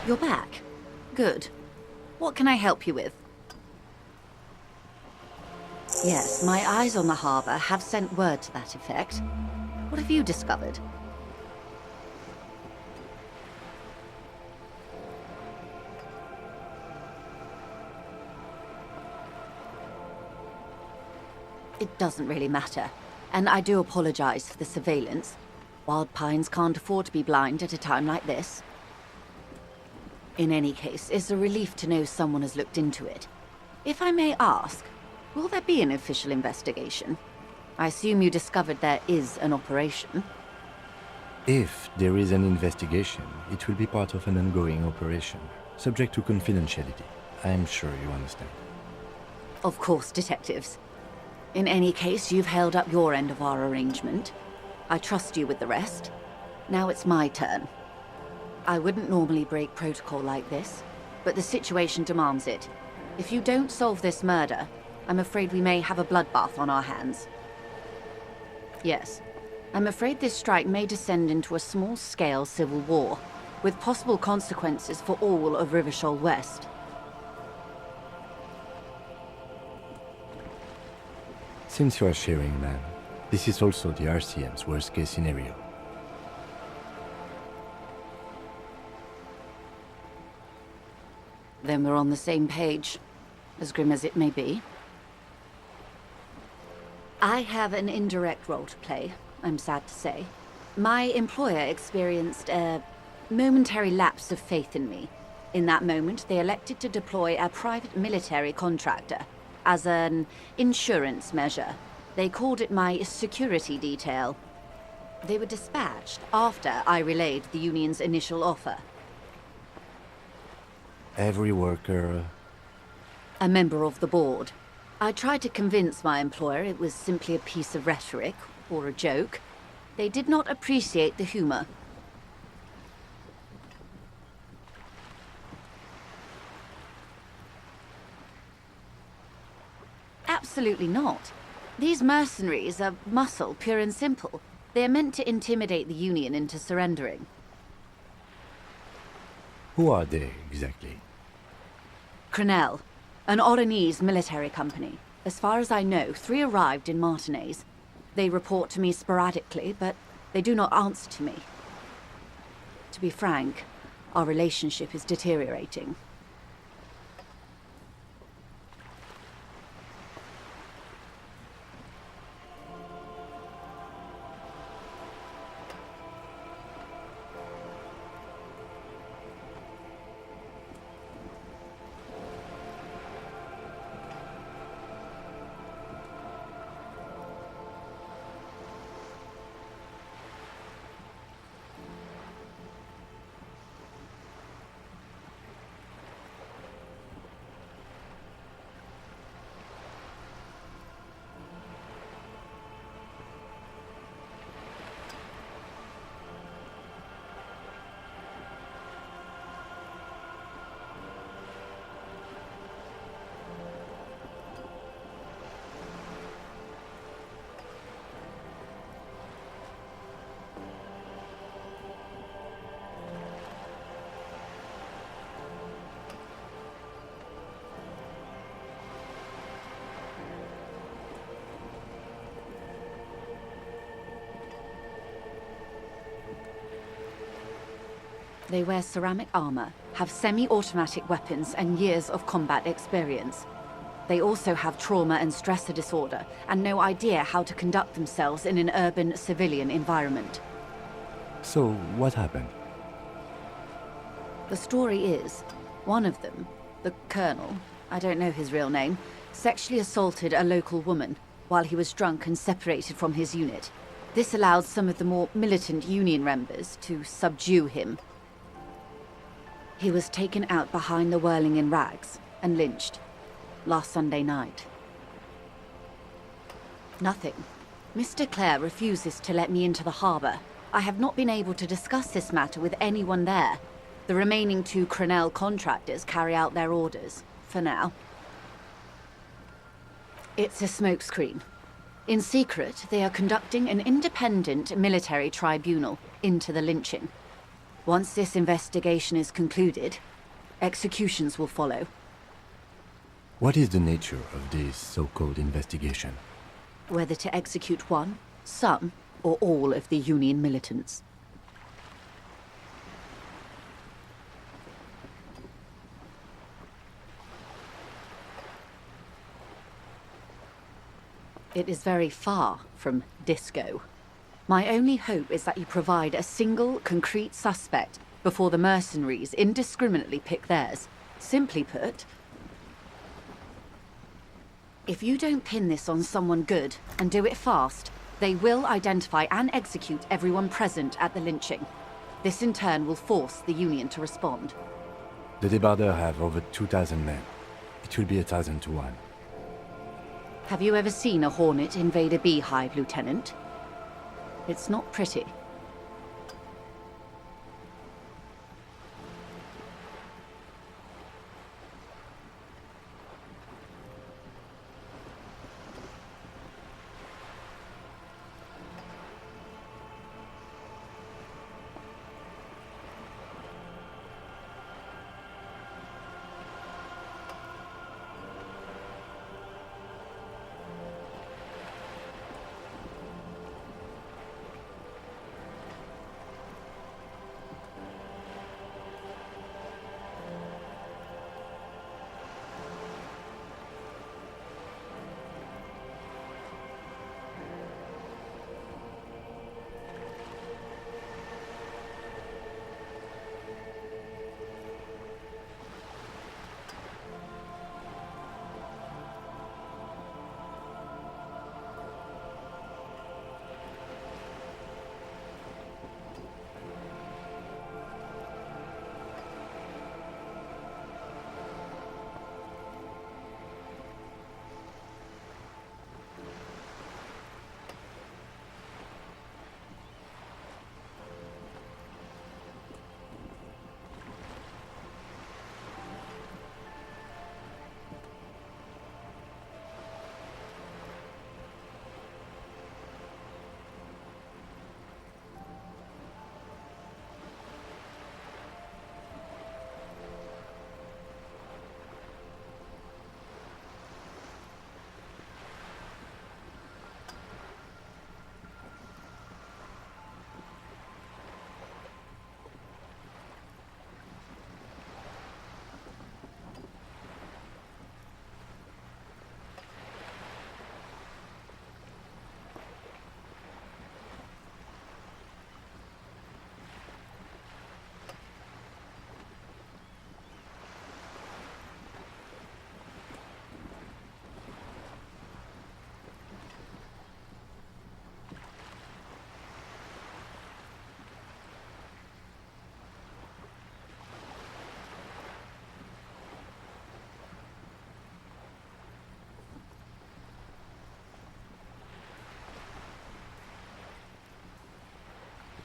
You're back. Good. What can I help you with? Yes, my eyes on the harbour have sent word to that effect. What have you discovered? It doesn't really matter, and I do apologize for the surveillance. Wild Pines can't afford to be blind at a time like this. In any case, it's a relief to know someone has looked into it. If I may ask, will there be an official investigation? I assume you discovered there is an operation. If there is an investigation, it will be part of an ongoing operation, subject to confidentiality. I'm sure you understand. Of course, detectives. In any case, you've held up your end of our arrangement. I trust you with the rest. Now it's my turn. I wouldn't normally break protocol like this, but the situation demands it. If you don't solve this murder, I'm afraid we may have a bloodbath on our hands. Yes, I'm afraid this strike may descend into a small-scale civil war, with possible consequences for all of Rivashol West. Since you are sharing, ma'am, this is also the RCM's worst-case scenario. Then we're on the same page, as grim as it may be. I have an indirect role to play, I'm sad to say. My employer experienced a momentary lapse of faith in me. In that moment, they elected to deploy a private military contractor as an insurance measure. They called it my security detail. They were dispatched after I relayed the union's initial offer. Every worker... A member of the board. I tried to convince my employer it was simply a piece of rhetoric, or a joke. They did not appreciate the humor. Absolutely not. These mercenaries are muscle, pure and simple. They are meant to intimidate the Union into surrendering. Who are they, exactly? Crenell, an Oranese military company. As far as I know, 3 arrived in Martinez. They report to me sporadically, but they do not answer to me. To be frank, our relationship is deteriorating. They wear ceramic armor, have semi-automatic weapons, and years of combat experience. They also have trauma and stressor disorder, and no idea how to conduct themselves in an urban civilian environment. So, what happened? The story is, one of them, the colonel, I don't know his real name, sexually assaulted a local woman while he was drunk and separated from his unit. This allowed some of the more militant Union members to subdue him. He was taken out behind the whirling in rags and lynched last Sunday night. Nothing. Mr. Clare refuses to let me into the harbor. I have not been able to discuss this matter with anyone there. The remaining 2 Crenell contractors carry out their orders, for now. It's a smokescreen. In secret, they are conducting an independent military tribunal into the lynching. Once this investigation is concluded, executions will follow. What is the nature of this so-called investigation? Whether to execute one, some, or all of the Union militants. It is very far from disco. My only hope is that you provide a single, concrete suspect before the mercenaries indiscriminately pick theirs. Simply put, if you don't pin this on someone good, and do it fast, they will identify and execute everyone present at the lynching. This in turn will force the Union to respond. The Débardeurs have over 2,000 men. It will be 1,000 to 1. Have you ever seen a Hornet invade a beehive, Lieutenant? It's not pretty.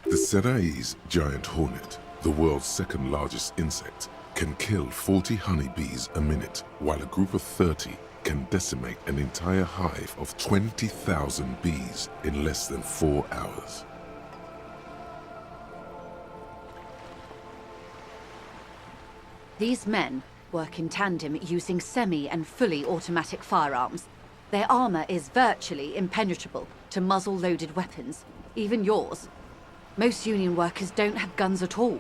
The Serai's giant hornet, the world's second largest insect, can kill 40 honeybees a minute, while a group of 30 can decimate an entire hive of 20,000 bees in less than 4 hours. These men work in tandem using semi and fully automatic firearms. Their armor is virtually impenetrable to muzzle-loaded weapons, even yours. Most Union workers don't have guns at all.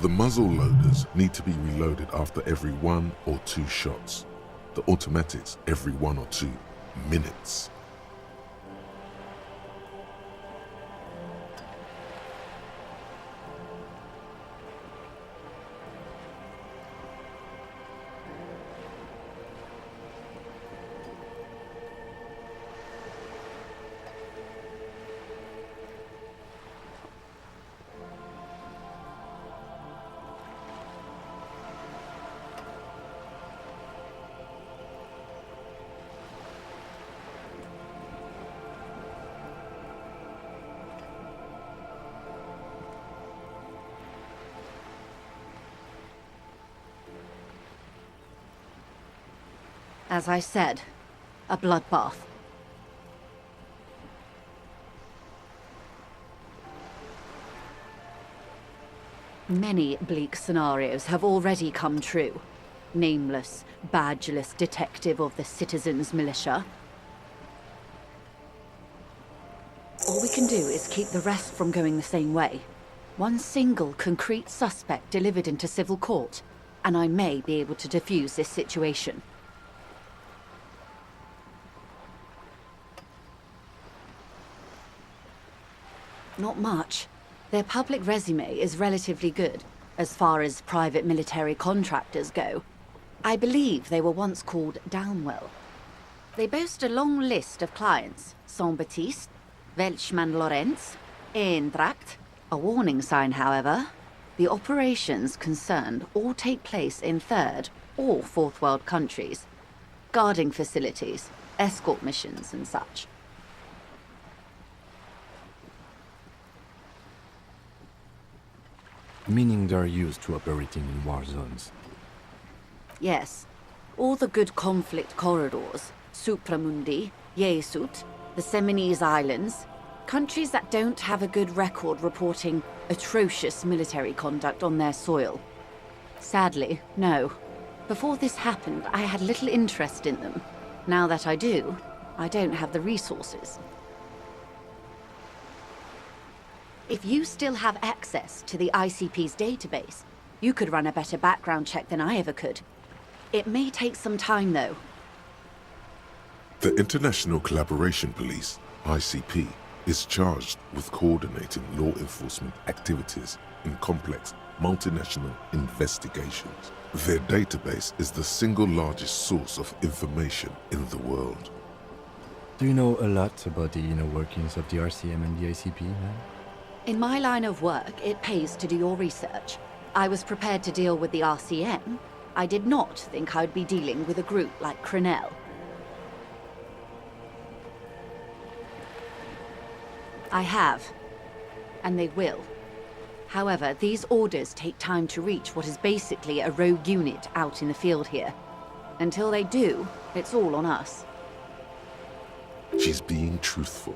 The muzzle loaders need to be reloaded after every 1 or 2 shots. The automatics every 1 or 2 minutes. As I said, a bloodbath. Many bleak scenarios have already come true. Nameless, badgeless detective of the citizens' militia. All we can do is keep the rest from going the same way. One single concrete suspect delivered into civil court, and I may be able to defuse this situation. Not much. Their public resume is relatively good, as far as private military contractors go. I believe they were once called Downwell. They boast a long list of clients: Saint-Baptiste, Welchman Lorenz, Eintracht. A warning sign, however. The operations concerned all take place in third or fourth world countries. Guarding facilities, escort missions and such. Meaning they're used to operating in war zones. Yes. All the good conflict corridors, Supramundi, Yesut, the Seminese Islands, countries that don't have a good record reporting atrocious military conduct on their soil. Sadly, no. Before this happened, I had little interest in them. Now that I do, I don't have the resources. If you still have access to the ICP's database, you could run a better background check than I ever could. It may take some time, though. The International Collaboration Police, ICP, is charged with coordinating law enforcement activities in complex, multinational investigations. Their database is the single largest source of information in the world. Do you know a lot about the inner workings of the RCM and the ICP, man? In my line of work, it pays to do your research. I was prepared to deal with the RCM. I did not think I'd be dealing with a group like Crenell. I have, and they will. However, these orders take time to reach what is basically a rogue unit out in the field here. Until they do, it's all on us. She's being truthful.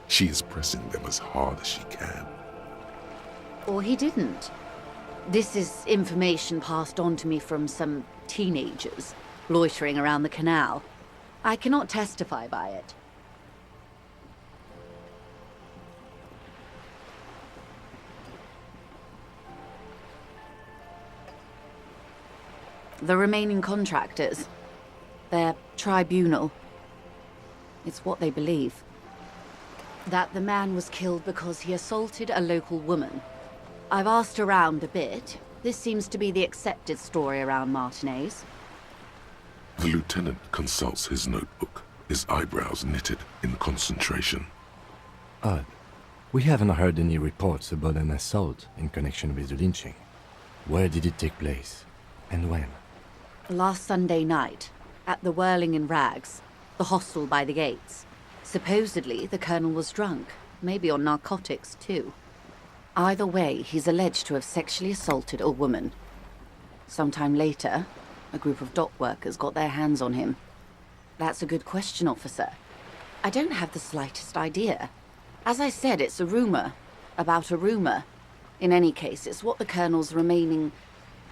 She is pressing them as hard as she can. Or he didn't. This is information passed on to me from some teenagers loitering around the canal. I cannot testify by it. The remaining contractors, their tribunal, it's what they believe. That the man was killed because he assaulted a local woman. I've asked around a bit. This seems to be the accepted story around Martinez. The lieutenant consults his notebook, his eyebrows knitted in concentration. Odd. We haven't heard any reports about an assault in connection with the lynching. Where did it take place? And when? Last Sunday night, at the Whirling in Rags, the hostel by the gates. Supposedly, the colonel was drunk, maybe on narcotics too. Either way, he's alleged to have sexually assaulted a woman. Sometime later, a group of dock workers got their hands on him. That's a good question, officer. I don't have the slightest idea. As I said, it's a rumor about a rumor. In any case, it's what the colonel's remaining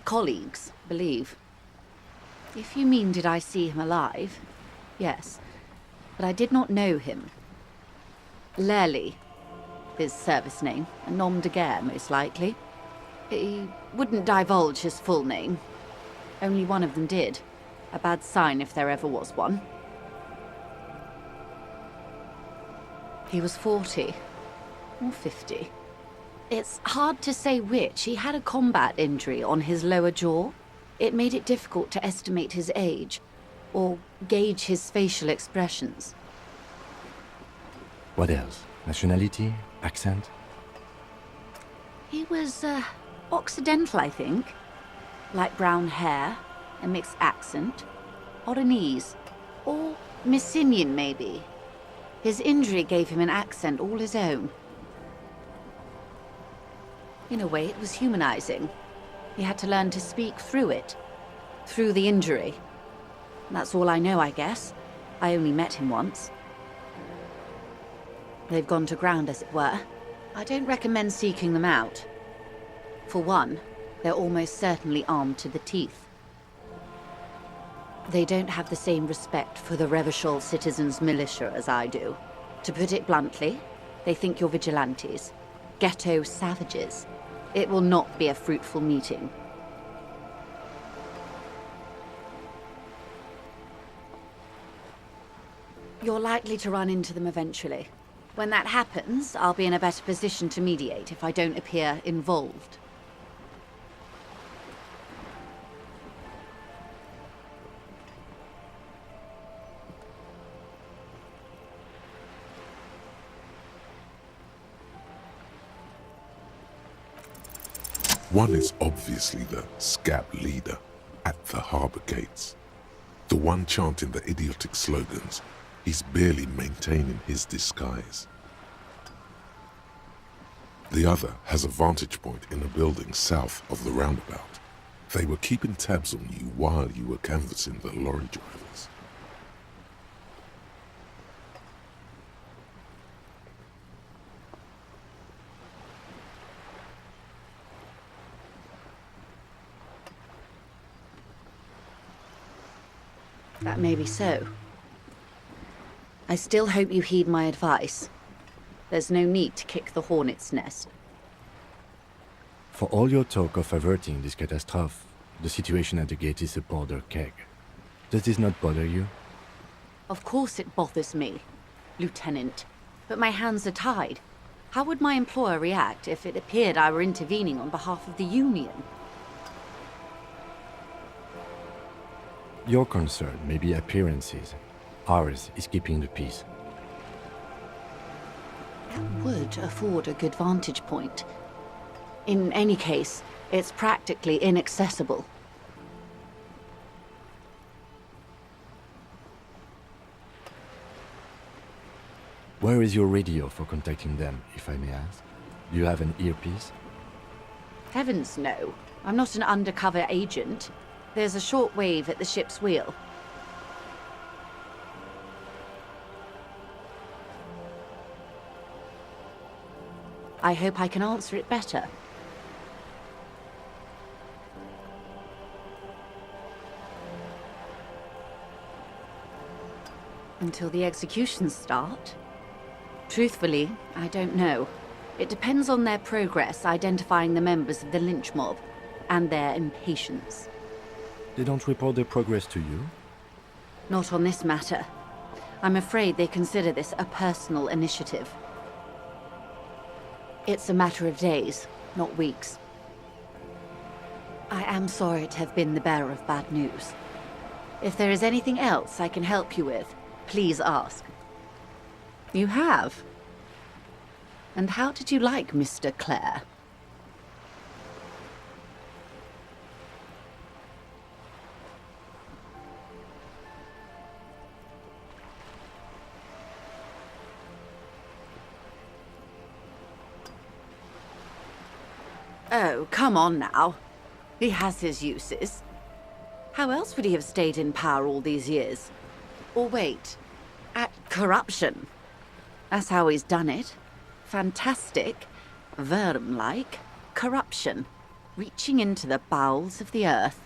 colleagues believe. If you mean did I see him alive, yes. But I did not know him. Lely, his service name, a nom de guerre, most likely. He wouldn't divulge his full name. Only one of them did. A bad sign if there ever was one. He was 40, or 50. It's hard to say which. He had a combat injury on his lower jaw. It made it difficult to estimate his age, or gauge his facial expressions. What else? Nationality? Accent? He was, Occidental, I think. Light brown hair, a mixed accent, Oranese, or Messinian, maybe. His injury gave him an accent all his own. In a way, it was humanizing. He had to learn to speak through it, through the injury. That's all I know, I guess. I only met him once. They've gone to ground, as it were. I don't recommend seeking them out. For one, They're almost certainly armed to the teeth. They don't have the same respect for the Revachol citizens' militia as I do. To put it bluntly, they think you're vigilantes, ghetto savages. It will not be a fruitful meeting. You're likely to run into them eventually. When that happens, I'll be in a better position to mediate if I don't appear involved. One is obviously the scab leader at the harbour gates. The one chanting the idiotic slogans. He's barely maintaining his disguise. The other has a vantage point in a building south of the roundabout. They were keeping tabs on you while you were canvassing the lorry drivers. That may be so. I still hope you heed my advice. There's no need to kick the hornet's nest. For all your talk of averting this catastrophe, the situation at the gate is a powder keg. Does this not bother you? Of course it bothers me, Lieutenant. But my hands are tied. How would my employer react if it appeared I were intervening on behalf of the Union? Your concern may be appearances. Ours is keeping the peace. That would afford a good vantage point. In any case, it's practically inaccessible. Where is your radio for contacting them, if I may ask? Do you have an earpiece? Heavens no. I'm not an undercover agent. There's a shortwave at the ship's wheel. I hope I can answer it better. Until the executions start? Truthfully, I don't know. It depends on their progress identifying the members of the lynch mob, and their impatience. They don't report their progress to you? Not on this matter. I'm afraid they consider this a personal initiative. It's a matter of days, not weeks. I am sorry to have been the bearer of bad news. If there is anything else I can help you with, please ask. You have? And how did you like Mr. Clare? Oh, come on now. He has his uses. How else would he have stayed in power all these years? Or wait, at corruption. That's how he's done it. Fantastic, Verm-like corruption, reaching into the bowels of the earth.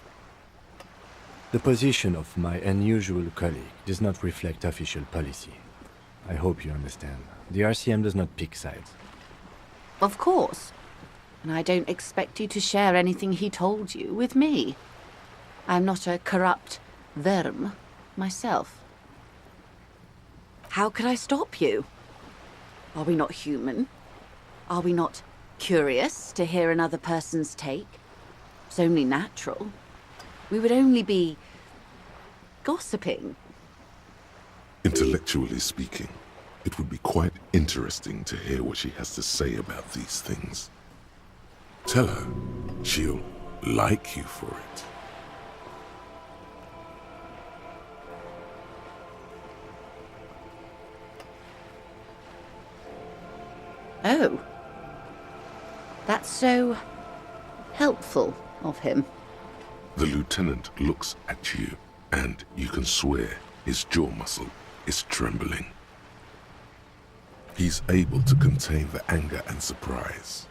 The position of my unusual colleague does not reflect official policy. I hope you understand. The RCM does not pick sides. Of course. And I don't expect you to share anything he told you with me. I'm not a corrupt Verm myself. How could I stop you? Are we not human? Are we not curious to hear another person's take? It's only natural. We would only be gossiping. Intellectually speaking, it would be quite interesting to hear what she has to say about these things. Tell her she'll like you for it. Oh. That's so helpful of him. The lieutenant looks at you, and you can swear his jaw muscle is trembling. He's able to contain the anger and surprise.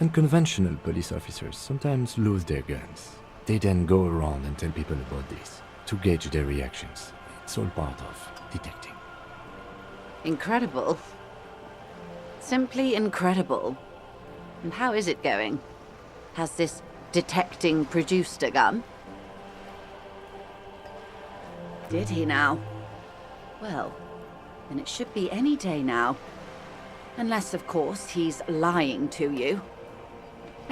Unconventional police officers sometimes lose their guns. They then go around and tell people about this, to gauge their reactions. It's all part of detecting. Incredible. Simply incredible. And how is it going? Has this detecting produced a gun? Did he now? Well, then it should be any day now. Unless, of course, he's lying to you.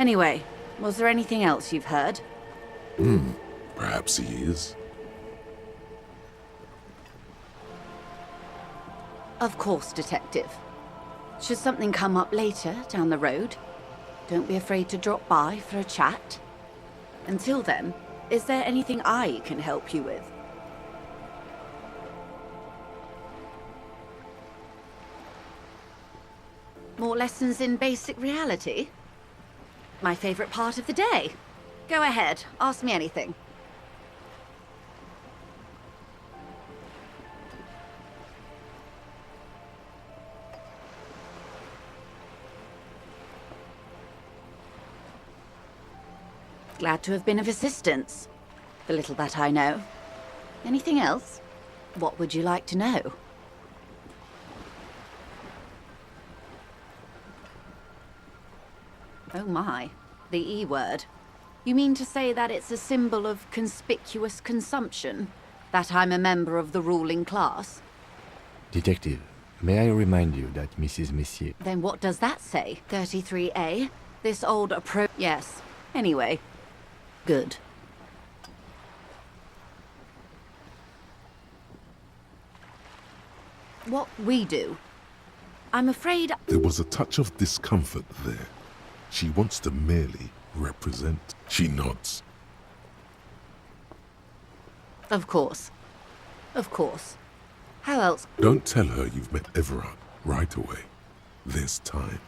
Anyway, was there anything else you've heard? Perhaps he is. Of course, Detective. Should something come up later down the road, don't be afraid to drop by for a chat. Until then, is there anything I can help you with? More lessons in basic reality? My favorite part of the day. Go ahead, ask me anything. Glad to have been of assistance. The little that I know. Anything else? What would you like to know? Oh my, the E word. You mean to say that it's a symbol of conspicuous consumption? That I'm a member of the ruling class? Detective, may I remind you that Mrs. Messier... Then what does that say? 33A? This old Yes. Anyway. Good. What we do? I'm afraid... There was a touch of discomfort there. She wants to merely represent. She nods. Of course. Of course. How else? Don't tell her you've met Everard right away. There's time.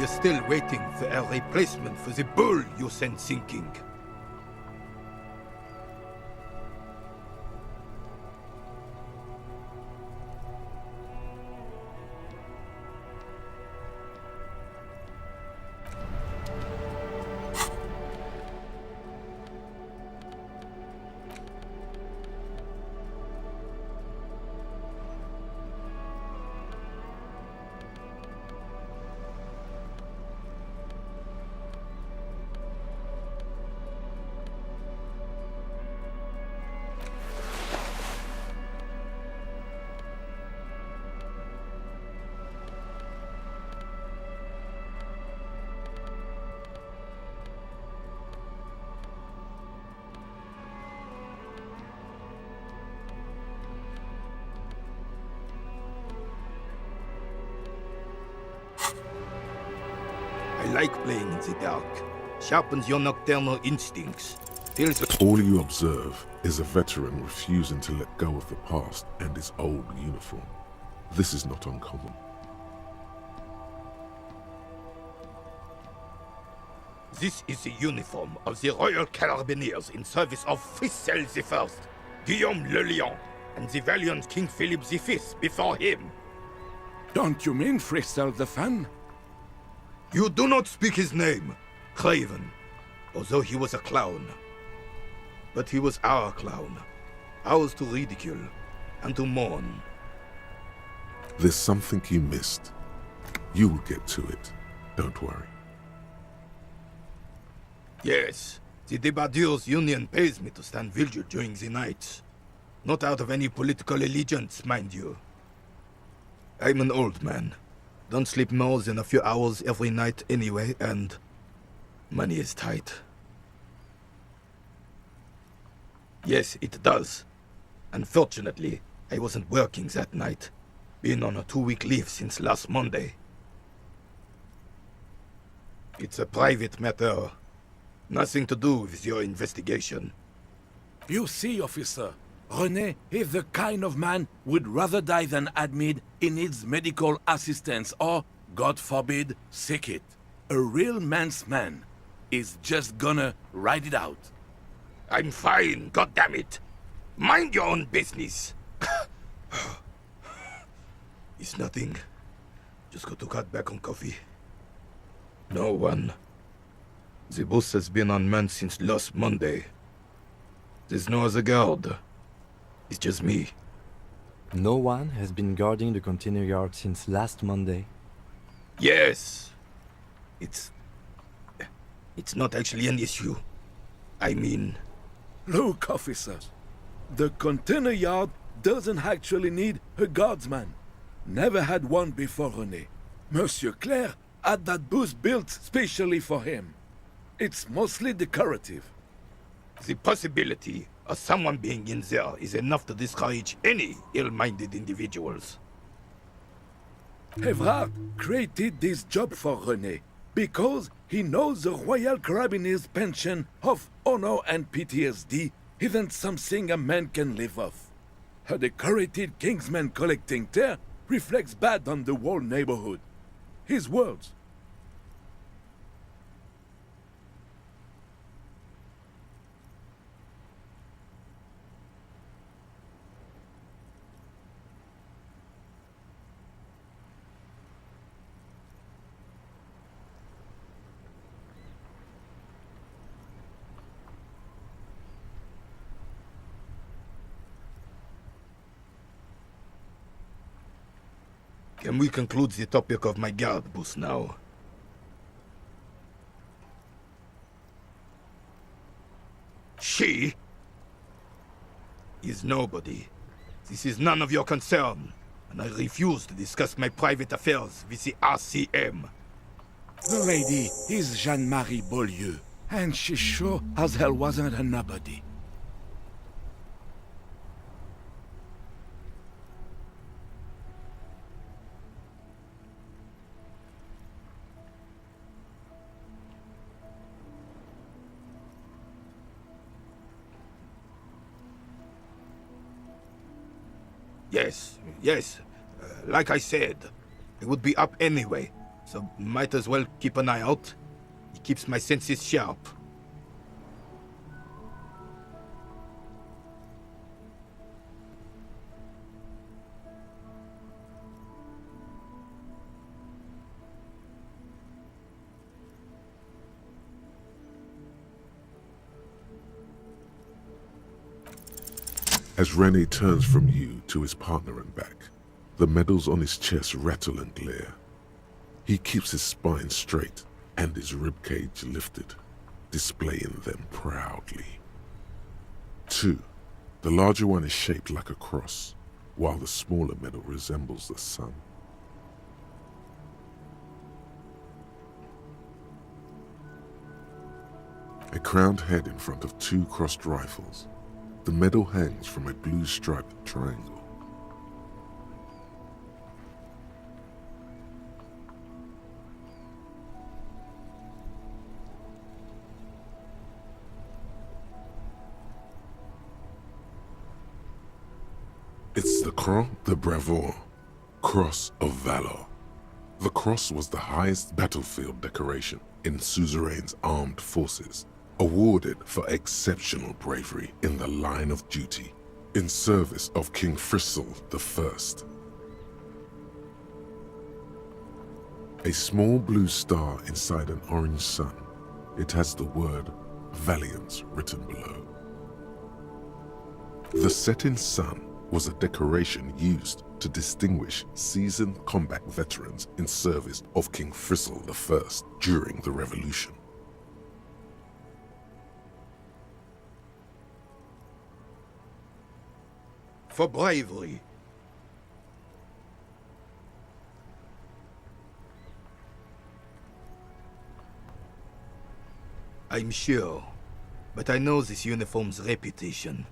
we're still waiting for a replacement for the bull you sent sinking. I like playing in the dark. Sharpens your nocturnal instincts. Feels like... All you observe is a veteran refusing to let go of the past and his old uniform. This is not uncommon. This is the uniform of the Royal Carabineers in service of Frissel I, Guillaume Le Lion, and the valiant King Philip V before him. Don't you mean Frissel the Fan? You do not speak his name, Craven, although he was a clown. But he was our clown, ours to ridicule and to mourn. There's something you missed. You will get to it. Don't worry. Yes, the Debardeurs Union pays me to stand vigil during the nights. Not out of any political allegiance, mind you. I'm an old man. Don't sleep more than a few hours every night anyway, and money is tight. Yes, it does. Unfortunately, I wasn't working that night. Been on a 2-week leave since last Monday. It's a private matter. Nothing to do with your investigation. You see, officer, René is the kind of man would rather die than admit he needs medical assistance or, God forbid, sick it. A real man's man is just gonna ride it out. I'm fine, goddammit. Mind your own business. It's nothing. Just got to cut back on coffee. No one. The bus has been unmanned since last Monday. There's no other guard. It's just me. No one has been guarding the container yard since last Monday. Yes. It's not actually an issue. I mean... Look, officers. The container yard doesn't actually need a guardsman. Never had one before René. Monsieur Claire had that booth built specially for him. It's mostly decorative. The possibility of someone being in there is enough to discourage any ill-minded individuals. Evrard created this job for René because he knows the Royal Carabineers' pension of honor and PTSD isn't something a man can live off. A decorated Kingsman collecting tear reflects bad on the whole neighborhood. His words. Can we conclude the topic of my guard booth now? She is nobody. This is none of your concern, and I refuse to discuss my private affairs with the RCM. The lady is Jeanne-Marie Beaulieu, and she sure as hell wasn't a nobody. Yes. Like I said, I would be up anyway. so might as well keep an eye out. It keeps my senses sharp. As Rene turns from you to his partner and back, the medals on his chest rattle and glare. He keeps his spine straight and his ribcage lifted, displaying them proudly. 2. The larger one is shaped like a cross, while the smaller medal resembles the sun. A crowned head in front of 2 crossed rifles. The medal hangs from a blue striped triangle. It's the Croix de Bravoure, Cross of Valor. The cross was the highest battlefield decoration in Suzerain's armed forces, awarded for exceptional bravery in the line of duty, in service of King Frizzle I. A small blue star inside an orange sun. It has the word Valiance written below. The setting sun was a decoration used to distinguish seasoned combat veterans in service of King Frizzle I during the Revolution. For bravery. I'm sure, but I know this uniform's reputation.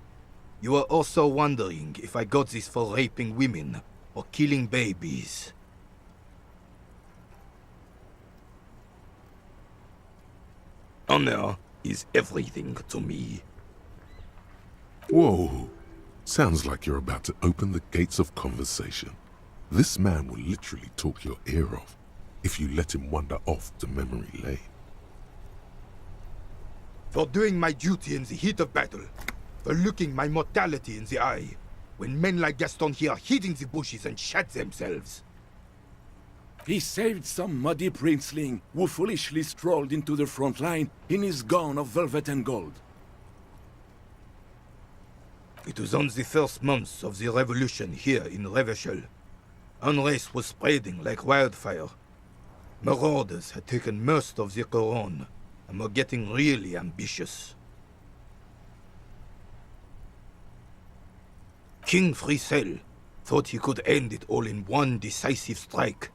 You are also wondering if I got this for raping women or killing babies. Honor is everything to me. Whoa. Sounds like you're about to open the gates of conversation. This man will literally talk your ear off if you let him wander off to memory lane. For doing my duty in the heat of battle, for looking my mortality in the eye, when men like Gaston here hid in the bushes and shot themselves. He saved some muddy princeling who foolishly strolled into the front line in his gown of velvet and gold. It was on the first months of the revolution here in Revachol. Unrest was spreading like wildfire. Marauders had taken most of the Couronne and were getting really ambitious. King Frizzle thought he could end it all in one decisive strike.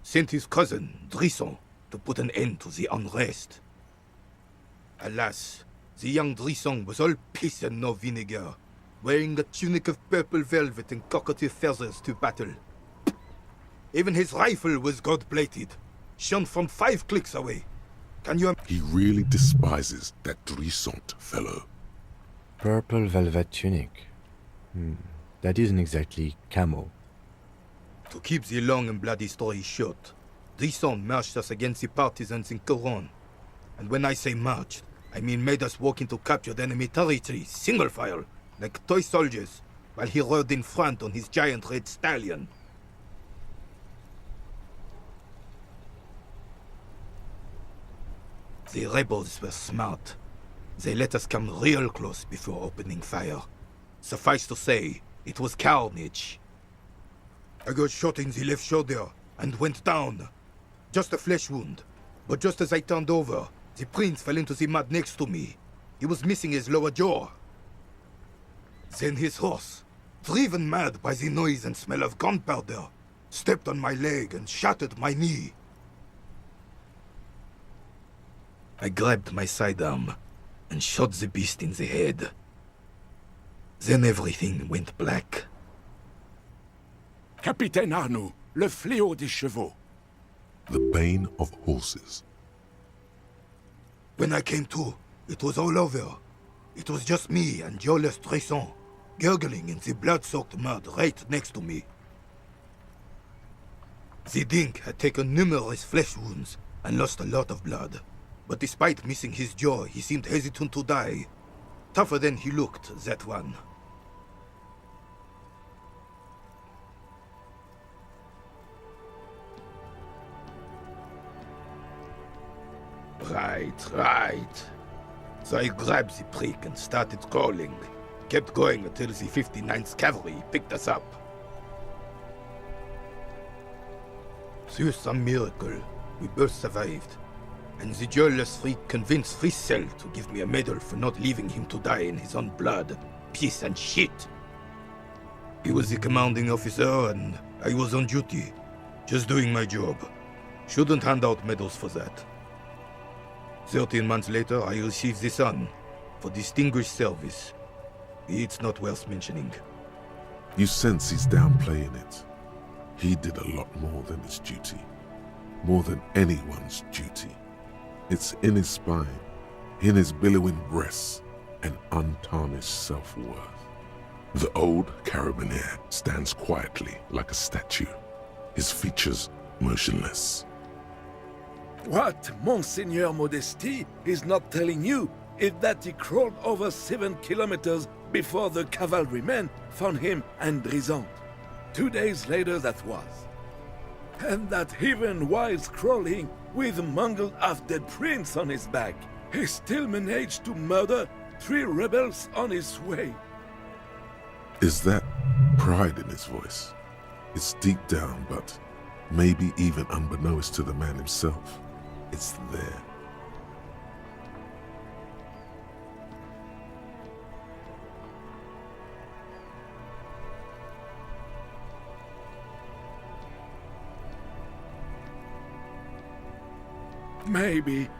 Sent his cousin, Drisson, to put an end to the unrest. Alas, the young Drisson was all piss and no vinegar, wearing a tunic of purple velvet and cockatiel feathers to battle. Even his rifle was gold-plated, shone from 5 clicks away. Can you... He really despises that Drisson fellow. Purple velvet tunic. That isn't exactly camo. To keep the long and bloody story short, Drisson marched us against the partisans in Couronne. And when I say marched, I mean made us walk into captured enemy territory, single file, like toy soldiers, while he rode in front on his giant red stallion. The rebels were smart. They let us come real close before opening fire. Suffice to say, it was carnage. I got shot in the left shoulder and went down. Just a flesh wound. But just as I turned over, the prince fell into the mud next to me. He was missing his lower jaw. Then his horse, driven mad by the noise and smell of gunpowder, stepped on my leg and shattered my knee. I grabbed my sidearm and shot the beast in the head. Then everything went black. Capitaine Arnoux, le fléau des chevaux. The bane of horses. When I came to, it was all over. It was just me and Jolas Tresson, gurgling in the blood-soaked mud right next to me. The Dink had taken numerous flesh wounds and lost a lot of blood. But despite missing his jaw, he seemed hesitant to die. Tougher than he looked, that one. Right. So I grabbed the prick and started crawling. Kept going until the 59th Cavalry picked us up. Through some miracle, we both survived. And the joyless freak convinced Frissel to give me a medal for not leaving him to die in his own blood. Piece and shit. He was the commanding officer and I was on duty. Just doing my job. Shouldn't hand out medals for that. 13 months later, I received the Sun for distinguished service. It's not worth mentioning. You sense he's downplaying it. He did a lot more than his duty. More than anyone's duty. It's in his spine, in his billowing breasts, and untarnished self-worth. The old carabinier stands quietly like a statue, his features motionless. What Monseigneur Modesty is not telling you is that he crawled over 7 kilometers before the cavalrymen found him and Drizant. 2 days later that was. And that even while crawling with a mangled half-dead prince on his back, he still managed to murder 3 rebels on his way. Is that pride in his voice? It's deep down, but maybe even unbeknownst to the man himself. It's there.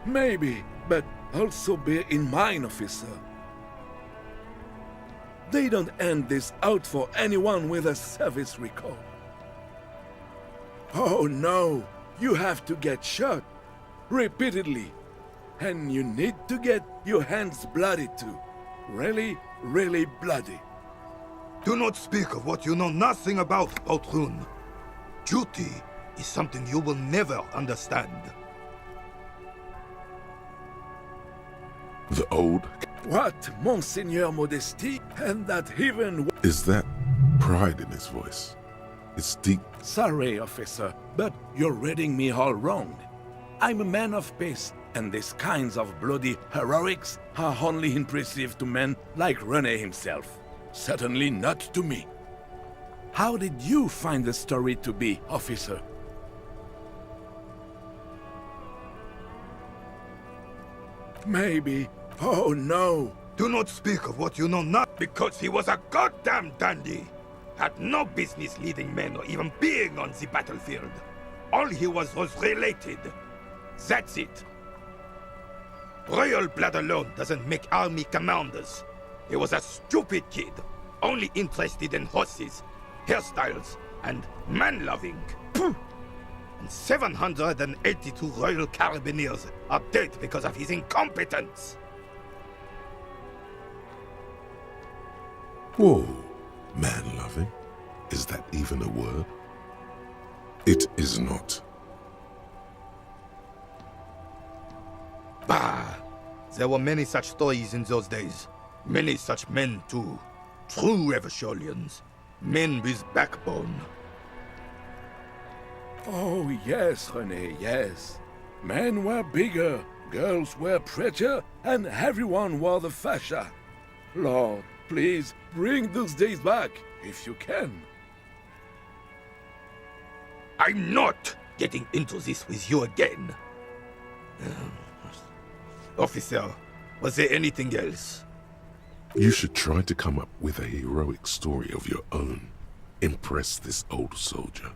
Maybe, but also bear in mind, officer. They don't hand this out for anyone with a service record. Oh no, you have to get shot. Repeatedly. And you need to get your hands bloody too. Really, really bloody. Do not speak of what you know nothing about, Outrun. Duty is something you will never understand. The old... What, Monseigneur Modesty? And that even... Is that pride in his voice? It's deep... Sorry, officer, but you're reading me all wrong. I'm a man of peace, and these kinds of bloody heroics are only impressive to men like René himself. Certainly not to me. How did you find the story to be, officer? Maybe. Oh no. Do not speak of what you know not, because he was a goddamn dandy. Had no business leading men or even being on the battlefield. All he was related. That's it. Royal blood alone doesn't make army commanders. He was a stupid kid, only interested in horses, hairstyles, and man-loving. And 782 Royal Carabiniers are dead because of his incompetence. Whoa, man-loving? Is that even a word? It is not. Bah! There were many such stories in those days. Many such men, too. True Eversholians. Men with backbone. Oh yes, René, yes. Men were bigger, girls were prettier, and everyone wore the fascia. Lord, please, bring those days back, if you can. I'm not getting into this with you again. Officer, was there anything else? You should try to come up with a heroic story of your own. Impress this old soldier.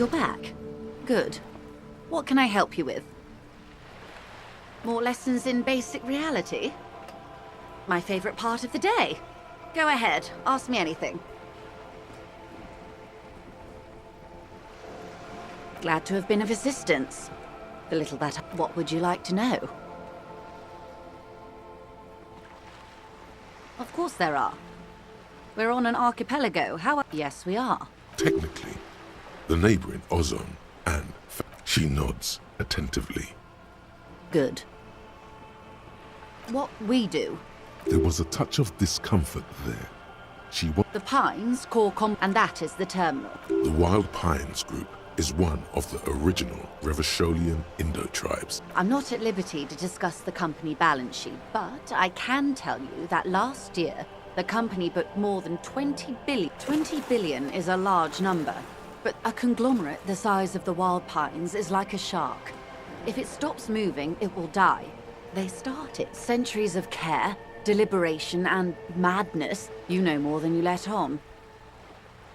You're back. Good. What can I help you with? More lessons in basic reality? My favorite part of the day. Go ahead, ask me anything. Glad to have been of assistance. The little that... What would you like to know? Of course there are. We're on an archipelago. How... Yes, we are. Technically, the neighboring ozone and... She nods attentively. Good. What we do? There was a touch of discomfort there. The Pines, and that is the terminal. The Wild Pines group is one of the original Revacholian Indo-tribes. I'm not at liberty to discuss the company balance sheet, but I can tell you that last year, the company booked more than 20 billion. 20 billion is a large number, but a conglomerate the size of the Wild Pines is like a shark. If it stops moving, it will die. They started centuries of care, deliberation, and madness. You know more than you let on.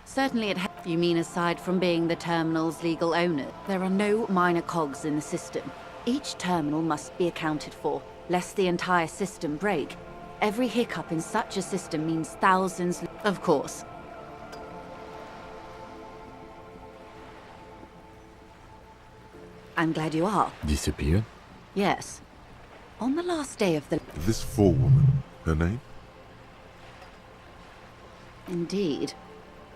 Certainly it... You mean aside from being the terminal's legal owner, there are no minor cogs in the system. Each terminal must be accounted for, lest the entire system break. Every hiccup in such a system means thousands... Of course. I'm glad you are. Disappeared? Yes. On the last day of the... This forewoman, her name? Indeed.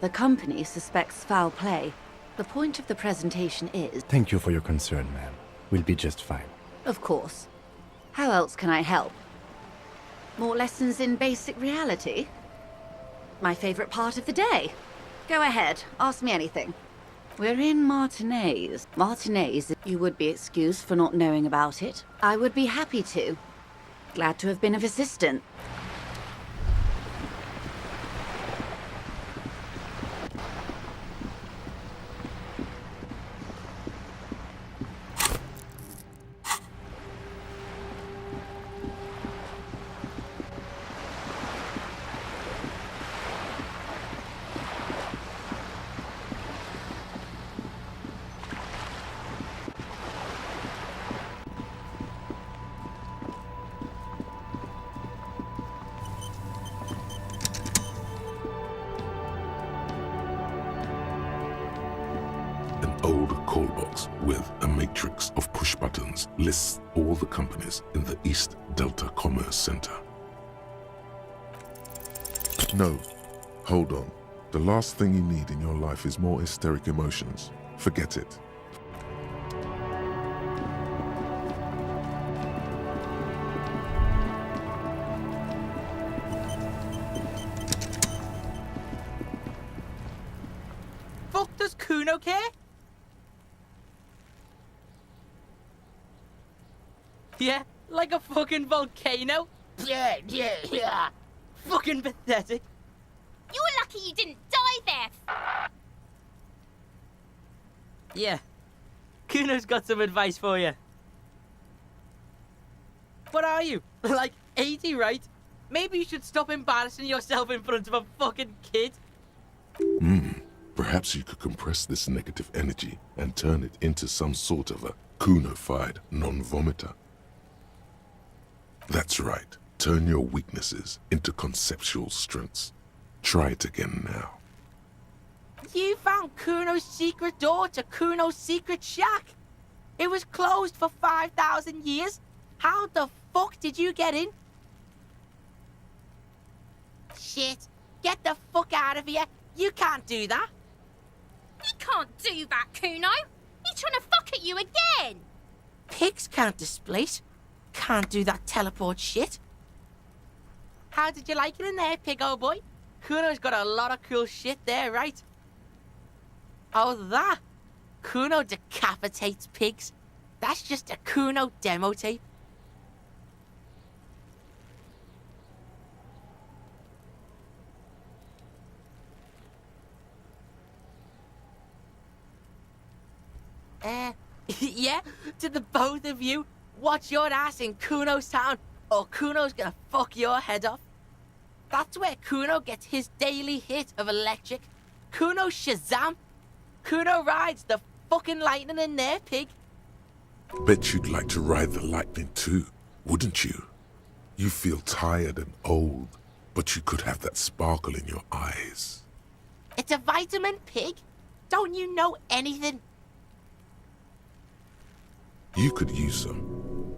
The company suspects foul play. The point of the presentation is... Thank you for your concern, ma'am. We'll be just fine. Of course. How else can I help? More lessons in basic reality? My favorite part of the day. Go ahead, ask me anything. We're in Martinez. Martinez, you would be excused for not knowing about it. I would be happy to. Glad to have been of assistance. Old call box with a matrix of push buttons lists all the companies in the East Delta Commerce Center. No, hold on. The last thing you need in your life is more hysteric emotions. Forget it. Fuck does Kuno care? Yeah, like a fucking volcano? Yeah. Fucking pathetic. You're lucky you didn't die there. Yeah. Kuno's got some advice for you. What are you? Like 80, right? Maybe you should stop embarrassing yourself in front of a fucking kid. Perhaps you could compress this negative energy and turn it into some sort of a Kuno-fied non-vomiter. That's right. Turn your weaknesses into conceptual strengths. Try it again now. You found Kuno's secret door to Kuno's secret shack. It was closed for 5,000 years. How the fuck did you get in? Shit. Get the fuck out of here. You can't do that. You can't do that, Kuno. He's trying to fuck at you again. Pigs can't displace. Can't do that teleport shit. How did you like it in there, pig old boy? Kuno's got a lot of cool shit there, right? Oh, that? Kuno decapitates pigs. That's just a Kuno demo tape. Yeah, to the both of you, watch your ass in Kuno's town, or Kuno's gonna fuck your head off. That's where Kuno gets his daily hit of electric. Kuno Shazam. Kuno rides the fucking lightning in there, pig. Bet you'd like to ride the lightning too, wouldn't you? You feel tired and old, but you could have that sparkle in your eyes. It's a vitamin, pig. Don't you know anything? You could use some.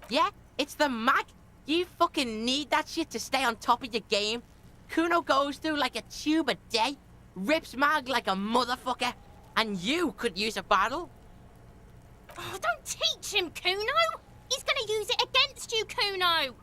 Yeah, it's the mag. You fucking need that shit to stay on top of your game. Kuno goes through like a tube a day, rips mag like a motherfucker, and you could use a bottle. Oh, don't teach him, Kuno! He's gonna use it against you, Kuno!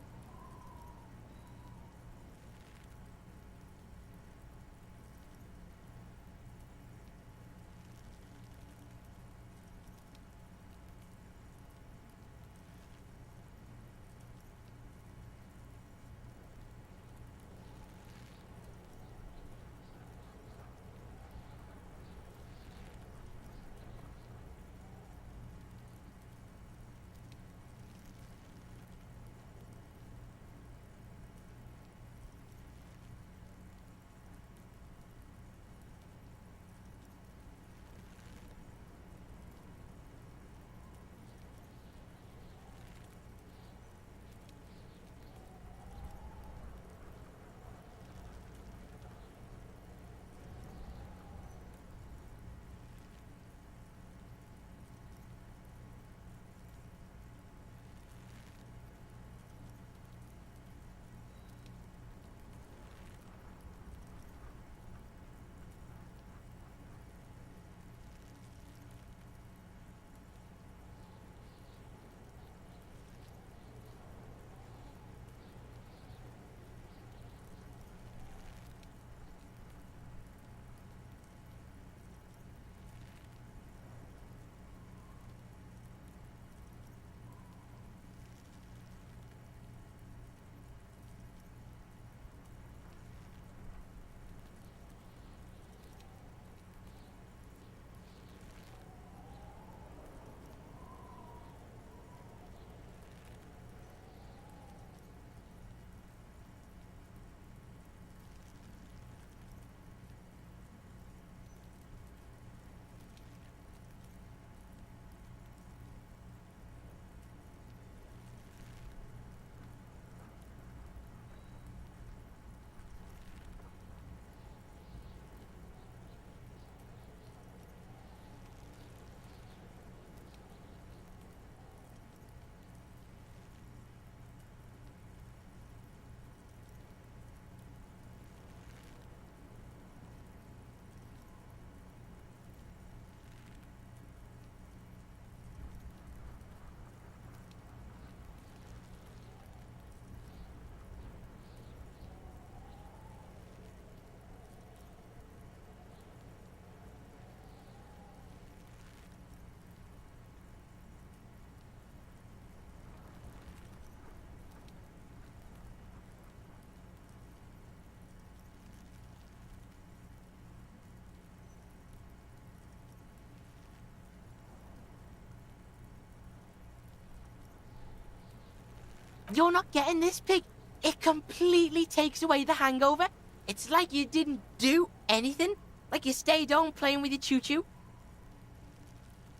You're not getting this, pig. It completely takes away the hangover. It's like you didn't do anything. Like you stayed home playing with your choo-choo.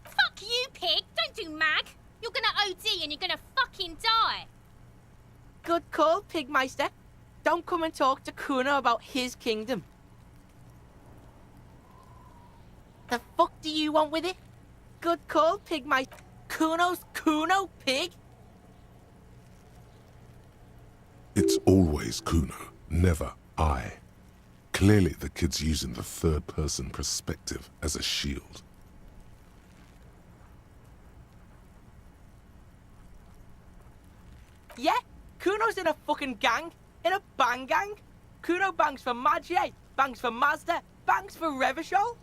Fuck you, pig! Don't do mag! You're gonna OD and you're gonna fucking die! Good call, Pigmeister. Don't come and talk to Kuno about his kingdom. The fuck do you want with it? Good call, Pigmeister. Kuno's Kuno, pig! It's always Kuno, never I. Clearly the kid's using the third-person perspective as a shield. Yeah, Kuno's in a fucking gang. In a bang gang. Kuno bangs for Magier, bangs for Mazda, bangs for Revachol.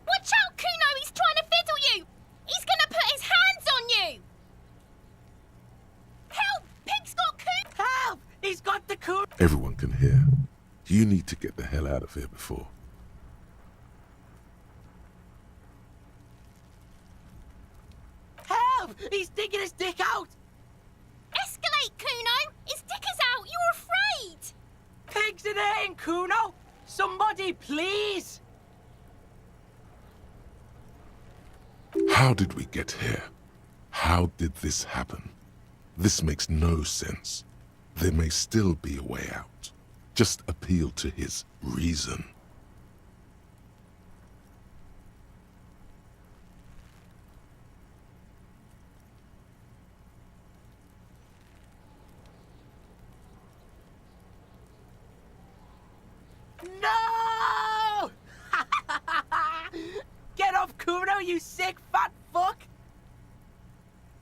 Watch out, Kuno! He's trying to fiddle you! He's gonna put his hands on you! Help! Pig's got Kuno! Help! He's got the Kuno! Everyone can hear. You need to get the hell out of here before. Help! He's digging his dick out! Escalate, Kuno! His dick is out! You're afraid! Pigs in here, Kuno! Somebody, please! How did we get here? How did this happen? This makes no sense. There may still be a way out. Just appeal to his reason. No! Get off Kuno, you sick fat fuck!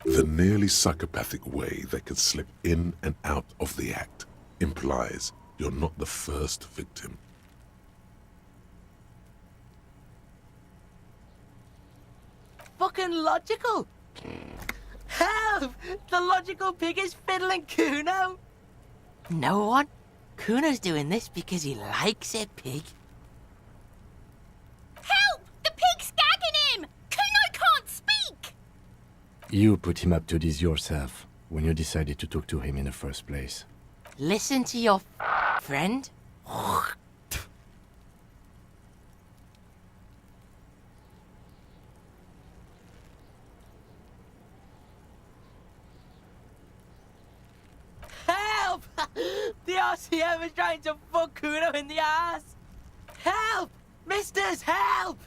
The nearly psychopathic way they could slip in and out of the act implies you're not the first victim. Fucking logical! Help! The logical pig is fiddling Kuno! No one? Kuno's doing this because he likes it, pig. Help! The pig's gagging him! Kuno can't speak! You put him up to this yourself when you decided to talk to him in the first place. Listen to your friend. Help! The RCM is trying to fuck Kuno in the ass! Help! Misters, help!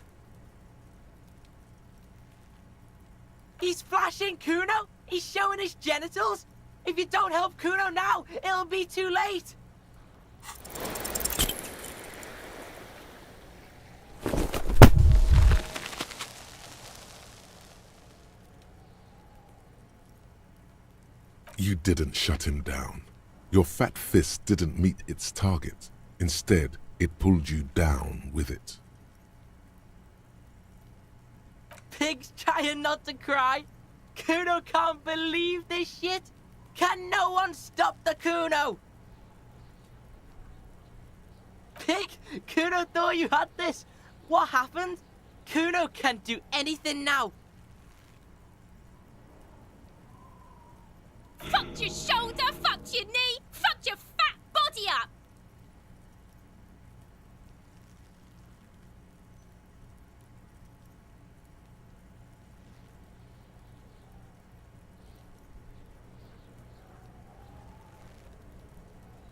He's flashing Kuno! He's showing his genitals! If you don't help Kuno now, it'll be too late! You didn't shut him down. Your fat fist didn't meet its target. Instead, it pulled you down with it. Pig's trying not to cry. Kuno can't believe this shit. Can no one stop the Kuno? Pig, Kuno thought you had this. What happened? Kuno can't do anything now. Fucked your shoulder, fucked your knee, fucked your fat body up!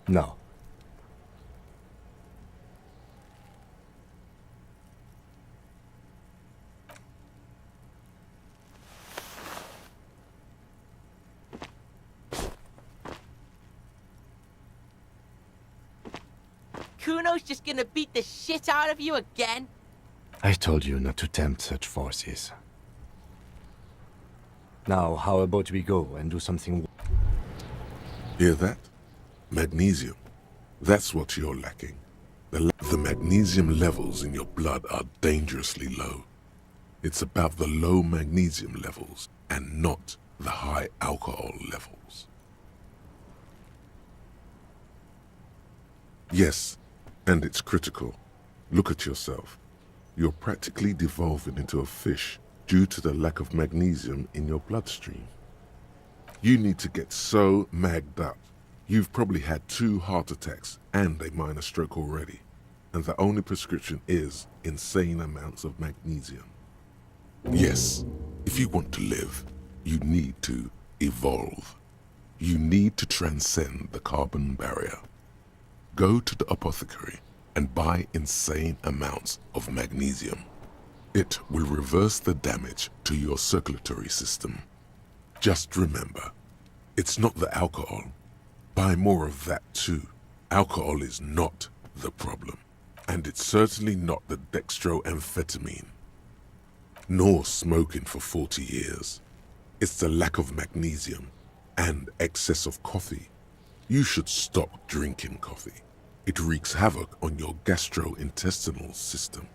No. Kuno's just gonna beat the shit out of you again. I told you not to tempt such forces. Now, how about we go and do something? Hear that? Magnesium. That's what you're lacking. The magnesium levels in your blood are dangerously low. It's about the low magnesium levels and not the high alcohol levels. Yes, and it's critical. Look at yourself. You're practically devolving into a fish due to the lack of magnesium in your bloodstream. You need to get so magged up. You've probably had 2 heart attacks and a minor stroke already, and the only prescription is insane amounts of magnesium. Yes, if you want to live, you need to evolve. You need to transcend the carbon barrier. Go to the apothecary and buy insane amounts of magnesium. It will reverse the damage to your circulatory system. Just remember, it's not the alcohol. Buy more of that too. Alcohol is not the problem, and it's certainly not the dextroamphetamine, nor smoking for 40 years. It's the lack of magnesium and excess of coffee. You should stop drinking coffee. It wreaks havoc on your gastrointestinal system.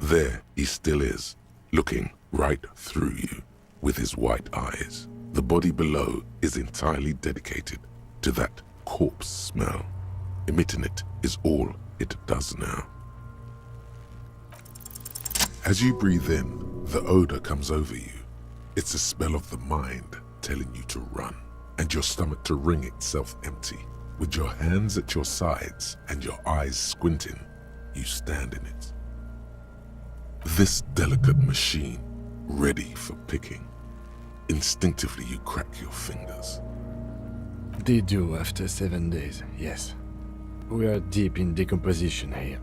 There he still is, looking right through you with his white eyes. The body below is entirely dedicated to that corpse smell. Emitting it is all it does now. As you breathe in, the odor comes over you. It's a smell of the mind telling you to run, and your stomach to wring itself empty. With your hands at your sides and your eyes squinting, you stand in it. This delicate machine, ready for picking. Instinctively you crack your fingers. They do after 7 days, yes. We are deep in decomposition here.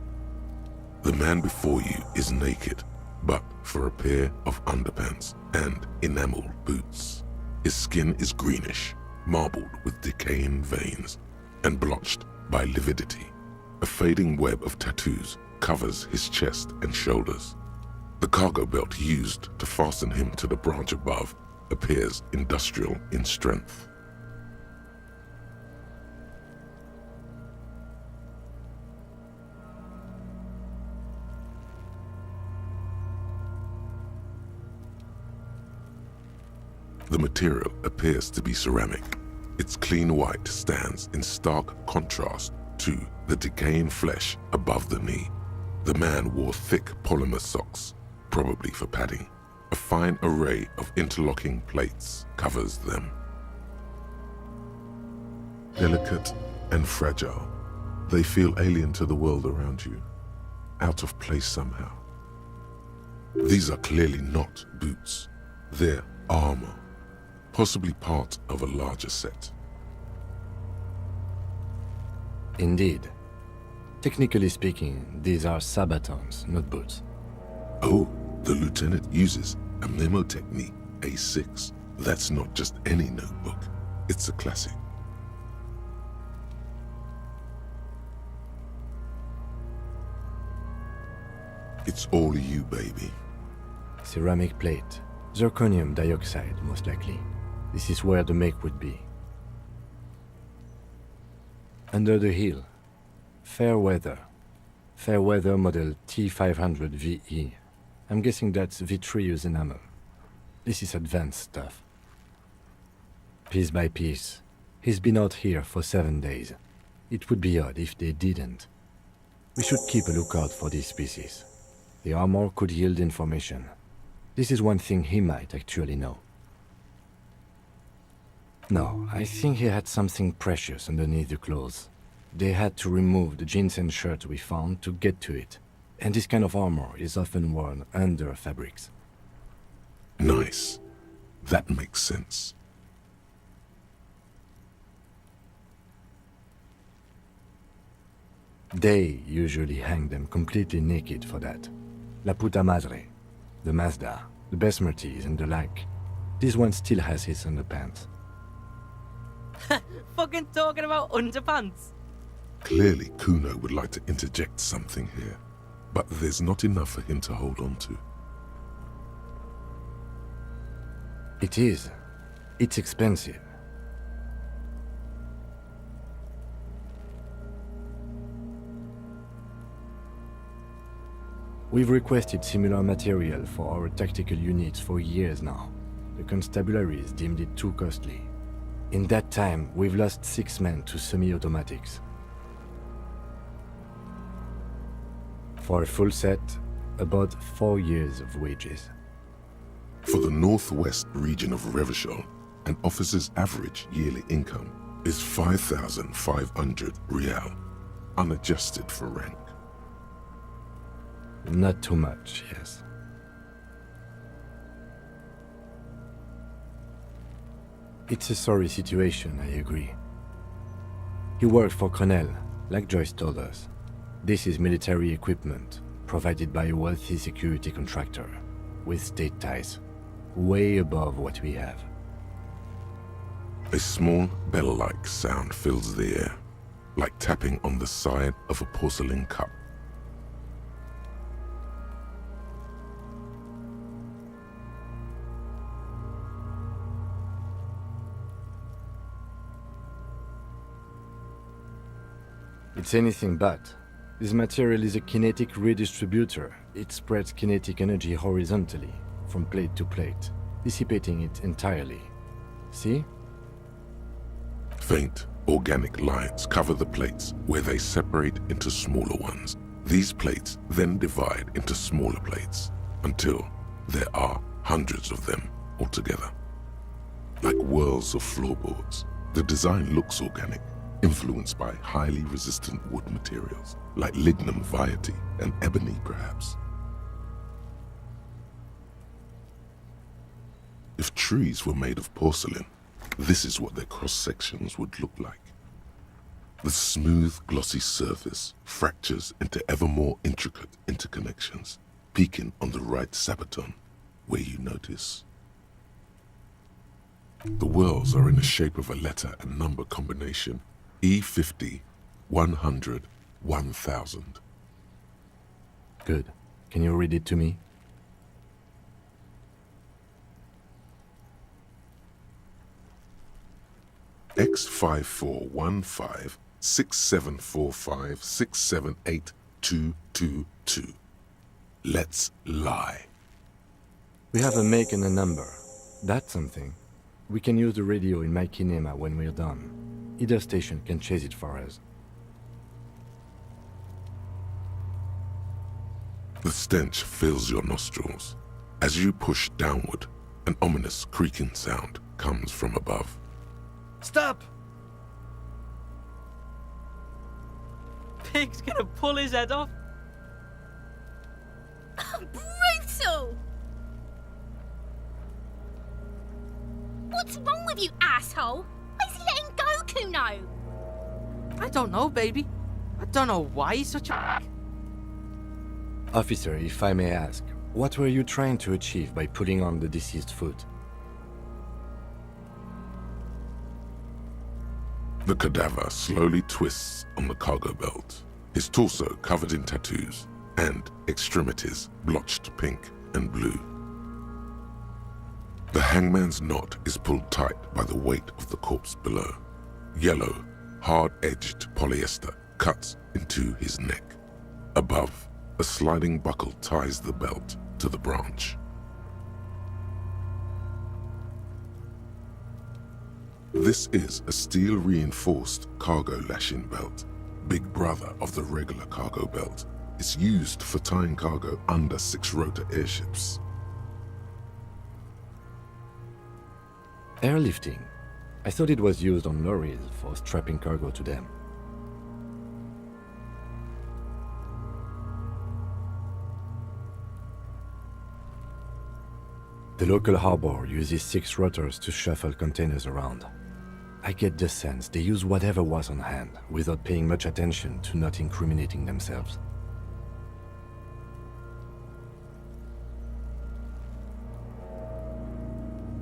The man before you is naked, but for a pair of underpants and enamel boots. His skin is greenish, marbled with decaying veins, and blotched by lividity. A fading web of tattoos covers his chest and shoulders. The cargo belt used to fasten him to the branch above appears industrial in strength. The material appears to be ceramic. Its clean white stands in stark contrast to the decaying flesh above the knee. The man wore thick polymer socks, probably for padding. A fine array of interlocking plates covers them. Delicate and fragile, they feel alien to the world around you, out of place somehow. These are clearly not boots. They're armor, possibly part of a larger set. Indeed. Technically speaking, these are sabatons, not boots. Oh, the lieutenant uses a memo technique A6. That's not just any notebook. It's a classic. It's all you, baby. Ceramic plate. Zirconium dioxide, most likely. This is where the make would be. Under the hill. Fair weather. Fair weather model T500 VE. I'm guessing that's vitreous enamel. This is advanced stuff. Piece by piece. He's been out here for 7 days. It would be odd if they didn't. We should keep a lookout for these species. The armor could yield information. This is one thing he might actually know. No, I think he had something precious underneath the clothes. They had to remove the jeans and shirt we found to get to it. And this kind of armor is often worn under fabrics. Nice. That makes sense. They usually hang them completely naked for that. La puta madre, the Mazda, the Besmerties and the like. This one still has his underpants. Fucking talking about underpants. Clearly, Kuno would like to interject something here, but there's not enough for him to hold on to. It is. It's expensive. We've requested similar material for our tactical units for years now. The constabularies deemed it too costly. In that time, we've lost 6 men to semi-automatics. For a full set, about 4 years of wages. For the northwest region of Revachol, an officer's average yearly income is 5,500 real, unadjusted for rank. Not too much, yes. It's a sorry situation, I agree. He worked for Cronel, like Joyce told us. This is military equipment, provided by a wealthy security contractor, with state ties, way above what we have. A small bell-like sound fills the air, like tapping on the side of a porcelain cup. It's anything but. This material is a kinetic redistributor. It spreads kinetic energy horizontally, from plate to plate, dissipating it entirely. See? Faint, organic lines cover the plates where they separate into smaller ones. These plates then divide into smaller plates until there are hundreds of them altogether. Like whirls of floorboards, the design looks organic, influenced by highly resistant wood materials, like lignum vitae and ebony perhaps. If trees were made of porcelain, this is what their cross-sections would look like. The smooth, glossy surface fractures into ever more intricate interconnections, peaking on the right sabaton, where you notice. The whorls are in the shape of a letter and number combination, E50, 100, 1000. Good. Can you read it to me? X5415 6745 678222. Let's lie. We have a make and a number. That's something. We can use the radio in my kinema when we're done. Either station can chase it for us. The stench fills your nostrils. As you push downward, an ominous creaking sound comes from above. Stop! Pig's gonna pull his head off. Brutal! What's wrong with you, asshole? Where's he letting go, Kuno? I don't know, baby. I don't know why he's such a... Officer, if I may ask, what were you trying to achieve by pulling on the deceased foot? The cadaver slowly twists on the cargo belt, his torso covered in tattoos and extremities blotched pink and blue. The hangman's knot is pulled tight by the weight of the corpse below. Yellow, hard-edged polyester cuts into his neck. Above, a sliding buckle ties the belt to the branch. This is a steel-reinforced cargo lashing belt, big brother of the regular cargo belt. It's used for tying cargo under 6-rotor airships. Airlifting. I thought it was used on lorries for strapping cargo to them. The local harbor uses 6 rotors to shuffle containers around. I get the sense they use whatever was on hand without paying much attention to not incriminating themselves.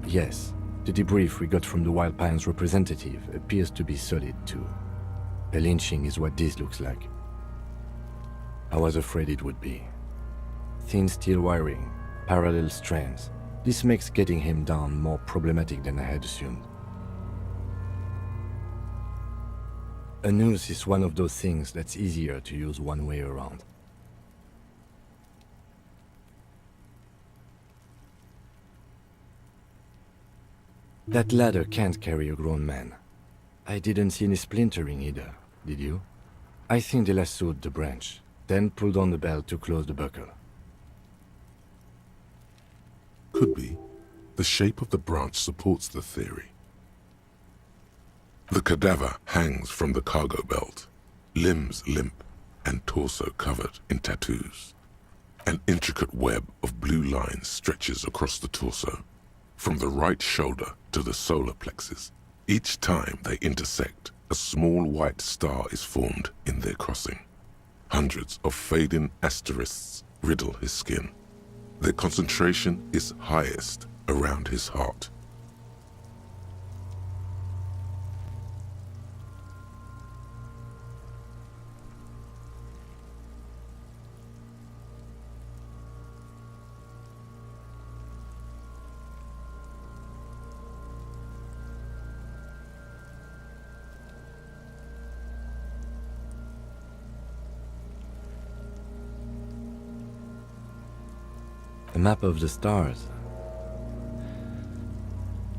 Yes, the debrief we got from the Wild Pines representative appears to be solid too. A lynching is what this looks like. I was afraid it would be. Thin steel wiring, parallel strands. This makes getting him down more problematic than I had assumed. A noose is one of those things that's easier to use one way around. That ladder can't carry a grown man. I didn't see any splintering either, did you? I think they lassoed the branch, then pulled on the belt to close the buckle. Could be. The shape of the branch supports the theory. The cadaver hangs from the cargo belt, limbs limp and torso covered in tattoos. An intricate web of blue lines stretches across the torso, from the right shoulder to the solar plexus. Each time they intersect, a small white star is formed in their crossing. Hundreds of fading asterisks riddle his skin. Their concentration is highest around his heart. A map of the stars.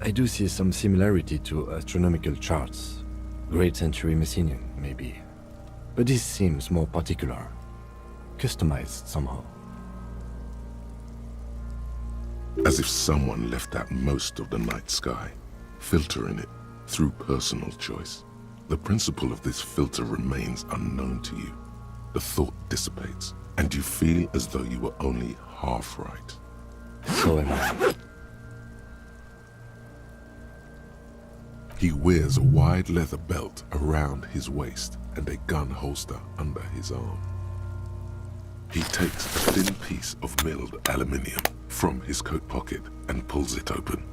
I do see some similarity to astronomical charts. Great Century Messinian, maybe. But this seems more particular. Customized somehow. As if someone left out most of the night sky, filtering it through personal choice. The principle of this filter remains unknown to you. The thought dissipates, and you feel as though you were only half right. So am I. He wears a wide leather belt around his waist and a gun holster under his arm. He takes a thin piece of milled aluminium from his coat pocket and pulls it open.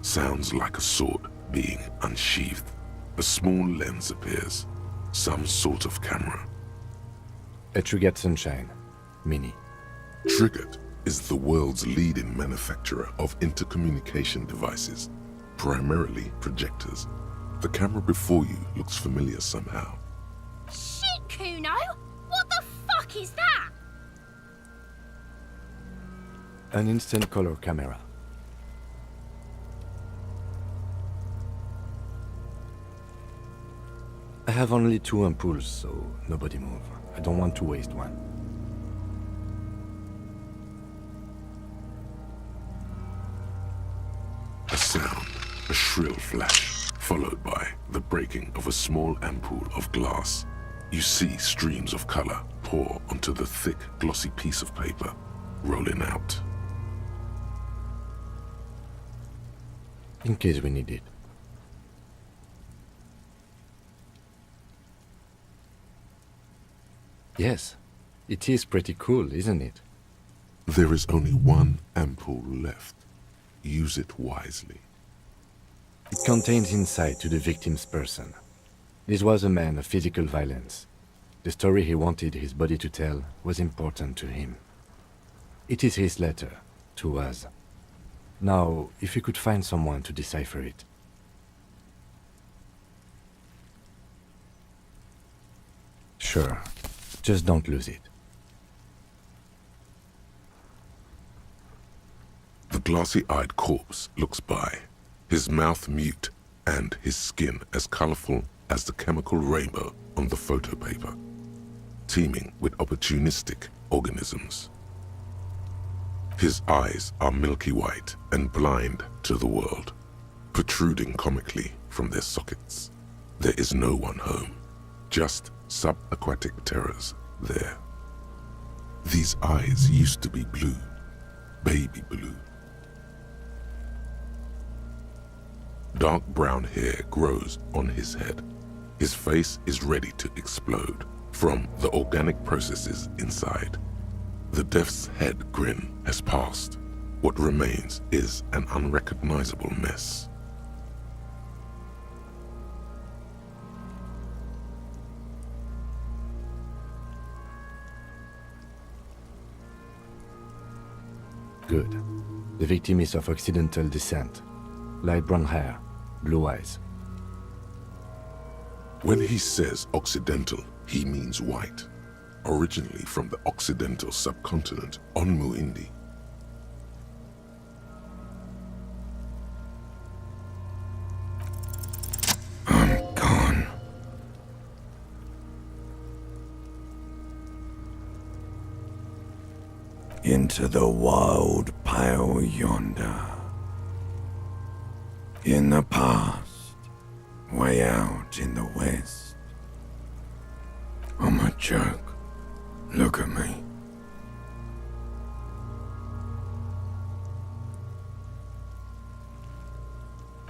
Sounds like a sword being unsheathed. A small lens appears, some sort of camera. A Trigger Sunshine Mini. Triggered is the world's leading manufacturer of intercommunication devices, primarily projectors. The camera before you looks familiar somehow. Shit, Kuno! What the fuck is that? An instant color camera. I have only 2 ampoules, so nobody move. I don't want to waste one. A sound, a shrill flash, followed by the breaking of a small ampoule of glass. You see streams of color pour onto the thick, glossy piece of paper, rolling out. In case we need it. Yes, it is pretty cool, isn't it? There is only one ampoule left. Use it wisely. It contains insight to the victim's person. This was a man of physical violence. The story he wanted his body to tell was important to him. It is his letter to us. Now, if you could find someone to decipher it. Sure. Just don't lose it. The glossy-eyed corpse looks by, his mouth mute and his skin as colorful as the chemical rainbow on the photo paper, teeming with opportunistic organisms. His eyes are milky white and blind to the world, protruding comically from their sockets. There is no one home, just subaquatic terrors there. These eyes used to be blue, baby blue. Dark brown hair grows on his head. His face is ready to explode from the organic processes inside. The death's head grin has passed. What remains is an unrecognizable mess. Good. The victim is of Occidental descent. Light brown hair, blue eyes. When he says Occidental, he means white. Originally from the Occidental subcontinent on Muindi. I'm gone. Into the wild pale yonder. In the past, way out in the west. I'm a joke. Look at me.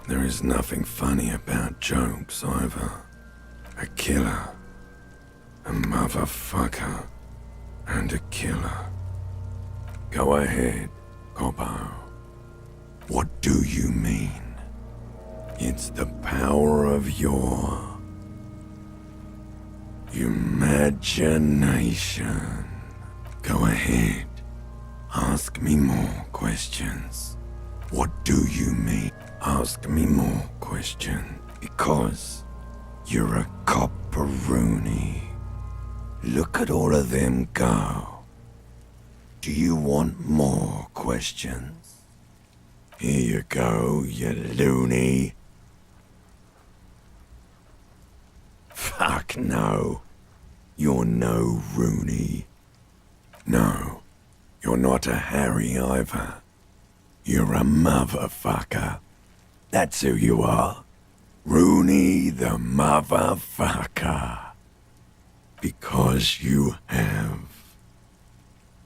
There is nothing funny about jokes either. A killer, a motherfucker, and a killer. Go ahead, Coppo. What do you mean? It's the power of your imagination. Go ahead. Ask me more questions. What do you mean? Ask me more questions. Because you're a copperoonie. Look at all of them go. Do you want more questions? Here you go, you loony. Fuck no. You're no Rooney. No, you're not a Harry either. You're a motherfucker. That's who you are. Rooney the motherfucker. Because you have.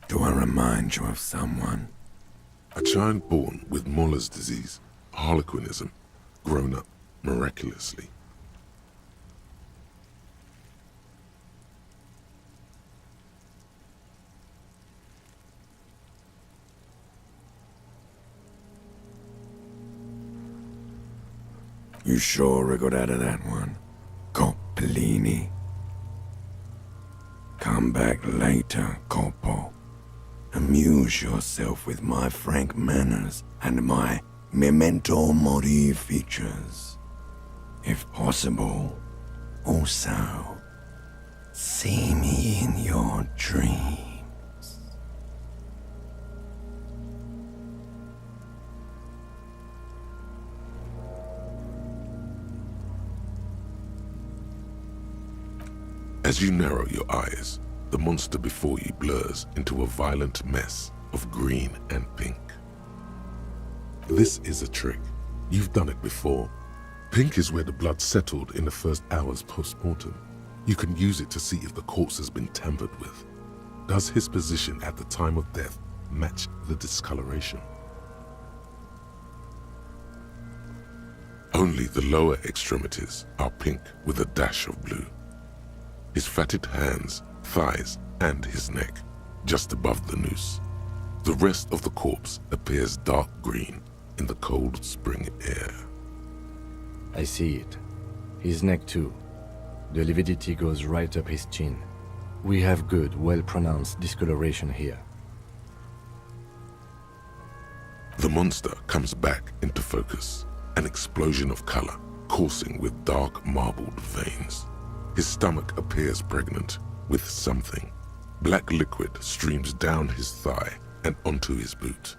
Do I remind you of someone? A child born with Muller's disease, harlequinism, grown up miraculously. You sure we got out of that one? Coppellini. Come back later, Corpo. Amuse yourself with my frank manners and my memento mori features. If possible, also, see me in your dreams. As you narrow your eyes, the monster before you blurs into a violent mess of green and pink. This is a trick. You've done it before. Pink is where the blood settled in the first hours post-mortem. You can use it to see if the corpse has been tampered with. Does his position at the time of death match the discoloration? Only the lower extremities are pink with a dash of blue. His fatted hands, thighs, and his neck, just above the noose. The rest of the corpse appears dark green in the cold spring air. I see it. His neck too. The lividity goes right up his chin. We have good, well-pronounced discoloration here. The monster comes back into focus, an explosion of color, coursing with dark marbled veins. His stomach appears pregnant with something. Black liquid streams down his thigh and onto his boot.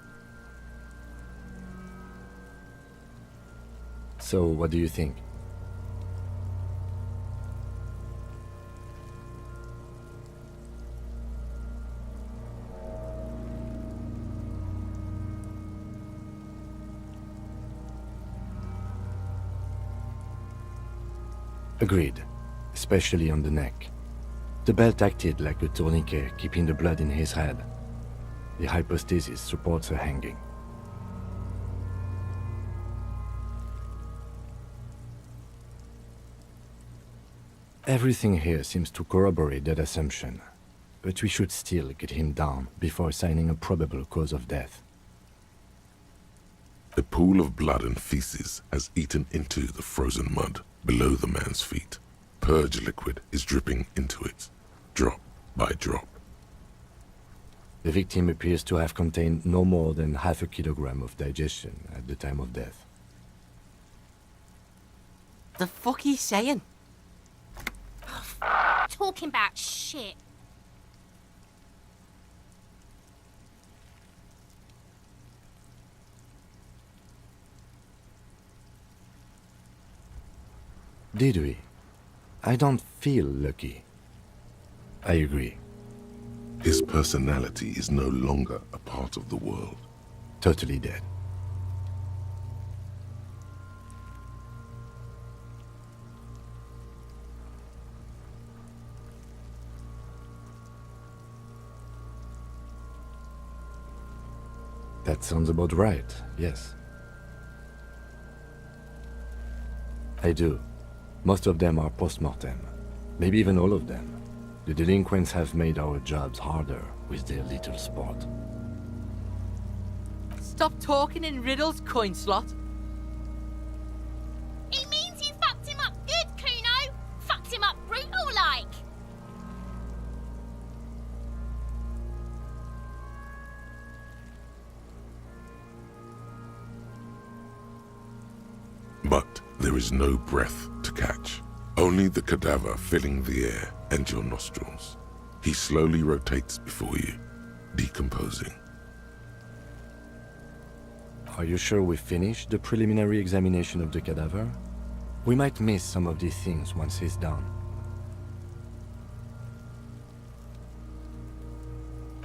So, what do you think? Agreed. Especially on the neck. The belt acted like a tourniquet, keeping the blood in his head. The hypostasis supports a hanging. Everything here seems to corroborate that assumption, but we should still get him down before assigning a probable cause of death. A pool of blood and feces has eaten into the frozen mud below the man's feet. Purge liquid is dripping into it, drop by drop. The victim appears to have contained no more than half a kilogram of digestion at the time of death. The fuck he's saying? Talking about shit. Did we? I don't feel lucky. I agree. His personality is no longer a part of the world. Totally dead. That sounds about right, yes. I do. Most of them are post-mortem. Maybe even all of them. The delinquents have made our jobs harder with their little sport. Stop talking in riddles, coin slot. It means you fucked him up good, Kuno. Fucked him up brutal like. But there is no breath to catch. Only the cadaver filling the air and your nostrils. He slowly rotates before you. decomposing. Are you sure we finished the preliminary examination of the cadaver? We might miss some of these things once he's done.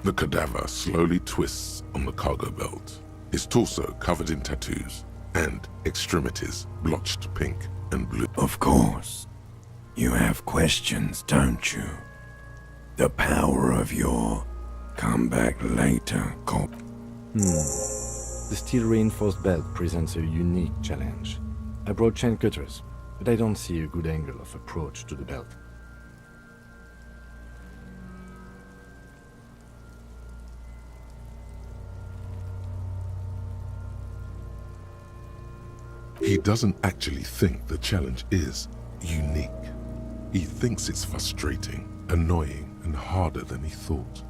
The cadaver slowly twists on the cargo belt, his torso covered in tattoos, and extremities blotched pink and blue. Of course. You have questions, don't you? The power of your come back later cop. The steel-reinforced belt presents a unique challenge. I brought chain cutters, but I don't see a good angle of approach to the belt. He doesn't actually think the challenge is unique. He thinks it's frustrating, annoying, and harder than he thought.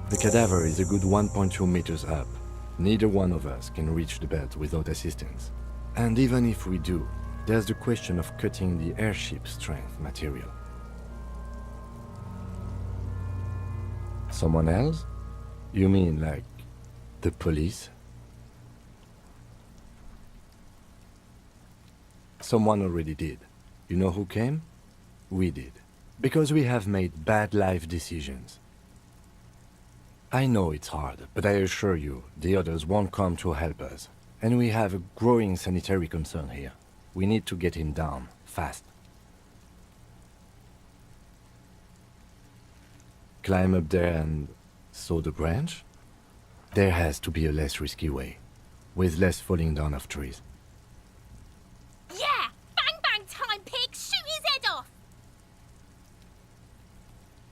The cadaver is a good 1.2 meters up. Neither one of us can reach the belt without assistance. And even if we do, there's the question of cutting the airship strength material. Someone else? You mean like the police? Someone already did. You know who came? We did. Because we have made bad life decisions. I know it's hard, but I assure you, the others won't come to help us. And we have a growing sanitary concern here. We need to get him down, fast. Climb up there and saw the branch? There has to be a less risky way, with less falling down of trees. Yeah! Bang bang time, pig! Shoot his head off!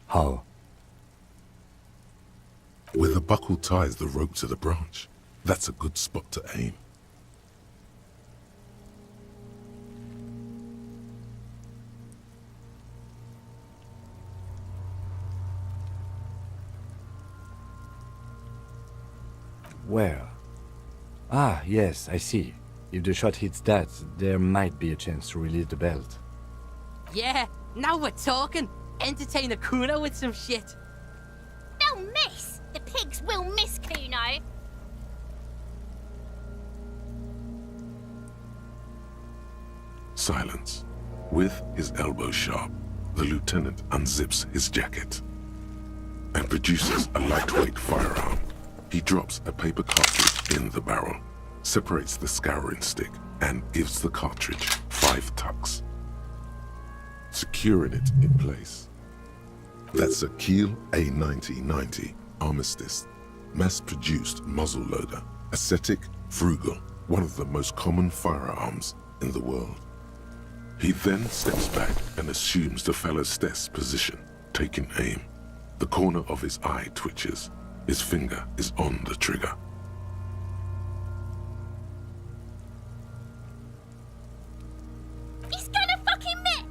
How? Where the buckle ties the rope to the branch, that's a good spot to aim. Where? Ah, yes, I see. If the shot hits that, there might be a chance to release the belt. Yeah, now we're talking. Entertain a Kuno with some shit. They'll miss! The pigs will miss Kuno! Silence. With his elbow sharp, the lieutenant unzips his jacket and produces a lightweight firearm. He drops a paper cartridge in the barrel, separates the scouring stick, and gives the cartridge 5 tucks, securing it in place. That's a Kiel A9090 Armistice, mass-produced muzzleloader, ascetic, frugal, one of the most common firearms in the world. He then steps back and assumes the fellow's desk position, taking aim. The corner of his eye twitches. His finger is on the trigger. He's gonna fucking miss!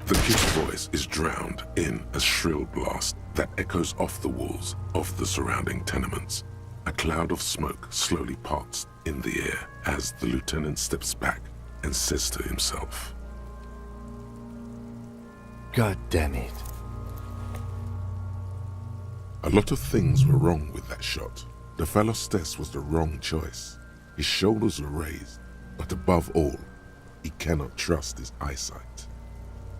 The kid's voice is drowned in a shrill blast that echoes off the walls of the surrounding tenements. A cloud of smoke slowly parts in the air as the lieutenant steps back and says to himself, God damn it. A lot of things were wrong with that shot. The fellow's test was the wrong choice. His shoulders were raised, but above all, he cannot trust his eyesight.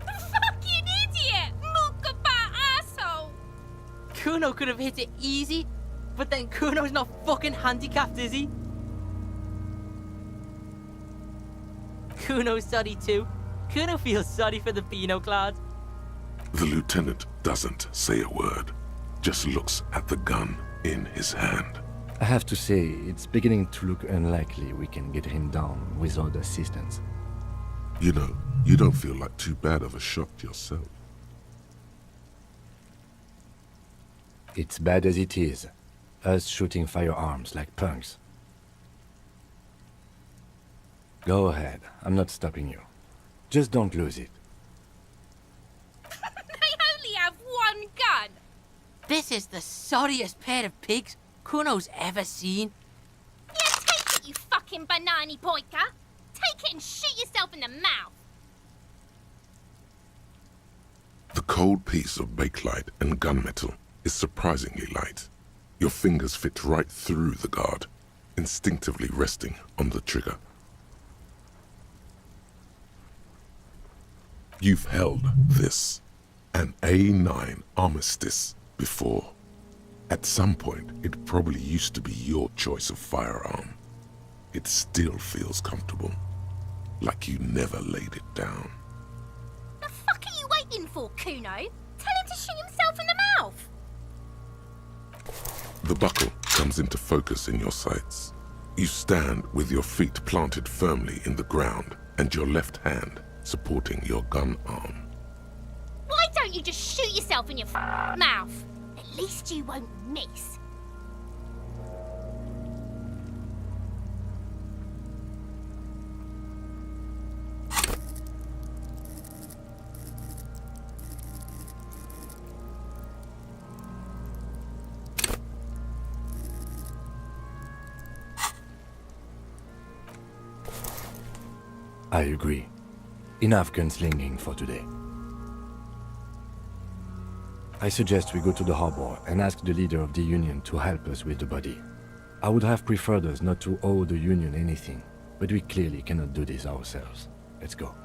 Fucking idiot! Mookabat asshole! Kuno could have hit it easy, but then Kuno's not fucking handicapped, is he? Kuno's sorry too. Kuno feels sorry for the Beano Clad. The lieutenant doesn't say a word, just looks at the gun in his hand. I have to say, it's beginning to look unlikely we can get him down without assistance. You know, you don't feel like too bad of a shot yourself. It's bad as it is. Us shooting firearms like punks. Go ahead, I'm not stopping you. Just don't lose it. They only have one gun! This is the sorriest pair of pigs Kuno's ever seen. Yeah, take it, you fucking banani poika! Take it and shoot yourself in the mouth! The cold piece of bakelite and gunmetal is surprisingly light. Your fingers fit right through the guard, instinctively resting on the trigger. You've held this, an A9 Armistice, before. At some point, it probably used to be your choice of firearm. It still feels comfortable, like you never laid it down. The fuck are you waiting for, Kuno? Tell him to shoot himself in the mouth! The buckle comes into focus in your sights. You stand with your feet planted firmly in the ground and your left hand supporting your gun arm. Why don't you just shoot yourself in your mouth? At least you won't miss. I agree. Enough gunslinging for today. I suggest we go to the harbor and ask the leader of the Union to help us with the body. I would have preferred us not to owe the Union anything, but we clearly cannot do this ourselves. Let's go.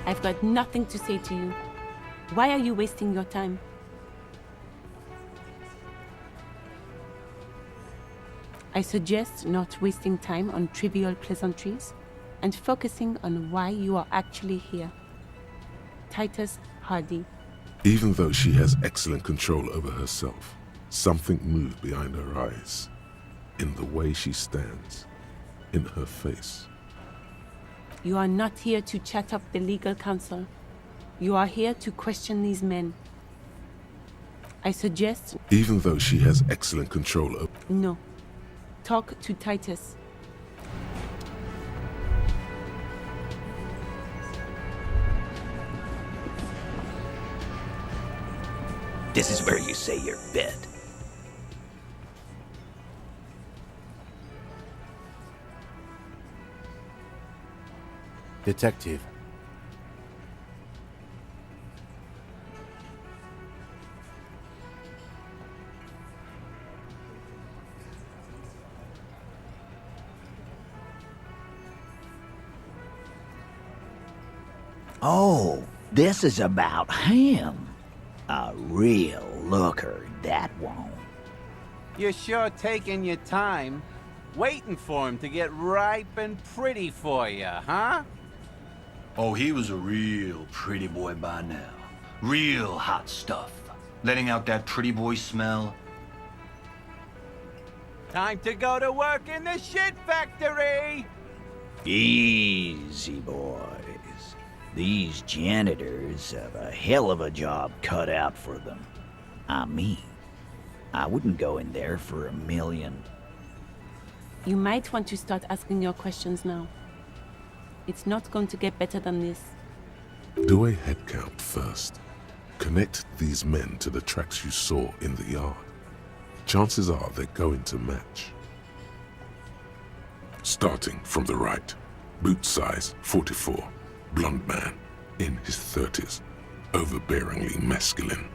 I've got nothing to say to you. Why are you wasting your time? I suggest not wasting time on trivial pleasantries and focusing on why you are actually here. Titus Hardy. Even though she has excellent control over herself, something moved behind her eyes, in the way she stands, in her face. You are not here to chat up the legal counsel. You are here to question these men. I suggest... Even though she has excellent control over... No. Talk to Titus. This is where you say your bit. Detective. Oh, this is about him. real looker, that won't. You're sure taking your time, waiting for him to get ripe and pretty for you, huh? Oh, he was a real pretty boy by now. Real hot stuff. Letting out that pretty boy smell. Time to go to work in the shit factory! Easy, boys. These janitors have a hell of a job cut out for them. I mean, I wouldn't go in there for $1 million. You might want to start asking your questions now. It's not going to get better than this. Do a head count first. Connect these men to the tracks you saw in the yard. Chances are they're going to match. Starting from the right, boot size 44, blonde man, in his 30s, overbearingly masculine.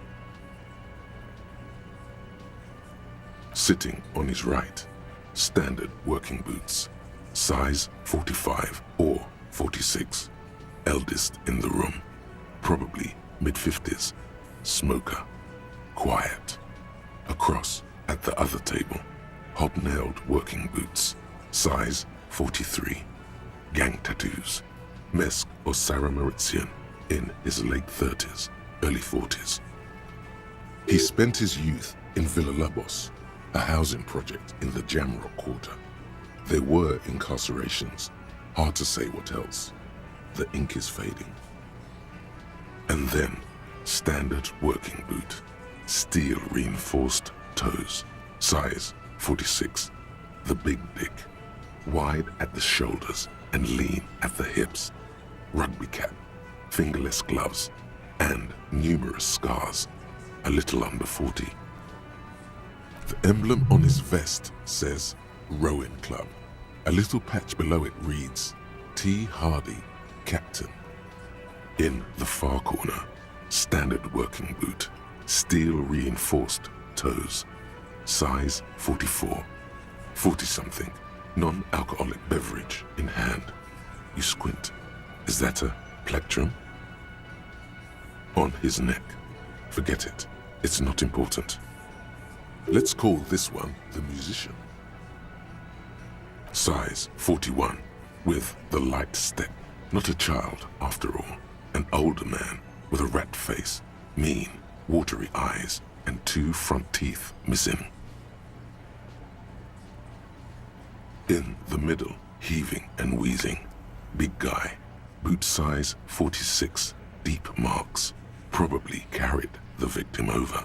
Sitting on his right, standard working boots, size 45 or 46, eldest in the room, probably mid-50s, smoker, quiet. Across at the other table, hobnailed working boots, size 43, gang tattoos, Mesk or Sarah Mauritian, in his late 30s, early 40s. He spent his youth in Villa Labos, a housing project in the Jamrock Quarter. There were incarcerations, hard to say what else. The ink is fading. And then, standard working boot, steel reinforced toes, size 46, the big dick, wide at the shoulders and lean at the hips, rugby cap, fingerless gloves, and numerous scars, a little under 40. The emblem on his vest says Rowing Club. A little patch below it reads T. Hardy, Captain. In the far corner, standard working boot, steel reinforced toes, size 44, 40-something, non-alcoholic beverage in hand. You squint. Is that a plectrum? On his neck. Forget it. It's not important. Let's call this one the musician. Size 41, with the light step. Not a child, after all. An older man with a rat face, mean, watery eyes, and 2 front teeth missing. In the middle, heaving and wheezing, big guy, boot size 46, deep marks, probably carried the victim over.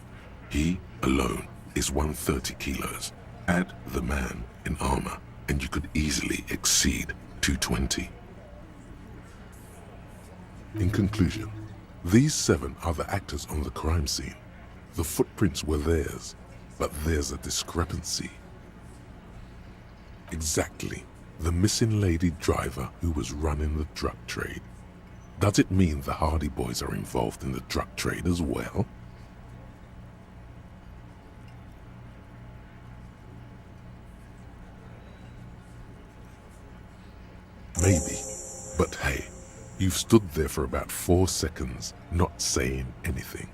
He alone is 130 kilos. Add the man in armor, and you could easily exceed 220. In conclusion, these 7 are the actors on the crime scene. The footprints were theirs, but there's a discrepancy. Exactly the missing lady driver who was running the drug trade. Does it mean the Hardy Boys are involved in the drug trade as well? Maybe, but hey, you've stood there for about 4 seconds, not saying anything.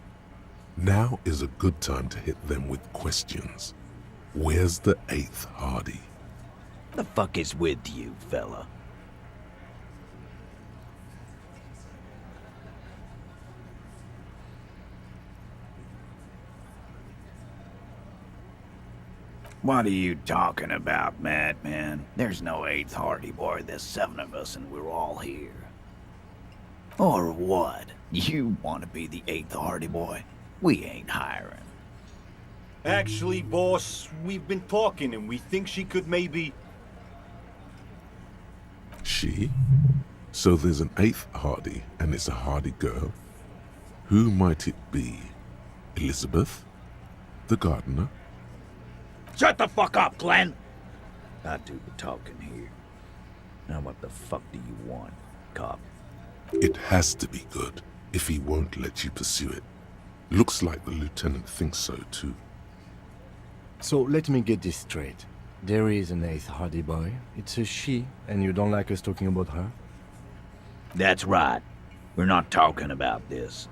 Now is a good time to hit them with questions. Where's the 8th Hardy? The fuck is with you, fella? What are you talking about, madman? There's no 8th Hardy Boy, there's 7 of us and we're all here. Or what? You want to be the 8th Hardy Boy? We ain't hiring. Actually, boss, we've been talking and we think she could maybe... She? So there's an 8th Hardy and it's a Hardy girl? Who might it be? Elizabeth? The gardener? Shut the fuck up, Glenn! I do the talking here. Now what the fuck do you want, cop? It has to be good if he won't let you pursue it. Looks like the lieutenant thinks so too. So let me get this straight. There is an 8th Hardy Boy. It's a she, and you don't like us talking about her? That's right. We're not talking about this.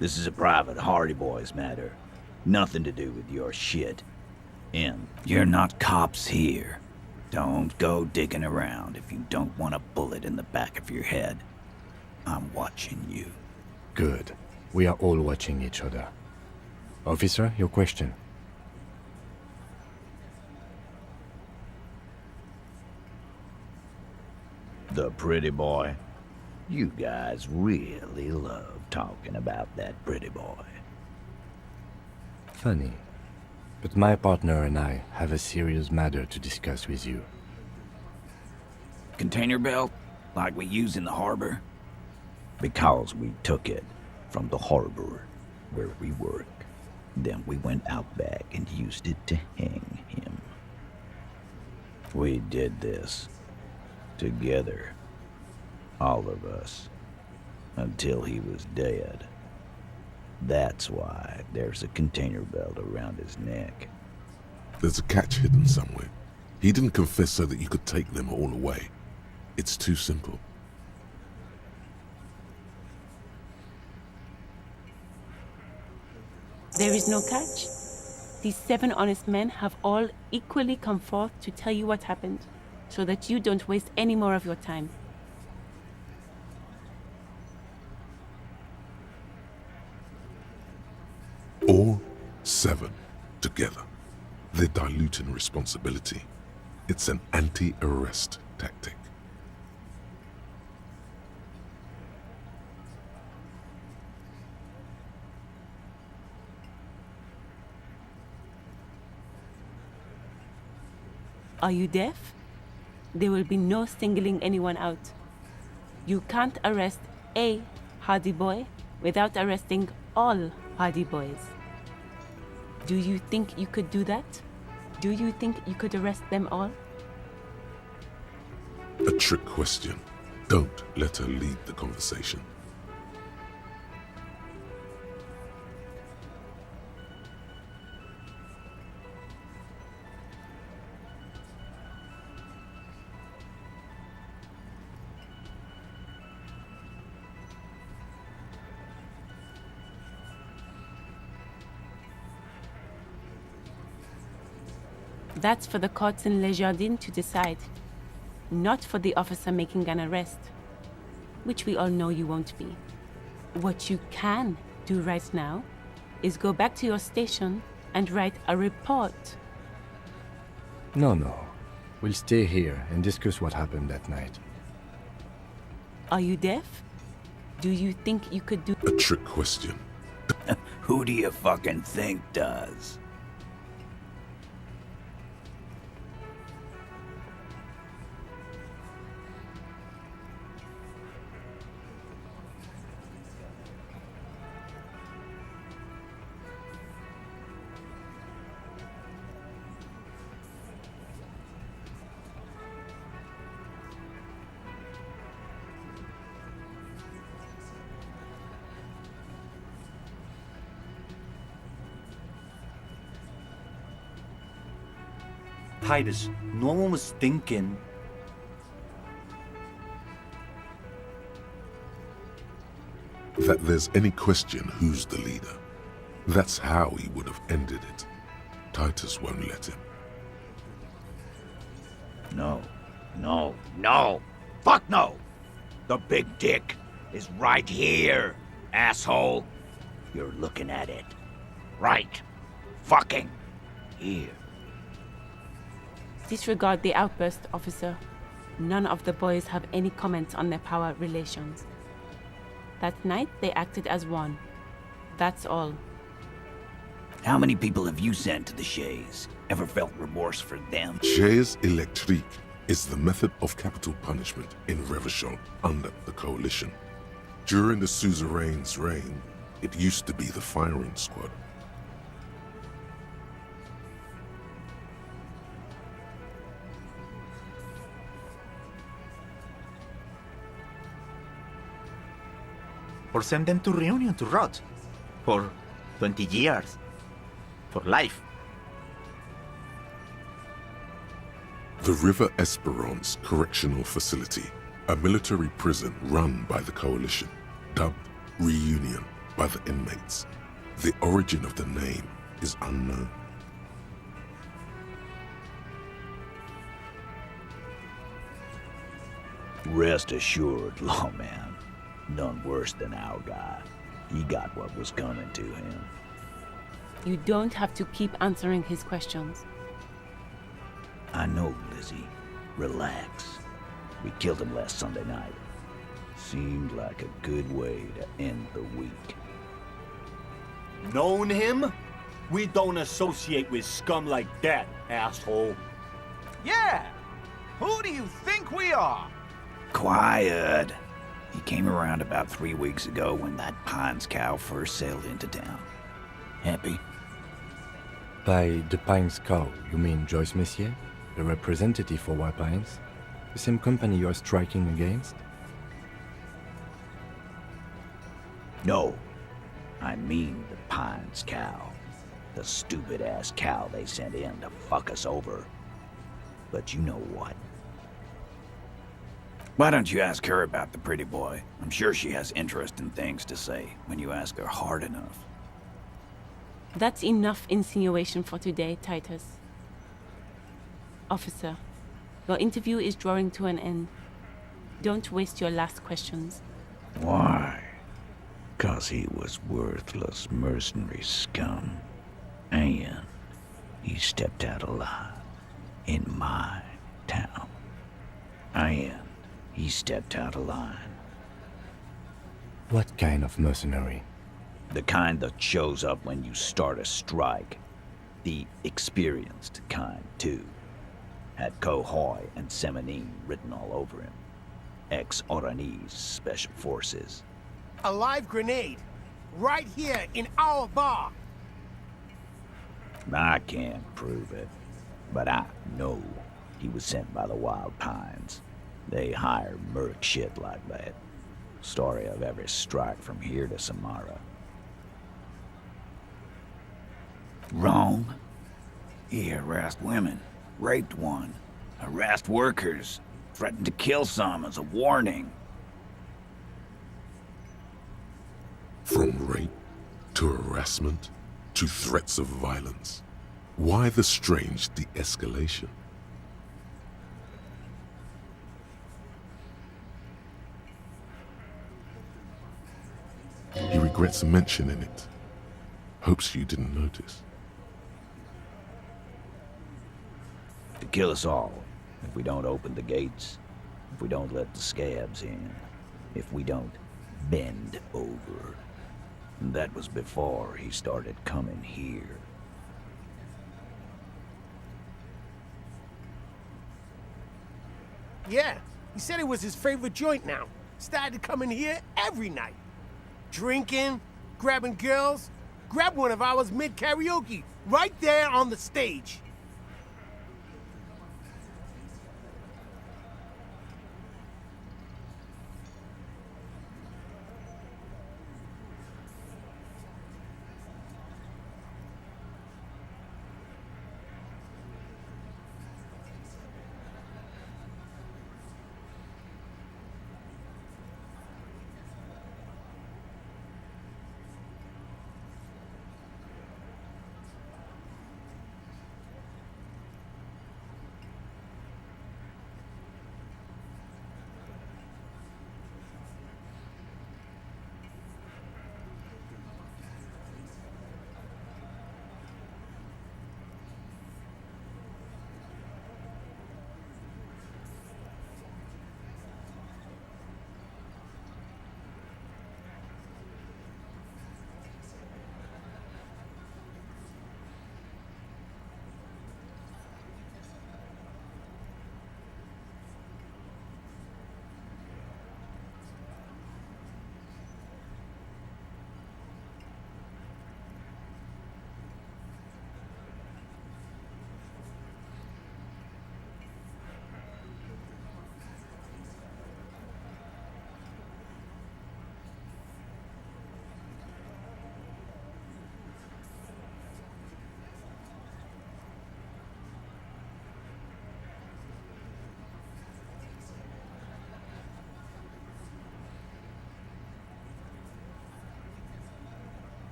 This is a private Hardy Boys matter. Nothing to do with your shit. M, you're not cops here. Don't go digging around if you don't want a bullet in the back of your head. I'm watching you. Good. We are all watching each other. Officer, your question. The pretty boy. You guys really love talking about that pretty boy. Funny. But my partner and I have a serious matter to discuss with you. Container belt? Like we use in the harbor? Because we took it from the harbor where we work. Then we went out back and used it to hang him. We did this together. All of us. Until he was dead. That's why there's a container belt around his neck. There's a catch hidden somewhere. He didn't confess so that you could take them all away. It's too simple. There is no catch. These 7 honest men have all equally come forth to tell you what happened, so that you don't waste any more of your time. All 7 together. They're diluting responsibility. It's an anti-arrest tactic. Are you deaf? There will be no singling anyone out. You can't arrest a Hardy Boy without arresting all Hardy Boys. Do you think you could do that? Do you think you could arrest them all? A trick question. Don't let her lead the conversation. That's for the courts in Les Jardins to decide, not for the officer making an arrest, which we all know you won't be. What you can do right now is go back to your station and write a report. No. We'll stay here and discuss what happened that night. Are you deaf? Do you think you could do— A trick question. Who do you fucking think does? Titus, no one was thinking. That there's any question who's the leader. That's how he would have ended it. Titus won't let him. No. Fuck no! The big dick is right here, asshole. You're looking at it. Right. Fucking here. Disregard the outburst, officer. None of the boys have any comments on their power relations. That night, they acted as one. That's all. How many people have you sent to the Shays? Ever felt remorse for them? Chaise électrique is the method of capital punishment in Revachol under the Coalition. During the suzerain's reign, it used to be the firing squad. Or send them to Reunion to rot. For 20 years. For life. The River Esperance Correctional Facility, a military prison run by the Coalition, dubbed Reunion, by the inmates. The origin of the name is unknown. Rest assured, lawman, none worse than our guy. He got what was coming to him. You don't have to keep answering his questions. I know, Lizzie. Relax. We killed him last Sunday night. Seemed like a good way to end the week. Known him? We don't associate with scum like that, asshole. Yeah! Who do you think we are? Quiet. He came around about 3 weeks ago when that Pines cow first sailed into town. Happy? By the Pines cow, you mean Joyce Messier, the representative for White Pines? The same company you're striking against? No. I mean the Pines cow. The stupid-ass cow they sent in to fuck us over. But you know what? Why don't you ask her about the pretty boy? I'm sure she has interesting things to say when you ask her hard enough. That's enough insinuation for today, Titus. Officer, your interview is drawing to an end. Don't waste your last questions. Why? 'Cause he was worthless mercenary scum. And he stepped out alive in my town. And he stepped out of line. What kind of mercenary? The kind that shows up when you start a strike. The experienced kind, too. Had Cohoy and Semenine written all over him. Ex-Oranese Special Forces. A live grenade. Right here in our bar. I can't prove it, but I know he was sent by the Wild Pines. They hire merc shit like that. Story of every strike from here to Samara. Wrong. He harassed women, raped one, harassed workers, threatened to kill some as a warning. From rape to harassment to threats of violence. Why the strange de-escalation? He regrets mentioning it. Hopes you didn't notice. To kill us all, if we don't open the gates, if we don't let the scabs in, if we don't bend over. That was before he started coming here. Yeah, he said it was his favorite joint now. Started coming here every night. Drinking, grabbing girls. Grabbed one of ours mid-karaoke, right there on the stage.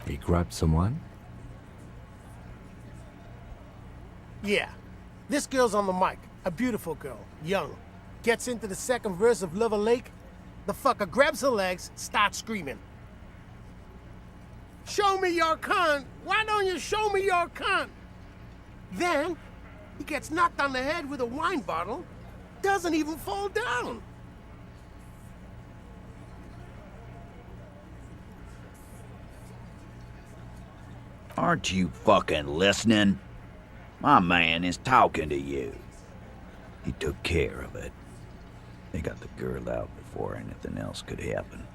He grabbed someone? Yeah. This girl's on the mic. A beautiful girl. Young. Gets into the second verse of Liver Lake. The fucker grabs her legs, starts screaming. Show me your cunt! Why don't you show me your cunt? Then, he gets knocked on the head with a wine bottle. Doesn't even fall down. Aren't you fucking listening? My man is talking to you. He took care of it. They got the girl out before anything else could happen.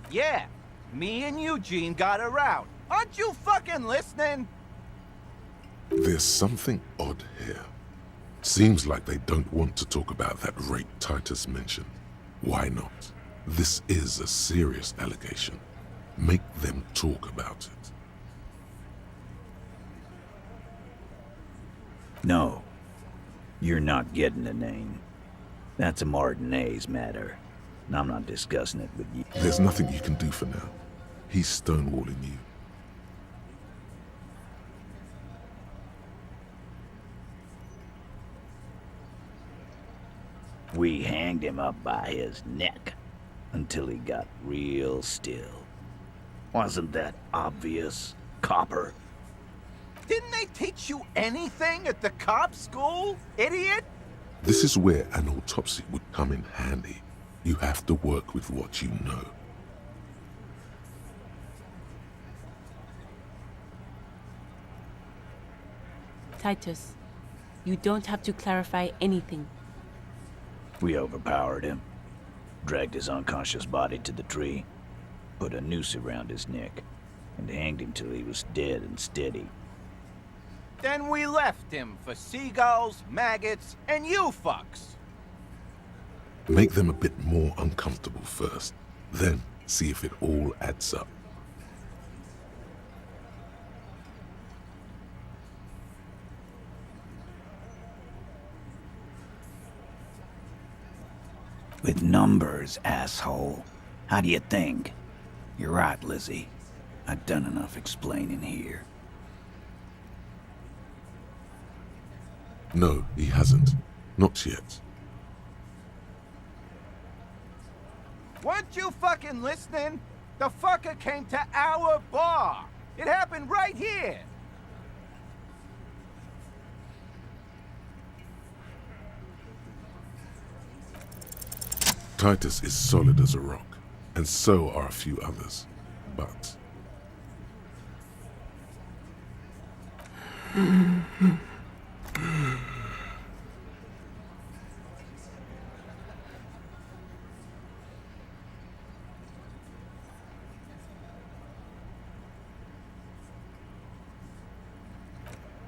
Yeah, me and Eugene got around. Aren't you fucking listening? There's something odd here. Seems like they don't want to talk about that rape Titus mentioned. Why not? This is a serious allegation. Make them talk about it. No, you're not getting the name. That's a Martinez matter, and I'm not discussing it with you. There's nothing you can do for now. He's stonewalling you. We hanged him up by his neck until he got real still. Wasn't that obvious, Copper? Didn't they teach you anything at the cop school, idiot? This is where an autopsy would come in handy. You have to work with what you know. Titus, you don't have to clarify anything. We overpowered him, dragged his unconscious body to the tree, put a noose around his neck, and hanged him till he was dead and steady. Then we left him for seagulls, maggots, and you fucks. Make them a bit more uncomfortable first, then see if it all adds up. With numbers, asshole. How do you think? You're right, Lizzie. I've done enough explaining here. No, he hasn't. Not yet. Weren't you fucking listening? The fucker came to our bar. It happened right here. Titus is solid as a rock, and so are a few others. But...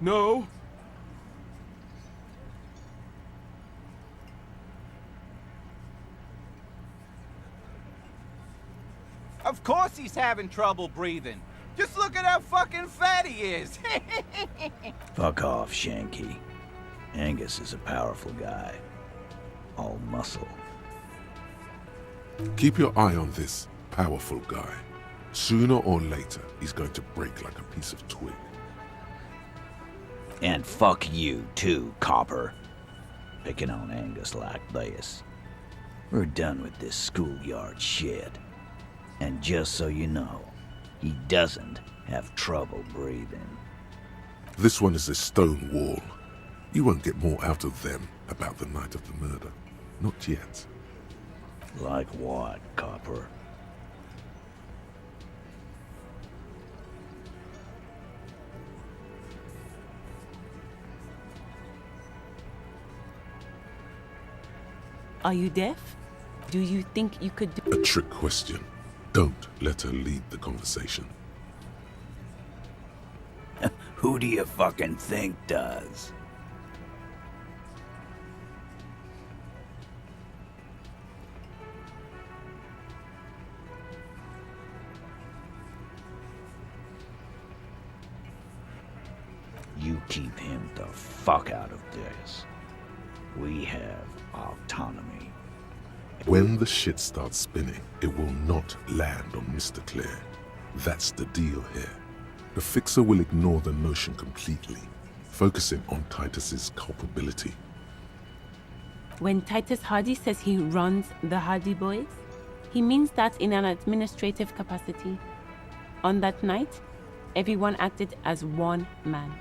No. Of course he's having trouble breathing. Just look at how fucking fat he is. Fuck off, Shanky. Angus is a powerful guy. All muscle. Keep your eye on this powerful guy. Sooner or later, he's going to break like a piece of twig. And fuck you too, Copper. Picking on Angus like this. We're done with this schoolyard shit. And just so you know, he doesn't have trouble breathing. This one is a stone wall. You won't get more out of them about the night of the murder. Not yet. Like what, Copper? Are you deaf? Do you think you could do— A trick question. Don't let her lead the conversation. Who do you fucking think does? You keep him the fuck out of this. We have autonomy. When the shit starts spinning, it will not land on Mr. Clear. That's the deal here. The fixer will ignore the notion completely, focusing on Titus's culpability. When Titus Hardy says he runs the Hardy Boys, he means that in an administrative capacity. On that night, everyone acted as one man.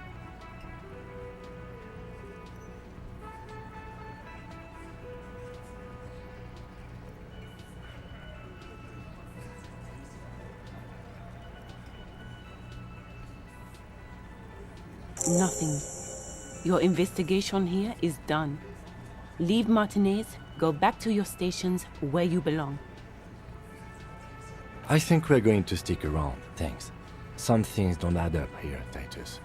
Nothing. Your investigation here is done. Leave Martinez, go back to your stations where you belong. I think we're going to stick around, thanks. Some things don't add up here, Titus.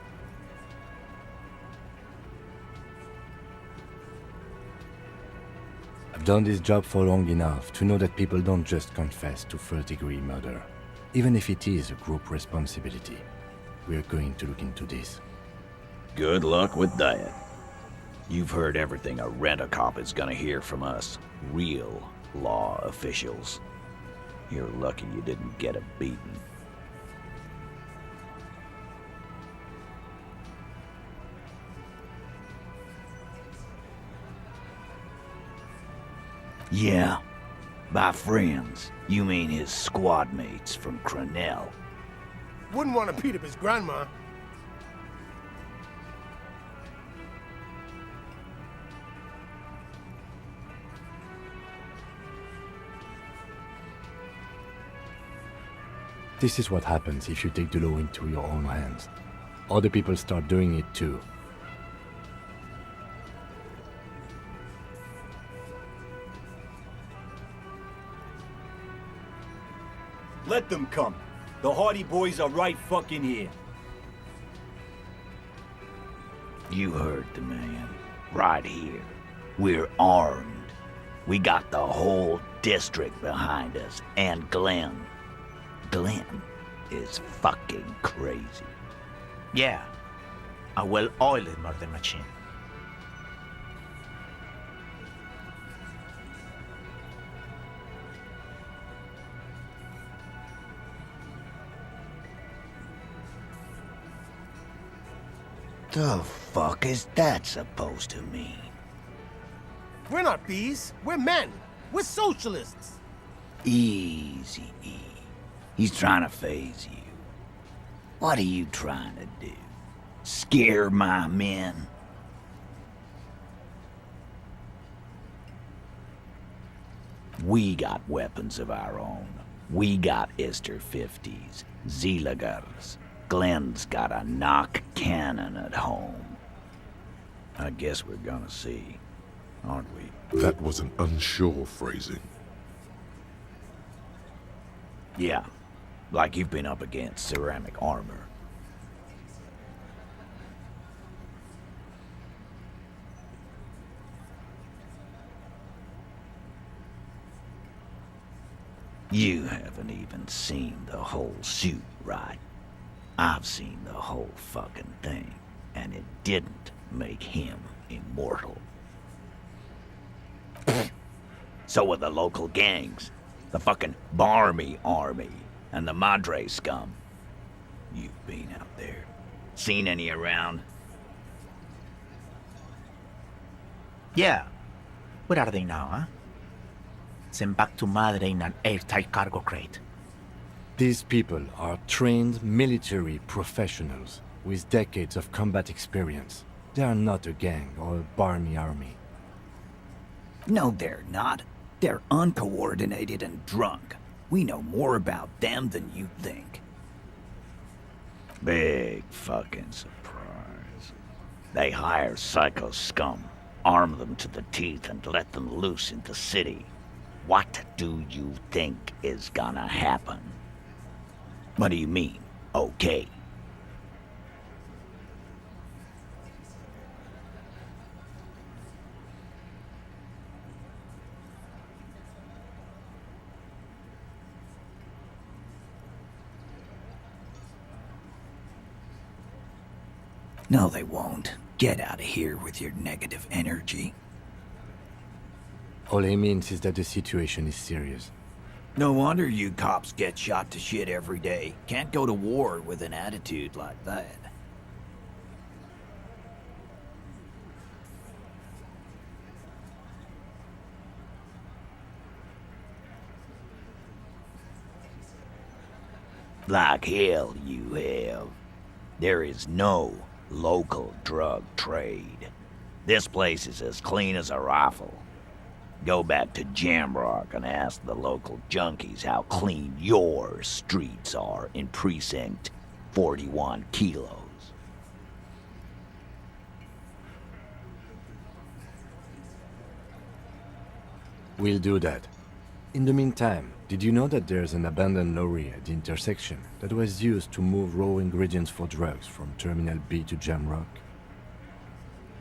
I've done this job for long enough to know that people don't just confess to first-degree murder, even if it is a group responsibility. We're going to look into this. Good luck with that. You've heard everything a rent-a-cop is gonna hear from us, real law officials. You're lucky you didn't get a beating. Yeah, by friends, you mean his squad mates from Cronell. Wouldn't want to beat up his grandma. This is what happens if you take the law into your own hands. Other people start doing it too. Let them come. The Hardy Boys are right fucking here. You heard the man. Right here. We're armed. We got the whole district behind us, and Glenn. Glenn is fucking crazy. Yeah, a well-oiled murder machine. The fuck is that supposed to mean? We're not thieves. We're men. We're socialists. Easy, E. He's trying to phase you. What are you trying to do? Scare my men? We got weapons of our own. We got Ister 50s, Zeelagers. Glenn's got a knock cannon at home. I guess we're gonna see, aren't we? That was an unsure phrasing. Yeah, like you've been up against ceramic armor. You haven't even seen the whole suit, right? I've seen the whole fucking thing, and it didn't make him immortal. So were the local gangs, the fucking Barmy Army, and the Madre scum. You've been out there. Seen any around? Yeah. Where are they now, huh? Sent back to Madre in an airtight cargo crate. These people are trained military professionals with decades of combat experience. They are not a gang or a Barmy army. No, they're not. They're uncoordinated and drunk. We know more about them than you think. Big fucking surprise. They hire psycho scum, arm them to the teeth, and let them loose in the city. What do you think is gonna happen? What do you mean, okay? No, they won't. Get out of here with your negative energy. All he means is that the situation is serious. No wonder you cops get shot to shit every day. Can't go to war with an attitude like that. Like hell you have. There is no local drug trade. This place is as clean as a rifle. Go back to Jamrock and ask the local junkies how clean your streets are in Precinct 41 Kilos. We'll do that. In the meantime, did you know that there's an abandoned lorry at the intersection that was used to move raw ingredients for drugs from Terminal B to Jamrock?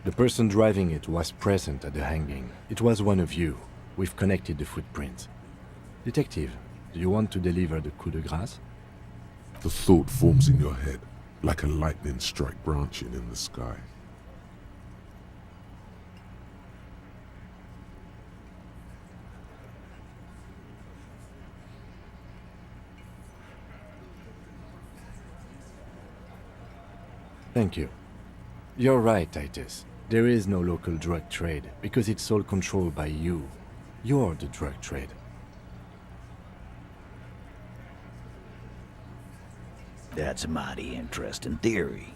The person driving it was present at the hanging. It was one of you. We've connected the footprints. Detective, do you want to deliver the coup de grâce? The thought forms in your head, like a lightning strike branching in the sky. Thank you. You're right, Titus. There is no local drug trade, because it's all controlled by you. You're the drug trade. That's a mighty interesting theory.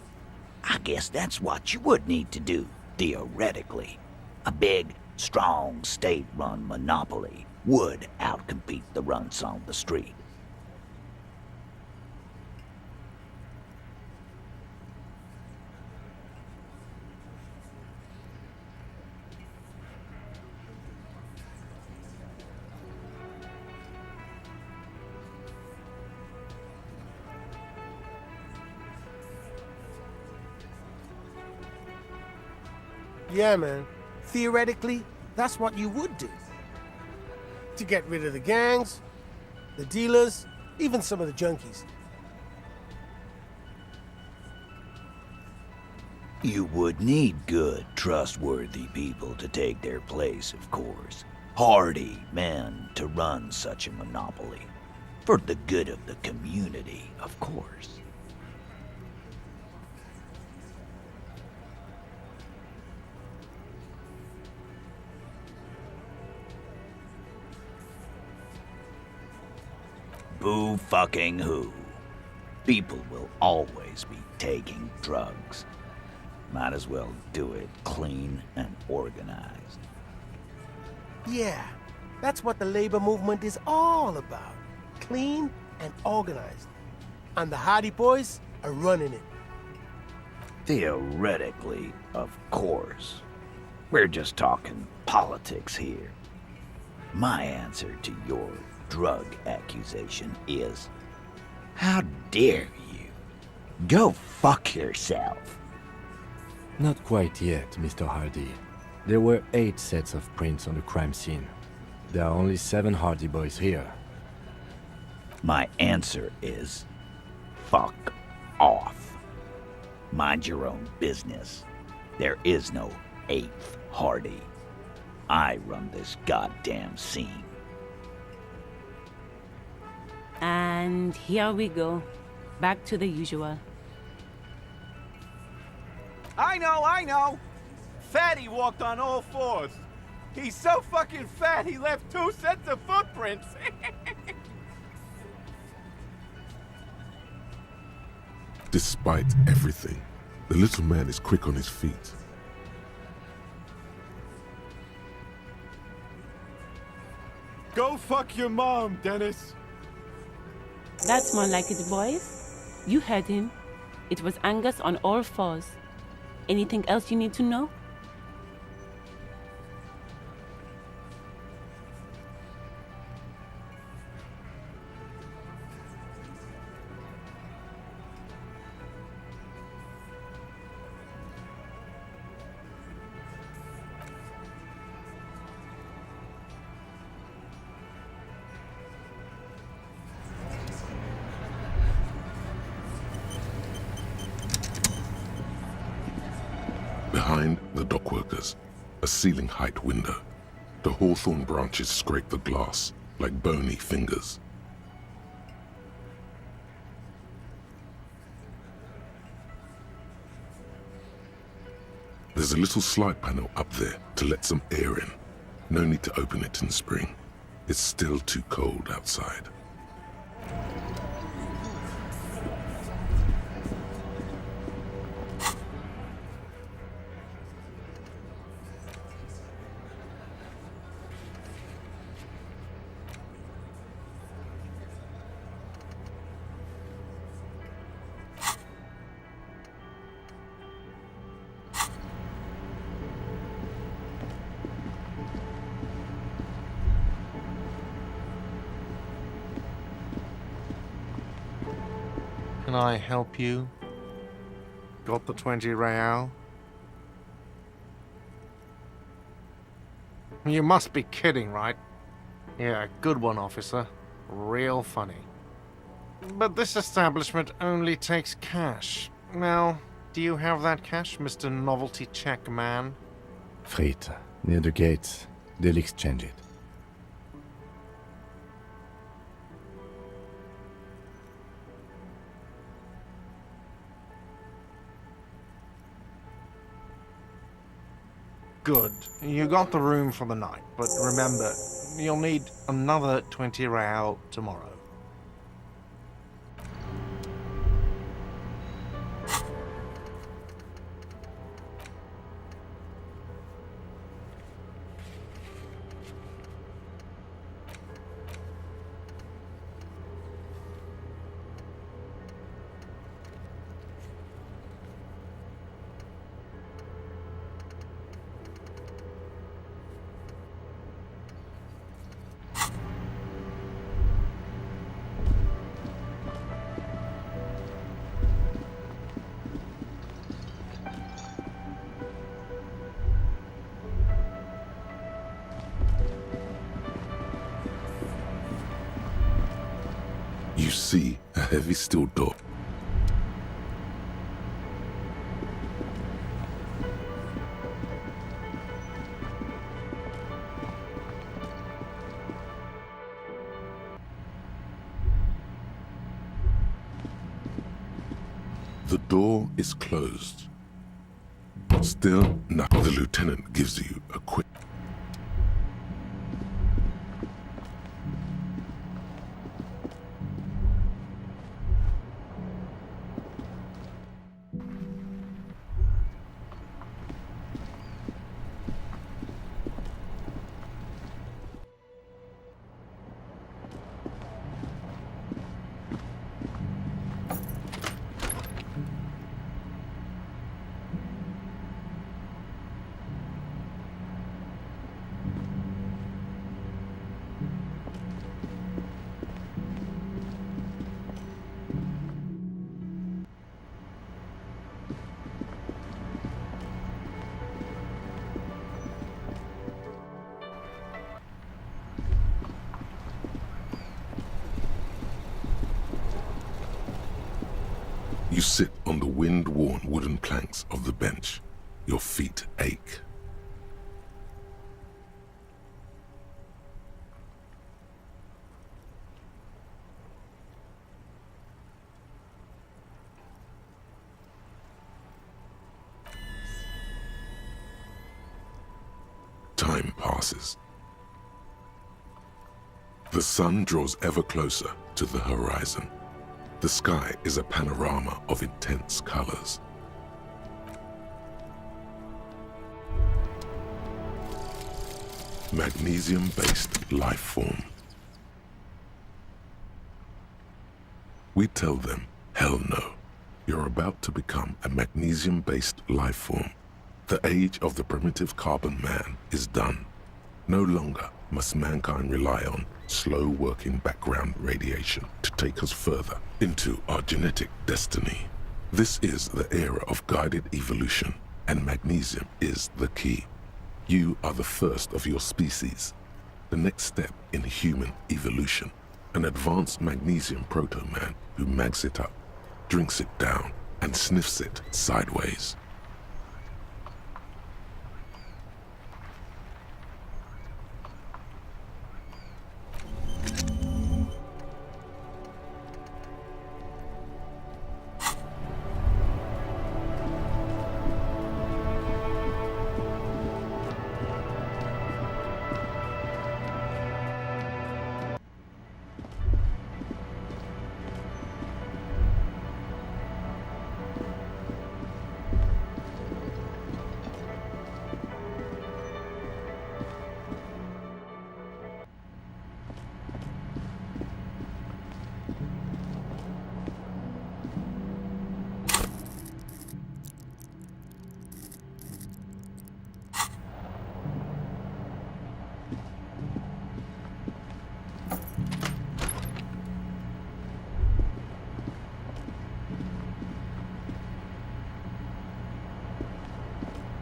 I guess that's what you would need to do, theoretically. A big, strong, state-run monopoly would outcompete the runts on the street. Yeah, man. Theoretically, that's what you would do. To get rid of the gangs, the dealers, even some of the junkies. You would need good, trustworthy people to take their place, of course. Hardy men to run such a monopoly. For the good of the community, of course. Boo fucking who. People will always be taking drugs. Might as well do it clean and organized. Yeah, that's what the labor movement is all about. Clean and organized. And the Hardy Boys are running it. Theoretically, of course. We're just talking politics here. My answer to your drug accusation is, how dare you? Go fuck yourself. Not quite yet, Mr. Hardy. There were 8 sets of prints on the crime scene. There are only 7 Hardy Boys here. My answer is, fuck off. Mind your own business. There is no 8th Hardy. I run this goddamn scene. And here we go. Back to the usual. I know! Fatty walked on all 4s. He's so fucking fat he left 2 sets of footprints. Despite everything, the little man is quick on his feet. Go fuck your mom, Dennis. That's more like it, boys. You heard him. It was Angus on all 4s. Anything else you need to know? Behind the dockworkers, a ceiling-height window. The hawthorn branches scrape the glass like bony fingers. There's a little slide panel up there to let some air in. No need to open it in spring. It's still too cold outside. Can I help you? Got the 20 real? You must be kidding, right? Yeah, good one, officer. Real funny. But this establishment only takes cash. Now, do you have that cash, Mr. Novelty Check Man? Freight, near the gates. They'll exchange it. Good. You got the room for the night, but remember, you'll need another 20 real tomorrow. You see a heavy steel door. The door is closed. Still, the lieutenant gives you a quick... You sit on the wind-worn wooden planks of the bench. Your feet ache. Time passes. The sun draws ever closer to the horizon. The sky is a panorama of intense colors. Magnesium-based life form. We tell them, hell no. You're about to become a magnesium-based life form. The age of the primitive carbon man is done. No longer must mankind rely on slow-working background radiation to take us further into our genetic destiny. This is the era of guided evolution, and magnesium is the key. You are the first of your species, the next step in human evolution. An advanced magnesium proto-man who mags it up, drinks it down, and sniffs it sideways.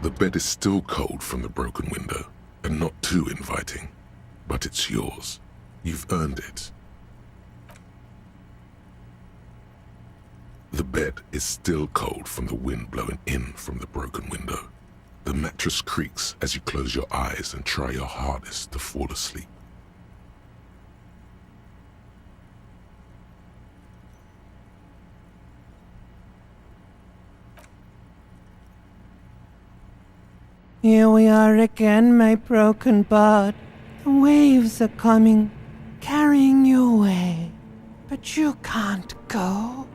The bed is still cold from the broken window, and not too inviting. But it's yours. You've earned it. The bed is still cold from the wind blowing in from the broken window. The mattress creaks as you close your eyes and try your hardest to fall asleep. Here we are again, my broken bird. The waves are coming, carrying you away. But you can't go.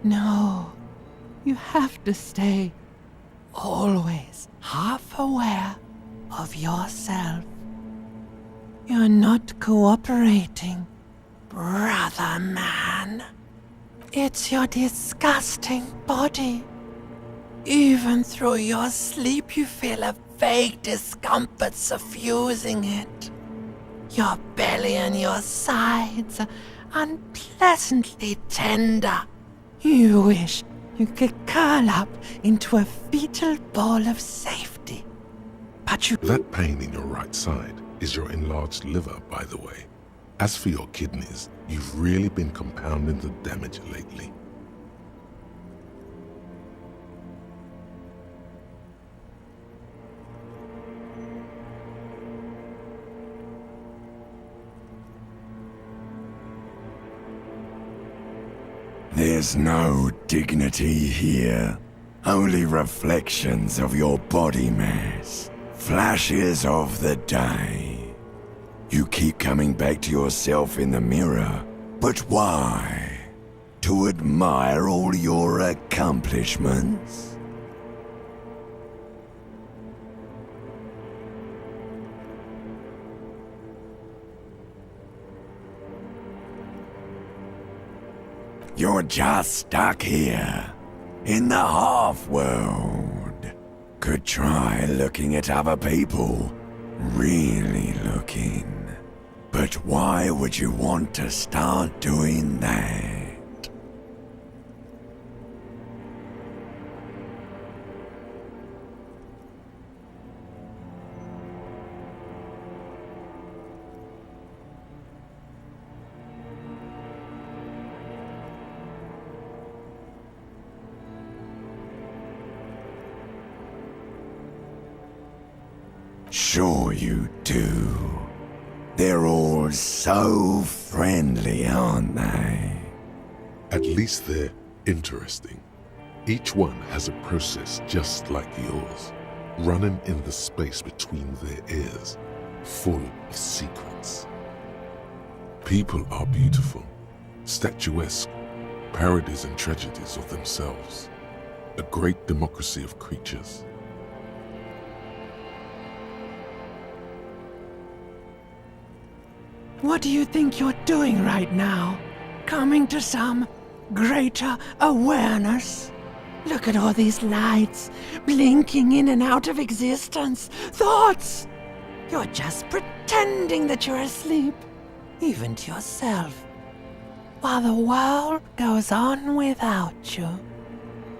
No, you have to stay. Always half aware of yourself. You're not cooperating, brother man. It's your disgusting body. Even through your sleep you feel a vague discomfort suffusing it. Your belly and your sides are unpleasantly tender. You wish you could curl up into a fetal ball of safety. But you... That pain in your right side is your enlarged liver, by the way. As for your kidneys, you've really been compounding the damage lately. There's no dignity here. Only reflections of your body mass. Flashes of the day. You keep coming back to yourself in the mirror. But why? To admire all your accomplishments? You're just stuck here, in the half-world. Could try looking at other people, really looking. But why would you want to start doing that? Sure you do. They're all so friendly, aren't they? At least they're interesting. Each one has a process just like yours, running in the space between their ears, full of secrets. People are beautiful, statuesque, parodies and tragedies of themselves, a great democracy of creatures. What do you think you're doing right now? Coming to some greater awareness? Look at all these lights, blinking in and out of existence. Thoughts! You're just pretending that you're asleep, even to yourself, while the world goes on without you.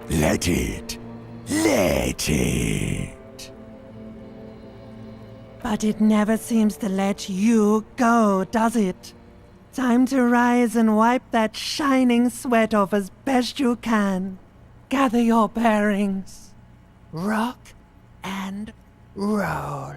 Let it. Let it. But it never seems to let you go, does it? Time to rise and wipe that shining sweat off as best you can. Gather your bearings. Rock and roll.